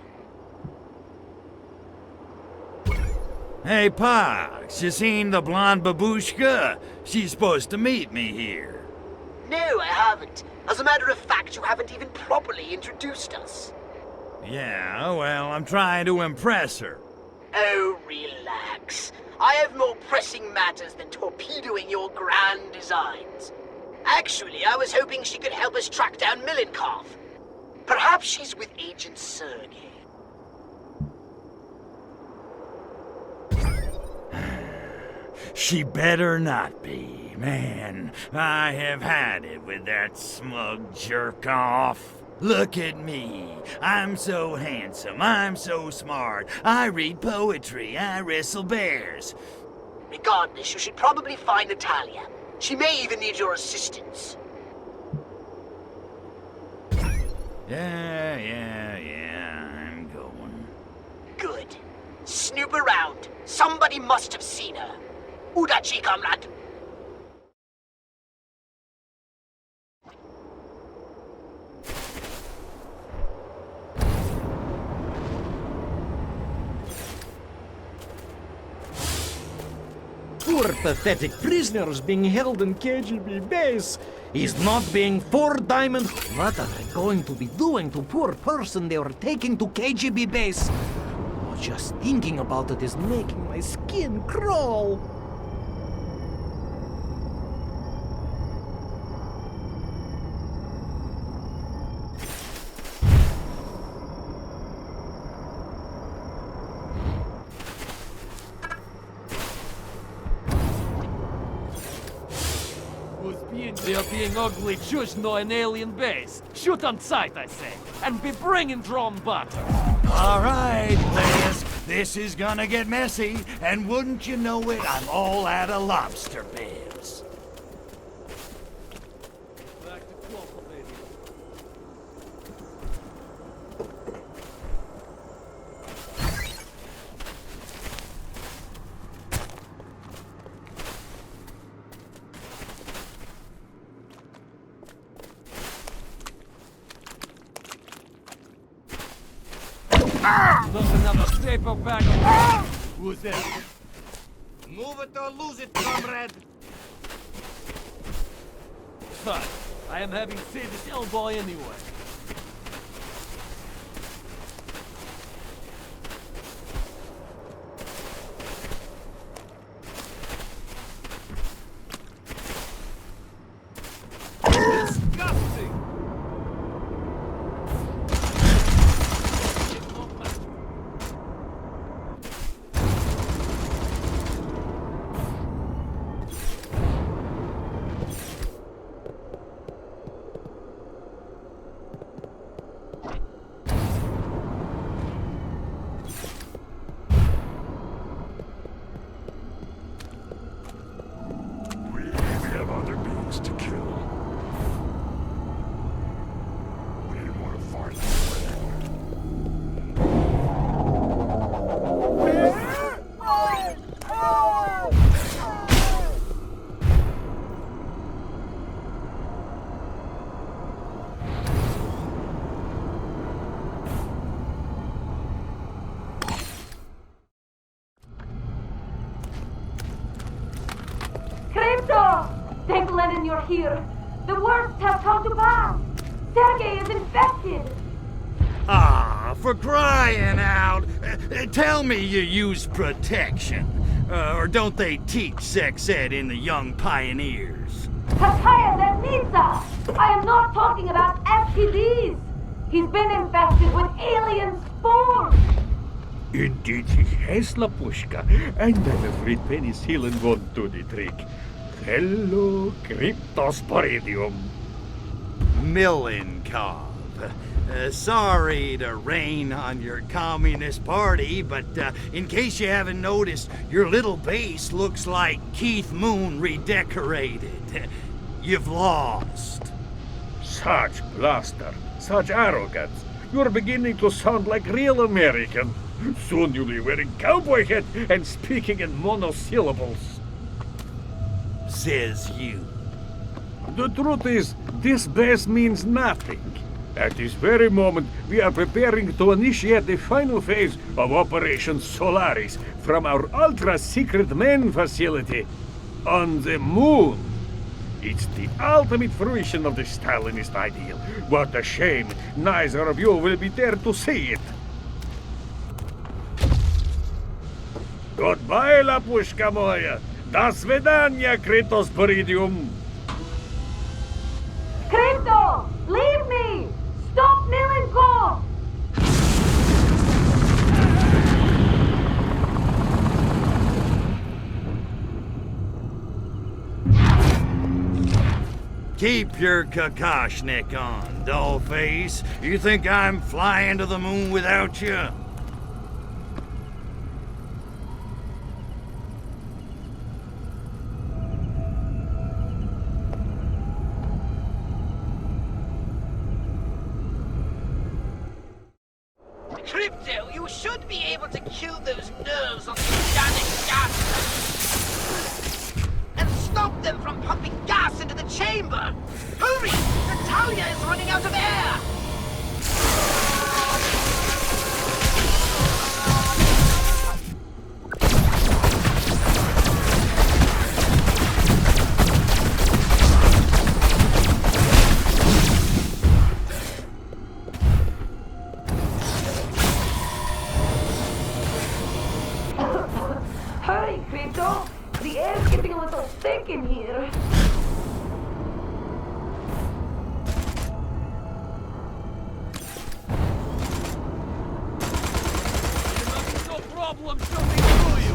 Hey, Pox, you seen the blonde babushka? She's supposed to meet me here. No, I haven't. As a matter of fact, you haven't even properly introduced us. Yeah, well, I'm trying to impress her. Oh, relax. I have more pressing matters than torpedoing your grand designs. Actually, I was hoping she could help us track down Milenkov. Perhaps she's with Agent Sergei. She better not be. Man, I have had it with that smug jerk-off. Look at me. I'm so handsome. I'm so smart. I read poetry. I wrestle bears. Regardless, you should probably find Natalia. She may even need your assistance. Yeah, I'm going. Good. Snoop around. Somebody must have seen her. Udachi, comrade. Poor pathetic prisoners being held in KGB base is not being 4 diamond. What are they going to be doing to poor person they were taking to KGB base? Oh, just thinking about it is making my skin crawl. They are being ugly just no an alien base. Shoot on sight, I say, and be bringing drawn butter. All right, Liz, this is gonna get messy, and wouldn't you know it, I'm all out of lobster bibs. Back to cultivating. Look, another paperback. Who's that? Move it or lose it, comrade. Fine. I am having saved this elbow anyway. Disgusting! We have other beings to kill. We didn't want to fight Crypto! Thank Lenin you're here. The worst has come to pass. Sergei is infected. Ah, for crying out! Tell me you use protection. Or don't they teach sex ed in the Young Pioneers? Kakaya Lednitsa! I am not talking about STDs. He's been infested with alien spores. Indeed he has, Lapushka, and I'm afraid penicillin won't do the trick. Hello, Cryptosporidium. Milenkov. Sorry to rain on your communist party, but in case you haven't noticed, your little base looks like Keith Moon redecorated. You've lost. Such bluster, such arrogance. You're beginning to sound like real American. Soon you'll be wearing cowboy hat and speaking in monosyllables. Says you. The truth is, this base means nothing. At this very moment, we are preparing to initiate the final phase of Operation Solaris from our ultra-secret main facility on the moon. It's the ultimate fruition of the Stalinist ideal. What a shame neither of you will be there to see it. Goodbye, Lapushka moya. До свидания, Критоспоридиум. Crypto! Leave me! Stop milling gold! Keep your kakashnik on, dollface. You think I'm flying to the moon without you? Crypto, you should be able to kill those nerves on the organic gas and stop them from pumping gas into the chamber. Hurry! Natalia is running out of air! Hurry, Crypto! The air's getting a little thick in here. No problem jumping through you.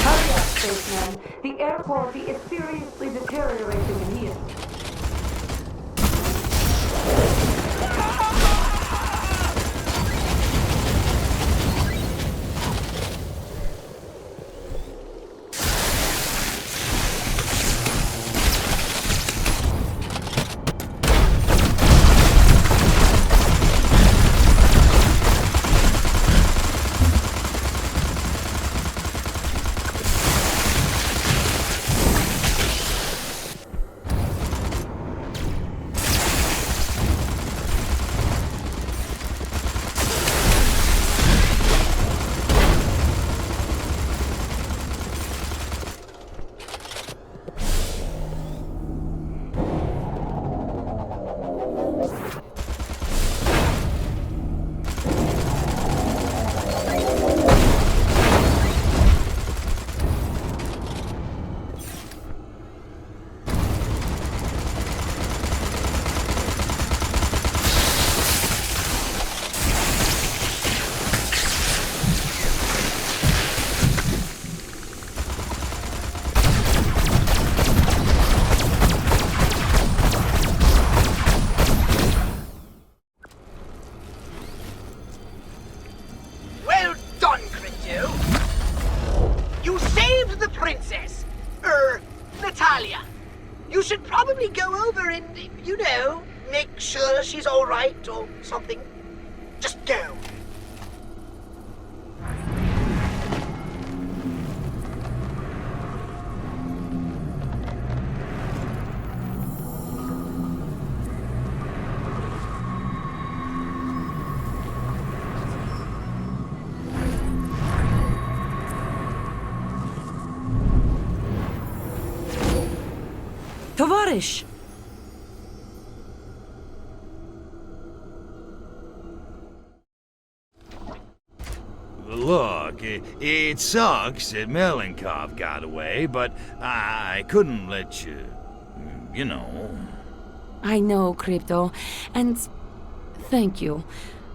Hurry up, spaceman. The air quality is seriously deteriorating in here. Well done, Crypto! You saved the princess! Natalia. You should probably go over and, make sure she's alright or something. Just go. Tovarish! Look, it sucks that Melenkov got away, but I couldn't let you, you know. I know, Crypto, and thank you.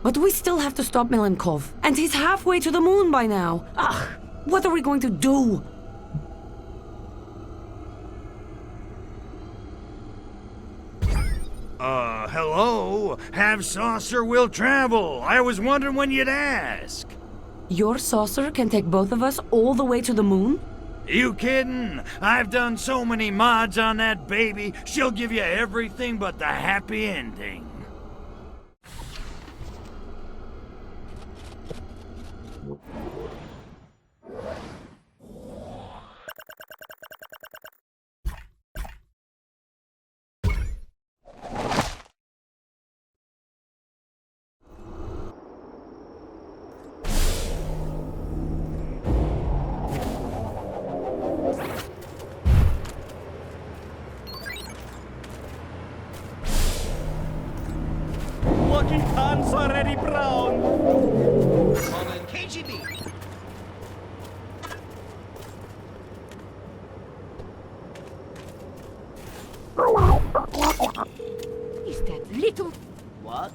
But we still have to stop Melenkov, and he's halfway to the moon by now. Ugh, what are we going to do? Hello? Have saucer will travel. I was wondering when you'd ask. Your saucer can take both of us all the way to the moon? You kidding? I've done so many mods on that baby, she'll give you everything but the happy ending. Lucky pants already brown. KGB. Is that little... What?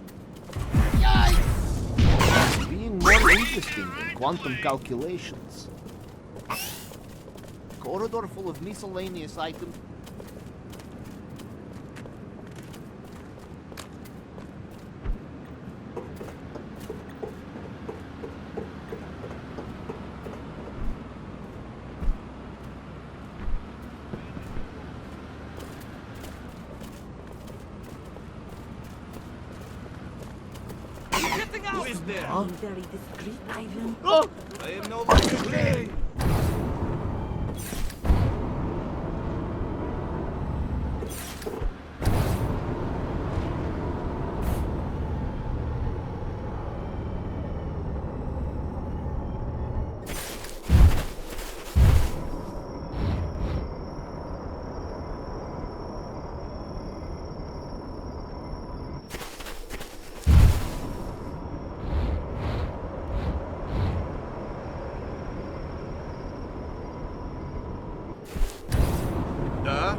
Yikes! Being more interesting than quantum calculations. Corridor full of miscellaneous items. Who is there? Being very discreet, Ivan. Oh! I am no longer playing.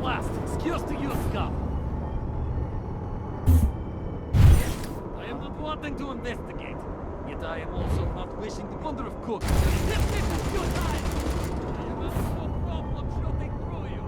Last, skills to use, Scott. I am not wanting to investigate, yet I am also not wishing to wonder of cook. This is your time! I am no problem shooting through you.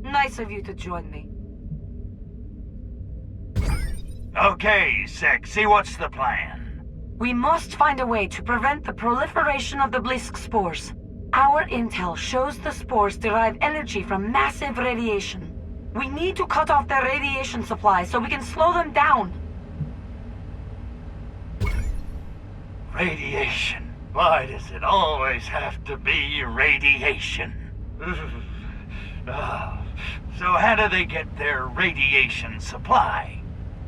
Nice of you to join me. Okay, Sexy, what's the plan? We must find a way to prevent the proliferation of the Blisk spores. Our intel shows the spores derive energy from massive radiation. We need to cut off their radiation supply so we can slow them down. Radiation. Why does it always have to be radiation? So how do they get their radiation supply?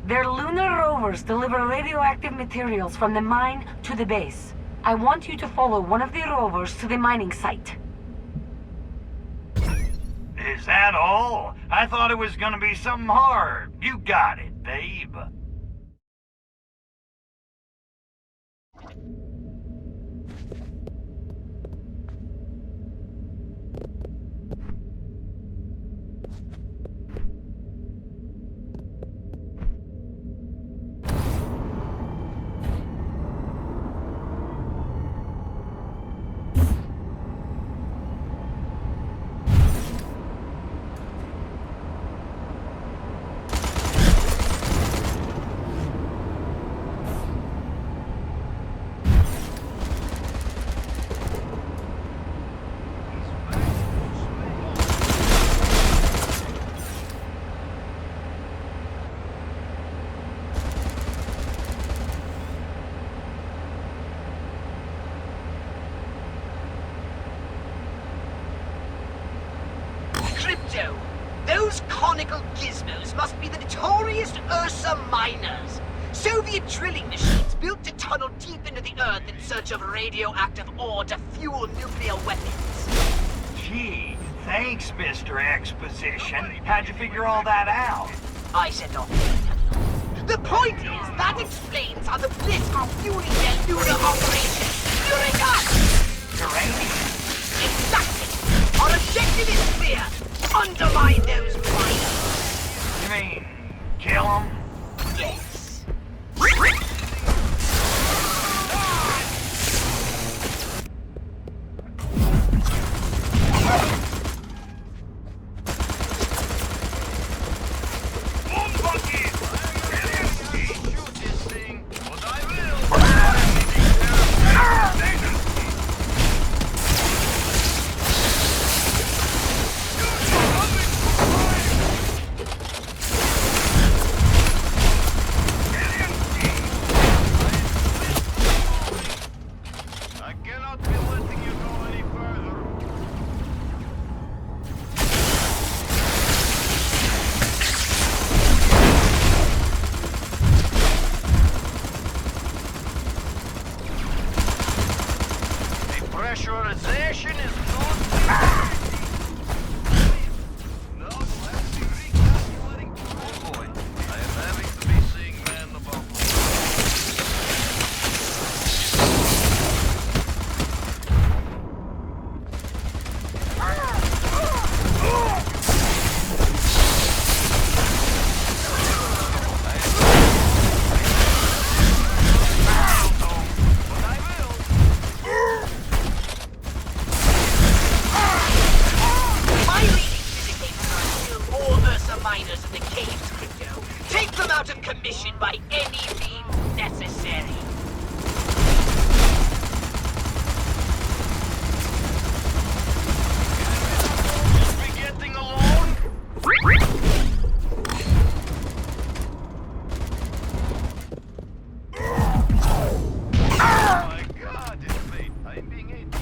Their lunar rovers deliver radioactive materials from the mine to the base. I want you to follow one of the rovers to the mining site. Is that all? I thought it was gonna be something hard. You got it, babe. Crypto, those conical gizmos must be the notorious Ursa miners. Soviet drilling machines built to tunnel deep into the earth in search of radioactive ore to fuel nuclear weapons. Gee, thanks, Mr. Exposition. How'd you figure all that out? I sent off the point is, that explains how the Blisk are fueling their lunar operation. Luring us! Uranium? Exactly! Our objective is clear. Undermine those miners. You mean, kill them? Yes. Pressurization is not... No, let's be recalculating. Oh boy, I am having to be seeing man above miners in the caves, Crypto. Take them out of commission by any means necessary. Just be getting along? Oh my god, it's fate. I'm being eaten.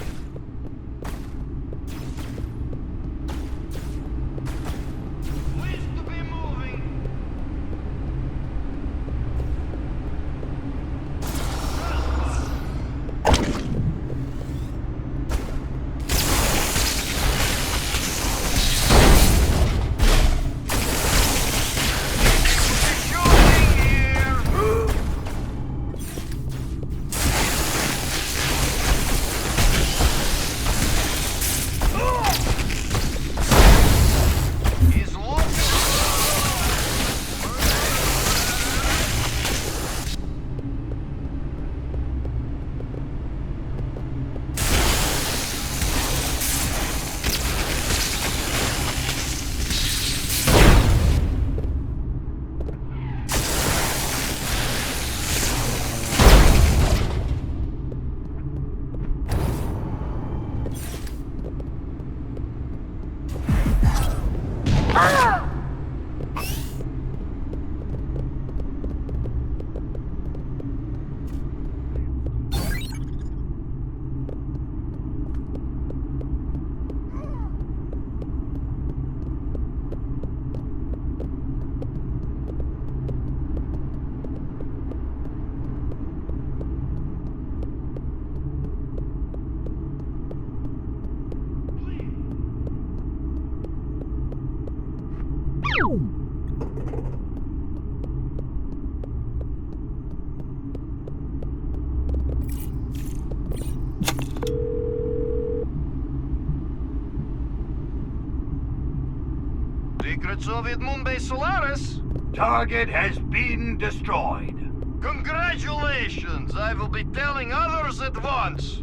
Secret Soviet Moonbase Solaris? Target has been destroyed. Congratulations! I will be telling others at once.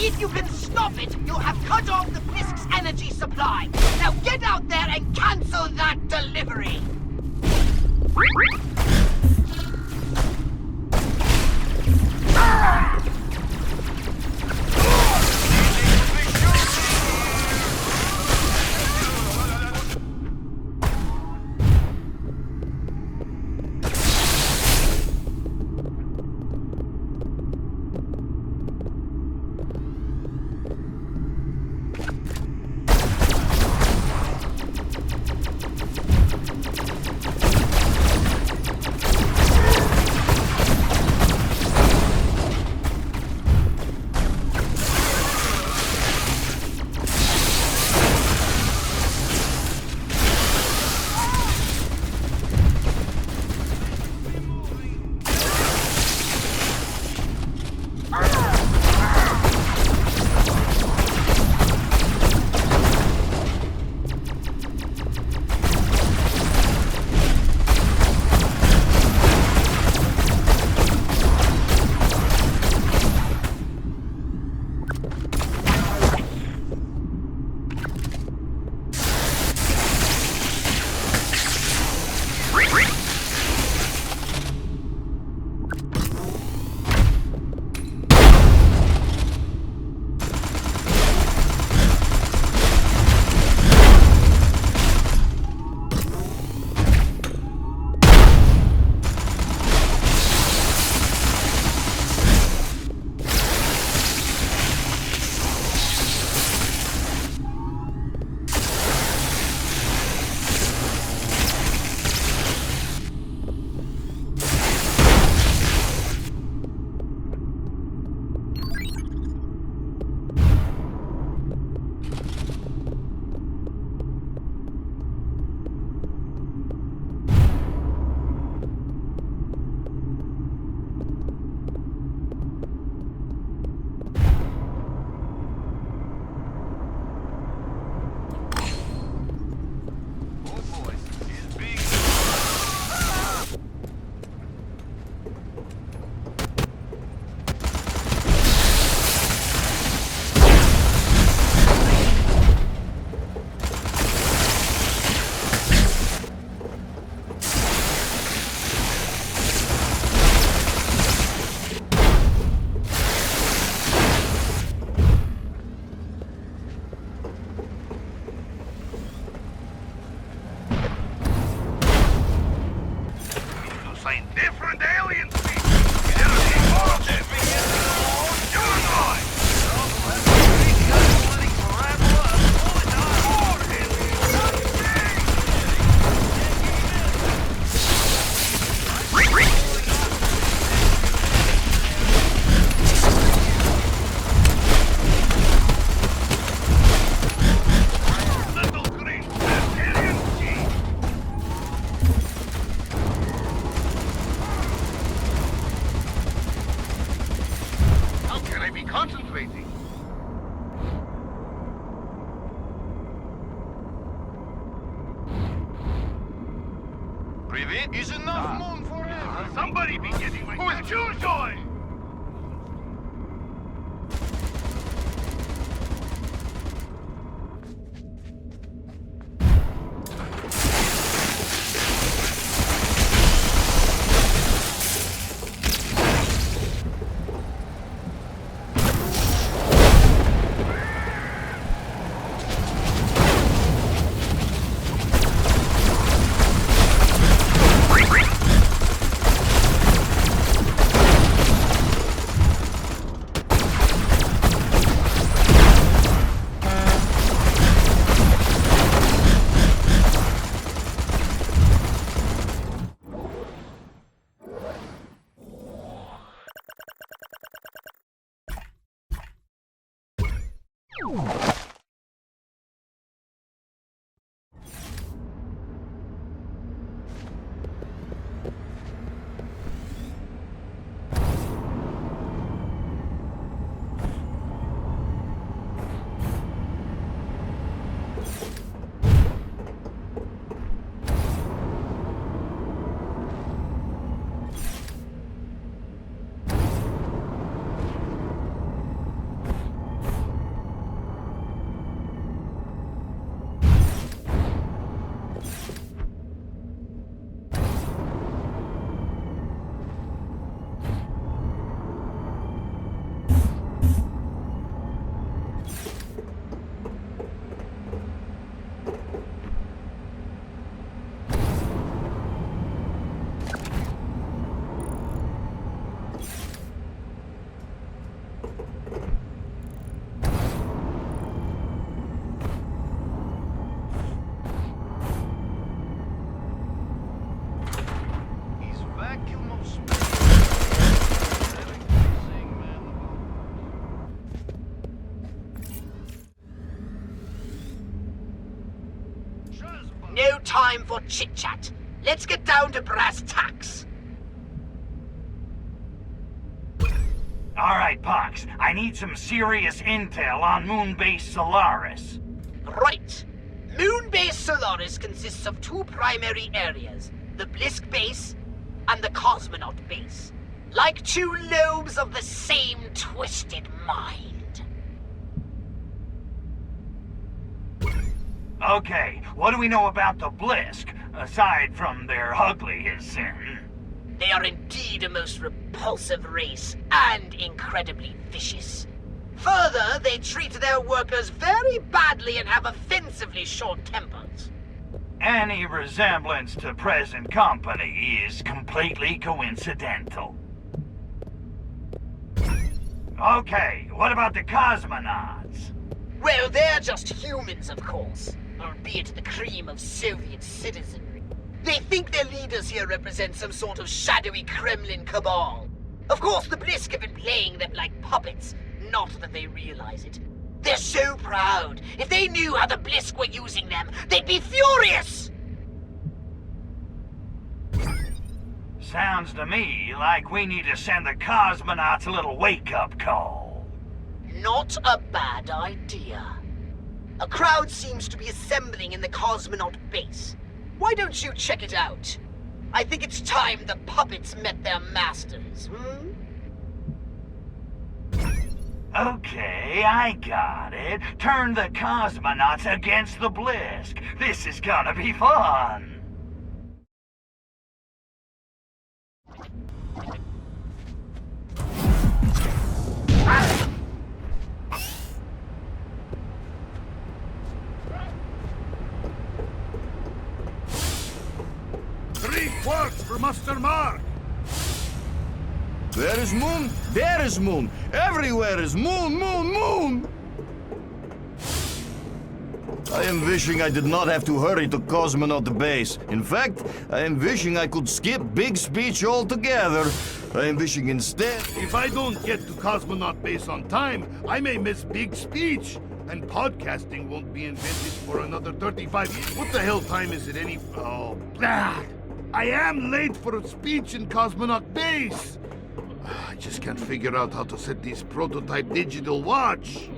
If you can stop it, you'll have cut off the Blisk's energy supply. Now get out there and cancel that delivery! I be concentrating? Privet is enough moon forever. Somebody be getting my... Who is Killjoy? No time for chit-chat. Let's get down to brass tacks. All right, Pox. I need some serious intel on Moonbase Solaris. Right. Moonbase Solaris consists of two primary areas, the Blisk Base and the Cosmonaut Base. Like two lobes of the same twisted mind. Okay, what do we know about the Blisk, aside from their ugly as sin? They are indeed a most repulsive race, and incredibly vicious. Further, they treat their workers very badly and have offensively short tempers. Any resemblance to present company is completely coincidental. Okay, what about the cosmonauts? Well, they're just humans, of course, albeit the cream of Soviet citizenry. They think their leaders here represent some sort of shadowy Kremlin cabal. Of course, the Blisk have been playing them like puppets, not that they realize it. They're so proud. If they knew how the Blisk were using them, they'd be furious! Sounds to me like we need to send the cosmonauts a little wake-up call. Not a bad idea. A crowd seems to be assembling in the Cosmonaut base. Why don't you check it out? I think it's time the puppets met their masters, Okay, I got it. Turn the cosmonauts against the Blisk. This is gonna be fun. Three quarts for Master Mark. Where is moon? There is moon. Everywhere is moon, moon, moon. I am wishing I did not have to hurry to Cosmonaut base. In fact, I am wishing I could skip big speech altogether. I am wishing instead... If I don't get to Cosmonaut base on time, I may miss big speech. And podcasting won't be invented for another 35 years. What the hell time is it any... Oh, blah. I am late for a speech in Cosmonaut base. I just can't figure out how to set this prototype digital watch.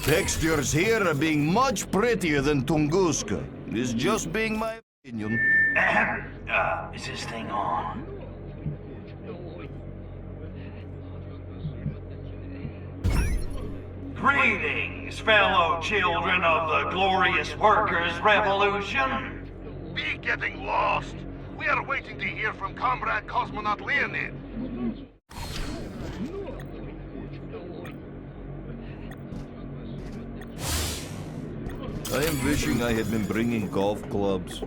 Textures here are being much prettier than Tunguska. This just being my opinion. Is this thing on? Greetings, fellow children of the glorious workers' revolution. Be getting lost. We are waiting to hear from Comrade Cosmonaut Leonid. I am wishing I had been bringing golf clubs.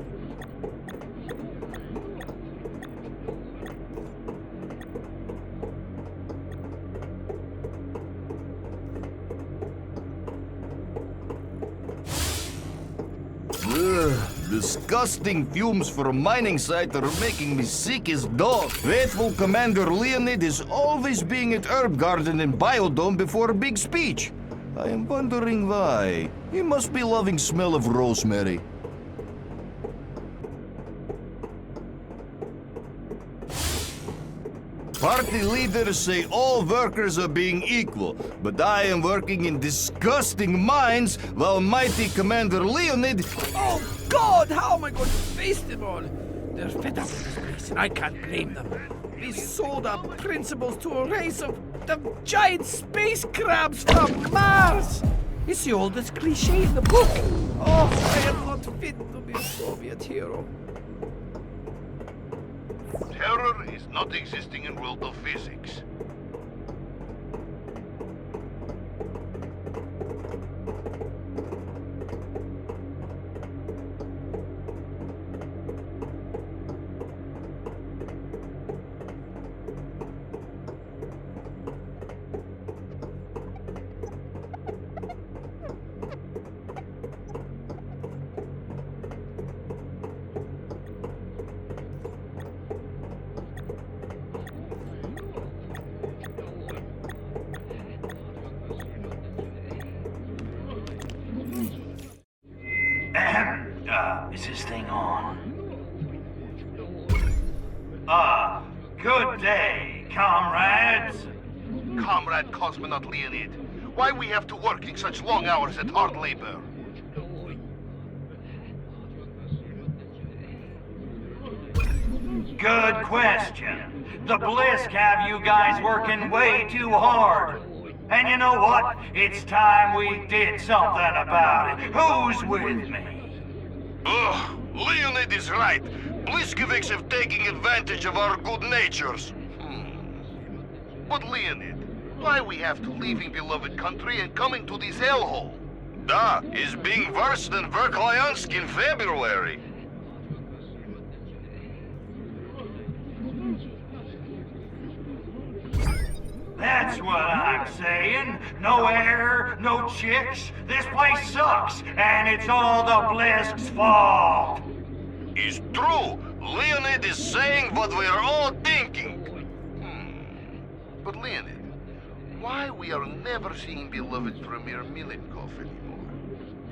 Disgusting fumes from a mining site are making me sick as dog. Faithful Commander Leonid is always being at Herb Garden and Biodome before a big speech. I am wondering why. He must be loving smell of rosemary. Party leaders say all workers are being equal, but I am working in disgusting mines while mighty Commander Leonid... Oh God, how am I going to face them all? They're fed up with this place, and I can't blame them. They sold our principles to a race of the giant space crabs from Mars. It's the oldest cliche in the book. Oh, I am not fit to be a Soviet hero. Terror is not existing in world of physics. Is this thing on? Good day, comrades. Comrade Cosmonaut Leonid, why we have to working such long hours at hard labor? Good question. The Blisk have you guys working way too hard. And you know what? It's time we did something about it. Who's with me? Ugh, Leonid is right. Bliskovics have taken advantage of our good natures. But Leonid, why we have to leaving beloved country and coming to this hellhole? Da is being worse than Verkhoyansk in February. That's what I'm saying. No air, no chicks. This place sucks, and it's all the Blisk's fault. It's true. Leonid is saying what we're all thinking. But Leonid, why we are never seeing beloved Premier Milenkov anymore?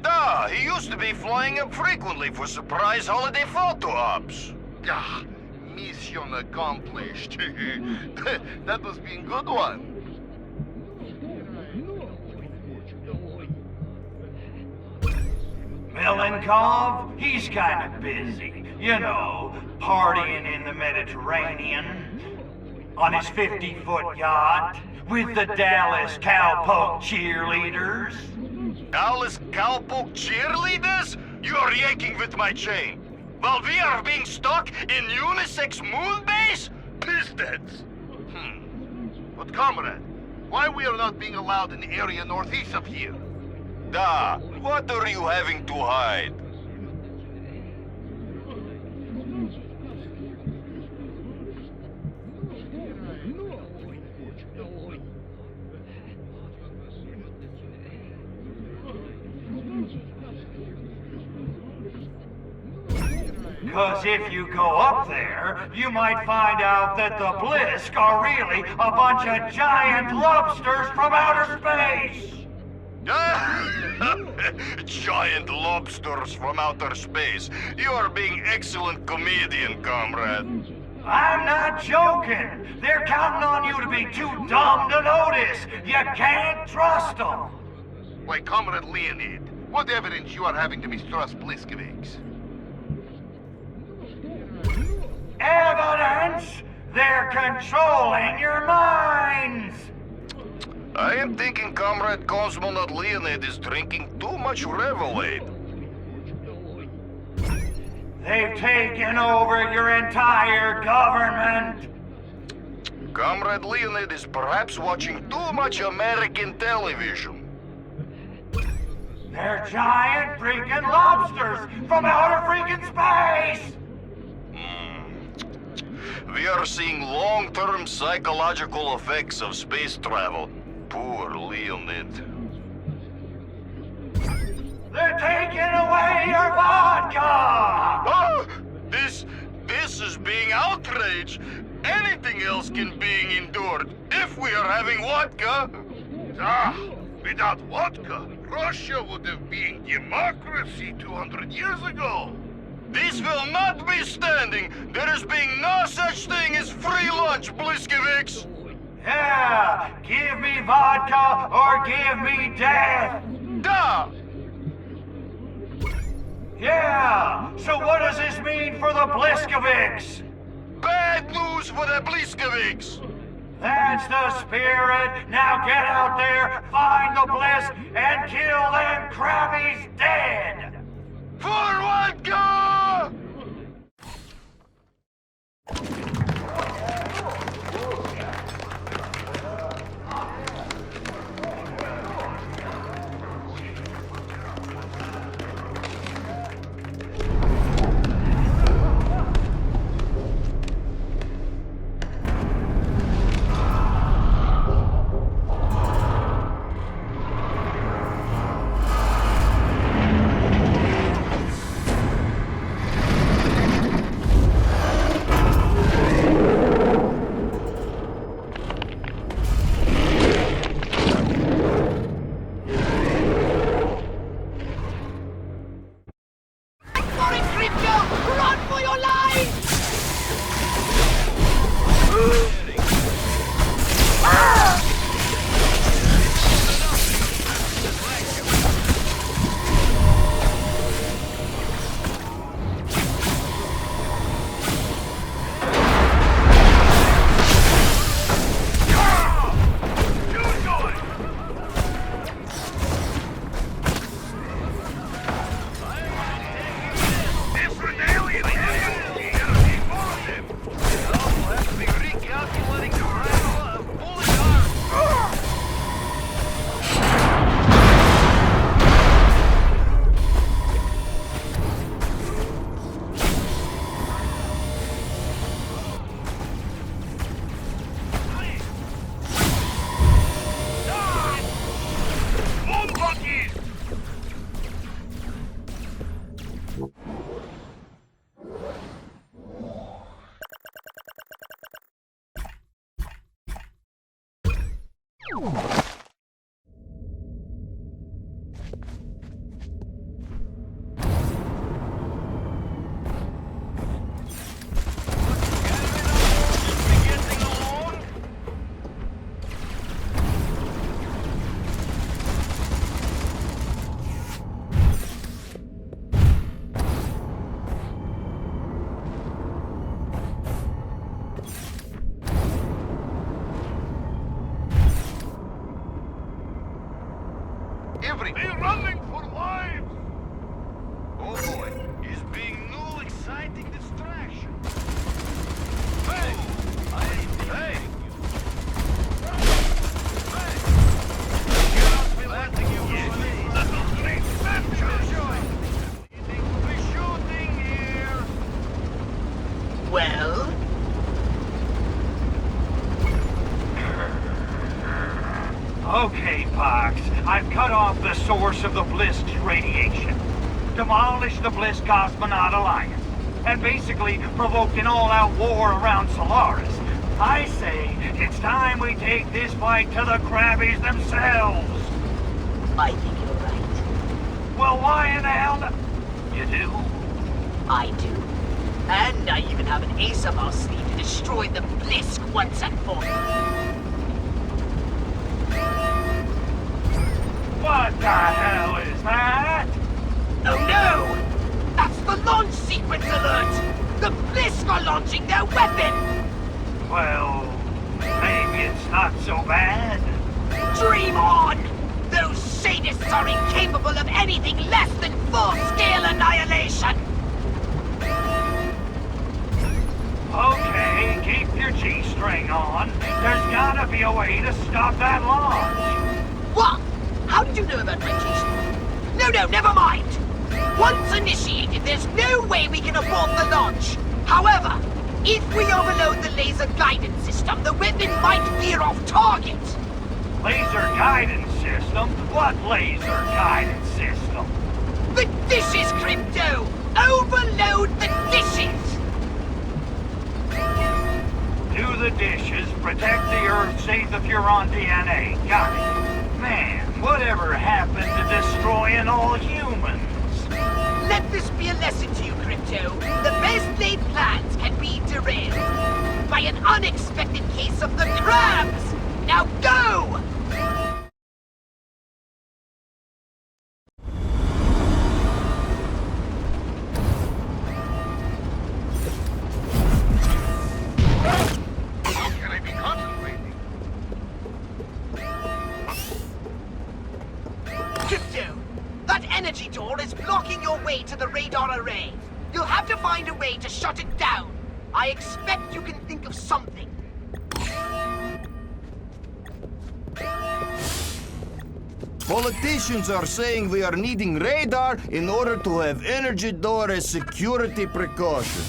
Da, he used to be flying up frequently for surprise holiday photo ops. Ah, mission accomplished. That must be a good one. Milenkov, he's kind of busy. You know, partying in the Mediterranean. On his 50-foot yacht. With the Dallas Cowpoke cheerleaders. Dallas Cowpoke cheerleaders? You're yanking with my chain. While we are being stuck in unisex moon base? Pistons! But comrade, why we are not being allowed in the area northeast of here? Da, what are you having to hide? Because if you go up there, you might find out that the Blisk are really a bunch of giant lobsters from outer space! Giant lobsters from outer space. You are being excellent comedian, comrade. I'm not joking. They're counting on you to be too dumb to notice. You can't trust them. Why, Comrade Leonid, what evidence you are having to mistrust Bliskovics? Evidence? They're controlling your minds. I am thinking Comrade Cosmonaut Leonid is drinking too much Revelade. They've taken over your entire government. Comrade Leonid is perhaps watching too much American television. They're giant freaking lobsters from outer freaking space! We are seeing long-term psychological effects of space travel. Poor Leonid. They're taking away your vodka! Oh! This is being outraged. Anything else can be endured if we are having vodka. Without vodka, Russia would have been democracy 200 years ago. This will not be standing. There is being no such thing as free lunch, Bliskovics. Yeah, give me vodka or give me death. Da! Yeah, so what does this mean for the Bliskovics? Bad news for the Bliskovics. That's the spirit. Now get out there, find the Blisk, and kill them crabbies dead. For vodka! They're running for lives! Oh boy, he's being new exciting distraction. Hey! Hey! You must be letting you release. Little great adventure! We're shooting here! Well? Okay, Pox. I've cut off the source of the Blisk's radiation, demolished the Blisk Cosmonaut Alliance, and basically provoked an all-out war around Solaris. I say, it's time we take this fight to the Krabbies themselves. I think you're right. Well, why in the hell You do? I do. And I even have an ace up our sleeve to destroy the Blisk once and for all. What the hell is that? Oh no! That's the launch sequence alert! The Blisk are launching their weapon! Well, maybe it's not so bad. Dream on! Those sadists are incapable of anything less than full-scale annihilation! Okay, keep your G-string on. There's gotta be a way to stop that launch. What? How did you know about my G-string? No, never mind! Once initiated, there's no way we can abort the launch. However, if we overload the laser guidance system, the weapon might veer off target. Laser guidance system? What laser guidance system? The dishes, Crypto! Overload the dishes! Do the dishes, protect the Earth, save the Furon DNA. Got it. Man, whatever happened to destroying all humans? Let this be a lesson to you, Crypto. The best laid plans can be derailed by an unexpected case of the crabs! Now go! How can I be concentrating? Crypto, that energy door is blocking your way to the radar array. You'll have to find a way to shut it down. I expect you can think of something. Politicians are saying we are needing radar in order to have energy door as security precaution.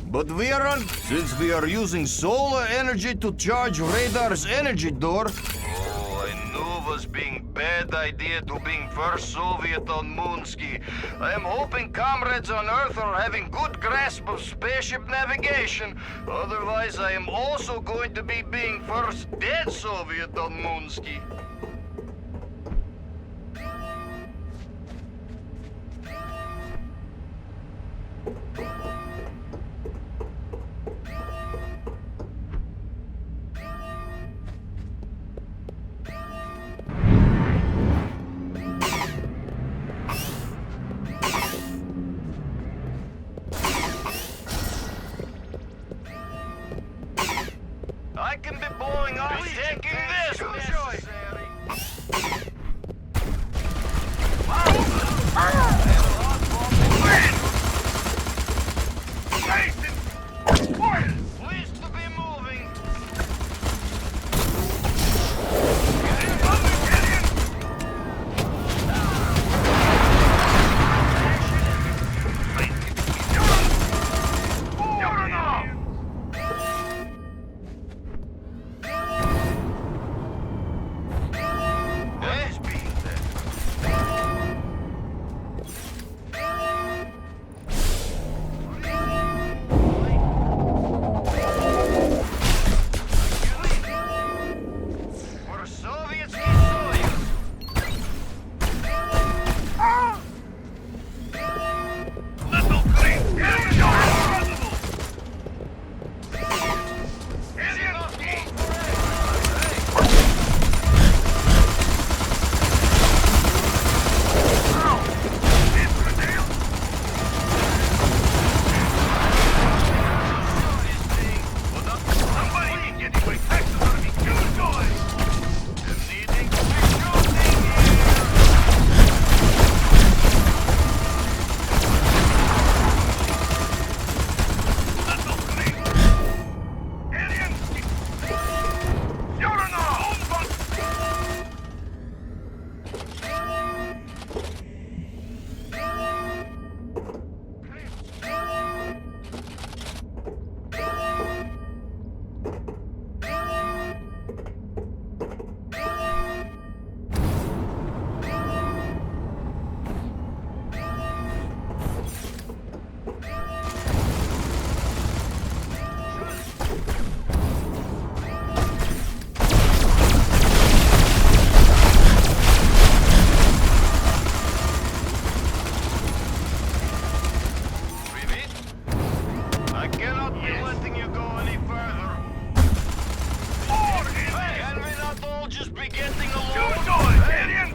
But we aren't, since we are using solar energy to charge radar's energy door. Oh, I knew it was being bad idea to being first Soviet on Moonski. I am hoping comrades on Earth are having good grasp of spaceship navigation. Otherwise, I am also going to be being first dead Soviet on Moonski. I can be blowing off taking this necessary. Pleased to be moving. just beginning along. Alien,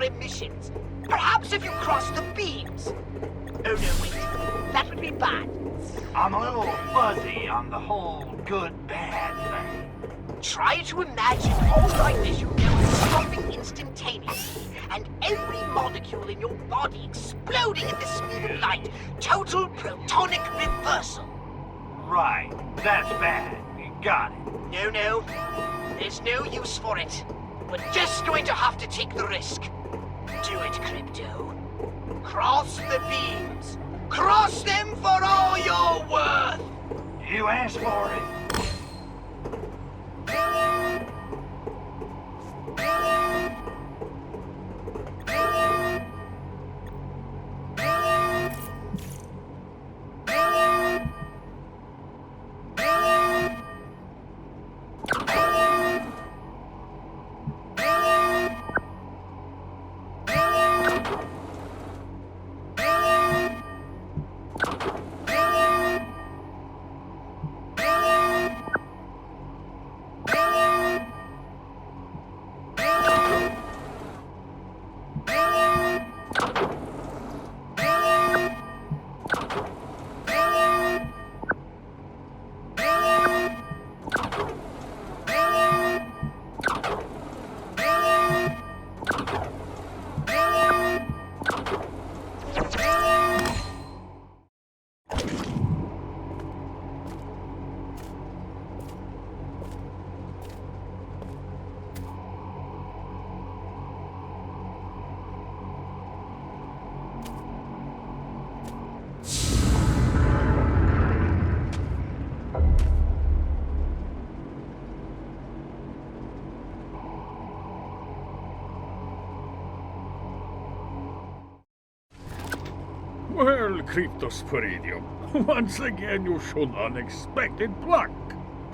emissions. Perhaps if you cross the beams. Oh no, wait. That would be bad. I'm a little fuzzy on the whole good-bad thing. Try to imagine all like this, you know, stopping instantaneously, and every molecule in your body exploding at the speed of light. Total protonic reversal. Right. That's bad. You got it. No. There's no use for it. We're just going to have to take the risk. Do it, Crypto. Cross the beams. Cross them for all you're worth. You asked for it. Well, Cryptosporidium, once again you've shown unexpected pluck.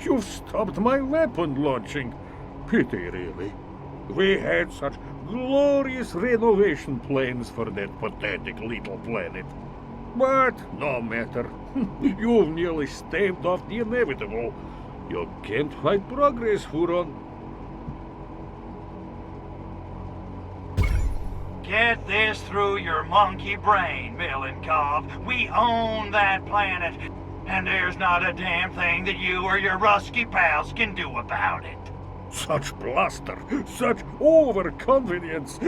You've stopped my weapon launching. Pity, really. We had such glorious renovation plans for that pathetic little planet. But no matter. You've nearly staved off the inevitable. You can't fight progress, Huron. Get this through your monkey brain, Milenkov. We own that planet, and there's not a damn thing that you or your Rusky pals can do about it. Such bluster, such overconfidence,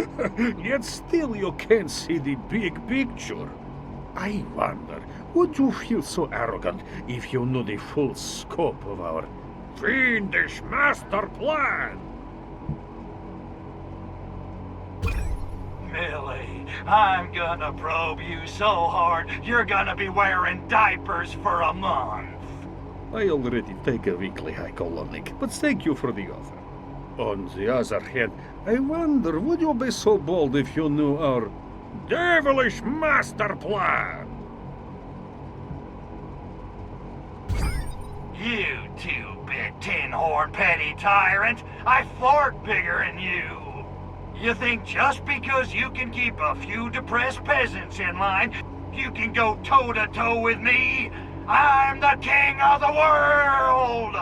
yet still you can't see the big picture. I wonder, would you feel so arrogant if you knew the full scope of our fiendish master plan? Millie, I'm gonna probe you so hard, you're gonna be wearing diapers for a month. I already take a weekly hike, Olonic, but thank you for the offer. On the other hand, I wonder, would you be so bold if you knew our devilish master plan? You two-bit tin-horn petty tyrant, I fart bigger than you. You think just because you can keep a few depressed peasants in line, you can go toe-to-toe with me? I'm the king of the world!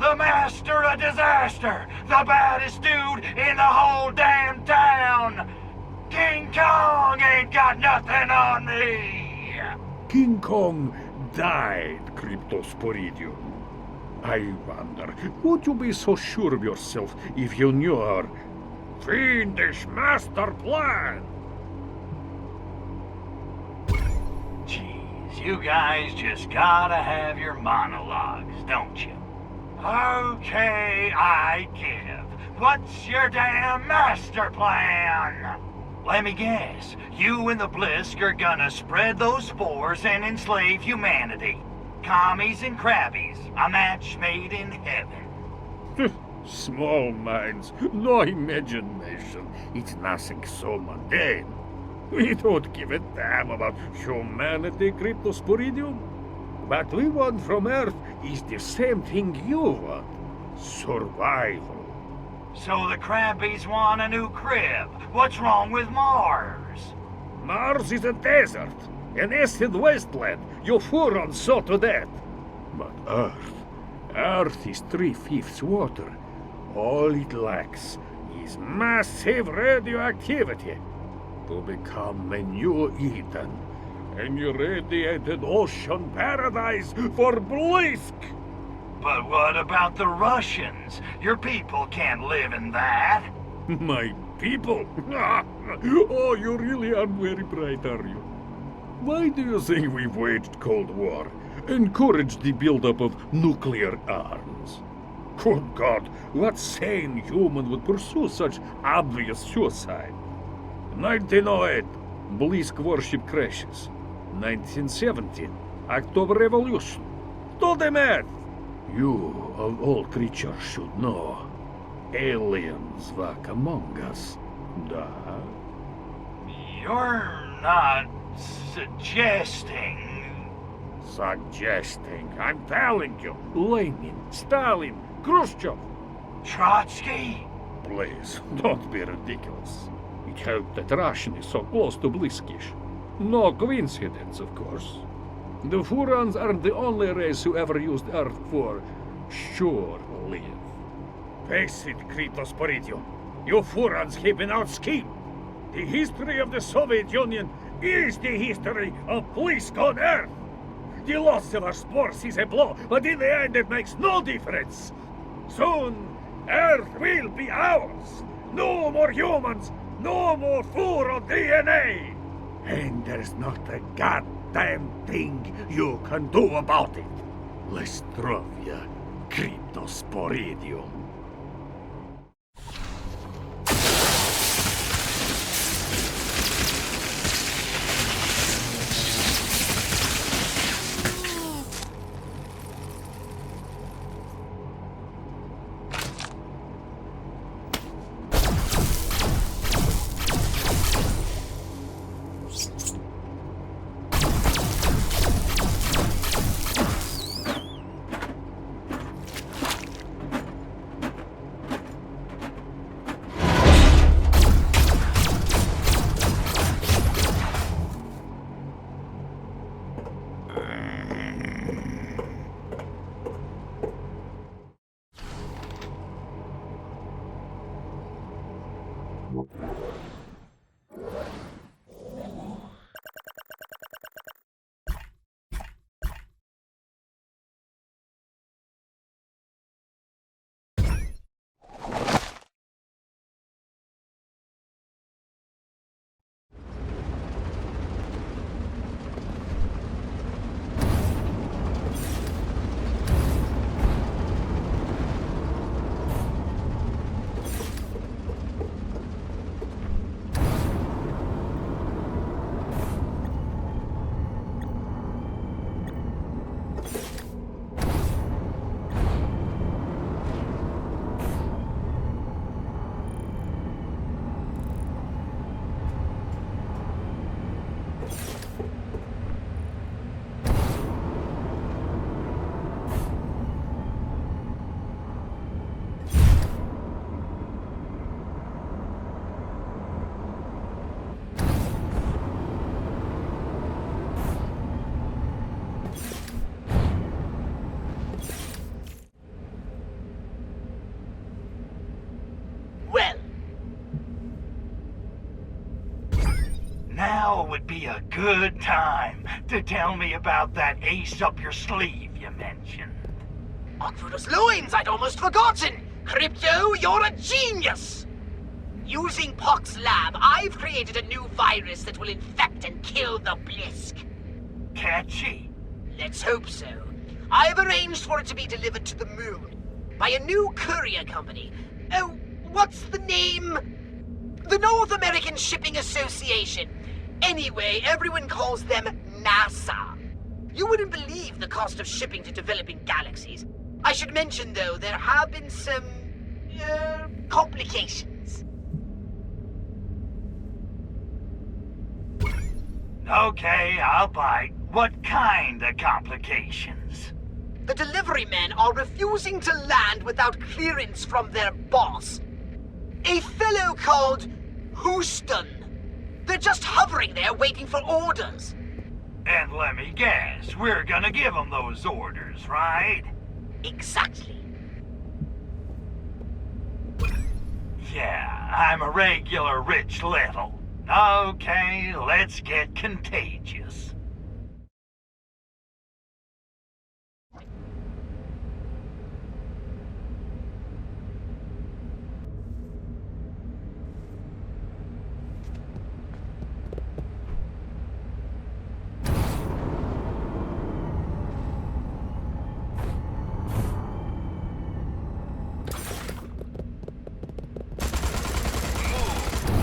The master of disaster! The baddest dude in the whole damn town! King Kong ain't got nothing on me! King Kong died, Cryptosporidium. I wonder, would you be so sure of yourself if you knew our fiendish master plan? Jeez, you guys just gotta have your monologues, don't you? Okay, I give. What's your damn master plan? Let me guess, you and the Blisk are gonna spread those spores and enslave humanity. Commies and crabbies, a match made in heaven. Small minds, no imagination. It's nothing so mundane. We don't give a damn about humanity, Cryptosporidium. What we want from Earth is the same thing you want. Survival. So the crabbies want a new crib. What's wrong with Mars? Mars is a desert, an acid wasteland. You Hurons saw to that. But Earth is 3/5 water. All it lacks is massive radioactivity to become a new Eden, an irradiated ocean paradise for Blisk. But what about the Russians? Your people can't live in that. My people? Oh, you really aren't very bright, are you? Why do you think we've waged Cold War? Encouraged the buildup of nuclear arms? Good God, what sane human would pursue such obvious suicide? 1908, Blisk warship crashes. 1917, October Revolution. Do the math! You, of all creatures, should know. Aliens walk among us. Da? You're not suggesting... Suggesting, I'm telling you. Lenin, Stalin, Khrushchev. Trotsky? Please, don't be ridiculous. It helped that Russian is so close to Bliskish. No coincidence, of course. The Hurons aren't the only race who ever used Earth for shore-leave. Face it, Cryptosporidium. You Hurons have been out-schemed. The history of the Soviet Union is the history of Blisk on Earth. The loss of our spores is a blow, but in the end it makes no difference. Soon, Earth will be ours. No more humans, no more Huron DNA. And there's not a goddamn thing you can do about it. Lestrovia, Cryptosporidium. Now would be a good time to tell me about that ace up your sleeve you mentioned. Oculus loins, I'd almost forgotten! Crypto, you're a genius! Using Pock's lab, I've created a new virus that will infect and kill the Blisk. Catchy. Let's hope so. I've arranged for it to be delivered to the moon by a new courier company. Oh, what's the name? The North American Shipping Association. Anyway, everyone calls them NASA. You wouldn't believe the cost of shipping to developing galaxies. I should mention, though, there have been some complications. Okay, I'll bite. What kind of complications? The delivery men are refusing to land without clearance from their boss. A fellow called Houston. They're just hovering there waiting for orders. And let me guess, we're gonna give them those orders, right? Exactly. Yeah, I'm a regular rich little. Okay, let's get contagious.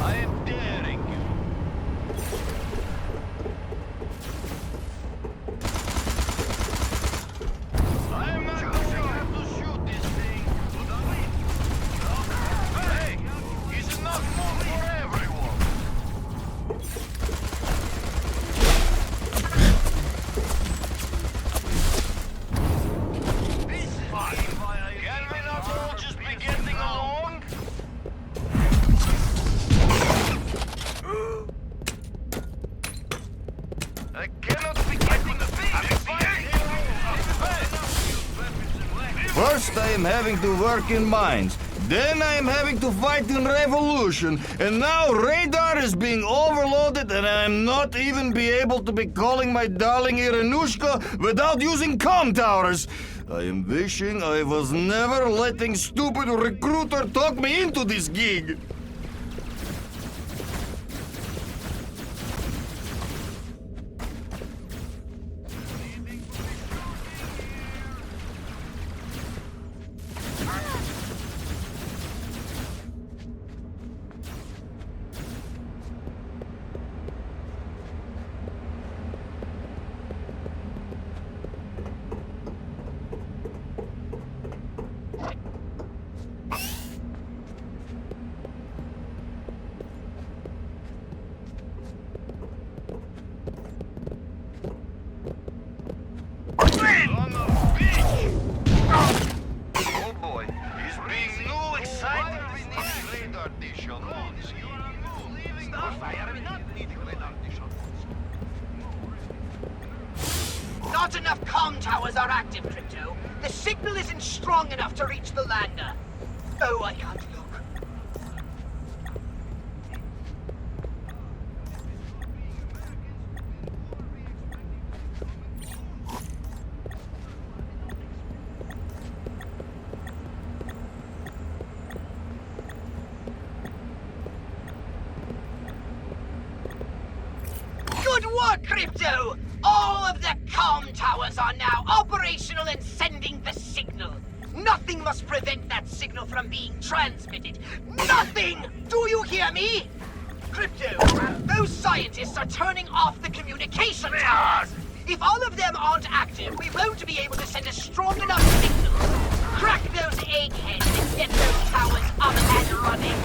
I am daring you. I'm not going to have to shoot this thing. Hey, it's enough more for everyone. This is fine. Can we not all just be getting along? I cannot be getting the First I am having to work in mines, then I am having to fight in revolution, and now radar is being overloaded and I am not even be able to be calling my darling Iranushka without using comm towers. I am wishing I was never letting stupid recruiter talk me into this gig. Oh boy, he's being no excited. We need radar dish on these. Not enough comm towers are active, Crypto. The signal isn't strong enough to reach the lander. Oh, I can't look. Good work, Crypto! All of the comm towers are now operational and sending the signal. Nothing must prevent that signal from being transmitted. Nothing! Do you hear me? Crypto, those scientists are turning off the communication towers. If all of them aren't active, we won't be able to send a strong enough signal. Crack those eggheads and get those towers up and running.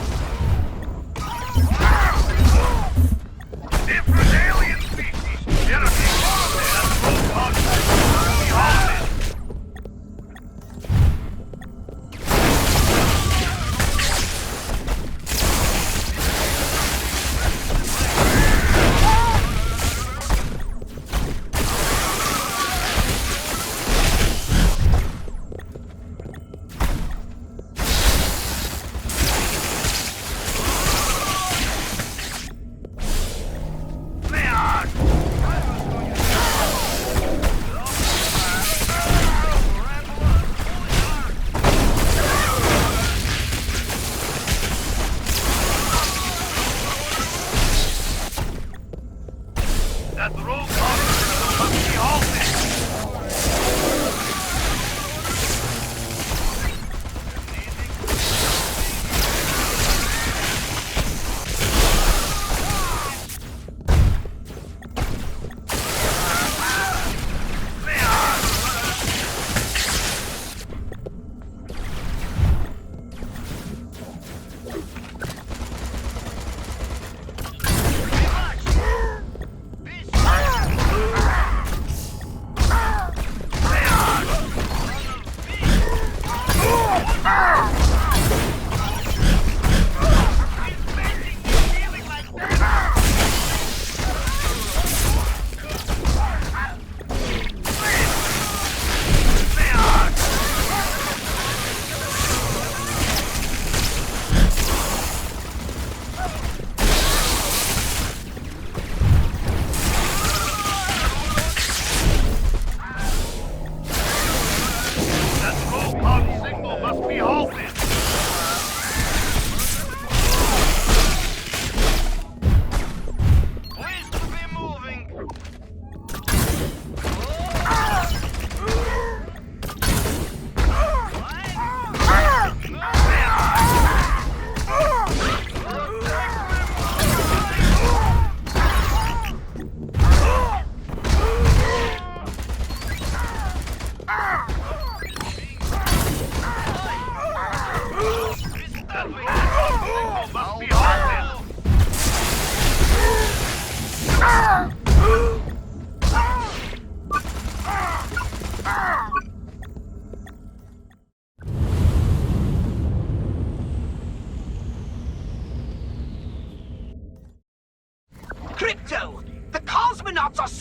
Different alien species. Get a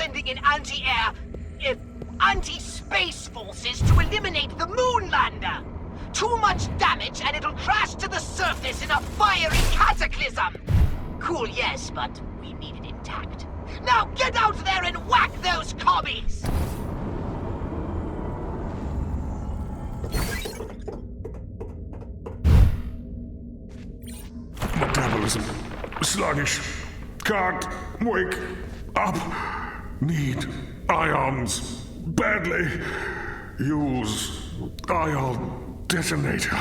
sending in anti-space forces to eliminate the moon lander. Too much damage and it'll crash to the surface in a fiery cataclysm. Cool, yes, but we need it intact. Now get out there and whack those commies! Metabolism sluggish. Can't wake up. Need ions badly. Use ion detonator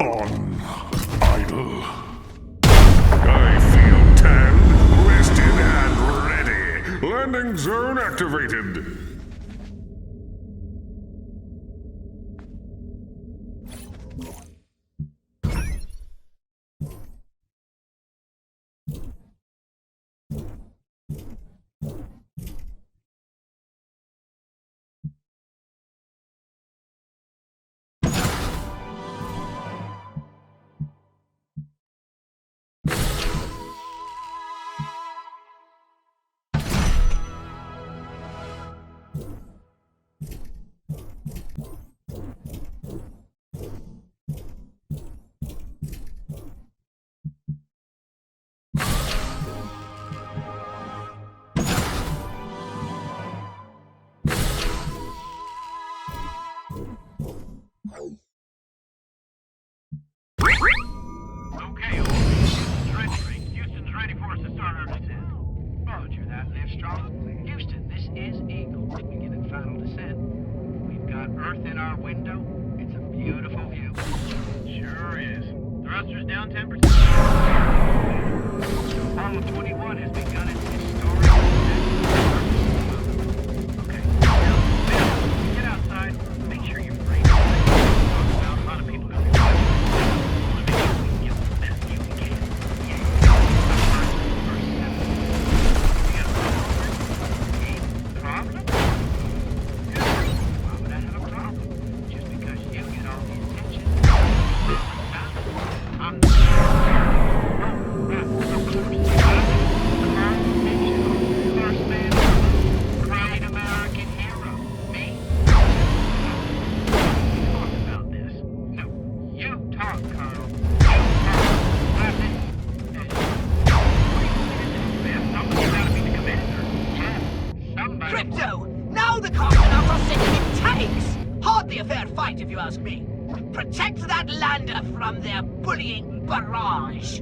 on idle. I feel tanned, rested, and ready. Landing zone activated. Okay, Houston's ready for us to start our descent. Roger that, Livestrong. Houston, this is Eagle. Beginning final descent. We've got Earth in our window. It's a beautiful view. Sure is. Thrusters down 10%. Apollo 21 has begun its historic descent. Okay, now, get outside. Make sure you're free. A lot of people going to be watching. Crypto! Now the cosmonauts are sitting in tanks! Hardly a fair fight, if you ask me. Protect that lander from their bullying barrage! I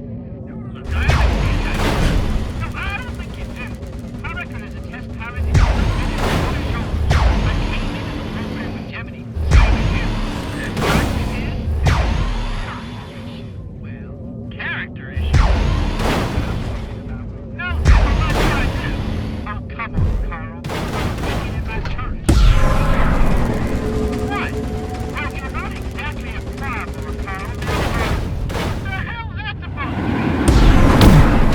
don't think you do. I reckon there's a test pilot in I came into the program with Gemini. Well, character issue. No, never mind what I do. Oh, come on, Carl. Making it my turret. What? Well, you're not exactly a farmer, Carl. What the hell is that supposed to be?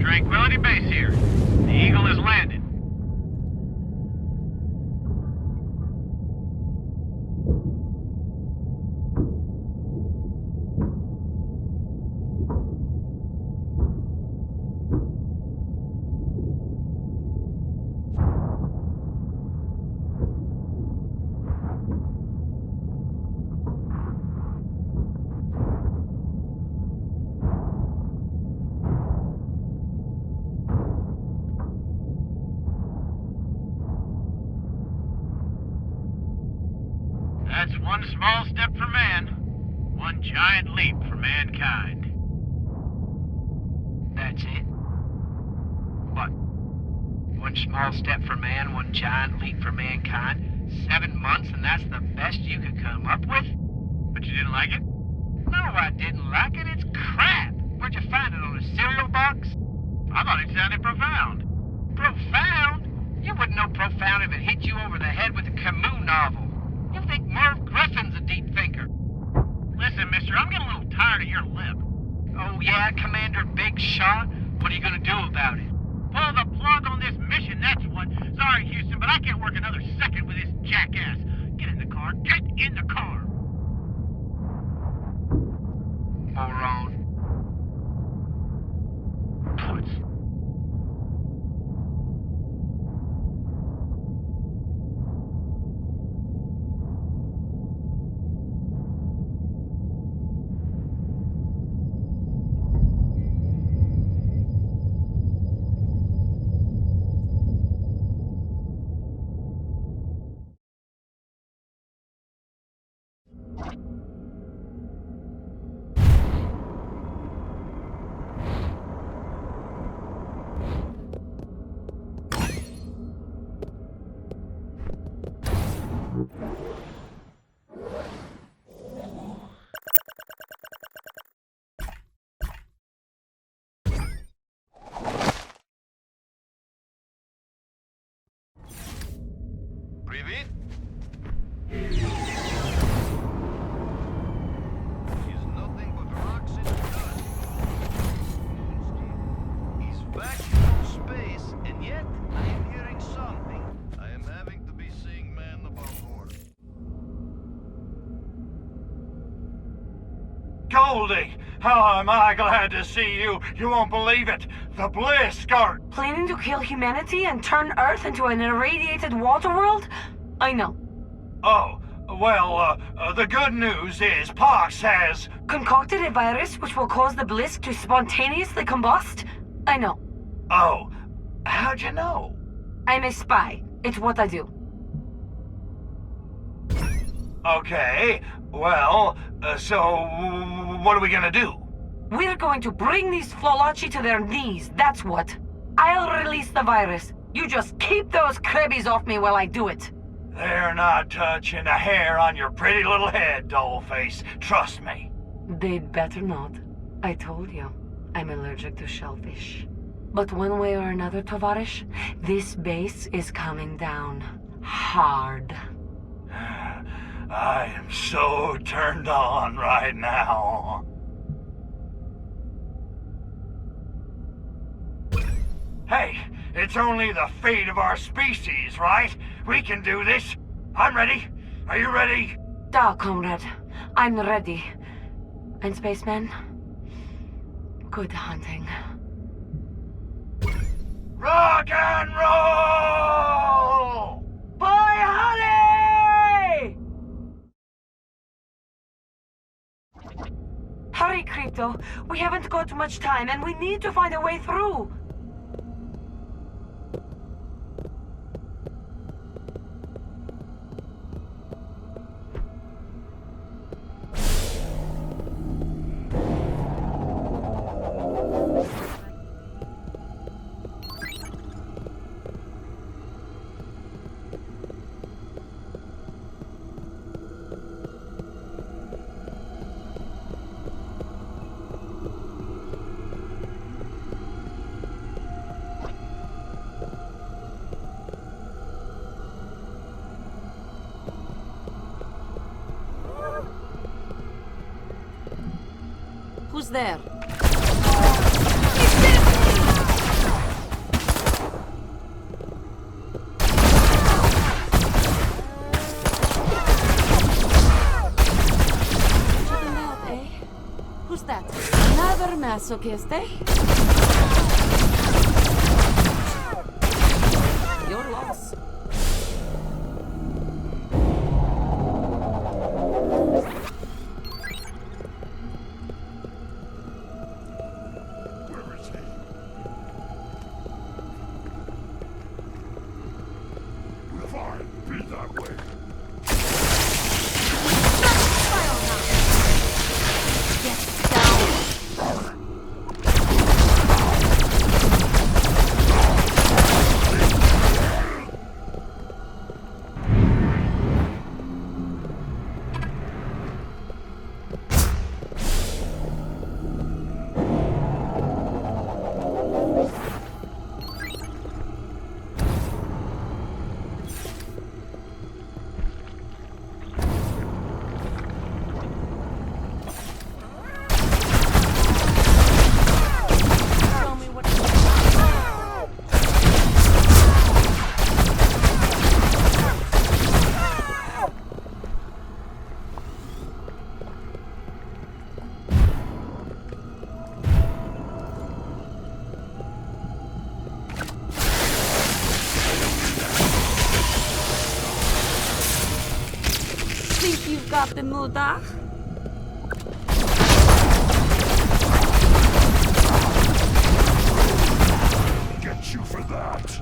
Tranquility Base here. The Eagle has landed. That's one small step for man, one giant leap for mankind. That's it? What? One small step for man, one giant leap for mankind? 7 months and that's the best you could come up with? But you didn't like it? No, I didn't like it. It's crap. Where'd you find it, on a cereal box? I thought it sounded profound. Profound? You wouldn't know profound if it hit you over the head with a Camus novel. You think Merv Griffin's a deep thinker. Listen, mister, I'm getting a little tired of your lip. Oh yeah, Commander Big Shot? What are you gonna do about it? Pull the plug on this mission, that's what. Sorry, Houston, but I can't work another second with this jackass. Get in the car. Get in the car. Moron. Puts. Привет. He's back from space, and yet I am hearing something. I am having to be seeing man above board. Goldie, how am I glad to see you. You won't believe it. The Blisk are... Planning to kill humanity and turn Earth into an irradiated water world? I know. Oh, well, the good news is Pox has... Concocted a virus which will cause the Blisk to spontaneously combust? I know. Oh, how'd you know? I'm a spy. It's what I do. Okay, well, so what are we gonna do? We're going to bring these Flolachi to their knees, that's what. I'll release the virus. You just keep those Krebbies off me while I do it. They're not touching a hair on your pretty little head, dollface. Trust me. They'd better not. I told you, I'm allergic to shellfish. But one way or another, Tovarish, this base is coming down hard. I am so turned on right now. Hey, it's only the fate of our species, right? We can do this. I'm ready. Are you ready? Da, comrade. I'm ready. And spaceman? Good hunting. Rock and roll! Bye, honey! Hurry, Crypto. We haven't got much time and we need to find a way through. Who's there? Masochiste? Your loss. Got the Muda. Get you for that.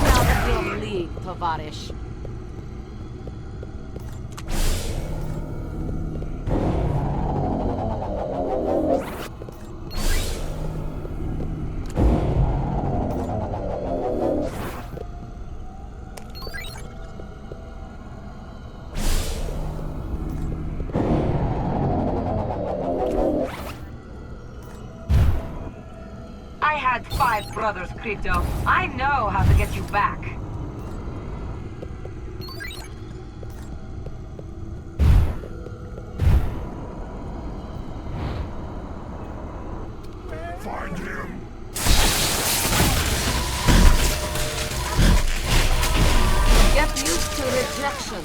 Out of your league, Tovarish. I had 5 brothers, Crypto. I know how to get you back. Find him. Get used to rejection.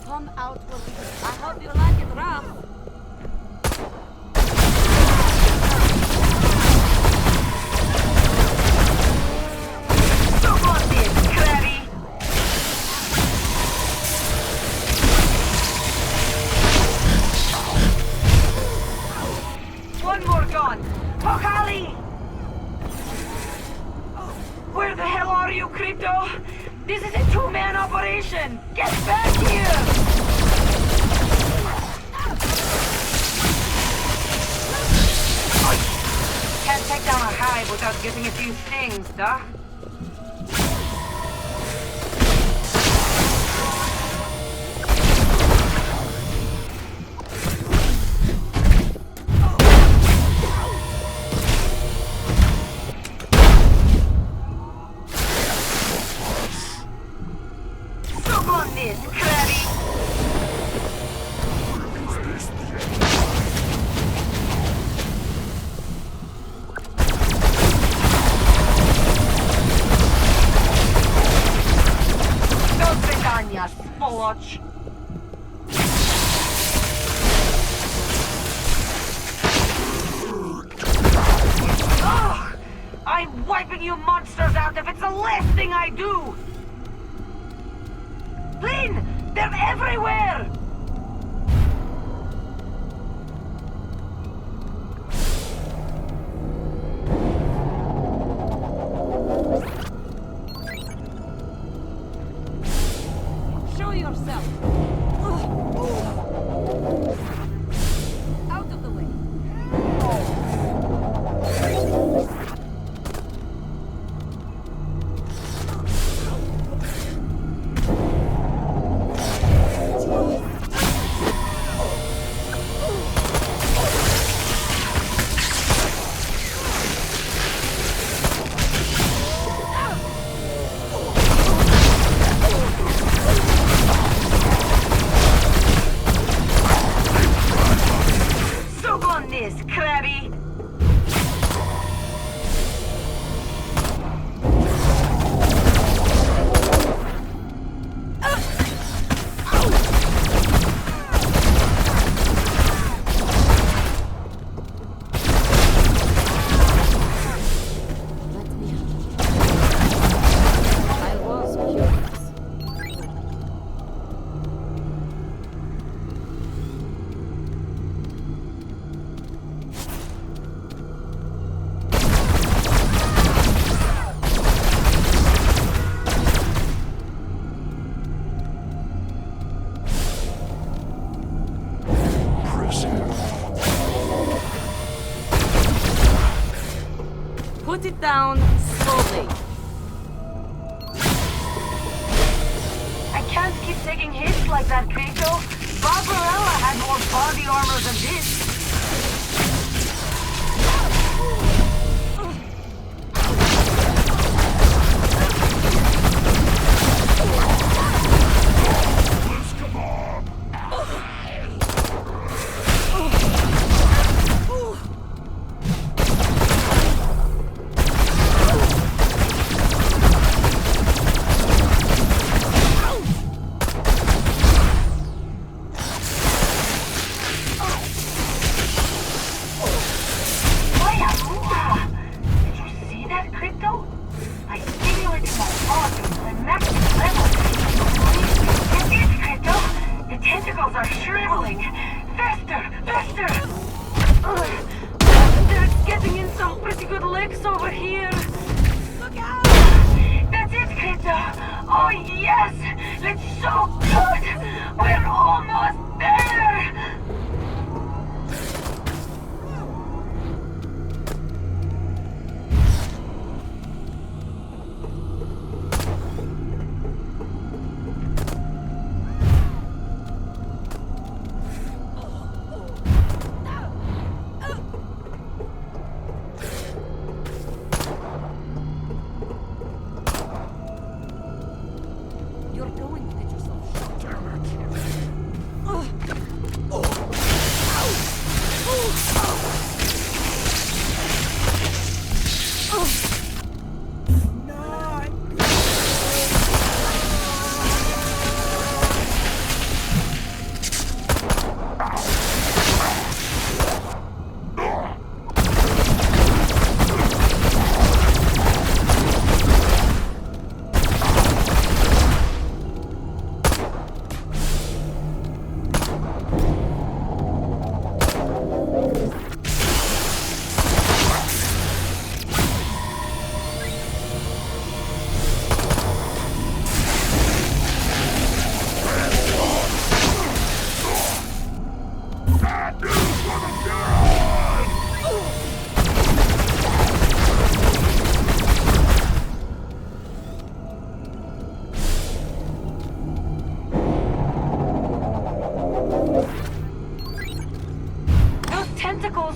Come out where we can. I hope you like it rough. Come on then, Crabby. One more gone. Pokali! Where the hell are you, Crypto? This is a 2-man operation! Get back here! Can't take down a hive without getting a few stings, duh? Suck on this, Crabby! Swолочь! Ugh! I'm wiping you monsters out if it's the last thing I do! Lynn! They're everywhere! Show yourself! this, Krabby! Put it down slowly. I can't keep taking hits like that, Kratos. Barbarella had more body armor than this.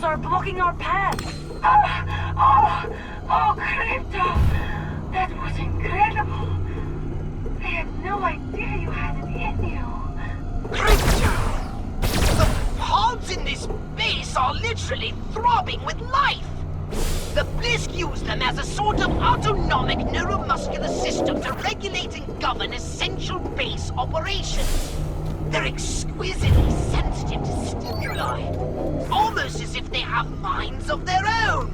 Are blocking our path. Oh, Crypto! That was incredible. I had no idea you had it in you. Crypto! The pods in this base are literally throbbing with life. The Blisk use them as a sort of autonomic neuromuscular system to regulate and govern essential base operations. They're exquisitely sensitive to stimuli, almost as if they have minds of their own.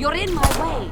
You're in my way.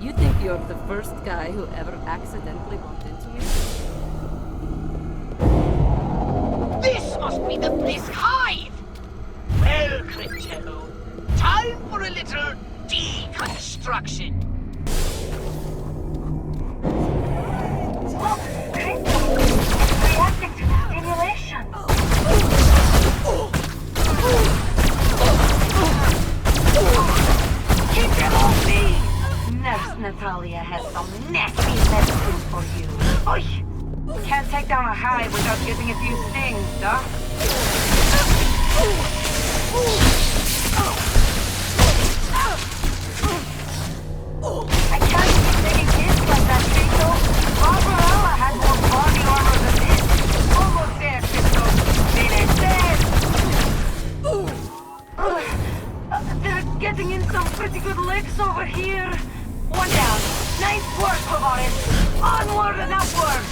You think you're the first guy who ever accidentally bumped into me? This must be the Blisk Hive! Well, Crypto, time for a little deconstruction. Look, Crypto! It's reacting to the stimulation. Keep them off me! Nurse Natalia has some nasty medicine for you. Oy! Can't take down a hive without getting a few stings, duh? I can't keep taking hits like that, Crypto. Barbarella had more body armor than this. Almost there, Crypto. Finish they're getting in some pretty good licks over here. One down. Nice work, Providence. Onward and upward.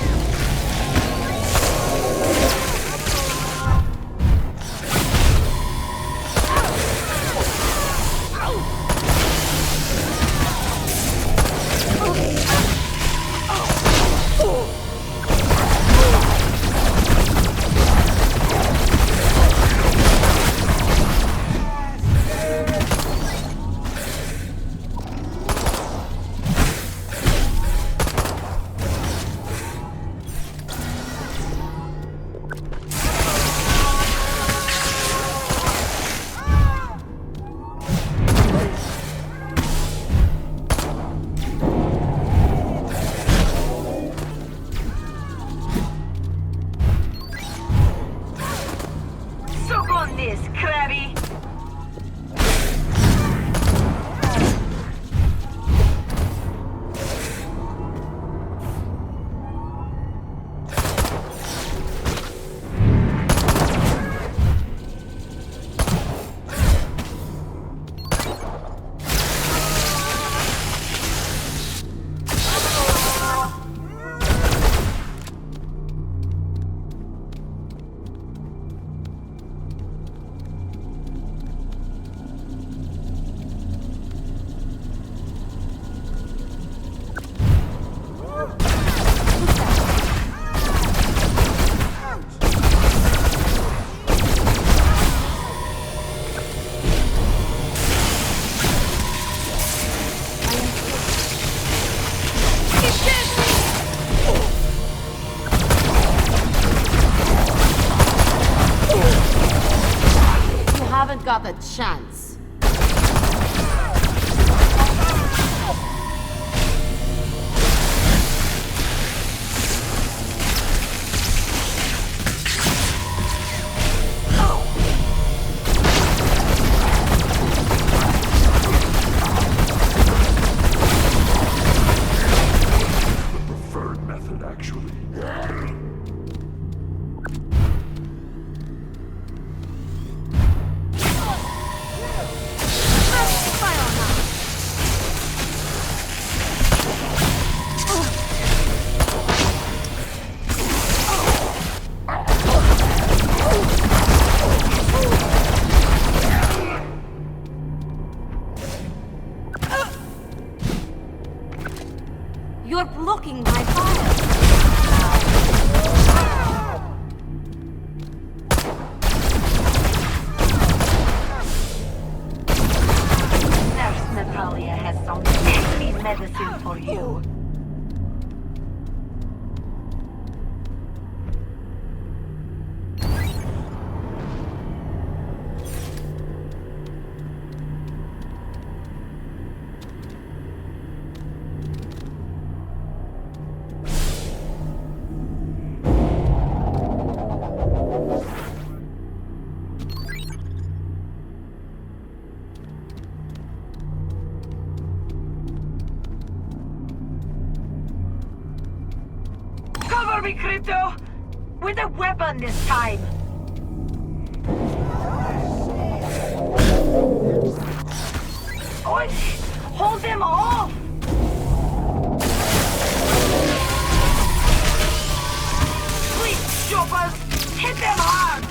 This, Krabby! Haven't got a chance. Preferred method, actually. for you. Cover me, Crypto! With a weapon this time! Oi! Hold them off! Please, choppers! Hit them hard!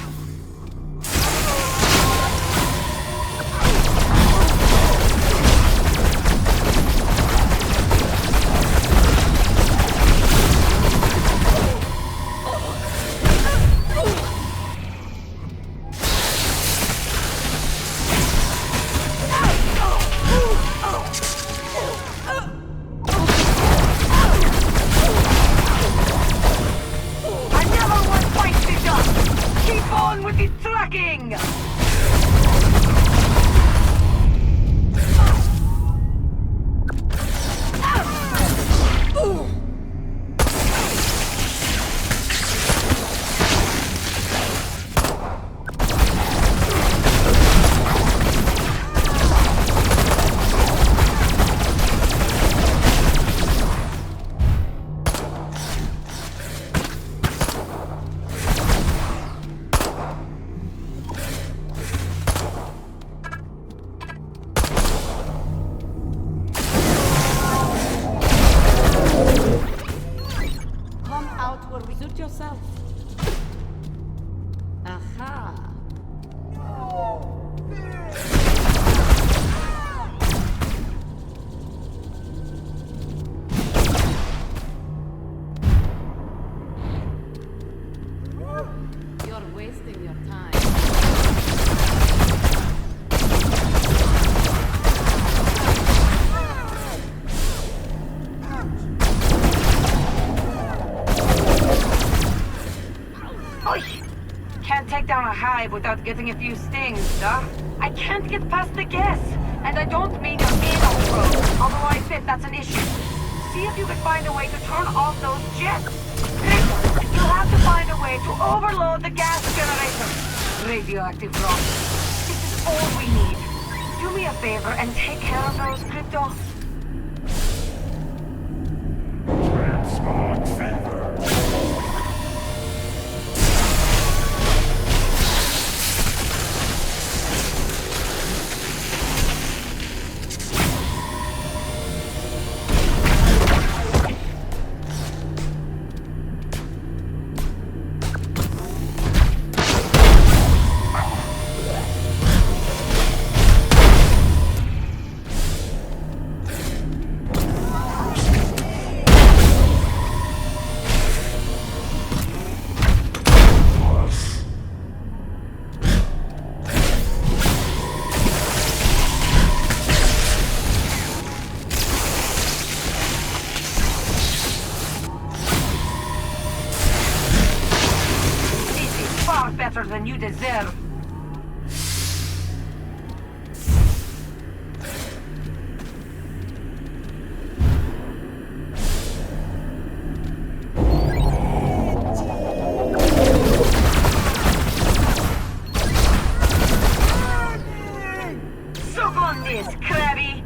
With the tracking! Suit yourself. Aha. You're wasting your time. Can't take down a hive without getting a few stings, duh. I can't get past the gas, and I don't mean your anal probe, although I bet that's an issue. See if you can find a way to turn off those jets. You'll have to find a way to overload the gas generator. Radioactive rock. This is all we need. Do me a favor and take care of those, Crypto. Transport fever. Better than you deserve. Suck on this, Krabby!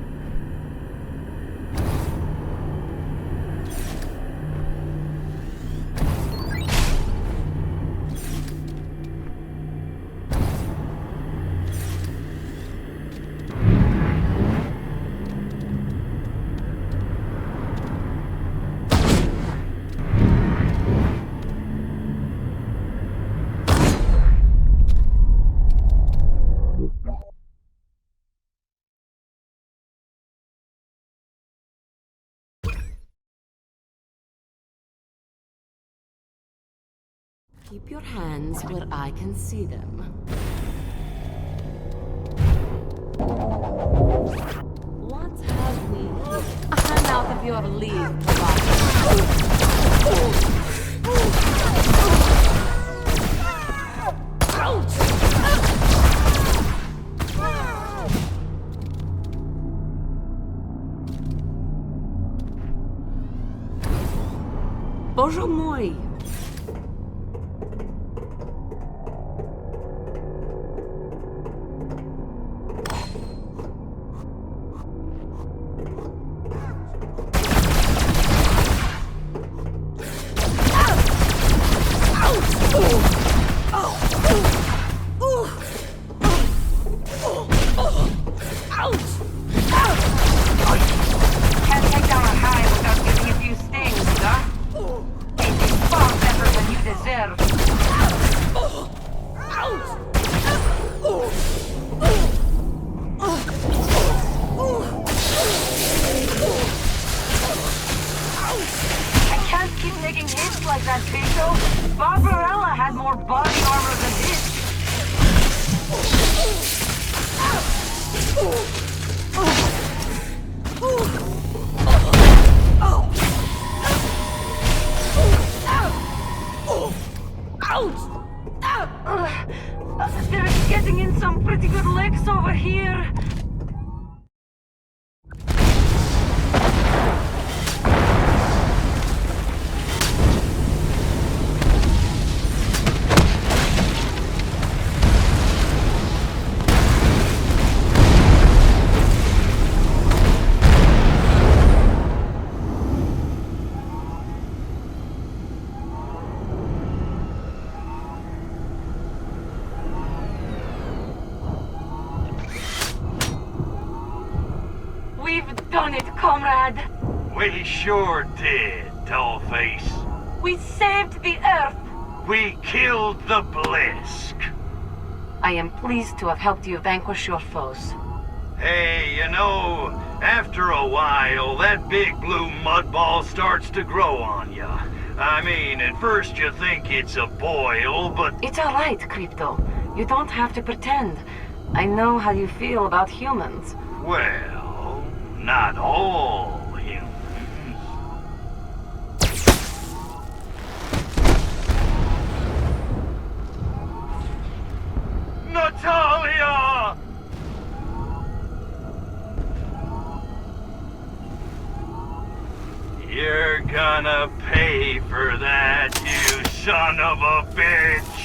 Keep your hands where I can see them. What have we here? A handout of your leave, Papa. Bonjour, moi. Can't take down a high without giving a few stings, huh? It's far better than you deserve. I can't keep taking hits like that, Pico. Barbarella had more body armor than this. They're getting in some pretty good licks over here. We've done it, comrade. We sure did, Dollface. We saved the Earth. We killed the Blisk. I am pleased to have helped you vanquish your foes. Hey, you know, after a while, that big blue mud ball starts to grow on ya. I mean, at first you think it's a boil, but... It's all right, Crypto. You don't have to pretend. I know how you feel about humans. Well, not all humans. Natalia! You're gonna pay for that, you son of a bitch!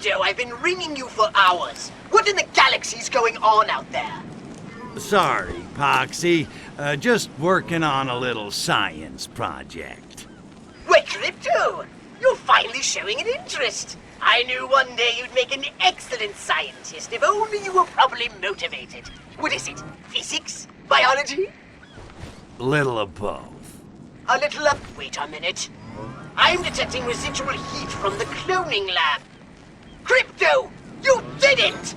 Crypto, I've been ringing you for hours. What in the galaxy's going on out there? Sorry, Poxy. Just working on a little science project. Wait, Crypto! You're finally showing an interest. I knew one day you'd make an excellent scientist if only you were properly motivated. What is it? Physics? Biology? Little of both. A little of... Wait a minute. I'm detecting residual heat from the cloning lab. Crypto! You did it!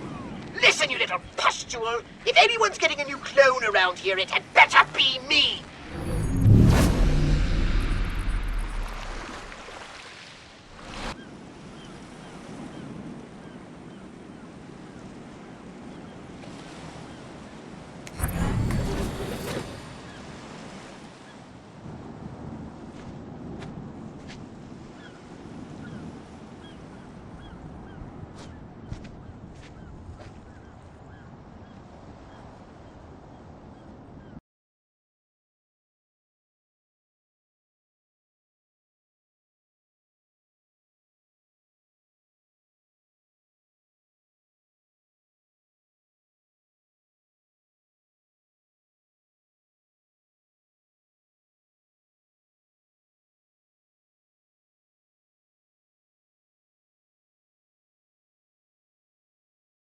Listen, you little pustule. If anyone's getting a new clone around here, it had better be me.